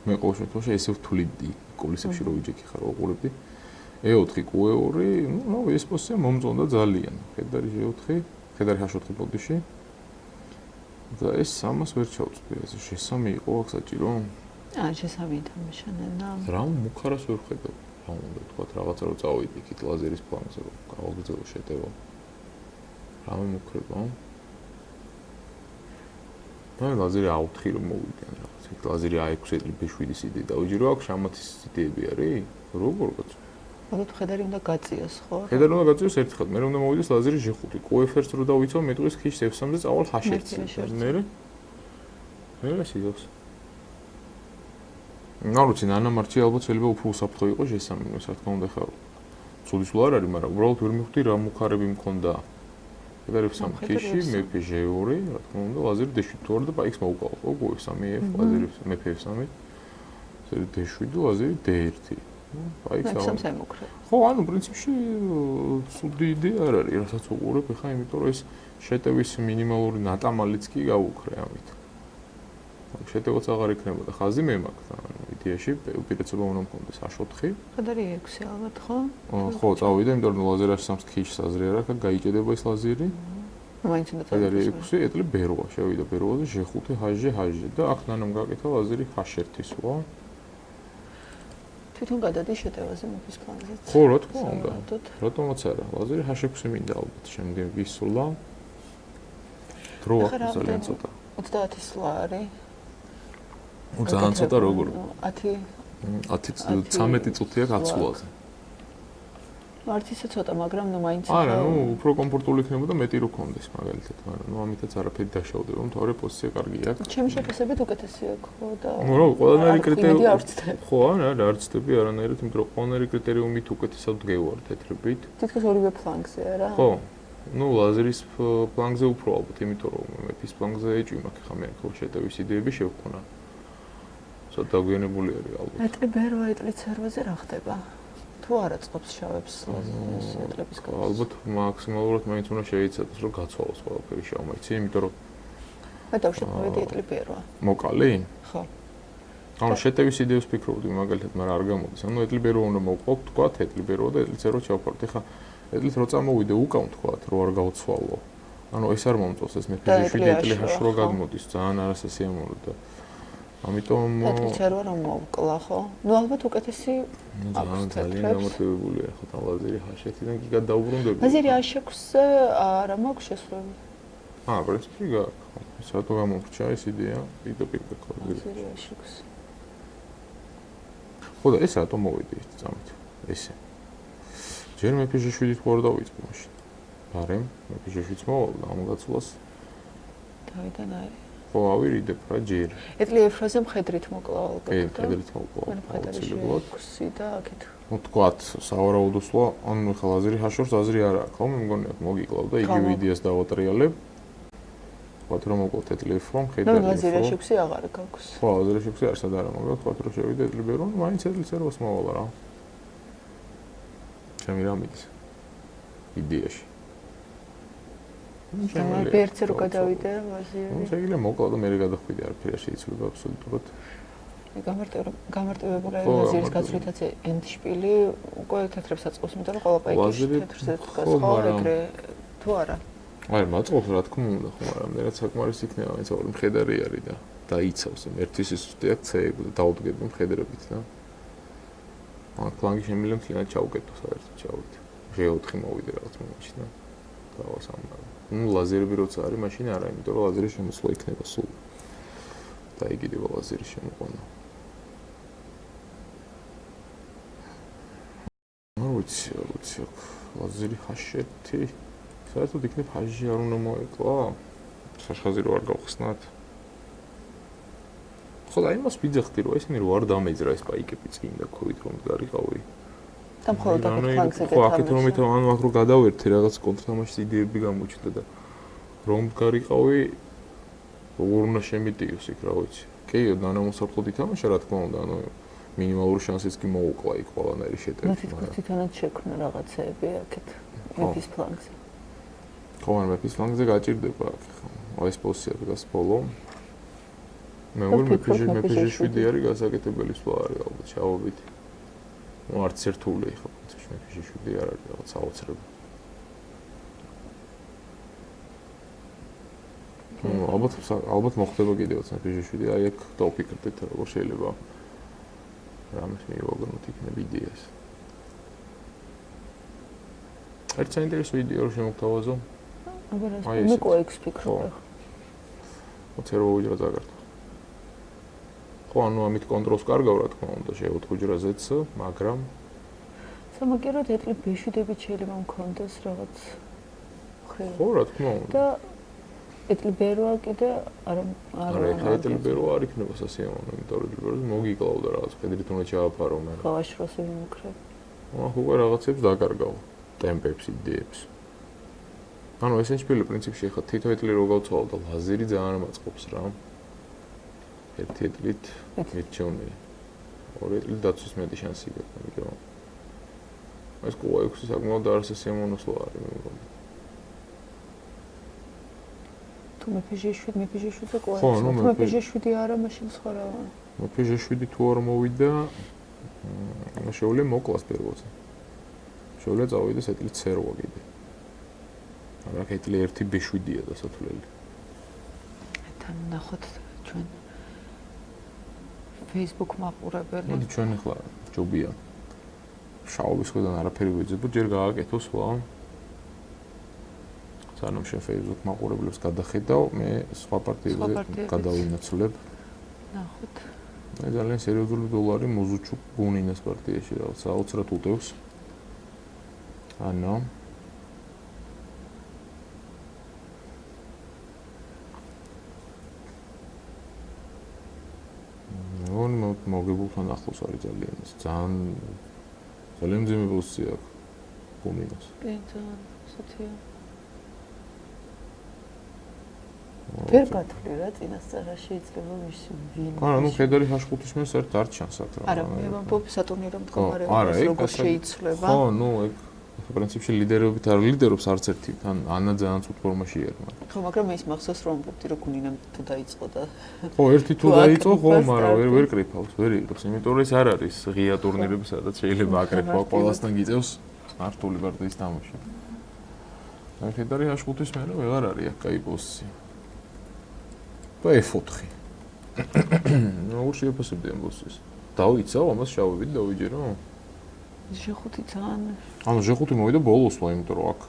მე ყოველ შემთხვევაში ესე ვთვლიდი კოლისებში რო ვიჯექი ხარ ვაყურებდი. E4 Q2, ნუ ეს პოზიცია მომწონდა ძალიან. ხედარი E4, ხედარი H4 პოზიციაში. და ეს 300 ვერ ჩავწვდი, ეს შესამი იყო აქ საჭირო? შესამი თამაშანენა. რა მუხარას ვერ ხედავ. რა უნდა თქვა, რაღაცა რო წავიდი იქით ლაზერის პლანზე, რომ გავაგრძელო შეტევა. რა მემუქრება? და ლაზერი A4 რომ მოვიდიან რაღაც. ეგ ლაზერი A6 B7-ის იდეა დაუჯირო აქვს, ამათის იდეები არის? როგორ გაწ? ალბათ ხედარი უნდა გაწიოს, ხო? ხედარი უნდა გაწიოს ერთხელ, მე უნდა მოვიდეს ლაზერი G5. QFR-ს რო დავიცავ, მე ტყვის ხიშს F3-ზე წავალ H1-ზე. მე სიდოს. ნაუჩი ნანამარჩი ალბათ შეიძლება უფრო უსაფრთხო იყოს შესაძლებელი, რა თქმა უნდა ხარ. ცუდის არ არის, მაგრამ უბრალოდ ვერ მივხვდი რა მუხარები მქონდა. ხედარი F3 ხიში, მე G2, რა თქმა უნდა, ლაზერი D7 თუ არ და X მოუყავ, ხო? QF3F, ლაზერი მე F3. ლაზერი D7, ლაზერი D1. X-ს ემუქრე. ხო, ანუ პრინციპში ცუდი იდეა არ არის, რასაც უყურებ ხა, იმიტომ რომ ეს შეტევის მინიმალური ნატამალიც კი გაუქრე ამით. შეტევაც აღარ იქნებოდა, ხაზი მე მაქვს, ანუ იდეაში უპირატესობა უნდა მქონდეს A4. ხედარი 6 ალბათ, ხო? ხო, წავიდა, იმიტომ რომ ლაზერაში 3 ხიშს აზრი არ აქვს, გაიჭედება ეს ლაზერი. მაინც უნდა ხედარი 6, ეტლი ბერვა, შევიდა ბერვაზე G5, H და აქ ნანამ გაკეთა ლაზერი H1-ის, ხო? თვითონ გადადის შეტევაზე მეფის პლანზეც. ხო, რა თქმა უნდა. რატომაც არა, ლაზერი H6 მინდა ალბათ, შემდეგ ისულა. დრო აქვს ძალიან ცოტა. 30 სვლა არის. ძალიან ცოტა როგორ? 10 13 წუთია გაცვლაზე. მარც ისე ცოტა, მაგრამ ნუ მაინც არა, ნუ უფრო კომფორტული იქნებოდა მეტი რო კონდეს მაგალითად, მაგრამ ნუ ამითაც არაფერი დაშავდება, თორე პოზიცია კარგი აქვს. ჩემი შეფასებით უკეთესია, ხო და ნუ რა, ყველანაირი კრიტერიუმი ხო, არა, არ ცდები არანაირად, იმიტომ რომ ყველანაირი კრიტერიუმით უკეთესად დგევარ თეთრებით. თითქოს ორივე ფლანგზე არა? ხო. ნუ ლაზერის ფლანგზე უფრო ალბათ, იმიტომ რომ მეფის ფლანგზე ეჭვი მაქვს ხა მე ხო შეტევის იდეები შევქონა. ცოტა დაგვიანებული არის ალბათ. ეტლი ბერვა ეტლი ცერვაზე რა ხდება? თუ არა წყობს შავებს ლაზერის ეტლების გამო. ალბათ მაქსიმალურად მაინც უნდა შეიცადოს რომ გაცვალოს ყველაფერი შავმა, იცი, იმიტომ რომ მე დავშეფოვედი ეტლი ბერვა. მოკალი? ხო. ანუ შეტევის იდეას ფიქრობდი მაგალითად, მაგრამ არ გამოდის. ანუ ეტლი ბერვა უნდა მოვყავ, თქვა, ეტლი ბერვა და ეტლი ცერვა ჩავფარდ. ეხა ეტლით რო წამოვიდე უკან თქვა, რო არ გავცვალო. ანუ ეს არ მომწონს ეს მე G7 ეტლი H რო გადმოდის, ძალიან არასასიამოვნო და ამიტომ ეტლი ცერვა რომ მოვკლა, ხო? ნუ ალბათ უკეთესი ძალიან გამარტივებულია ხო თან ლაზერი H1-დან კი გადაუბრუნდები. ლაზერი H6-ზე არა მაქვს შესრულებული. პრინციპი გაქვს. სათო გამორჩა ეს იდეა, პირდაპირ გქონდა. ლაზერი H6. ხო და ეს რატომ მოვიდი ეს წამით? ესე. ჯერ მე G7-ით ვარ დავიწყე მაშინ. ბარემ მე G7-ს მოვალ და ამოგაცვლას. თავიდან არის. ხო, ავირიდებ რა ჯერ. ეტლი F-ზე მხედრით მოკლა ალბათ. კი, მხედრით მოკლა. აუცილებლად. X-ი და აქეთ. ну თქვათ, სავარაუდო სვლა, ანუ ხა ლაზერი H4-ს აზრი არ აქვს, ხო, მე მგონია მოგიკლავ და იგივე იდეას დავატრიალებ. ვთქვათ რომ მოკლათ ეტლი F-რომ ხედარი. ნუ ლაზერი H6-ი აღარ გაქვს. ხო, ლაზერი H6-ი არსად არა, მაგრამ ვთქვათ რომ შევიდე ეტლი ბერონ, მაინც ეტლი ცერვას მოვალა რა. ჩემი რამით იდეაში. ბერცე რო გადავიდე ლაზერი. ну შეიძლება მოკლა და მე გადახვიდე არაფერი არ შეიძლება აბსოლუტურად. გამარტივებული ლაზერის გაცვლითაც ენდშპილი უკვე თეთრებს აწყობს, იმიტომ რომ ყველა პაიკი თეთრზე დგას, ხო, ეგრე თუ არა. აი, მაწყობს რა თქმა უნდა, ხო, მაგრამ მე რაც საკმარის იქნება, მაინც ორი მხედარი არის და დაიცავს, ერთის ის უსტია C-ები და დავდგები მხედრებით და ან ფლანგი შემიძლია მთლიანად ჩაუკეტო საერთოდ ჩავიდე. G4 მოვიდე რაღაც მომენტში და დავასამბავ. ну ლაზერები როცა არის, მაშინ არა, იმიტომ რომ ლაზერი შემოსვლა იქნება სულ. დაიგიდება ლაზერის შემოყვანა. ვიცი, ლაზერი H1 საერთოდ იქნებ H-ი არ უნდა მოეკლა? საშხაზი რო არ გავხსნათ. ხო და იმას ვიძახდი რომ ესენი რო არ დამეძრა ეს პაიკები წინ და ქოვით რომ გარიყავი. და მხოლოდ აქ ფლანგზე ხო, აქეთ რომ ითო ანუ აქ რო გადავერთე რაღაც კონტრთამაშის იდეები გამოჩნდა და რომ გარიყავი როგორ უნდა შემიტიოს იქ რა ვიცი. კი, დანამოსაფრთხოდ ითამაშა რა თქმა უნდა, ანუ მინიმალური შანსიც კი მოუკლა იქ ყველანაირი შეტევით. ნუ თითქოს თვითონაც შექმნა რაღაცეები აქეთ მეფის ფლანგზე. ხო, ან მეფის ფლანგზე გაჭირდება აქ ხო. აი ეს პოზიცია დგას ბოლო. მე ვარ მეფის G7 არის გასაკეთებელი სვლა არის ალბათ ჩავობით. ну არც ერთული ხო, მეფის G7 არ არის რაღაც აუცილებელი. ალბათ მოხდება კიდევაც მეფის G7, აი აქ დავფიქრდეთ როგორ შეიძლება რამეს მივაგონოთ იქნებ იდეას. ერთ საინტერესო იდეა რომ შემოგთავაზო. აბა რა, მე ყოიქს ფიქრობ. 20 უჯრა წაგარდა. ხო, ანუ ამით კონტროლს კარგავ რა თქმა უნდა, 4 უჯრაზეც, მაგრამ სამაგეროდ ეტლი ბეშვიდებით შეიძლება მქონდეს რაღაც ხრი. ხო, რა თქმა უნდა. და ეტლი ბეროა კიდე არა ეხლა ეტლი ბეროა არ იქნება სასიამოვნო, იმიტომ რომ ბეროზე მოგიკლავდა რაღაც, ხედრით უნდა ჩააფარო მე. ხო, აშროს ვიმუქრებ. ხო, რაღაცებს დაკარგავ, ტემპებს, იდეებს. ანუ ესენჩპილი პრინციპში ეხლა თითო ეტლი რო გავცვალო და ლაზერი ძალიან მაწყობს რა. ერთი ეტლით მიჩვენე. ორი ეტლით დაცვის მეტი შანსი გაქვს, მაგრამ ეს ყოა 6 საკმაოდ არასასიამოვნო სლო არის მე მგონი. თუ მეფეჟე7 ყოა. ხო, ნუ მეფეჟე7 არა, მაშინ სხვა რა. მეფეჟე7 თუ არ მოვიდა, შეუძლია მოკლას პერიოდზე. შეუძლია წავიდეს ეტლი C8 კიდე. არა, ეტლი 1B7-ია დასათვლელი. თან ნახოთ ჩვენ Facebook მაყურებელი. მოდი ჩვენ ახლა ჯობია. შაობის ხვედან არაფერი ვიძებო, ჯერ გააკეთო სხვა. სანამ შენ Facebook მაყურებლებს გადახედავ, მე სხვა პარტიებზე გადავინაცვლებ. ნახოთ. მე ძალიან სერიოზული დოლარი მოზუჩუ გუნინას პარტიაში რაღაც აუცილებლად უტევს. ანუ მოგებულთან ახლოს არის ძალიან მძიმე პოზიცია აქვს გუნინას. კი, ძალიან სოციალ. ვერ გათვლი რა წინასწარ შეიძლება მისი ვინ. ანუ ხედარი H5-ის მე საერთოდ არ ჩანს აქ რა. არა, მე ვამბობ სატურნირო მდგომარეობას როგორ შეიცვლება. ხო, ნუ ეგ პრინციპში ლიდერობით არ ლიდერობს არც ერთი, თან ანა ძალიან ცუდ ფორმაში ერმა. ხო, მაგრამ ის მახსოვს რომ ვამბობდი რომ გუნინამ თუ დაიწყო და ხო, ერთი თუ დაიწყო, ხო, მაგრამ ვერ კრიფავს, ვერ იღებს, იმიტომ რომ ეს არ არის ღია ტურნირები, სადაც შეიძლება აკრიფვა, ყველასთან გიწევს მართული პარტიის თამაში. აი ხედარი H5-ის მე რა ვეღარ არის აქ კაი პოზიცია. და F4. ნუ შეფასებდი ამ პოზიციას. დავიცავ ამას შავებით დავიჯერო. G5 ძალიან. ანუ G5 მოვიდა ბოლოს, იმიტომ რომ აქ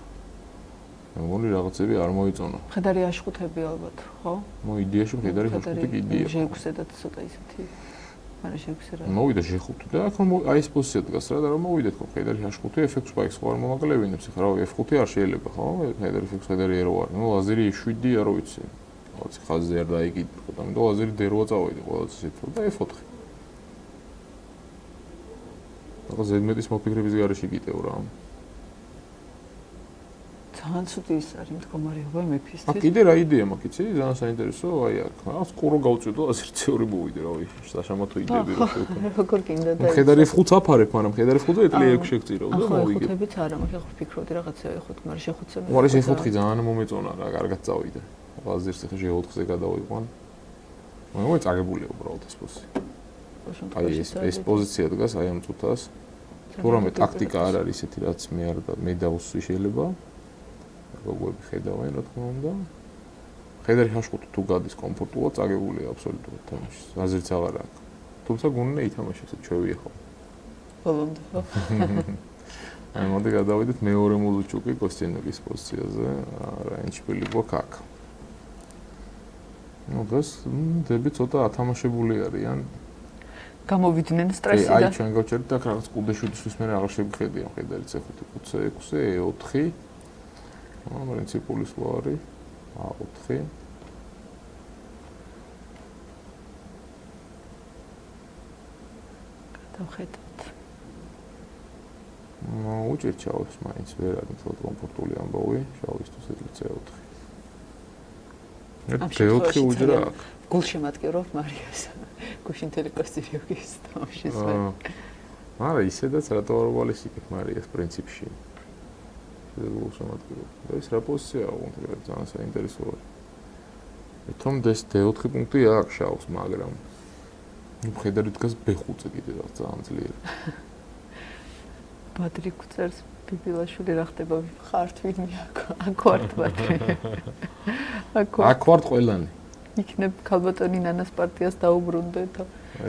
მე მგონი რაღაცები არ მოიწონა. ხედარი H5-ები ალბათ, ხო? ნუ იდეაში ხედარი H5 კიდია. G6-დაც ცოტა ისეთი. მაგრამ G6 რა. მოვიდა G5 და აქ აი ეს პოზიცია დგას რა და რომ მოვიდა თქო ხედარი H5 F6 ბაიქს ხო არ მომაკლებინებს ხა რა F5 არ შეიძლება ხო? ხედარი F6 ხედარი R არ. ნუ ლაზერი 7 არ ვიცი. რაღაც ხაზზე არ დაიგიდო, ამიტომ ლაზერი D8 წავიდი ყველაც ისეთ და F4. რაღაც ზედმეტის მოფიქრების გარეშე გიტევ რა. ძალიან ცუდი ის არის მდგომარეობა მეფისთვის. აქ კიდე რა იდეა მაქვს, იცი? ძალიან საინტერესო, აი აქ. რაღაც ყურო გავწვიდო, ლაზერი C2 მოვიდა, რავი, საშამათო იდეები რო შევქნა. როგორ გინდა და ხედარი F5 აფარებ, მაგრამ ხედარი F5 ეტლი 6 შეგწირავ და მოვიგე. F5-ებიც არა, მაგრამ ხო ვფიქრობდი რაღაცა F5, მაგრამ G5-ზე. უარი F4 ძალიან მომეწონა რა, კარგად წავიდა. ლაზერს ახლა G4-ზე გადავიყვან. მე წაგებულია უბრალოდ ეს პოზიცია. აი ეს პოზიცია დგას აი ამ წუთას. თუ რამე ტაქტიკა არ არის ესეთი რაც მე დავუსვი შეიძლება. როგორი ხედავენ რა თქმა უნდა. ხედარი H5 თუ გადის კომფორტულად წაგებულია აბსოლუტურად თამაში. ლაზერიც აღარ აქვს. თუმცა გუნინა ითამაშებს ჩვევი ახლა. ბოლომდე ხო. აი მოდი გადავიდეთ მეორე მულუჩუკი კოსტინოკის პოზიციაზე. რა ენჩπილი გვაქვს აქ. ну დღეს დები ცოტა ათამაშებული არიან. გამოვიდნენ სტრესიდან. აი ჩვენ გავჩერდით აქ რაღაც კუდეშუდისთვის მე აღარ შეგხედია ხედარი C5 C6 E4. პრინციპული სლო არის A4. გადავხედოთ. უჭირ ჩაოს მაინც ვერ არის თქო კომფორტული ამბავი, შავისთვის ეტლი C4. D4 უჯრა აქვს. გულშემატკივრობ მარიას. გუშინ ტელეკოსტირიოგის თამაშის მე. არა, ისედაც რატო არ ვალისიკებ მარიას პრინციპში. გულშემატკივრობ. და ეს რა პოზიციაა კონკრეტულად ძალიან საინტერესოა. თუმ D4 პუნქტი აქვს შავს, მაგრამ ნუ ხედარი დგას B5-ზე კიდე რა ძალიან ძლიერი. ბადრი გწერს ბიბილაშვილი რა ხდება ხართ ვინმე აქ ვართ ბადრი. აქ ვართ ყველანი. იქნებ ქალბატონი ნანას პარტიას დაუბრუნდეთ.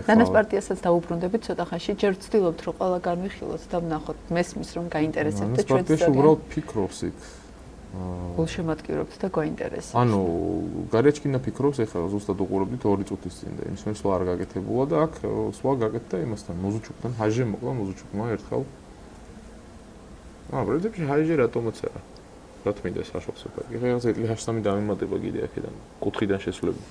ნანას პარტიასაც დაუბრუნდებით ცოტა ხანში. ჯერ ვცდილობთ რომ ყველა განვიხილოთ და ვნახოთ მესმის რომ გაინტერესებთ და ჩვენც პარტიაში უბრალოდ ფიქრობს იქ. გულშემატკივრობთ და გაინტერესებს. ანუ გარეჩკინა ფიქრობს ეხლა ზუსტად უყურებდით 2 წუთის წინ და იმის სულ არ გაკეთებულა და აქ სხვა გაკეთდა იმასთან მოზუჩუკთან ჰაჟე მოკლა მოზუჩუკმა ერთხელ. პრინციპში ჰაჟე რატომაც არა. რა თქმა საშუალება. იღება ზეთლი ჰაშსამი დამემატება კიდე აქედან კუთხიდან შესვლები.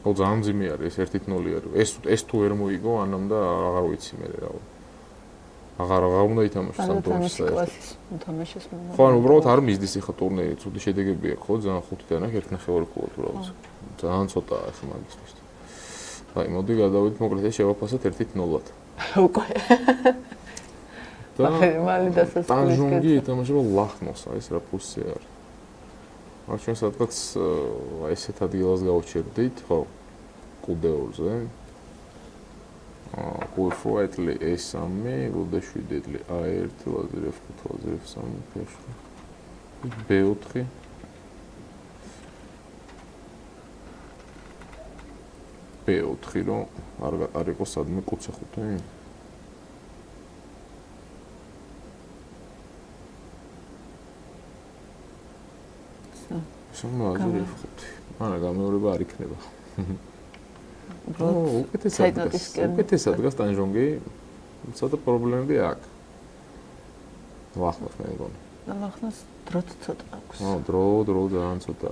ხო ძალიან ძიმე არის 1-0 არის. ეს თუ ვერ მოიგო ანამ და აღარ ვიცი მე რა. აღარ უნდა ითამაშოს ამ თამაშს. კლასის თამაშის მომენტი. ხო, ანუ უბრალოდ არ მისდის ახლა ტურნირი, ცუდი შედეგები აქვს, ხო, ძალიან 5-დან აქ 1.5 ქულა უბრალოდ. ძალიან ცოტაა ახლა მაგისთვის. აი, მოდი გადავიდეთ მოკლედ შევაფასოთ 1-0-ად. უკვე. და მალე დასასრულს. ტანჟონგი ეთამაშება ლახნოს, აი ეს რა პოსია არის. აქ ჩვენ სადღაც აი ესეთ ადგილას გავჩერდით, ხო, კუდეორზე. კურფოეტლი S3, რუდეშვიდეტლი A1, ლაზერევ 5, ლაზერევ 3, ფეშხი. B4. B4 რომ არ იყოს სადმე კუცე 5. ლაზერევ 5. არა, გამეორება არ იქნება. უკეთესად გას ტანჟონგი ცოტა პრობლემები აქვს. ლახნოს მე მგონი. ლახნოს დროც ცოტა აქვს. დრო ძალიან ცოტა.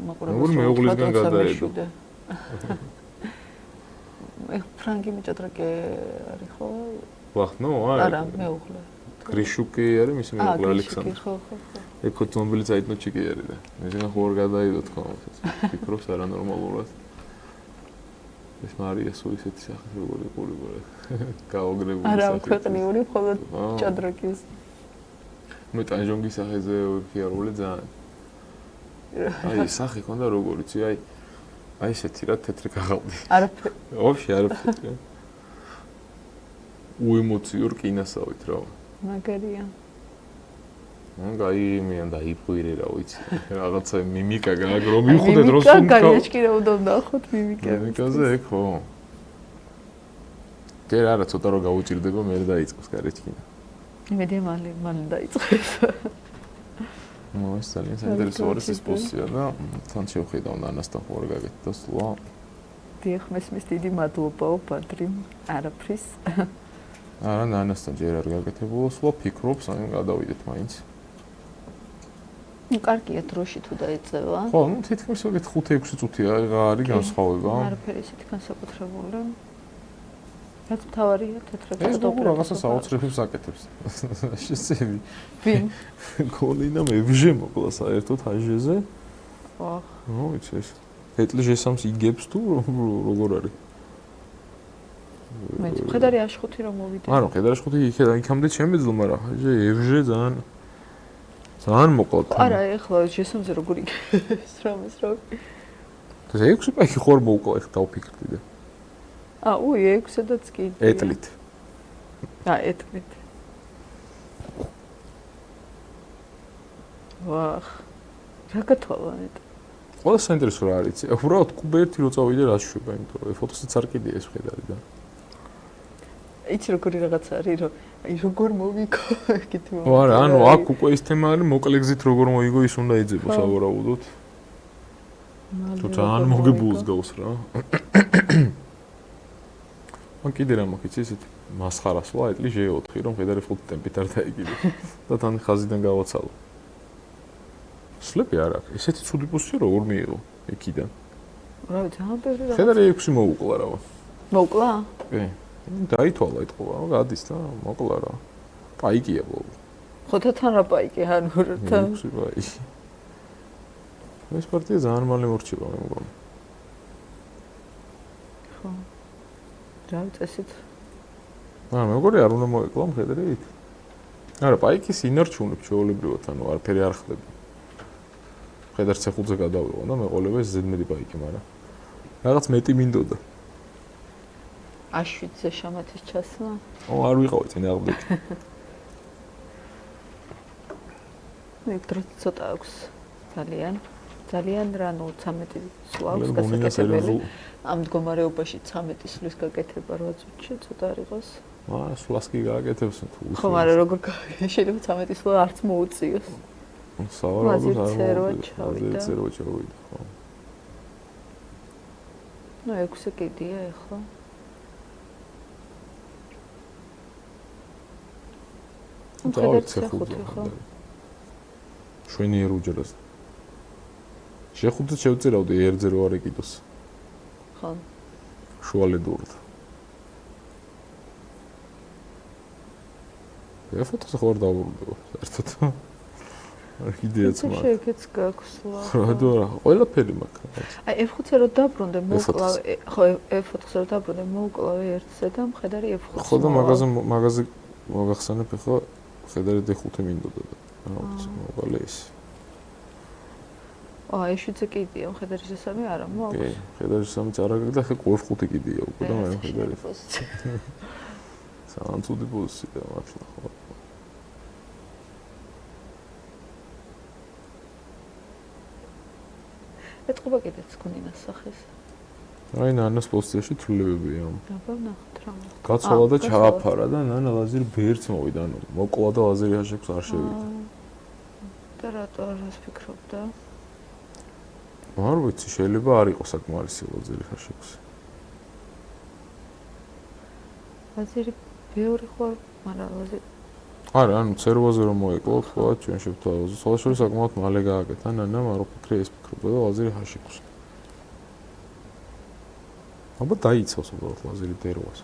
მაყურებელს მეუღლისგან გადაედო. ფრანგი მეჭადრაკე არის ხო? ლახნო არა, მეუღლე. გრიშუკი არის მისი მეუღლე ალექსანდრე. ხო. ეკოთ მობილი საიტნოჩიკი არის და მისგან ხო არ გადაედო თქო. ფიქრობს არანორმალურად. ეს მარია სულ ისეთი სახის როგორი ყურიბარა. გაოგრებული სახე. არა, ქვეყნიური მხოლოდ ჭადრაკის. მე ტანჟონგის სახეზე ვიფიარული ძალიან. აი, სახე ხონდა როგორ იცი, აი ესეთი რა თეთრი გაღალდი. არაფერი. ვაფშე არაფერი. უემოციურ კინასავით რა. მაგარია. გაიმიან და იფუირე რა ვიცი. რაღაცა მიმიკა გააგრო მივხვდეთ რომ სულ განიაჭკირა უნდა ნახოთ მიმიკები. მიმიკაზე ეგ ხო. ჯერ არა ცოტა რომ გაუჭირდება მე დაიწყოს გარეჩკინა. იმედია მალე დაიწყებს. ეს ძალიან საინტერესო არის ეს პოზიცია და თან შევხედავ ნანასთან ხო არ გაკეთდა სულა. დიახ, მესმის დიდი მადლობაო ბადრიმ არაფრის. არა ნანასთან ჯერ არ გაკეთებულა სულა ფიქრობს აი გადავიდეთ მაინც. ნუ კარგია დროში თუ დაეწევა. ხო, ნუ თითქმის ეგეთ 5-6 წუთია არის განსხვავება. არაფერი ისეთი განსაკუთრებული. რაც მთავარია თეთრად ეს რაღაცა საოცრებებს აკეთებს. შესწევი. ვინ? კოლინა მებჟე მოკლა საერთოდ ჰაჟეზე. აჰ. ნუ იცი ეს. ეტლი ჟესამს იგებს თუ როგორ არის? მე ხედარი აშხუთი რომ მოვიდე. არა, ხედარი აშხუთი იქამდე შემეძლო, მაგრამ ჰაჟე ევჟე ძალიან მოკლა. არა, ეხლა ჟესამზე როგორ იგებს რომის რო. და 6 პაიკი ხوار მოვკლა ეხლა დავფიქრდი და. უი 6-დაც კი. ეტლით. ეტლით. ვახ. რა გათვალა ეტლით. ყველა საინტერესო რა არის? უბრალოდ კუბე ერთი რო წავიდე რა შვება, იმიტომ რომ ფოტოსაც არ კიდია ეს ხედარი და. იცი როგორი რაღაცა არის, რომ აი როგორ მოვიკო ეგეთი მომენტი. არა, ანუ აქ უკვე ის თემა არის, მოკლეგზით როგორ მოიგო ის უნდა იძებოს ავარაუდოთ. თუ ძალიან მოგებულს გავს რა. მან კიდე რა მოხიც ისეთ მასხარასლა ეტლი J4 რომ ხედარი 5 ტემპით არ დაიგიდოს და თან ხაზიდან გავაცალო. სლეპი არ აქვს. ესეთი ცუდი პოზიცია როგორ მიიღო იქიდან? რა ვიცი, ძალიან ბევრი რა. ხედარი 6 მოუკლა რა. მოუკლა? კი. დაითვალა ეთქობა, გადის და მოკლა რა. პაიკია ბოლო. ხოთა თან რა პაიკი ანუ თან. ეს პარტია ძალიან მალე მორჩება მე მგონი. ხო. რა წესით? მე მგონი არ უნდა მოეკლა მხედრით. არა, პაიკის ინარჩუნებ ჩვეულებრივად, ანუ არაფერი არ ხდება. ხედარ C5-ზე გადავიღო და მეყოლება ეს ზედმეტი პაიკი, მაგრამ რაღაც მეტი მინდოდა. A7-ზე შამათის ჩასვლა? არ ვიყავი წინააღმდეგ. მე დროც ცოტა აქვს. ძალიან რანუ 13 სულავს გასაკეთებელი. ამ მდგომარეობაში 13 სulis გაკეთება 8 წუთში ცოტა არ იყოს. სულას კი გააკეთებს თუ. ხო, მაგრამ როგორ შეიძლება 13 სულა არც მოუწიოს. სავარაუდოდ არ წერვა მოვიდა. ჩავიდა. წერვა ჩავიდა, ხო. ნუ 6 კიდია ეხლა. დავიცე ხუთი ხო. შვენიერ უჯრას. შეხუთი შევწერავდი ერთზე რო არ ეკიდოს. ხო. შუალედურთ. ეფოთოს ხო არ დავურულდება საერთოდ. არ კიდეაც მაქვს. შეკეც გაქვს ლა. რა რა, ყველაფერი მაქვს. აი F5-ზე რო დაბრუნდე, მოუკლავე, ხო F4-ზე რო დაბრუნდე, მოუკლავე ერთზე და მხედარი F5-ს. ხო და მაგაზე მოგახსენებ ხო, მხედარი D5 მინდოდა და რა ვიცი, მოყალე ის. აი F7-ზე კიდია, მხედარი შესამი არა მოაქვს. კი, მხედარი შესამი არა გაქვს და ხო F5 კიდია უკვე და მე მხედარი. სანცუდი პოზიცია მართლა ხო. ეტყობა კიდეც გონინას სახეს. აი ნანას პოზიციაში თვლილებებია. აბა ნახოთ რა მოხდა. გაცვალა და ჩააფარა და ნანა ლაზერი ბერც მოვიდა, ანუ მოკლა და ლაზერი ჰაშექს არ შევიდა. და რატო არას ფიქრობდა? არ ვიცი, შეიძლება არ იყოს საკმარისი ლაზერი ჰაშექს. ლაზერი ბევრი ხო, მაგრამ ლაზერი არა, ანუ ცერვაზე რომ მოეკლოთ, ხო, ჩვენ შევთავაზო. სოლაშორის საკმაოდ მალე გააკეთა, ნანამ არ ვფიქრე ეს ფიქრობდა და ლაზერი ჰაშექს. აბა დაიცავს უბრალოდ ლაზერი დერვას.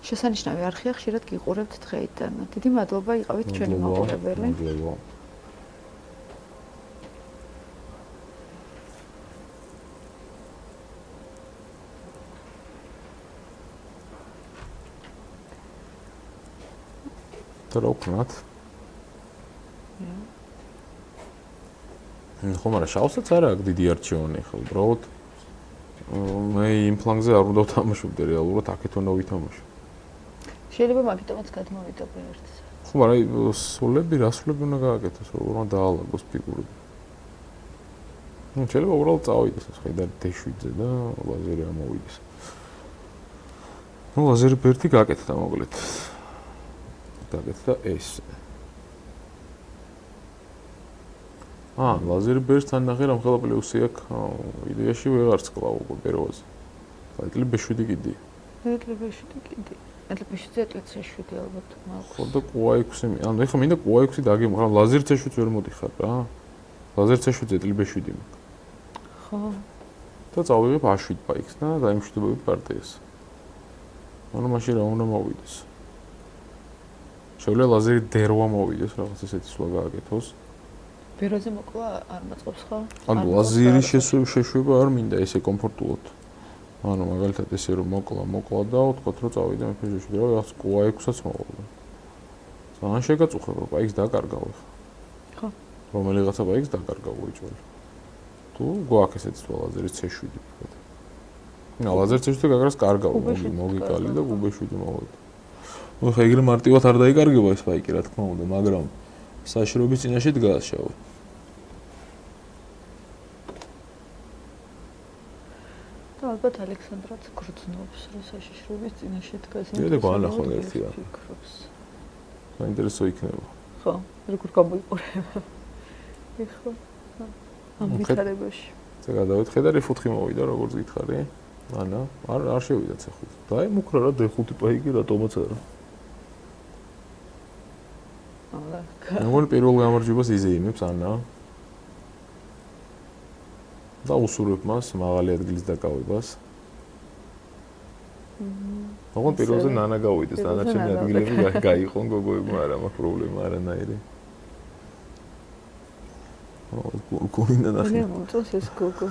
შესანიშნავი არხია ხშირად გიყურებთ დღეიდან. დიდი მადლობა იყავით ჩვენი მაყურებელი. მადლობა. რა ვქნათ? ხო, მაგრამ შავსაც არა აქვს დიდი არჩევანი ხო, უბრალოდ მე იმ ფლანგზე არ უნდა ვთამაშობდე რეალურად, აქეთ უნდა ვითამაშო. შეიძლება მაგიტომაც გადმოვიდა ერთზე. ხო, მაგრამ სულები, რასულები უნდა გააკეთოს, როგორ უნდა დაალაგოს ფიგურები. ნუ შეიძლება უბრალოდ წავიდეს ეს ხედარი D7-ზე და ლაზერი ამოვიდეს. ნუ ლაზერი ბერთი გააკეთა მოკლედ. და ეს. ლაზერი ბერსთან ნახე რომ ხელა პლუსი აქვს, იდეაში ვეღარ სკლავ უკვე პეროზე. ეტლი B7 კიდია. ეტლი B7 კიდია. ეტლი B7 ეტლი C7 ალბათ მაქვს. ხო და Q6, ანუ ეხლა მინდა Q6 დაგემო, მაგრამ ლაზერი C7 ვერ მოდიხარ რა. ლაზერი C7 ეტლი B7 მაქვს. ხო. და წავიღებ A7 პაიქს და დაიმშვიდობები პარტიას. ანუ მაშინ რა უნდა მოვიდეს? შეიძლება ლაზერი დერვა მოვიდეს, რაღაც ესეთი სვლა გააკეთოს. ბეროზე მოკლა არ მაწყობს ხო? ანუ ლაზერის შეშვება არ მინდა ესე კომფორტულად. ანუ მაგალითად ესე რომ მოკლა და ვთქვათ რომ წავიდე მე ფეჟეში და რაღაც Q6-საც მოვიდა. ძალიან შეგაწუხებ, პაიქს დაკარგავ ხა. ხო. რომელიღაცა პაიქს დაკარგავ უიჭველი. თუ გვაქვს ესეთი სვლა ლაზერის C7 ვთქვათ. ლაზერი C7 გაგრას კარგავ, მოგიკალი და Q7 მოვიდა. ну ხა ეგრე მარტივად არ დაიკარგება ეს პაიკი რა თქმა უნდა, მაგრამ საშრობის წინაშე დგას შავი. და ალბათ ალექსანდრაც გრძნობს, რომ საშრობის წინაშე დგას. მე გვანახო ერთია. ფიქრობს. საინტერესო იქნება. ხო, როგორ გამოიყურება. ეხლა ამ ვითარებაში. це გადავით ხედარი F4 მოვიდა როგორც გითხარი. ანა, არ შევიდა C5. დაიმუქრა რა D5 პაიკი რატომაც არა. როგორ პირველ გამარჯვებას იზეიმებს ანა და უსურვებ მას მაღალი ადგილის დაკავებას. ოღონდ პირველზე ნანა გავიდეს, დანარჩენი ადგილები გაიყონ გოგოებმა, არა მაქვს პრობლემა არანაირი. გოგოინდა ნახე. მე მომწონს ეს გოგო.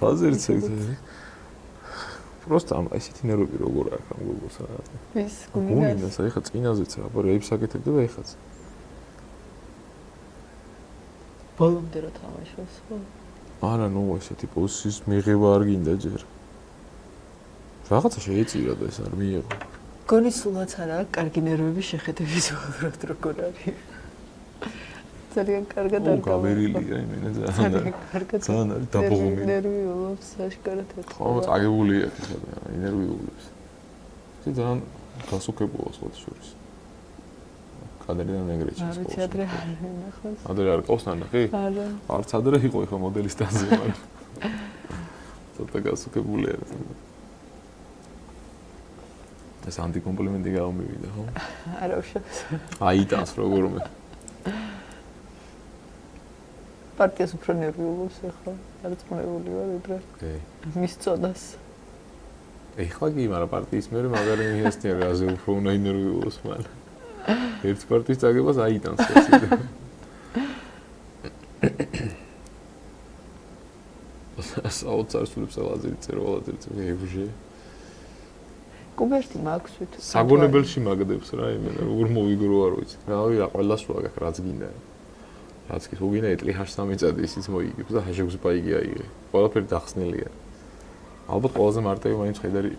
აზერც ეგრე. просто ამ ესეთი ნერვები როგორ აქვს ამ გოგოს რა. ის გოგინას ეხა წინაზეც რა, აბა რეიბს აკეთებდა და ეხაც. ბოლომდე რა თამაშობს ხო? არა, ნუ ესეთი პოზიციის მიღება არ გინდა ჯერ. რაღაცა შეეწირა და ეს არ მიიღო. გონი სულაც არა, კარგი ნერვები შეხედების უბრალოდ როგორ არის. ძალიან კარგად არ გავერილია იმენა ძალიან კარგად. ძალიან არის დაბოღომილი. ნერვიულობს საშკარად ეთქვა. ხო, წაგებულია ხება, ინერვიულობს. ეს ძალიან გასუქებულა სხვა შორის. კადრიდან ეგრეჩი. არის ადრე ნახოს. ადრე არ ყავს ნანახი? არა. არც ადრე იყო ეხა მოდელის სტანზე, მაგრამ ცოტა გასუქებული არის. ეს ანტიკომპლიმენტი გამომივიდა, ხო? არა უშავს. აიტანს როგორმე. პარტიას უფრო ნერვიულობს ეხლა. არწმუნებული ვარ ვიდრე. მის წოდას. ეხლა კი, მაგრამ პარტიის მერე მაგარი მიესწია რაზე უფრო უნდა ინერვიულოს მან. ერთ პარტიის წაგებას აიტანს ესეთი. საოცარსულებს ალაზერი წერვალადერი ეუჟე. კუბერტი მაქვს ვით. საგონებელში მაგდებს რა, იმენა როგორ მოვიგრო არ ვიცი. რავი, რა ყველას ვაგახ რაც გინდა. რაც კი უგინდა ეტლი H3 წადი ისიც მოიგებს და H6 პაიგი აიღე. ყველაფერი დახსნილია. ალბათ ყველაზე მარტივი მაინც ხედარი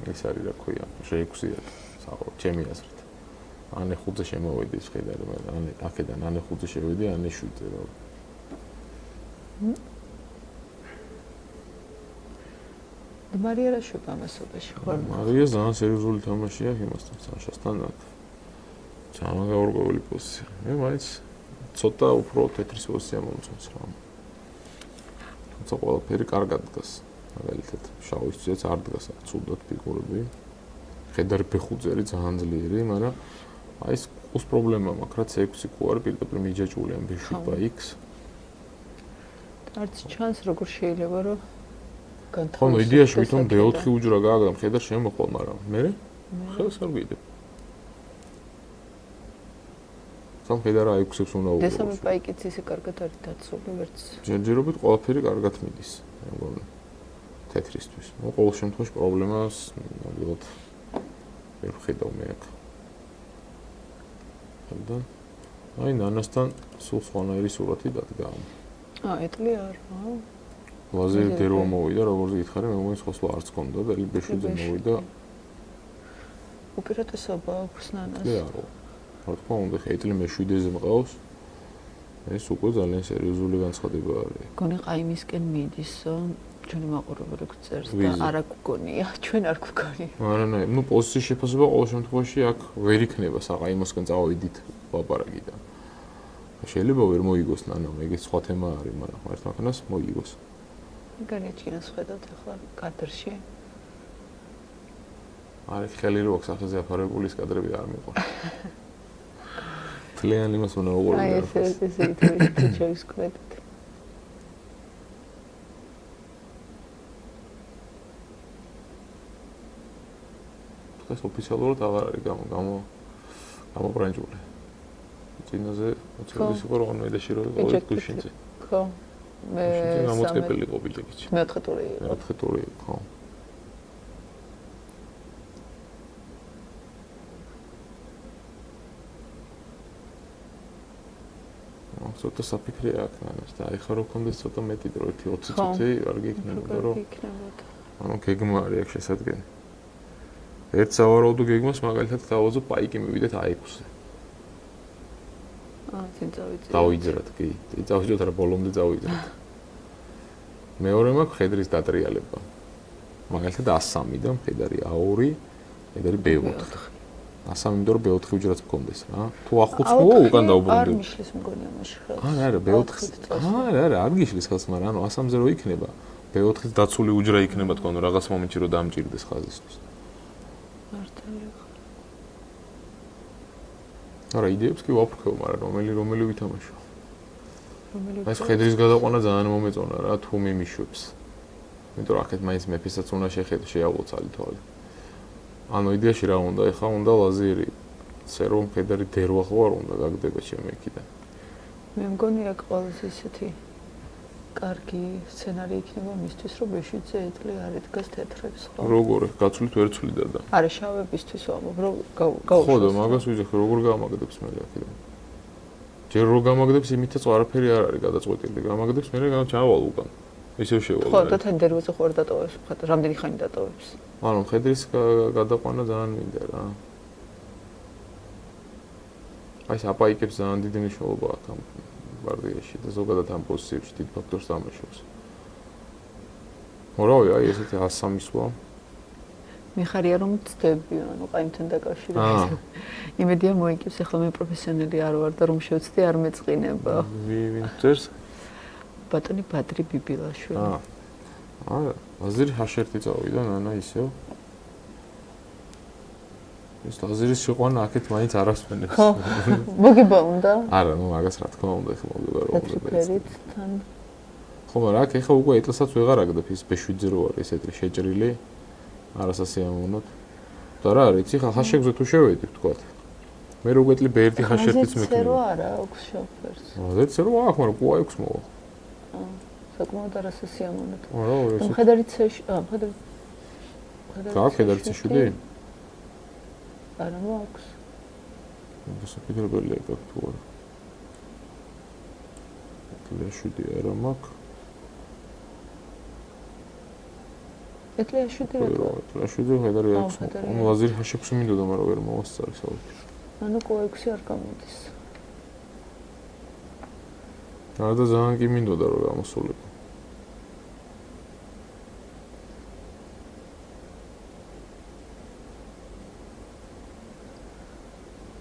ის არის რა ქვია, H6-ია. საყო, ჩემი აზრით. ανε 5-ზე შემოვედი ის ხედარი, მაგრამ ανε აქედან ανε 5-ზე შევედი, ανε 7-ზე რა. მარია რა შვება მასობაში ხარ? მარია ძალიან სერიოზული თამაშია იმასთან, საშასთან აქ. ძალიან გაურკვეველი პოზიცია. მე მაინც ცოტა უფრო თეთრი პოზიცია მომწონს რა. თუმცა ყველაფერი კარგად დგას. მაგალითად, შავისცეც არ დგას ცუდად ფიგურები. ხედარი B5-ზე არის ძალიან ძლიერი, მაგრამ აი ეს ყუს პრობლემა მაქვს, რაც 6 ყუ არის პირდაპირ მიჯაჭვული ამ B7X. არც ჩანს როგორ შეიძლება რომ ხო, იდეაში ვითომ B4 უჯრა გააგამ, ხედარ შემოყვალ, მაგრამ მე ხელს არ ვიდებ. სამ ხედარ A6-ს უნდა უყუროს. დესამე პაიკიც ისე კარგად არის დაცული, ვერც. ჯერჯერობით ყველაფერი კარგად მიდის, მე მგონი. თეთრისთვის. ნუ ყოველ შემთხვევაში პრობლემას ნამდვილად ვერ ვხედავ მე აქ. და აი ნანასთან სულ სხვანაირი სურათი დადგა. ეტლი არა. ლაზერი დერვა მოვიდა, როგორც გითხარი, მე მგონი სხვასლა არც გქონდა და ელიბეშუძე მოვიდა. უპირატესობა აქვს ნანას. კი არა. რა თქმა უნდა, ეტლი მე7-ზე მყავს. ეს უკვე ძალიან სერიოზული განცხადება არის. გონი ყაიმისკენ მიდის, ჩვენი მაყურებელი გწერს და არა გგონია, ჩვენ არ გგონია. არა, ნუ პოზიციის შეფასება ყოველ შემთხვევაში აქ ვერ იქნება, საყაიმოსკენ წავიდით ლაპარაკიდან. შეიძლება ვერ მოიგოს ნანა, ეგეც სხვა თემა არის, მაგრამ ერთმანქანას მოიგოს. განეჭინოს ხედავთ ახლა კადრში. არის ხელი რო აქვს ახაზე აფარებული ის კადრები არ მიყვარს. თლიან იმას უნდა უყურებთ. აი ეს თვითონ სკრედით. ეს ოფიციალურად აღარ არის გამობრანჯული. წინაზე მოწოდების იყო რომ მედაში რო იყო გუშინზე. ხო. მე გამოწკეპილი იყო ბილიკი. მეოთხე ტური იყო. მეოთხე ტური იყო, ხო. ცოტა საფიქრე აქვს ნანას და აი ხა რო კონდეს ცოტა მეტი დრო 20 წუთი არ გიქნებოდა რომ ანუ გეგმა არის აქ შესაძლებელი. ერთ სავარაუდო გეგმას მაგალითად დავაზო პაიკი მივიდეთ A6-ზე. წინ წავიძრათ. დავიძრათ, კი. წინ წავიძრათ რა ბოლომდე წავიძრათ. მეორე მაქვს ხედრის დატრიალება. მაგალითად A3-დან ხედარი A2, ხედარი B4. A3 იმიტომ რომ B4 უჯრაც მქონდეს რა. თუ A5 ხო უკან დაუბრუნდები. არ მიშლის მგონი ამაში ხელს. არა, B4. არა, არ გიშლის ხელს, მაგრამ ანუ A3-ზე რო იქნება, B4-ის დაცული უჯრა იქნება თქო, ანუ რაღაც მომენტში რო დამჭირდეს ხაზისთვის. არა, იდეებს კი ვაფრთხო, მაგრამ რომელი ვითამაშო. ეს ხედრის გადაყვანა ძალიან მომეწონა რა, თუ მიმიშვებს. იმიტომ რომ აქეთ მაინც მეფესაც უნდა შეავოცალი თვალი. ანუ იდეაში რა უნდა, ეხა უნდა ლაზერი. სერვო ხედარი დერვა ხო არ უნდა გაგდება ჩემი იქიდან. მე მგონი აქ ყველაზე ისეთი კარგი სცენარი იქნება მისთვის, რომ B7-ზე ეტლი არ იდგას თეთრებს, ხო? როგორ გაცვლით ვერ ცვლიდა და. არა, შავებისთვის ვამბობ, რომ გაუშვას. ხო და მაგას ვიძახი, როგორ გამაგდებს მე აქედან. ჯერ რო გამაგდებს, იმითაც არაფერი არ არის გადაწყვეტილი. გამაგდებს, მე ჩავალ უკან. ისევ შევალ. ხო, და თან დერვაზე ხო არ დატოვებს, რამდენი ხანი დატოვებს? ანუ ხედრის გადაყვანა ძალიან მინდა რა. აი საპაიკებს ძალიან დიდი მნიშვნელობა აქვს ამ პარტიაში და ზოგადად ამ პოზიციებში დიდ ფაქტორს თამაშობს. მორავი, აი ესეთი A3 სვა. მიხარია რომ ვწდები, ანუ ყაიმთან დაკავშირებით. იმედია მოიგებს, ახლა მე პროფესიონალი არ ვარ და რომ შევცდი არ მეწყინება. ვინ წერს? ბატონი ბადრი ბიბილაშვილი. ლაზერი ჰაშერთი წავიდა, ნანა ისევ. ეს ლაზერის შეყვანა აქეთ მაინც არ ასვენებს. ხო. მოგება უნდა? არა, ნუ მაგას რა თქმა უნდა, ხო მოგება რომ უნდა ფერით თან. ხო, მაგრამ აქ ეხა უკვე ეტლსაც ვეღარ აგდებ ის B7-ზე რო არის ესეთი შეჭრილი. არასასიამოვნოდ. და რა არის, იცი ხა ჰაშეგზე თუ შევედი ვთქვათ. მე რო გვეტლი B1 ჰაშერთიც მექნება. წერო არა აქვს შოფერს. წერო აქვს, მაგრამ ყუა 6 მოვა. საკმაოდ არასასიამოვნოდ. არა, ეს. მხედარი C7, მხედარი. მხედარი C7? არა, ნუ აქვს. დასაფიქრებელია აქ თუ არა. B7 არა მაქვს. ეტლია7 რა. ეტლია7 მხედარი აქვს. ლაზერი ჰაშ6 მინდოდა, მაგრამ ვერ მოვასწარი საერთოდ. ანუ ყო6 არ გამოდის. არა და ძალიან კი მინდოდა რომ გამოსულიყო.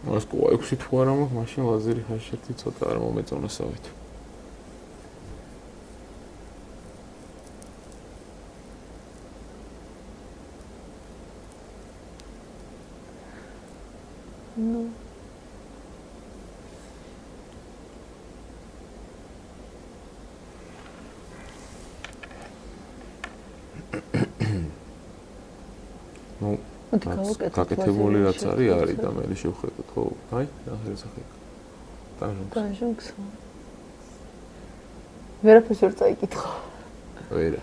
მას ყო6 თუ არა მაქვს, მაშინ ლაზერი ჰაშ1 ცოტა არ მომეწონასავით. ნუ გაკეთებული რაც არის და მე შევხედოთ, ხო? აი, ახლა სახე. ტანჟუნგს. ვერაფერს ვერ წაიკითხო. ვერა.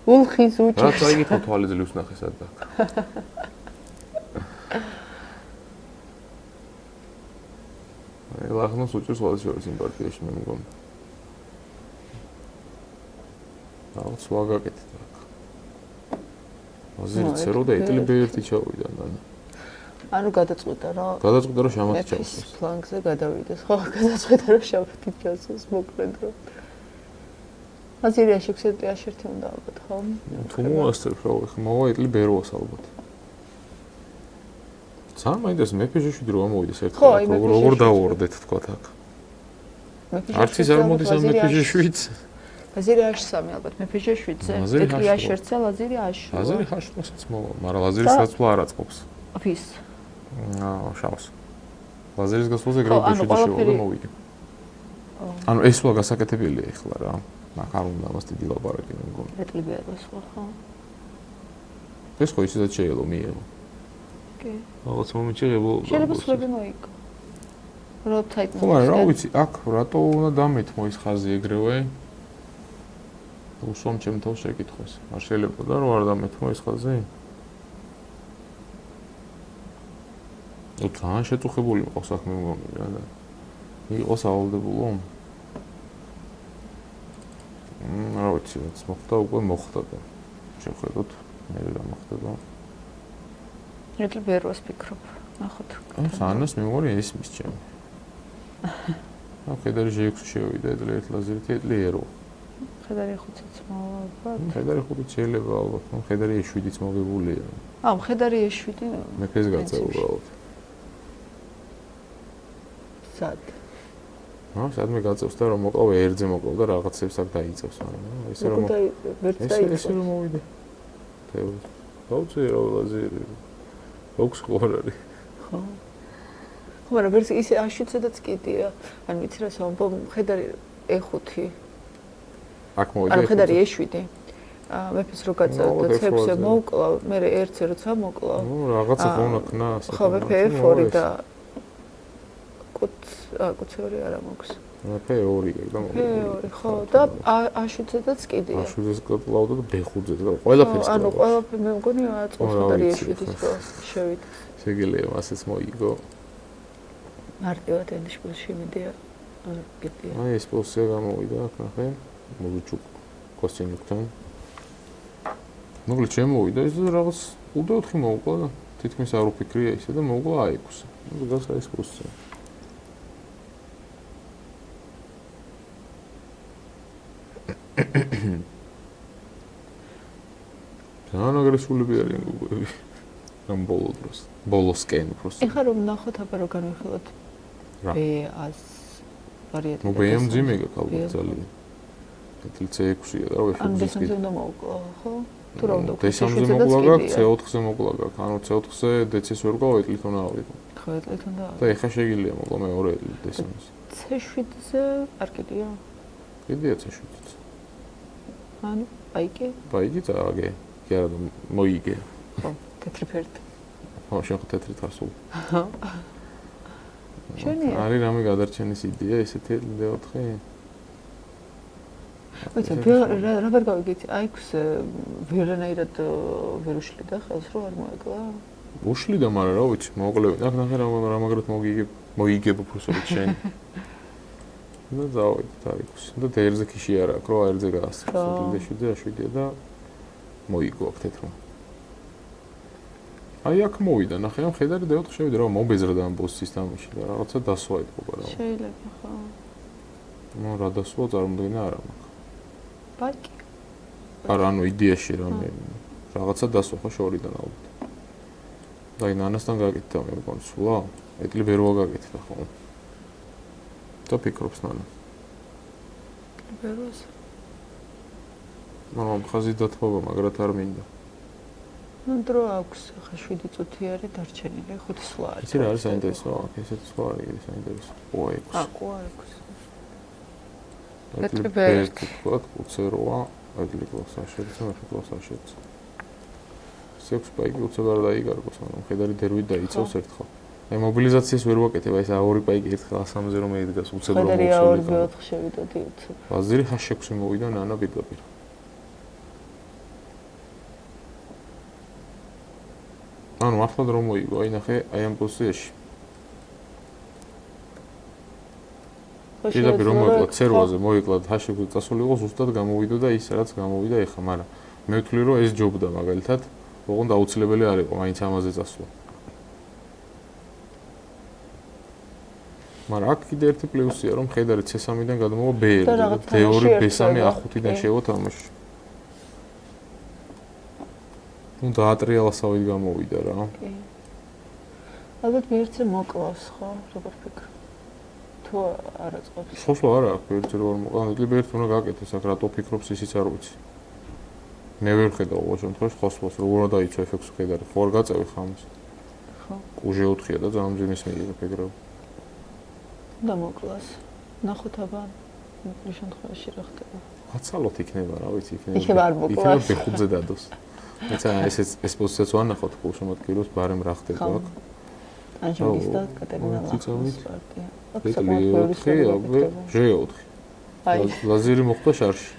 ულხის უჭი. რა წაიკითხო თვალე ძლივს ნახე სად აქ. აი, ლაღნოს უჭირს ხოლმე შორის იმ პარტიაში მე მგონი. რაღაც ვაგაკეთეთ აქ. აზერი წერო და ეტლი B1 ჩავიდა ნანა. ანუ გადაწყვეტა რა. გადაწყვეტა რომ შამათი ჩავსოს. ფლანგზე გადავიდეს. ხო, გადაწყვეტა რომ შამათი ჩავსოს, მოკლედ რომ. აზერი აშექსეტი აშერთი უნდა ალბათ, ხო? თუ მოასწრებ რა, ხა მოვა ეტლი B8-ს ალბათ. სამაინდეს მეფეშეშვიდ რო ამოვიდეს ერთხელ როგორ დავორდეთ თქვა აქ. არც ის არ მოდის ამ მეფეშეშვიდს. ლაზერი H3 ალბათ მეფეშეშვიდზე. ეტლი H1-ზე ლაზერი H. ლაზერი H3-საც მოვა, მაგრამ ლაზერის გასვლა არ აწყობს. ვის? შავს. ლაზერის გასვლაზე გრაფიკში შევა და მოვიგე. ანუ ეს სულ გასაკეთებელია ეხლა რა. მაგ არ უნდა ამას დიდი ლაპარაკი მე მგონი. ეტლი B8 ხო? ეს ხო ისედაც შეიძლება მიიღო. კი. რაღაც მომენტში ღებულობა. შეიძლება სულები მოიგო. რო ტაიპ. ხო, მაგრამ რა ვიცი, აქ რატო უნდა დამეთმო ის ხაზი ეგრევე? უსვამ ჩემ თავს შეკითხოს. არ შეიძლება და რო არ დამეთმო ეს ხაზი? ძალიან შეწუხებული მყავს აქ მე მგონი რა და იყოს ავალდებულო. რა ვიცი, რაც მოხდა უკვე მოხდა და შევხედოთ მე რა მოხდება. ეტლი B8-ს ფიქრობ. ნახოთ. სანას მე მგონი ეს მის ჩემი. მხედარი G6 შევიდა ეტლი ერთ ლაზერით ეტლი ერო. მხედარი 5-იც მოვა ალბათ. მხედარი 5-იც შეიძლება ალბათ. მხედარი E7-იც მოგებულია. მხედარი E7 მეფეს გაწევა უბრალოდ. სად? სადმე გაწევს და რომ მოყავ ერთზე მოყავ და რაღაცებს აქ დაიწევს, მაგრამ ესე რომ ესე რომ მოვიდე. თეორია. დაუწე რა ლაზერი. ოქს ყوار არის. ხო. ხო, მაგრამ ვერც ისე აშუცედაც კიდია. ანუ ვიცი რა სამბო მხედარი E5. აქ მოვიდე. ანუ მხედარი E7. მეფეს რო გაწევდა C6-ზე მოვკლა, მე ერთზე როცა მოკლა. რაღაცა ხონა ქნა. ხო, მეფე E4 და კუცეური არა მოქვს. მეფე 2 ეგ და მოვიდა. ხო, და აშუცედაც კიდია. აშუცედაც კლავდა და B5-ზე და ყველაფერს. ანუ ყველაფერი მე მგონი აწყობს მხედარი E7-ის რო შევიდა. შეგიძლია მასეც მოიგო. მარტივად ენდიშპილში მიდია. კიდია. აი ეს პოსია გამოვიდა აქ ნახე. მოვიჭუკ კოსტინიუკთან. მოკლედ შემოვიდა ის რაღაც U4 მოვუკლა და თითქმის არ უფიქრია ისე და მოვუკლა A6-ზე. ნუ გასა ეს პოსია. ძალიან აგრესიულები არიან გუგლები. რომ ბოლო დროს. ბოლოსკენ просто. ეხლა რომ ნახოთ აბა რო განვიხილოთ. B100 ვარიატი. ნუ B-ი მძიმე გაქვს ალბათ ძალიან. C6-ია და ვეფიქრე. ამ დესამზე უნდა მოვკლა, ხო? თუ რა უნდა ვქო? დესამზე მოკლა გაქვს, C4-ზე მოკლა გაქვს. ანუ C4-ზე დეცის ვერ გავ ეტლით უნდა ავიღო. ხო, ეტლით უნდა. და ეხა შეგიძლია მოკლა მეორე ეტლით დესამზე. C7-ზე არ კიდია? კიდია C7-ზე. ანუ ბაიკი? ბაიკი წააგე. კი არა და მოიგე. ხო, თეთრი ფერით. ხო, შენ ხო თეთრი თასულ. შენია? არის რამე გადარჩენის იდეა ესეთი D4? ვიცი, რა ვერ გავიგეთ, აიქს ვერანაირად ვერ უშლიდა ხელს რო არ მოეკლა? უშლიდა, მაგრამ რა ვიცი, მოკლევი. ნახე რა მაგრად მოიგებ უფრო შენ. და დავიდეთ აიქს. და დერზე ქიში არ აქვს, რო აერზე გაასწრებს, D7-ზე აშვიდია და მოიგო აქ თეთრმა. აი აქ მოვიდა, ნახე ამ ხედარი D4 შევიდა, რა მობეზრა და ამ პოზიციის თამაში და რაღაცა დასვა ეთქობა რა. შეიძლება ხო. ნუ რა დასვა წარმოდგენა არ აქვს. ბაიკი. არა, ანუ იდეაში რაღაცა დასვა ხო შორიდან ალბათ. და აი ნანასთან გაკეთდა მე მგონი სულა, ეტლი ვერ ვაგაკეთდა ხო. და ფიქრობს ნანა. ვეროს. მაგრამ ხაზი დათმობა, მაგრად არ მინდა. ნუ დრო აქვს, ხა 7 წუთი არის დარჩენილი, 5 სვლა არის. იცი რა არის საინტერესო, აქ ესეთი სხვა არის საინტერესო. O6. O6. ეტლი ბერტი თქვა, უცეროა, ეტლი კლასაშეც, მე კლასაშეც. 6 ბაიკი უცებ არ დაიგარგოს, ანუ ხედარი დერვით დაიცავს ერთხელ. აი მობილიზაციას ვერ ვაკეთებ, აი ეს A2 ბაიკი ერთხელ A3-ზე რომ ედგას უცებ რომ მოვსველი. ხედარი A2 B4 შევიდოდი უცებ. ვაზირი H6-ი მოვიდა ნანა პირდაპირ. ანუ ახლად რომ მოიგო, აი ნახე, აი ამ პოზიციაში. პირდაპირ რომ მოიკლა ცერვაზე, მოიკლა H6-ზე წასული იყო, ზუსტად გამოვიდა და ის რაც გამოვიდა ეხა, მაგრამ მე ვთვლი რომ ეს ჯობდა მაგალითად, ოღონდ აუცილებელი არ იყო, მაინც ამაზე წასვლა. მაგრამ აქ კიდე ერთი პლუსია, რომ ხედარი C3-დან გადმოვა B1, D2, B3, A5-დან შევა თამაში. ნუ დაატრიალასავით გამოვიდა რა. კი. ალბათ B1-ზე მოკლავს ხო, როგორ ფიქრობ? თუ არ აწყობს. სულ არა აქვს B1-ზე რომ მოყვა, B1 უნდა გაკეთოს, აქ რატო ფიქრობს ისიც არ ვიცი. მე ვერ ხედავ ყოველ შემთხვევაში ხოსლოს, როგორ უნდა დაიცვა ეფექტს ხედარი, ხო არ გაწევი ხამს. ხო. Q4-ია და ძალიან ძიმის მიიღე ფიქრობ. და მოკლას. ნახოთ აბა მოკლე შემთხვევაში რა ხდება. აცალოთ იქნება რა ვიცი, იქნება არ მოკლას. იქნება B5-ზე დადოს. ეცა ეს პოზიციაც ვანახოთ ხო შემოდგიროს ბარემ რა ხდება აქ. ანჯელის და კატერინა ლახოს პარტია. G4. ლაზერი მოხდა შარში.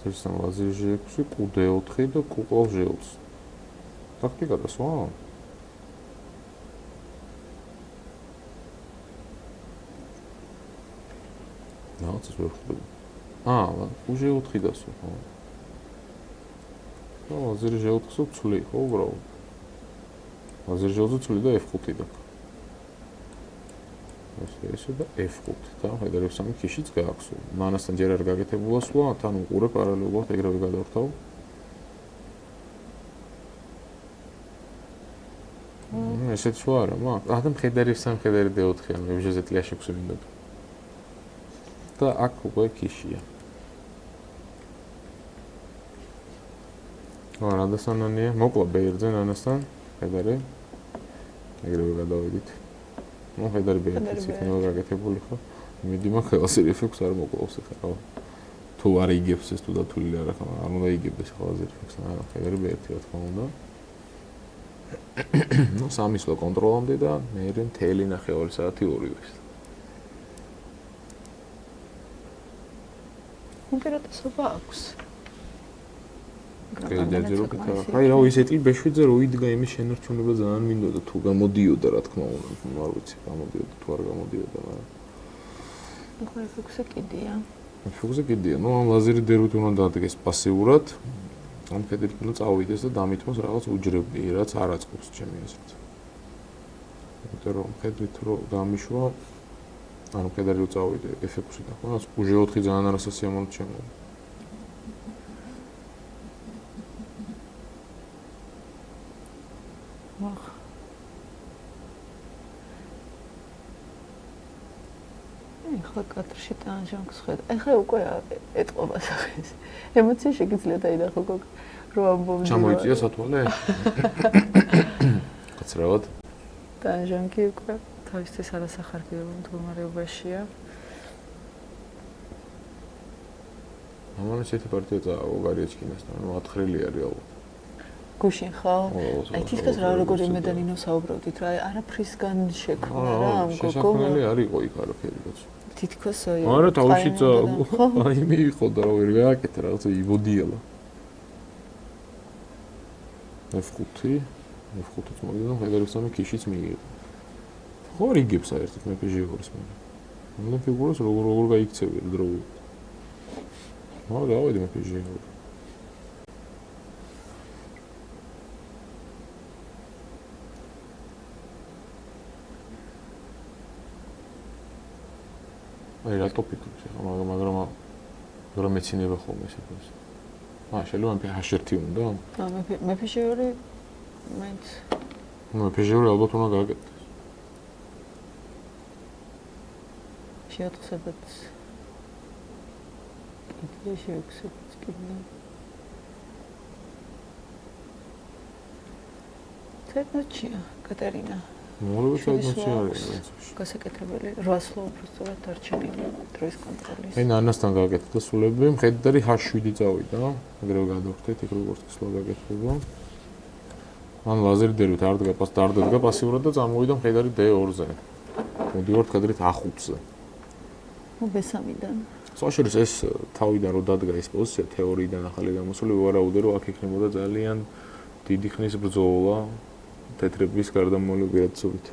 ეს ლაზერი G6, Q4 და Q G4. ტაქტიკა და სხვა. ნაუცის ვერ ხდება. Q4 დასვა ხო. ლაზერი G4-ს ვცვლი ხო უბრალოდ. ლაზერი G4-ს ვცვლი და F5 და. ესე და F5 და ხედარი სამი ქიშიც გააქვს. მანასთან ჯერ არ გაკეთებულა სვლა, თან უყურე პარალელურად ეგრევე გადავრთავ. ესეც სვლა არა, მაგრამ ადამ ხედარი სამი ხედარი D4 ანუ ებჟეზე T6 მინდა. და აქ უკვე ქიშია. რა დასანანია? მოკლა B1-ზე ნანასთან ხედარი. ეგრევე გადავედით. ნუ ხედარი B1-ს იქნება გაკეთებული ხო? მიდი მაგას ეფექტს არ მოკლავს ახლა რა. თუ არ იგებს ეს თუ დათვლილი არ ახლა, არ უნდა იგებდეს ახლა ეს ეფექტს, რა ხედარი B1 რა თქმა უნდა. ნუ სამი სვლა კონტროლამდე და მე მთელი ნახევარი საათი ორივეს. უპირატესობა აქვს. აი რა ის ეტლი B7-ზე რო იდგა იმის შენარჩუნება ძალიან მინდოდა თუ გამოდიოდა რა თქმა უნდა, არ ვიცი, გამოდიოდა თუ არ გამოდიოდა, მაგრამ ხო ეფექტზე კიდია. ეფექტზე კიდია. ნუ ამ ლაზერი დერვით უნდა დადგეს პასიურად. ამ ხედით უნდა წავიდეს და დამითმოს რაღაც უჯრები, რაც არ აწყობს ჩემი აზრით. იმიტომ რომ ხედით რო გამიშვა, ანუ ხედარი რო წავიდე ეფექტში და ხო, Q4 ძალიან არასასიამოვნო ჩემო. ახლა კადრში ტანჟონგს ხედავ. ეხლა უკვე ეტყობა სახეს. ემოცია შეგიძლია დაინახო გოგო. რო ამბობდი. ჩამოიწია სათვალე? კაცრავად. ტანჟონგი უკვე თავისთვის არასახარბიელო მდგომარეობაშია. ამან ესეთი პარტია წააგარიაჩკინასთან, ანუ ათხრილი არის ალბათ. გუშინ ხო? აი თითქოს რა როგორი იმედანინო საუბრობდით რა, არაფრისგან შექმნა რა ამ გოგო. შესაქმნელი არ იყო იქ არაფერი კაცო. თითქოს არა თავში აი მიიღო და რა ვერ გააკეთა რაღაცა იბოდიალა. F5-ით მოვიდა და ფედერაციონი ქიშიც მიიღო. ხო რიგებს საერთოდ მე ფიჟიორის მე. მე ფიგურას როგორ გაიქცევი დროულად. მაგრამ დავედი მე ფიჟიორი. აი რა ტოპიკებს ახლა მაგრამ მეცინება ხოლმე ესეთას. შეიძლება მე ფიჟიორი უნდა? მე ფიჟიორი მაინც მე ფიჟიორი ალბათ უნდა გააკეთოს. შეატყსებად კიდე შევექსებთ კიდე. ცოტნოჩია კატერინა. მოლოდი ცოტნოჩია არის. გასაკეთებელი 8 სლო უბრალოდ დარჩენილი დროის კონტროლის. აი ნანასთან გააკეთე და სულები მხედარი H7 წავიდა. ეგრევე გადავხდეთ იქ როგორც სლო გაკეთება. მან ლაზერი დერვით არ დადგა პასიურად და წამოვიდა მხედარი D2-ზე. მოდივართ კადრით A5-ზე. B3-დან. შორის ეს თავიდან რო დადგა ეს პოზიცია თეორიიდან ახალი გამოსული ვარაუდე რომ აქ იქნებოდა ძალიან დიდი ხნის ბრძოლა თეთრების გარდამავალი უპირატესობით.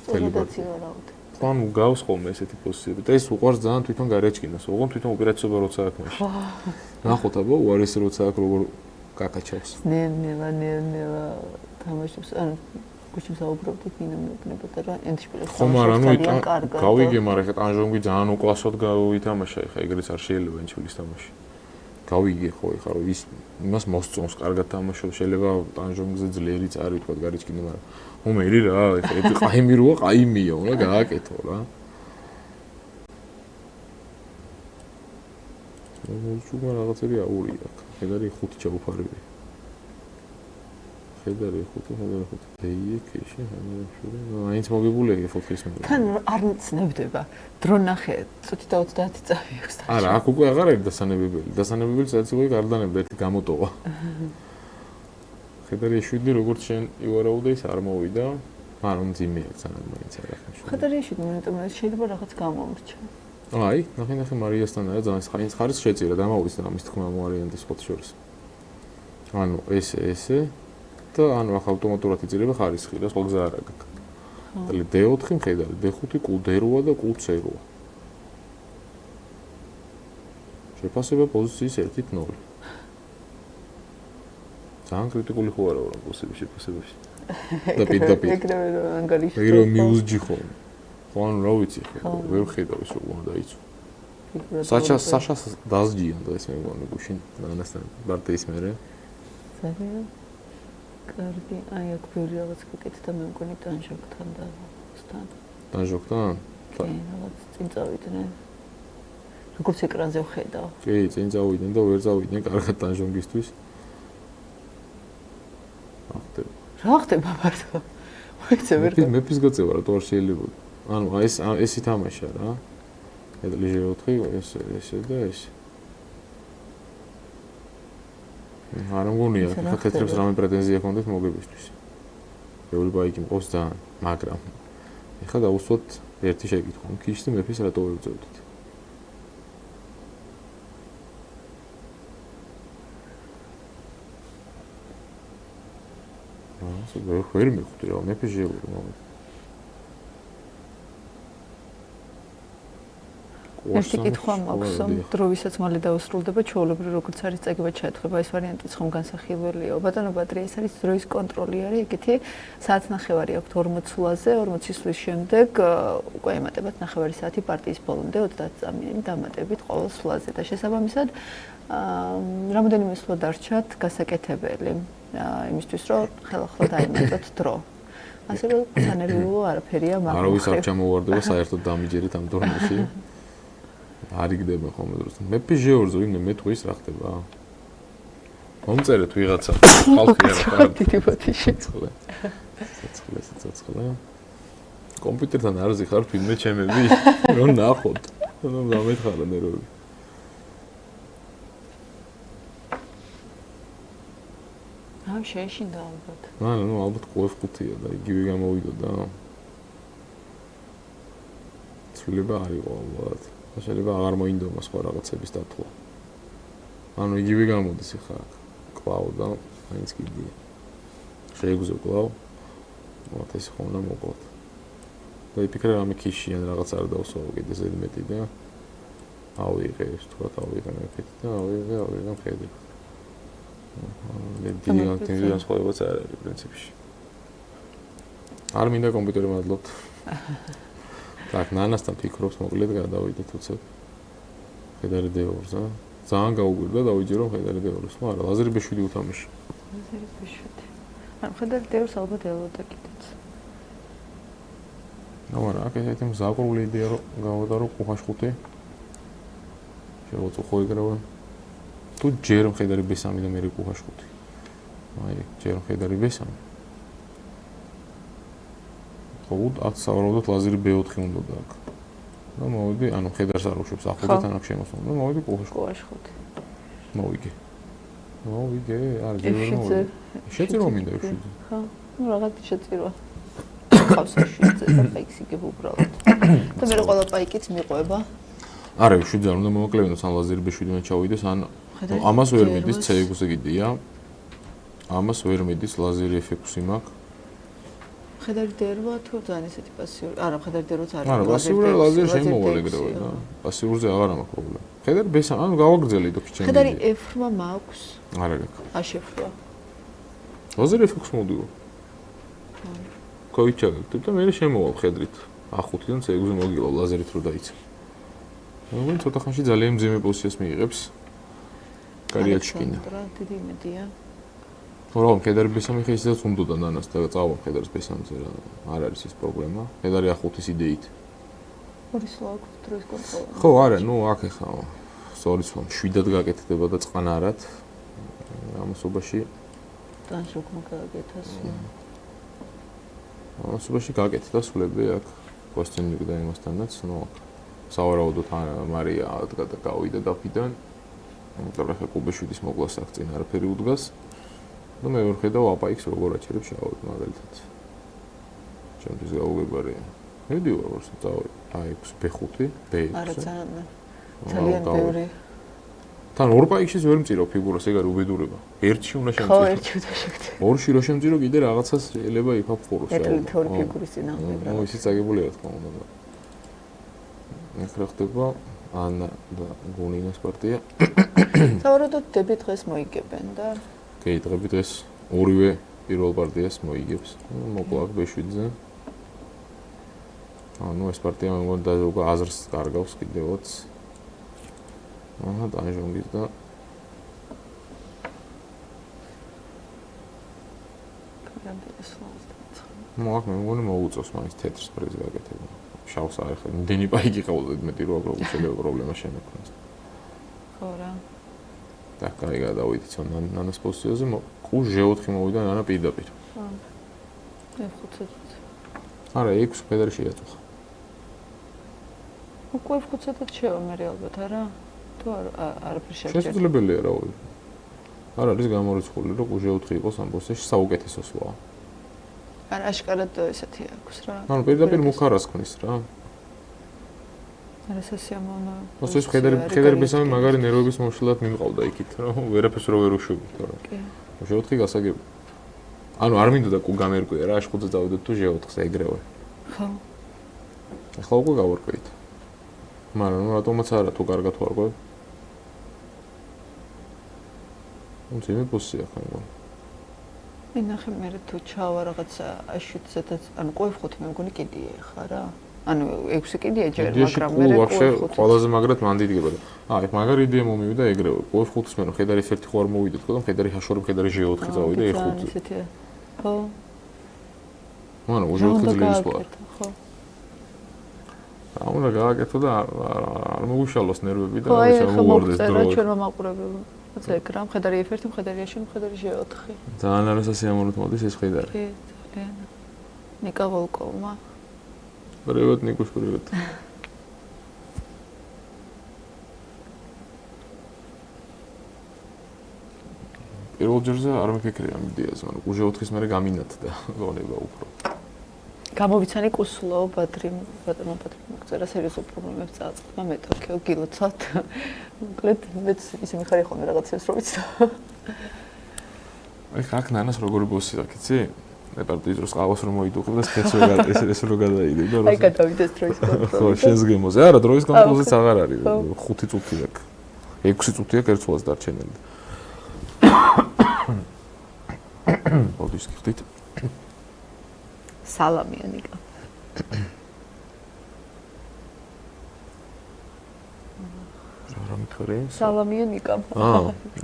სტელიბაცი ვარაუდე. ანუ გავს ხოლმე ესეთი პოზიციები და ეს უყვარს ძალიან თვითონ გარეჩკინოს. ოღონდ თვითონ უპირატესობა როცა აქ მაშინ. ნახოთ აბა უარესი როცა აქ როგორ გაკაჩავს. ნელ-ნელა თამაშობს ან გუშინ საუბრობდით მინამნებოდა რა ენდშპილეს ხომ არა ნუ გავიგე მაგრამ ხა ტანჟონგი ძალიან უკლასოდ გავითამაშა ხა ეგრეც არ შეიძლება ენდშპილის თამაში გავიგე ხო ხა რომ ის იმას მოსწონს კარგად თამაშობს შეიძლება ტანჟონგზე ძლიერიც არ ვიტყოდ გარეჩკინე მაგრამ მომერი რა ხა ეს ყაიმი როა ყაიმია უნდა გააკეთო რა მოიჩუგა რაღაცები აური აქ ეგარი 5 ჩაუფარები ხედარი 5 ეიქეში მაინც მოგებული ეგ ფოტოს მე თან არ მცნებდება დრო ნახე წუთი და 30 წამი აქვს არა აქ უკვე აღარ არის დასანებებელი სადაც უკვე გარდანებდა ერთი გამოტოვა ხედარი 7 როგორც შენ ივარაუდე ის არ მოვიდა მაგრამ ძიმეა ძალიან მაინც არა ხედარი 7 იმიტომ რომ შეიძლება რაღაც გამომრჩა აი ნახე მარიასთან არა ძალიან ხარის შეწირა დამავლის ამის თქმა მარიანდის ხოთ შორის ანუ ესე და ანუ ახლა ავტომატურად იწერება ხარისხი და სხვა გზა არ აქვს. და D4 მხედარი, D5 კულ D8 და კულ C8. შეფასება პოზიციის 1-0. ძალიან კრიტიკული ხო არა რა პოზიციის შეფასებაში. და პირდაპირ. ეგრევე რომ ანგარიშო. ეგრევე მიუზჯი ხო. ხო ანუ რა ვიცი ხო, ვერ ხედავ ის როგორ დაიცვა. საშას დაზჯიან და ეს მე მგონი გუშინ ნანასთან ბარტეის მერე. ძალიან კარგი, აი აქ ბევრი რაღაც გაკეთდა მე მგონი ტანჟოგთან და სთან. ტანჟოგთან? კი, რაღაც წინ წავიდნენ. როგორც ეკრანზე ვხედავ. კი, წინ წავიდნენ და ვერ წავიდნენ კარგად ტანჟოგისთვის. რა ხდება მართლა? მოიცე ვერ გა. მეფის გაწევა რა თორ შეიძლება. ანუ ეს ითამაშა რა. ედლიჟე 4 ესე და ეს. არ მგონია, ხა თეთრებს რამე პრეტენზია ქონდეთ მოგებისთვის. ბევრი ბაიკი მყავს ძალიან, მაგრამ ეხლა დავუსვათ ერთი შეკითხვა, ქიშს და მეფის რატო ვერ ვწევდით? ვერ მივხვდი რა, მეფე შეუძლია მაგრამ ერთი კითხვა მაქვს, დრო ვისაც მალე დაუსრულდება, ჩვეულებრივ როგორც არის წაგება ჩაეთქება ეს ვარიანტიც ხომ განსახილველია. ბატონო ბადრი, ეს არის დროის კონტროლი არის, ეგეთი საათს ნახევარი აქვს 40 სულაზე, 40 სულის შემდეგ უკვე ემატებათ ნახევარი საათი პარტიის ბოლომდე 30 წამიანი დამატებით ყოველ სულაზე და შესაბამისად რამოდენიმე სულა დარჩათ გასაკეთებელი იმისთვის, რომ ხელახლა დაემატოთ დრო. ასე რომ სანერვიულო არაფერია მაგრამ არავის არ ჩამოვარდება საერთოდ დამიჯერეთ ამ ტურნირში. არ იგდება ხოლმე დროს. მე პიჟეორზე ვინმე მე თუ ის რა ხდება? მომწერეთ ვიღაცა ხალხი არა დიდი ბოთიში. ცოცხლე. კომპიუტერთან არ ზიხარ ვინმე ჩემები? რომ ნახოთ. რომ გამეთხარა ნერვები. ამ შეეშინდა ალბათ. ნუ ალბათ ყוף-5-ია და იგივე გამოვიდოდა. ცვლილება არ იყო ალბათ. შეიძლება აღარ მოინდომა სხვა რაღაცების დათვლა. ანუ იგივე გამოდის ხა კლავ და მაინც კიდია. შეეგუზო კლავ. მოათ ეს ხო უნდა მოკლოთ. და იფიქრე რამე ქიში ან რაღაც არ დავსვავ კიდე ზედმეტი და ავიღე ეს თუ რა ავიღე მეკეთ და ავიღე ხედი. დიდი განსხვავებაც არ არის პრინციპში. არ მინდა კომპიუტერი მადლობთ. так, ნანასთან ფიქრობს მოკლედ გადავიდეთ უცებ. ხედარი D2-ს, ძალიან გაუგვირდა დავიჯერო ხედარი D2-ს, მაგრამ ლაზერი B7 უთამაში. ლაზერი B7. ან ხედარი D2-ს ალბათ ელოდა კიდეც. ნუ არა, აქ ესეთი მზაკრული იდეა რომ გავადარო ყუხაშ5. შევაწუხო ეგრევე. თუ ჯერ ხედარი B3 და მე ყუხაშ5. აი, ჯერ ხედარი B3. ხოდ აქ სავარაუდოდ ლაზერი B4 უნდა და აქ. და მოვიდი, ანუ ხედარს არ უშვებს ახლობით ან აქ შემოსულ. და მოვიდი ყუხაშ5. მოვიგე. არ ჯერ შეწირო მინდა F7. ხო, ნუ რაღაც შეწირვა. ხავს F7 და ფაიქს იგებ უბრალოდ. და მე ყველა ფაიქიც მიყვება. არა, F7 არ უნდა მომაკლევინოს ან ლაზერი B7-მა ჩავიდეს, ან ამას ვერ მიდის C6-ზე კიდია. ამას ვერ მიდის ლაზერი F6 მაქვს. ხედარი D8 თუ ძალიან ესეთი პასიური. არა, ხედარი D8 არის. არა, პასიური ლაზერი შემოვალ ეგრევე და პასიურზე აღარ მაქვს პრობლემა. ხედარი B3, ანუ გავაგრძელე და ქიჩემი. ხედარი F8 მაქვს. არა გაქვს. აშეფრვა. ლაზერი F6 მოდიო. კოიჩაგებ და მე შემოვალ ხედრით. A5-დან C6-ზე მოგილავ ლაზერით რო დაიცა. მე ცოტა ხანში ძალიან მძიმე პოზიციას მიიღებს. კარიერში კიდე. დიდი იმედია. რომ ხედარი B3 ხე ისედაც უნდოდა ნანას და წავა ხედარს B3-ზე რა. არ არის ეს პრობლემა. ხედარი A5-ის იდეით. ორი სლოვა დროის კონტროლი. ხო, არა, ნუ აქ ეხა სწორიც რომ 7-დად გაკეთდება და წყნარად. ამასობაში დანშოკმა გააკეთას. ამასობაში გაკეთდა სულები აქ კოსტიუმი და იმასთანაც, ნუ სავარაუდოდ მარია გავიდა დაფიდან. და ხე კუბ7-ის მოგლას აქ წინ არაფერი უდგას. და მე ვერ ხედავ აპაიქს როგორ აჩერებს შავად მაგალითად. ჩემთვის გაუგებარია. მედიო როგორც წავი A6 B5 B6. არა ძალიან ბევრი. თან ორ პაიქშიც ვერ მწირო ფიგურას, ეგ არის უბედურება. ერთში უნდა შემწირო. ხო, ერთში უნდა შეგწირო. ორში რო შემწირო კიდე რაღაცას შეიძლება იფაფ ხუროს. ერთ ორი ფიგურის წინააღმდეგ. ნუ ისიც აგებულია რა თქმა უნდა. ახლა ხდება ანა და გუნინას პარტია. სავარაუდოდ დები დღეს მოიგებენ და კი, დღეს ორივე პირველ პარტიას მოიგებს. მოკლა B7-ზე. ანუ ეს პარტია მე მგონი და უკვე აზრს კარგავს კიდევაც. აჰა, დაჟონგის და მოახ მე მგონი მოუწევს მაინც თეთრს პრიზ გაკეთება. შავს არ ხარ. იმდენი პაიკი ყავდა მეტი რო აგრო შეიძლება პრობლემა შემექნას. ხო რა. და კაი გადავიდით ნანას პოზიციაზე, Q4 მოვიდა ნანა პირდაპირ. ხო. F5-ზე. არა, 6 ხედარი შეაწუხა. უკვე F5-ზეც შევა მე ალბათ, არა? თუ არაფერ შეჭერა. შესაძლებელია რა ვი. არ არის გამორიცხული, რომ Q4 იყოს ამ პოზიციაში საუკეთესო სვლა. არა, აშკარად ესეთი აქვს რა. ანუ პირდაპირ მუხარას ქნის რა. არა სასიამოვნო. მოსეს ხედარი B3 მაგარი ნერვების მომშლად მიმყავდა იქით, რომ ვერაფერს რო ვერ უშვებთ, თორე. კი. Q4 გასაგები. ანუ არ მინდოდა გამერკვია რა, H5-ზე დავიდოთ თუ G4-ზე ეგრევე. ხო. ახლა უკვე გავარკვევით. მაგრამ რატომაც არა თუ კარგად ვარკვევ. ძიმე პოზიცია ხარ. ნახე მე თუ ჩავა რაღაცა H7-ზეც, ანუ Q5 მე მგონი კიდია ხა რა. ანუ 6 კიდია ჯერ, მაგრამ მე Q5 ყველაზე მაგრად მან დიდგება. აი, მაგარი იდეა მომივიდა ეგრევე. Q5-ს მე რომ ხედარი F1 ხო არ მოვიდეთ, ხო და ხედარი H2, ხედარი G4 წავიდა E5-ზე. ესეთია. ხო. ანუ уже 4 წლის ვარ. ხო. უნდა გააკეთო და არ მოგუშალოს ნერვები და აი, შევუვარდეს მოგვწერა დრო. ჩვენმა მაყურებელმა. ეგრა, მხედარი F1, მხედარი G, მხედარი G4. ძალიან არასასიამოვნოდ მოდის ეს მხედარი. კი, ძალიან. ნიკა ვოლკოვმა. Привет, Никуш, привет. პირველ ჯერზე არ მიფიქრია ამ იდეაზე, ანუ уже 4-ის მერე გამინათდა გონება უფრო. გამოვიცანი კუსლო ბატონმა მოგწერა სერიოზულ პრობლემებს წააწყდა მეტოქეო გილოცავთ. მოკლედ მეც ისე მიხარი ხოლმე რაღაცებს რო ვიცი. აი ხაკ ნანას როგორი ბოსი აქვს, იცი? პარტიის დროს ყავას რომ მოიდუყო და ეს რო გადაიდე და აი გადავიდეს დროის კონტროლზე. ხო, შეზგემოზე. არა, დროის კონტროლზეც აღარ არის. 5 წუთი აქვს. 6 წუთი აქვს ერთს დარჩენილი. ოდის გიხდით. სალამია ნიკა. რა მithore? სალამია ნიკა.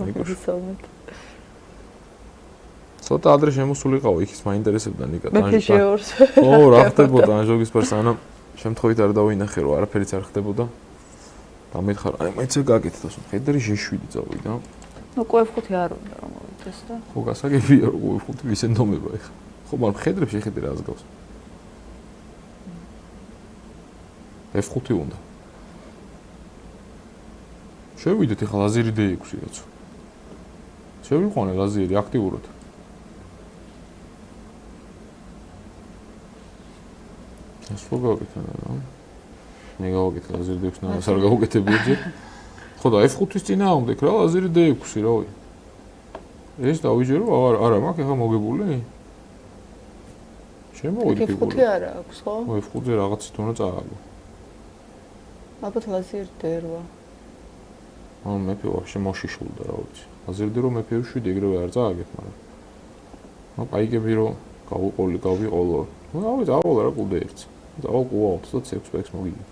ნიკუш. სალამეთ. ცოტა ადრე შემოსულიყავ, იქის მაინტერესებდა ნიკა მე შეორს. ო, რა ხდებოდა ანჟოგის პერსონა? შემთხვევით არ დავინახე, რომ არაფერიც არ ხდებოდა. დამეთხარა, აი მეც გაკეთდა, ხედარი G7 წავიდა. ნუ Q5 არ უნდა რომ მოვიდეს და. ხო, გასაგებია, რომ Q5 ისე ნომება ეხა. ხო, მაგრამ ხედრებს შეხედე რა ზგავს. F5 უნდა. შევიდეთ ეხლა ლაზერი D6-ი რაც. შევიყვანე ლაზერი აქტიურად. ასე გავაკეთე რა. მე გავაკეთე ლაზერი D6-ს ნაას არ გავუკეთებია ჯერ. ხო და F5-ის წინა ამდეკ რა ლაზერი D6-ი რავი. ეს დავიჯერო არა მაქვს ეხლა მოგებული? შემოვიდი F5 არა აქვს ხო? ხო F5-ზე რაღაცით უნდა წააგო. ალბათ ლაზერი D8. ანუ მეფე ვაფშე მოშიშულდა რა ვიცი. ლაზერი D8 მეფე 7 ეგრევე არ წააგებ მაგრამ. ნუ აიგები რომ გავიყოლო. ნუ რავი დავალ რა კუდე ერთს. დავალ ყუა 26 პექს მოგიგე.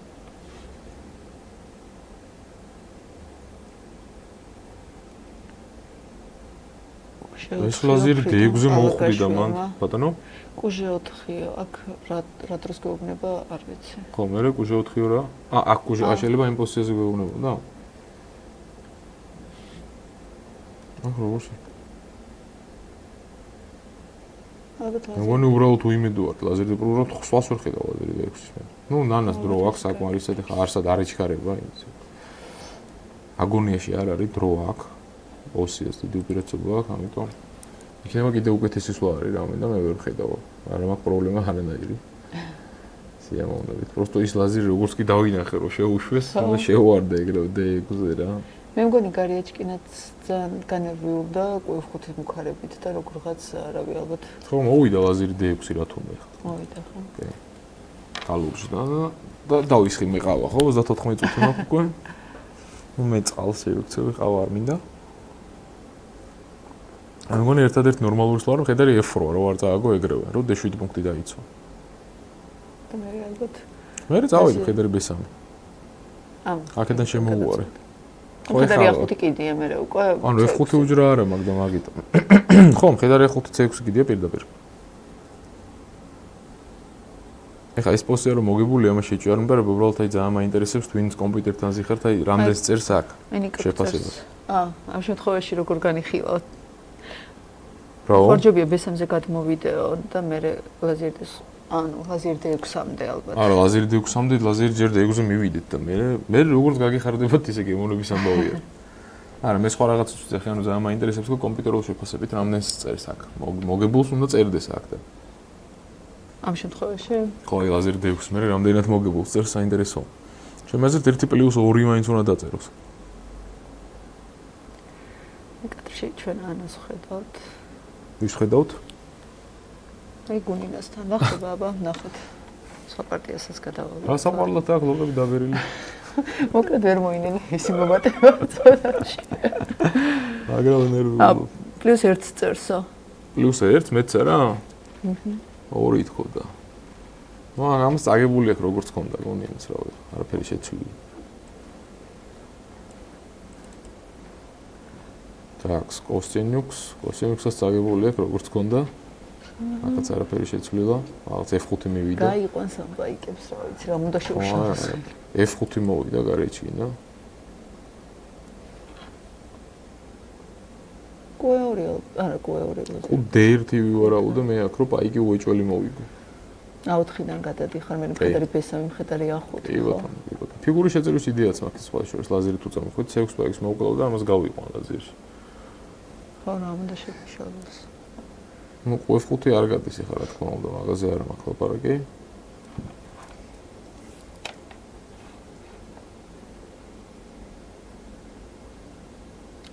ეს ლაზერი D6-ზე მოხვდი და მან ბატონო Q4-ია, აქ რა დროს გვეუბნება, არ ვიცი. ხო, მე Q4-ია რა. აქ Q4 შეიძლება იმ პოზიციაზე გვეუბნება და? ახ როგორი? ალბათ ლაზერი. მეგონი უბრალოდ უიმედო ვარ, ლაზერი უბრალოდ სხვას ვერ ხედავ ლაზერი D6-ის მე. ნუ ნანას დრო აქვს საკმარისად, ეხა არსად არ იჩქარება იმის. აგონიაში არ არის დრო აქვს. ოსიას დიდი უპირატესობა აქვს, ამიტომ იქნება კიდე უკეთესი სვლა არის რამე და მე ვერ ხედავ. არა მაქვს პრობლემა არანაირი. სიამოვნებით. просто ის ლაზერი როგორც კი დავინახე რომ შეუშვეს, და შევარდა ეგრევე D6-ზე რა. მე მგონი გარიაჭკინაც ძალიან განერვიულდა Q5-ის მუქარებით და როგორღაც არავი ალბათ ხო მოვიდა ლაზერი D6-ი რა თქმა უნდა. მოვიდა ხო? კი. კალურში და დავისხი მეყავა ხო 34 წუთი მაქვს უკვე. ნუ მე წყალს შევიქცევი ყავა არ მინდა. მე მგონი ერთადერთი ნორმალური სვლა რომ ხედარი F8 რო არ წააგო ეგრევე, რომ D7 პუნქტი დაიცვა. და მე ალბათ მე წავედი ხედარი B3. აქედან შემოუვარე. ხო ხედარი A5 კიდია მე უკვე. ანუ F5 უჯრა არა მაგ და მაგიტო. ხო, ხედარი A5 C6 კიდია პირდაპირ. ეხა ეს პოსტია რომ მოგებული ამას შეჭი არ უნდა რომ უბრალოდ აი ძალიან მაინტერესებს twins კომპიუტერთან ზიხართ აი რამდენს წერს აქ შეფასებას. ამ შემთხვევაში როგორ განიხილავთ? ბრავო. ხორჯებია B3-ზე გადმოვიდეო და მე ლაზერი D6-მდე ალბათ. არა, ლაზერი D6-მდე, ლაზერი ჯერ D6-ზე მივიდეთ და მე როგორც გაგიხარდებათ ისე გემოვნების ამბავია. არა, მე სხვა რაღაცას ვწეხი, ანუ ძალიან მაინტერესებს კომპიუტერულ შეფასებით რამდენს წერს აქ. მოგებულს უნდა წერდეს აქ და ამ შემთხვევაში ხო, ლაზერი D6 მე რამდენად მოგებულს წერს საინტერესოა. შემეძლოთ 1+2 მაინც უნდა დაწეროს. მე კადრში ჩვენ ანას ხედავთ. ვის ხედავთ? აი გუნინასთან ნახება, აბა, ნახეთ. სხვა პარტიასაც გადავალ. რა საყვარლად აქვს ლოგები დაბერილი? მოკლედ ვერ მოინენა ისი მომატება წოდაში. მაგრამ ნერვიულო. +1 წერსო. +1 მეც რა? ორი თქოდა. ნუ ამას წაგებული აქვს როგორც ხონდა გონიენს რა ვიცი, არაფერი შეცვლილი. так, კოსტინიუქს წაგებული აქვს როგორც ხონდა. აქაც არაფერი შეცვლილა, რაღაც F5 მივიდა. გაიყვანს ამ ბაიკებს, რა ვიცი, რა უნდა შეუშალოს. F5 მოვიდა გარეჩინა. D1 ვივარაუდე მე აქ რომ ბაიკი უეჭველი მოვიგო. A4-დან გადადიხარ, მე მხედარი B3, მხედარი A5. კი ბატონო, კი ბატონო. ფიგურის შეწირვის იდეაც მაქვს სხვა შორის ლაზერით უწამოხეთ, 6 ბაიკს მოვკლავ და ამას გავიყვან ლაზერში. ხო, რა უნდა შეუშალოს. Ну, F5 არ გადის ახლა რა თქმა უნდა, მაღაზე არ მაქვს ლაპარაკი.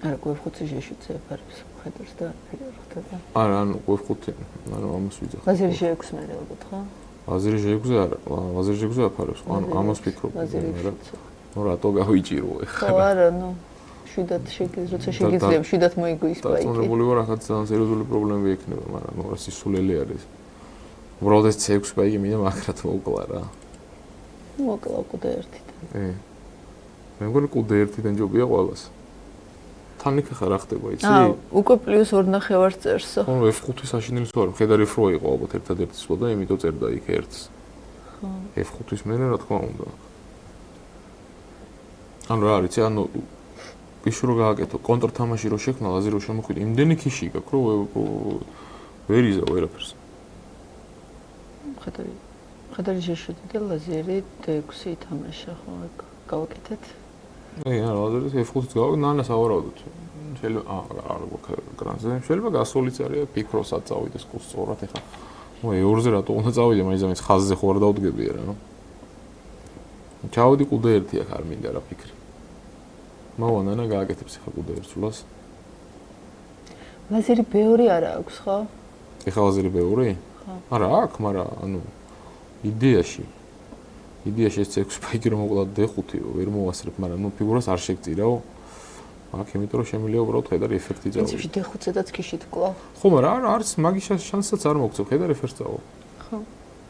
არა, F5 შეშუცე ფარებს ხედავს და არაფერი არ ხდება. არა, ანუ F5, ანუ ამას ვიძახ. ლაზერი G6 მე ალბათ ხო? ლაზერი G6 არა, ლაზერი G6 აფარებს, ანუ ამას ვფიქრობ. ну რატო გავიჭირო ახლა? ხო, არა, ну შვიდათ როცა შეგიძლია შვიდათ მოიგო ის ბაიკი. დაწუნებული ვარ, ახაც ძალიან სერიოზული პრობლემები ექნება, მაგრამ ნუ რა სისულელი არის. უბრალოდ ეს C6 ბაიკი მინდა მაგრად მოვკლა რა. მოვკლა Q1-დან. მე მგონი Q1-დან ჯობია ყველას. თან იქ ხარ რა ხდება, იცი? უკვე +2.5 წერსო. ხო, F5 საშინელის ვარ, მხედარი F8 იყო ალბათ ერთადერთი სვლა და იმიტომ წერდა იქ ერთს. ხო. F5-ის მერე რა თქმა უნდა. ანუ რა არის, ანუ ის რო გააკეთო, კონტრთამაში რო შექმნა, ლაზერი რო შემოხვიდა, იმდენი ქიში გაქვს, რომ ვერ იზა ვერაფერს. მხედარი შეშუდი და ლაზერი D6 ითამაშა, ხო, გავაკეთეთ. არა, ლაზერის F5-ს გავაკეთე, ნანას ავარავდოთ. შეიძლება არ გრანზე, შეიძლება გასულიც არის, ფიქროსაც წავიდეს კურს სწორად ეხა. ნუ E2-ზე რატო უნდა წავიდე, მაინც ამის ხაზზე ხო არ დავდგებია რა, ნუ. ჩავდი Q1 აქ არ მინდა რა ფიქრი. მოვანანა გააკეთებს ახლა Q1 სულას. ლაზერი B2 არა აქვს, ხო? ეხლა ლაზერი B2? ხო. არა, აქვს, მაგრამ ანუ იდეაში ეს C6 ბაიკი რომ მოვყლა D5-ო, ვერ მოვასწრებ, მაგრამ ნუ ფიგურას არ შეგწირაო. აქ იმიტომ რომ შემიძლია უბრალოდ ხედარი ეფექტი წავიდე. ის D5-ზედაც ქიშით კვლავ. ხო, მაგრამ არის მაგის შანსსაც არ მოგწევ, ხედარი ეფექტს წავო. ხო.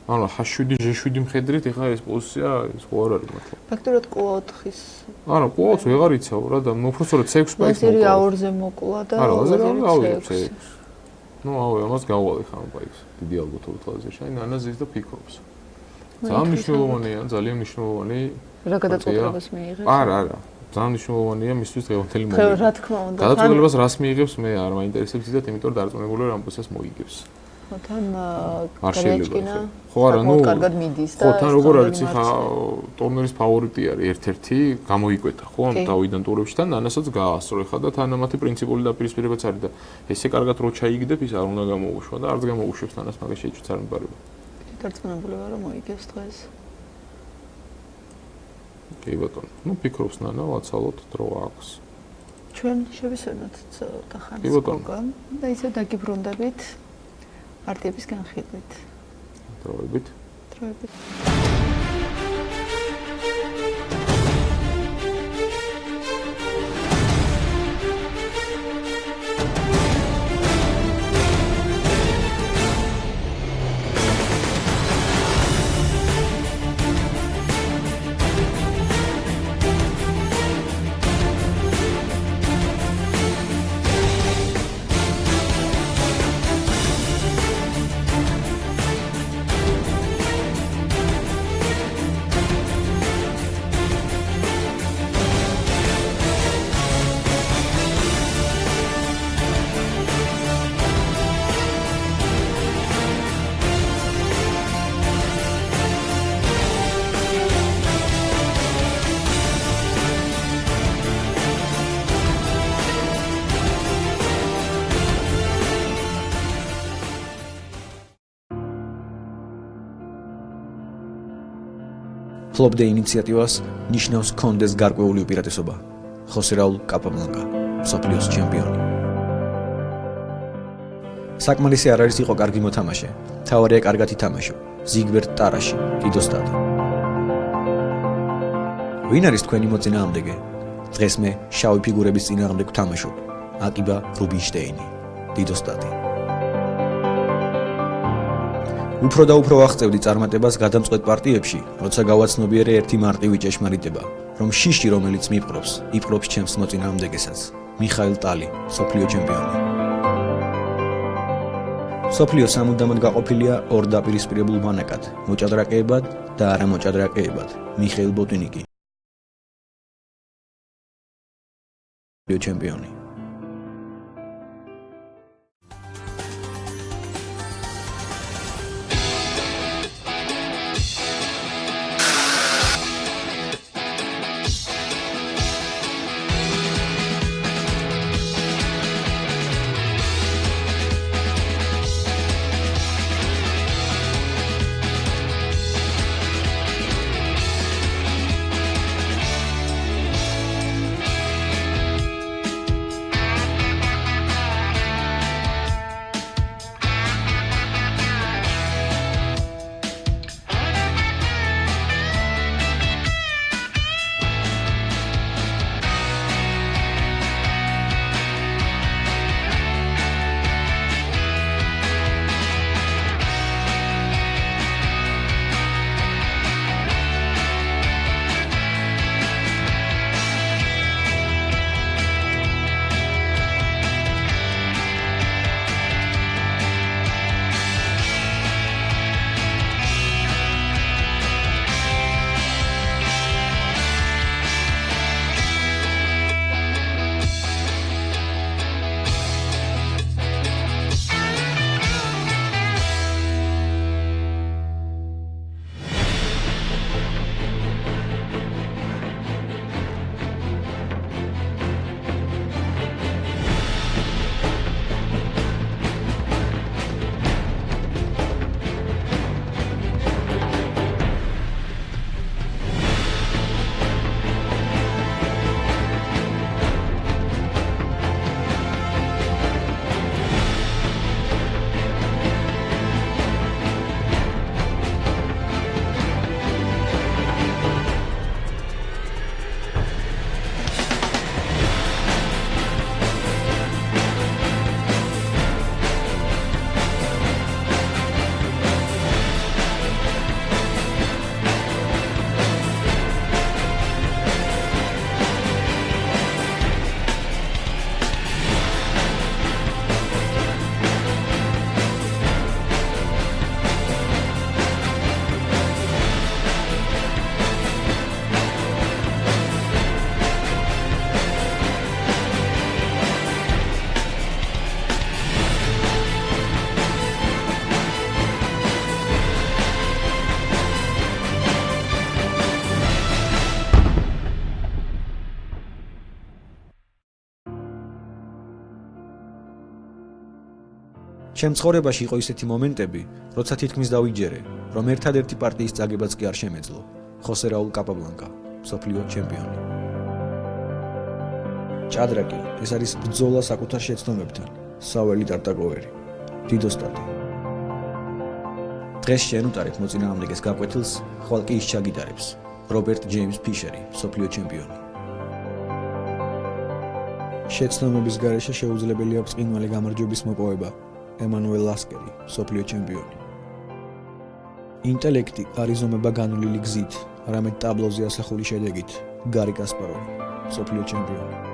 ანუ H7 G7 მხედრით ეხლა ეს პოზიცია ის ხო არ არის მართლა. ფაქტურად Q4-ის. არა, Q4 ვეღარ იცავ რა და უბრალოდ C6 ბაიკს ლაზერი A2-ზე მოკლა და არა, ლაზერი ავიღებ C6. ნუ ამას გავვალე ხა ამ ბაიკს. დიდი ალბათობით ლაზერში. აი ნანაზის და ფიქრობს. ძალიან მნიშვნელოვანია. რა გადაწყვეტილებას მიიღებს? არა. ძალიან მნიშვნელოვანია მისთვის დღევანდელი მოგება. ხო, რა თქმა უნდა. გადაწყვეტილებას რას მიიღებს მე არ მაინტერესებს ზედათ, იმიტომ რომ დარწმუნებული ვარ ამ პოსტს მოიგებს. ხო, თან არ შეიძლება. ხო, არა, ნუ კარგად მიდის და ხო, თან როგორ არის ხა ტურნირის ფავორიტი არის ერთ-ერთი, გამოიკვეთა, ხო, ამ დავიდან ტურებში და ნანასაც გაასწრო ხა და თან ამათი პრინციპული დაპირისპირებაც არის და ესე კარგად რო ჩაიგდებ, ის არ უნდა გამოუშვა და არც გამოუშვებს ნანას მაგას შეჭრით არ მიბარება. დარწმუნებული ვარ რომ მოიგებს დღეს. კი ბატონო, ნუ ფიქრობს ნანა, ვაცალოთ დრო აქვს. ჩვენ შევისვენოთ ცოტა ხანს გოგან და ისე დაგიბრუნდებით პარტიების განხილვით. დროებით. ფლობდე ინიციატივას ნიშნავს კონდეს გარკვეული უპირატესობა. ხოსე რაულ კაპაბლანკა, მსოფლიოს ჩემპიონი. საკმარისი არ არის იყო კარგი მოთამაშე. თავარია კარგად ითამაშო. ზიგბერტ ტარაში, დიდოსტატი. ვინ არის თქვენი მოწინააღმდეგე? დღეს მე შავი ფიგურების წინააღმდეგ ვთამაშობ. აკიბა რუბინშტეინი, დიდოსტატი. უფრო და უფრო აღწევდი წარმატებას გადამწყვეტ პარტიებში, როცა გავაცნობიერე ერთი მარტივი ჭეშმარიტება, რომ შიში, რომელიც მიპყრობს, იპყრობს ჩემს მოწინააღმდეგესაც. მიხაილ ტალი, მსოფლიო ჩემპიონი. სოფლიო სამუდამოდ გაყოფილია ორ დაპირისპირებულ ბანაკად, მოჭადრაკეებად და არამოჭადრაკეებად. მიხეილ ბოტინიკი. ჩემპიონი. ჩემ ცხოვრებაში იყო ისეთი მომენტები, როცა თითქმის დავიჯერე, რომ ერთადერთი პარტიის წაგებაც კი არ შემეძლო. ხოსე რაულ კაპაბლანკა, მსოფლიო ჩემპიონი. ჭადრაკი, ეს არის ბრძოლა საკუთარ შეცდომებთან. საველი ტარტაკოვერი, დიდოსტატი. დღეს შეენუტარეთ მოწინააღმდეგეს გაკვეთილს, ხვალ კი ის ჩაგიტარებს. რობერტ ჯეიმს ფიშერი, მსოფლიო ჩემპიონი. შეცდომების გარეშე შეუძლებელია ბრწყინვალე გამარჯვების მოპოვება. ემანუელ ლასკერი, მსოფლიო ჩემპიონი. ინტელექტი არ იზომება განვლილი გზით, არამედ ტაბლოზე ასახული შედეგით. გარი კასპაროვი, მსოფლიო ჩემპიონი.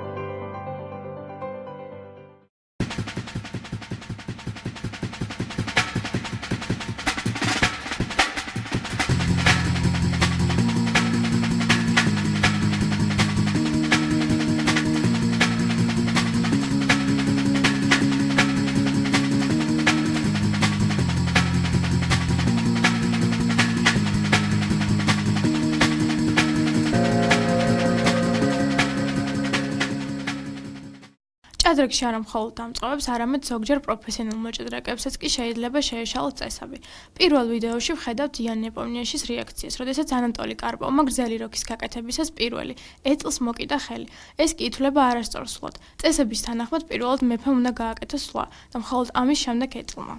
ჭადრაკში არა მხოლოდ დამწყობებს, არამედ ზოგჯერ პროფესიონალ მოჭადრაკეებსაც კი შეიძლება შეეშალოს წესები. პირველ ვიდეოში ვხედავთ იან ნეპომნიაშის რეაქციას, როდესაც ანატოლი კარპოვმა გრძელი როქის გაკეთებისას პირველი ეწლს მოკიდა ხელი. ეს კი ითვლება არასწორსულად. წესების თანახმად პირველად მეფემ უნდა გააკეთოს სვლა და მხოლოდ ამის შემდეგ ეწლმა.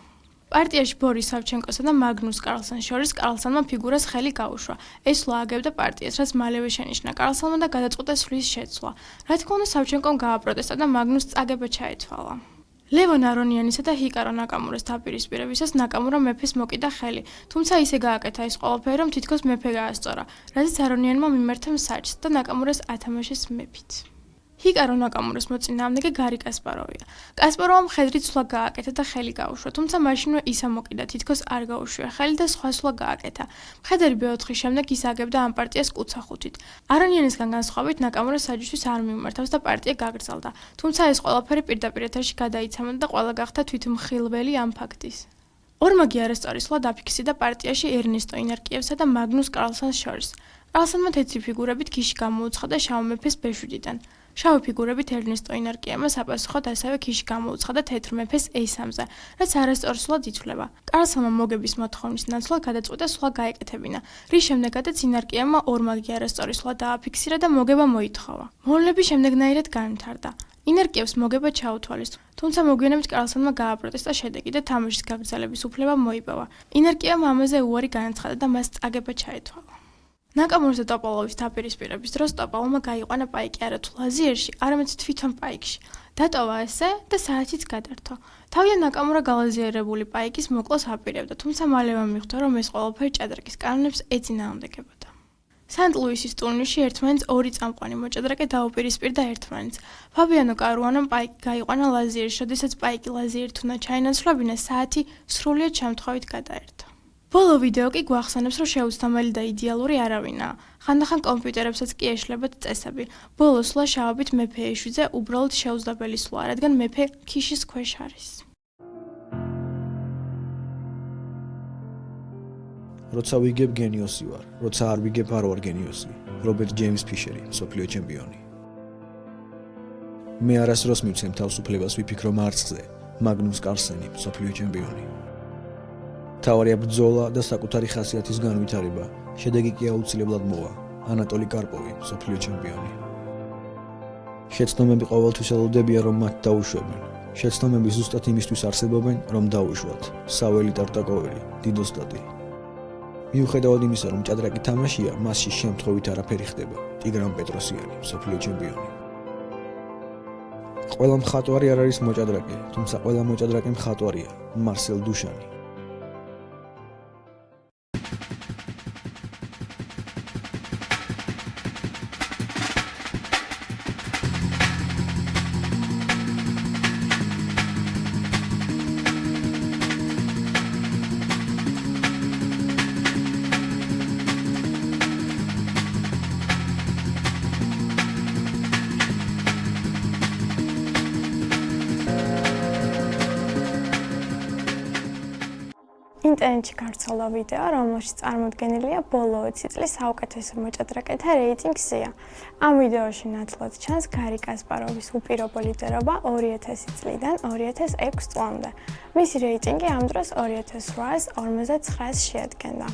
პარტიაში ბორის სავჩენკოსა და მაგნუს კარლსენს შორის კარლსენმა ფიგურას ხელი გაუშვა. ეს სვლა აგებდა პარტიას, რაც მალევე შენიშნა კარლსენმა და გადაწყვიტა სვლის შეცვლა. რა თქმა უნდა, სავჩენკომ გააპროტესტა და მაგნუს წაგება ჩაეთვალა. ლევონ არონიანისა და ჰიკარო ნაკამურას დაპირისპირებისას ნაკამურა მეფეს მოკიდა ხელი, თუმცა ისე გააკეთა ეს ყველაფერი, რომ თითქოს მეფე გაასწორა, რაზეც არონიანმა მიმართა მსაჯს და ნაკამურას ათამაშეს მეფით. ჰიკარო ნაკამურას მოწინააღმდეგე გარი კასპაროვია. კასპაროვამ მხედრით სვლა გააკეთა და ხელი გაუშვა, თუმცა მაშინვე ისა მოკიდა, თითქოს არ გაუშვია ხელი და სხვა სვლა გააკეთა. მხედარი B4-ის შემდეგ ის აგებდა ამ პარტიას კუცახუთით. არანიანისგან განსხვავებით ნაკამურა საჯისთვის არ მიმართავს და პარტია გაგრძელდა. თუმცა ეს ყველაფერი პირდაპირ ეთერში გადაიცემოდა და ყველა გახდა თვითმხილველი ამ ფაქტის. ორმაგი არასწორი სვლა დაფიქსირდა პარტიაში ერნესტო ინარკიევსა და მაგნუს კარლსონს შორის. კარლსონმა თეთრი ფიგურებით ქიში გამოუცხადა შავ მეფეს B7-დან. შავი ფიგურებით ერნესტო ინარკიევმა საპასუხოდ ასევე ქიში გამოუცხადა თეთრ მეფეს A3-ზე, რაც არასწორ სვლად ითვლება. კარლსონმა მოგების მოთხოვნის ნაცვლად გადაწყვიტა სვლა გაეკეთებინა, რის შემდეგაც ინარკიევმა ორმაგი არასწორი სვლა დააფიქსირა და მოგება მოითხოვა. მოვლენები შემდეგნაირად განვითარდა. ინარკიევს მოგება ჩაუთვალეს, თუმცა მოგვიანებით კარლსონმა გააპროტესტა შედეგი და თამაშის გაგრძელების უფლება მოიპოვა. ინარკიევმა ამაზე უარი განაცხადა და მას წაგება ჩაეთვალა. ნაკამურის და ტოპოლოვის დაპირისპირების დროს ტოპოლოვმა გაიყვანა პაიკი არა თუ ლაზიერში, არამედ თვითონ პაიკში. დატოვა ესე და საათიც გადართო. თავიდან ნაკამურა გალაზიერებული პაიკის მოკლას აპირებდა, თუმცა მალევე მიხვდა, რომ ეს ყველაფერი ჭადრაკის კანონებს ეწინააღმდეგებოდა. სანტ-ლუისის ტურნირში ერთმანეთს ორი წამყვანი მოჭადრაკე დაუპირისპირდა ერთმანეთს. ფაბიანო კარუანომ პაიკი გაიყვანა ლაზიერში, როდესაც პაიკი ლაზიერით უნდა ჩაინაცვლებინა, საათი სრულიად შემთხვევით გადაერთო. ბოლო ვიდეო კი გვახსენებს, რომ შეუცდომელი და იდეალური არავინაა. ხანდახან კომპიუტერებსაც კი ეშლებათ წესები. ბოლო სვლა შავობით მეფე ეშვიძე უბრალოდ შეუძლებელი სვლაა, რადგან მეფე ქიშის ქვეშ არის. როცა ვიგებ გენიოსი ვარ, როცა არ ვიგებ არ ვარ გენიოსი. რობერტ ჯეიმს ფიშერი, მსოფლიო ჩემპიონი. მე არასდროს მივცემ თავისუფლებას ვიფიქრო მარცხზე. მაგნუს კარლსენი, მსოფლიო ჩემპიონი. თავარია ბრძოლა და საკუთარი ხასიათის განვითარება. შედეგი კი აუცილებლად მოვა. ანატოლი კარპოვი, მსოფლიო ჩემპიონი. შეცდომები ყოველთვის ელოდებიან, რომ მათ დაუშვებენ. შეცდომები ზუსტად იმისთვის არსებობენ, რომ დაუშვათ. საველი ტარტაკოვერი, დიდოსტატი. მიუხედავად იმისა, რომ ჭადრაკი თამაშია, მასში შემთხვევით არაფერი ხდება. ტიგრან პეტროსიანი, მსოფლიო ჩემპიონი. ყველა მხატვარი არ არის მოჭადრაკე, თუმცა ყველა მოჭადრაკე მხატვარია. მარსელ დუშანი. ინტერნეტში გავრცელდა ვიდეო, რომელშიც წარმოდგენილია ბოლო 20 წლის საუკეთესო მოჭადრაკეთა რეიტინგის სია. ამ ვიდეოში ნათლად ჩანს გარი კასპაროვის უპირობო ლიდერობა 2000 წლიდან 2006 წლამდე. მისი რეიტინგი ამ დროს 2859-ს შეადგენდა.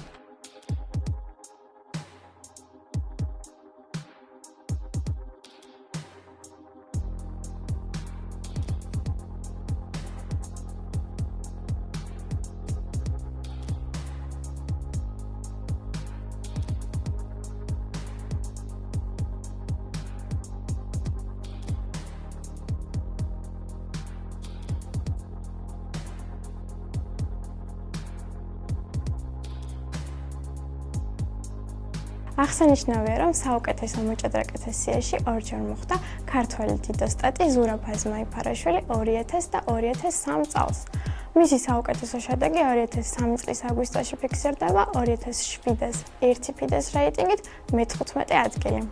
აღსანიშნავია, რომ საუკეთესო მოჭადრაკეთა სიაში ორჯერ მოხვდა ქართველი დიდოსტატი ზურაბ აზმაიფარაშვილი 2000 და 2003 წელს. მისი საუკეთესო შედეგი 2003 წლის აგვისტოში ფიქსირდება 2007-ს ერთი ფიდეს რეიტინგით მე-15 ადგილი.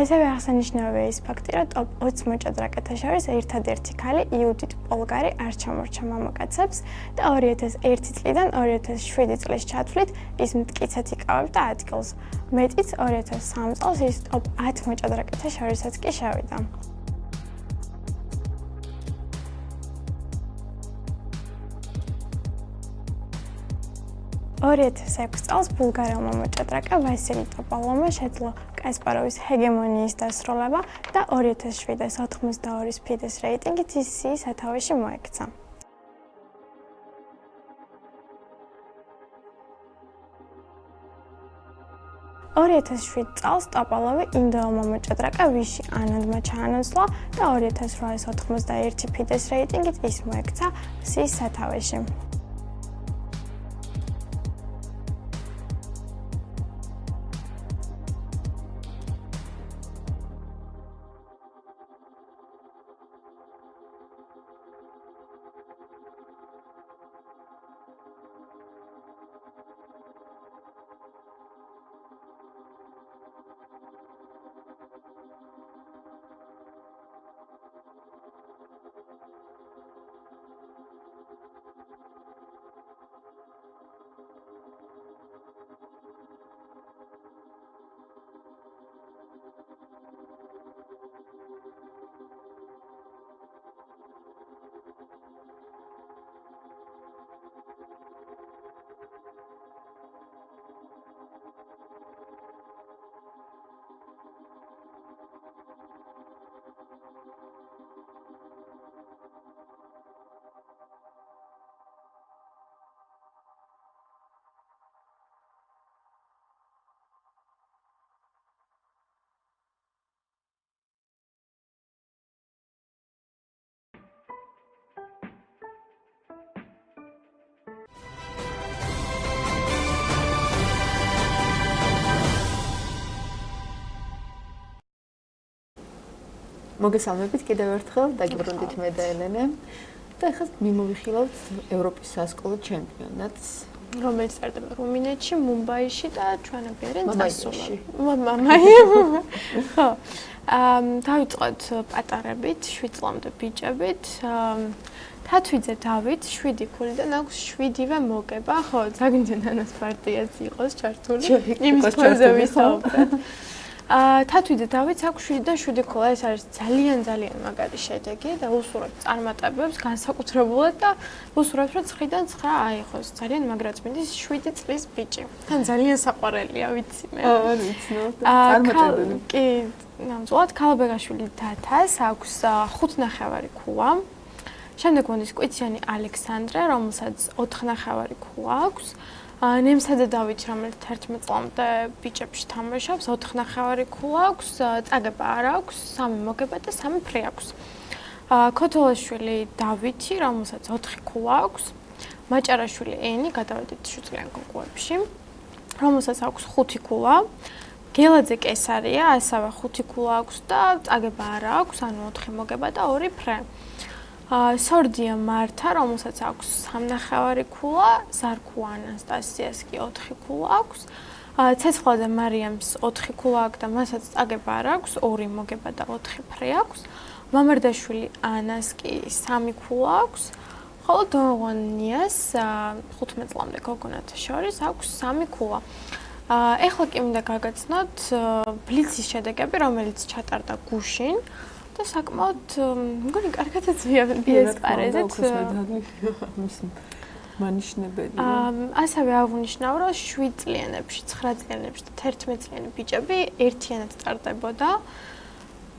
ასევე აღსანიშნავია ის ფაქტი, რომ ტოპ 20 მოჭადრაკეთა შორის ერთადერთი ქალი იუდიტ პოლგარი არ ჩამორჩა მამაკაცებს და 2001 წლიდან 2007 წლის ჩათვლით ის მტკიცედ იკავებდა ადგილს. მეტიც 2003 წელს ის ტოპ 10 მოჭადრაკეთა შორისაც კი შევიდა. წელს ბულგარელმა მოჭადრაკე ვასილი ტოპოლოვმა შეძლო კასპაროვის ჰეგემონიის დასრულება და 2007-ს 82 ფიდეს რეიტინგით ის სიის სათავეში მოექცა. 2007 წელს ტოპოლოვი ინდოელმა მოჭადრაკე ვიში ანანდმა ჩაანაცვლა და 2891 ფიდეს რეიტინგით ის მოექცა სიის სათავეში. მოგესალმებით კიდევ ერთხელ, დაგიბრუნდით მე და ელენე. და ახლა მიმოვიხილავთ ევროპის სასკოლო ჩემპიონატს, რომელიც ტარდება რუმინეთში, მუმბაიში და ჩვენებერენ მამაიში. ხო. დავიწყოთ პატარებით, 7 წლამდე ბიჭებით. თათვიძე დავით 7 ქულიდან აქვს 7-ვე მოგება, ხო, ზაგინჯან ანას პარტიაც იყოს ჩართული. იმის ფონზე ვისაუბრეთ. თათვიძე დავითს აქვს 7 ქულა, ეს არის ძალიან მაგარი შედეგი და უსურვებს წარმატებებს განსაკუთრებულად და უსურვებს რომ 9-დან 9 აიღოს. ძალიან მაგრად მინდის 7 წლის ბიჭი. თან ძალიან საყვარელია, ვიცი მე. ვიცნობ. წარმატებები. კი, ნამდვილად ქალბეგაშვილი დათას აქვს 5.5 ქულა. შემდეგ მოდის კვიციანი ალექსანდრე, რომელსაც 4.5 ქულა აქვს. ნემსაძე დავით, რომელიც 11 წლამდე ბიჭებში თამაშობს, 4.5 ქულა აქვს, წაგება არ აქვს, 3 მოგება და 3 ფრი აქვს. ქოთოლაშვილი დავითი, რომელსაც 4 ქულა აქვს, მაჭარაშვილი ენი, გადავედით 7-წლიან გოგოებში, რომელსაც აქვს 5 ქულა. გელაძე კესარია, ასევე 5 ქულა აქვს და წაგება არ აქვს, ანუ 4 მოგება და 2 ფრი. სორდია მართა, რომელსაც აქვს 3.5 ქულა, ზარქუ ანასტასიას კი 4 ქულა აქვს. ცეცხლაძე მარიამს 4 ქულა აქვს და მასაც წაგება არ აქვს, 2 მოგება და 4 ფრი აქვს. მამარდაშვილი ანას კი 3 ქულა აქვს. ხოლო დონღონიას 15 წლამდე გოგონათა შორის აქვს 3 ქულა. ეხლა კი მინდა გაგაცნოთ ბლიცის შედეგები, რომელიც ჩატარდა გუშინ. და საკმაოდ მგონი კარგადაც ვიესპარეზეთ. მანიშნებელია. ასევე აღვნიშნავ, რომ 7 წლიანებში, 9 წლიანებში და 11 წლიანი ბიჭები ერთიანად ტარდებოდა.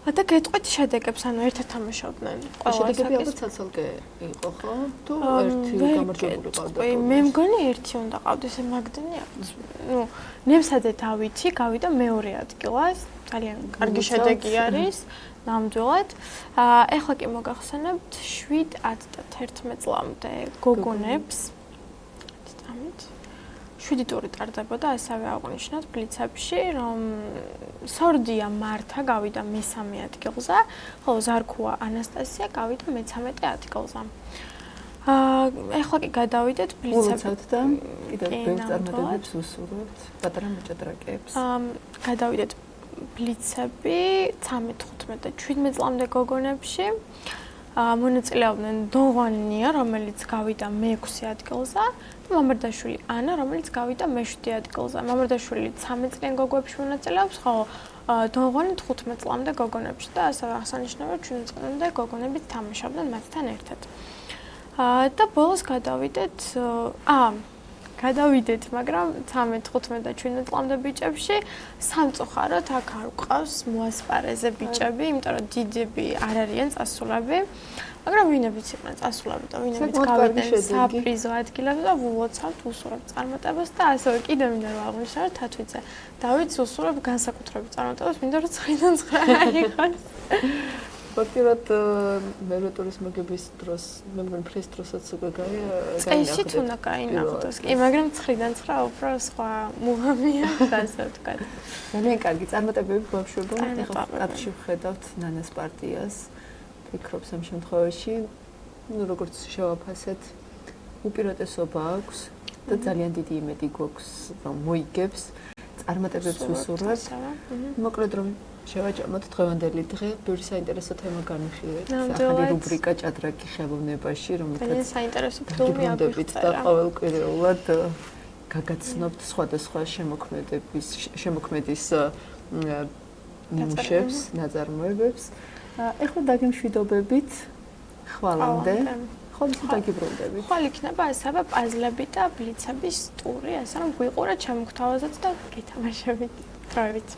და გეტყვით შედეგებს, ანუ ერთად თამაშობდნენ. შედეგები ალბათ ცალ-ცალკე იყო, ხო? თუ ერთი გამარჯვებული ყავდა. მე მგონი ერთი უნდა ყავდეს, მაგდენი აქვს. ნუ ნემსაძე დავითი გავიდა მეორე ადგილას. ძალიან კარგი შედეგი არის. ნამდვილად. ეხლა კი მოგახსენებთ 7, 10 და 11 წლამდე გოგონებს. ამით 7 ტური ტარდებოდა, ასევე აღვნიშნოთ ბლიცებში, რომ სორდია მართა გავიდა მე-3 ადგილზე, ხოლო ზარქუა ანასტასია გავიდა მე-13 ადგილზე. ეხლა კი გადავიდეთ ბლიცებში და კიდევ ბევრ წარმატებებს უსურვებთ პატარა მოჭადრაკეებს. გადავიდეთ ბლიცები 13, 15 და 17 წლამდე გოგონებში. მონაწილეობდნენ დონღონია, რომელიც გავიდა მე-6 ადგილზე და მამარდაშვილი ანა, რომელიც გავიდა მე-7 ადგილზე. მამარდაშვილი 13 წლიან გოგოებში მონაწილეობს, ხოლო დონღონი 15 წლამდე გოგონებში და ასევე აღსანიშნავია 17 წლამდე გოგონებიც თამაშობდნენ მათთან ერთად. და ბოლოს გადავიდეთ, მაგრამ 13, 15 და 17 წლამდე ბიჭებში სამწუხაროდ აქ არ გვყავს მოასპარეზე ბიჭები, იმიტომ რომ დიდები არ არიან წასულები, მაგრამ ვინებიც იყვნენ წასულები და ვინებიც გავიდნენ საპრიზო ადგილებზე და ვულოცავთ, უსურვებთ წარმატებას და ასევე კიდევ მინდა რომ აღვნიშნო, რომ თათვიძე დავითს უსურვებ განსაკუთრებით წარმატებას, მინდა რომ 9-დან 9 აიღოს. ფაქტობრივად მეორე ტურის მოგების დროს, მე მგონი ფრის დროსაც უკვე წეში თუ უნდა გაინახოს. კი, მაგრამ 9-დან 9 უფრო სხვა მუღამია, ასე ვთქვათ. ძალიან კარგი წარმატებები გვაშვებო. ეხლა კადრში ვხედავთ ნანას პარტიას. ფიქრობ ამ შემთხვევაში, როგორც შევაფასეთ, უპირატესობა აქვს და ძალიან დიდი იმედი გვაქვს, რომ მოიგებს. წარმატებებს უსურვებთ. მოკლედ რომ შევაჭამოთ დღევანდელი დღე, ბევრი საინტერესო თემა განვიხილეთ. ახალი რუბრიკა ჭადრაკი ხელოვნებაში, რომელთაც ძალიან საინტერესო ფილმი აგვიხვდებით და ყოველკვირეულად გაგაცნობთ სხვადასხვა შემოქმედის ნიმუშებს, ნაწარმოებებს. ეხლა დაგემშვიდობებით. ხვალამდე. ხოლმე დაგიბრუნდებით. ხვალ იქნება ასევე პაზლები და ბლიცების ტური, ასე რომ გვიყურეთ, შემოგთავაზოთ და გითამაშებით. დროებით.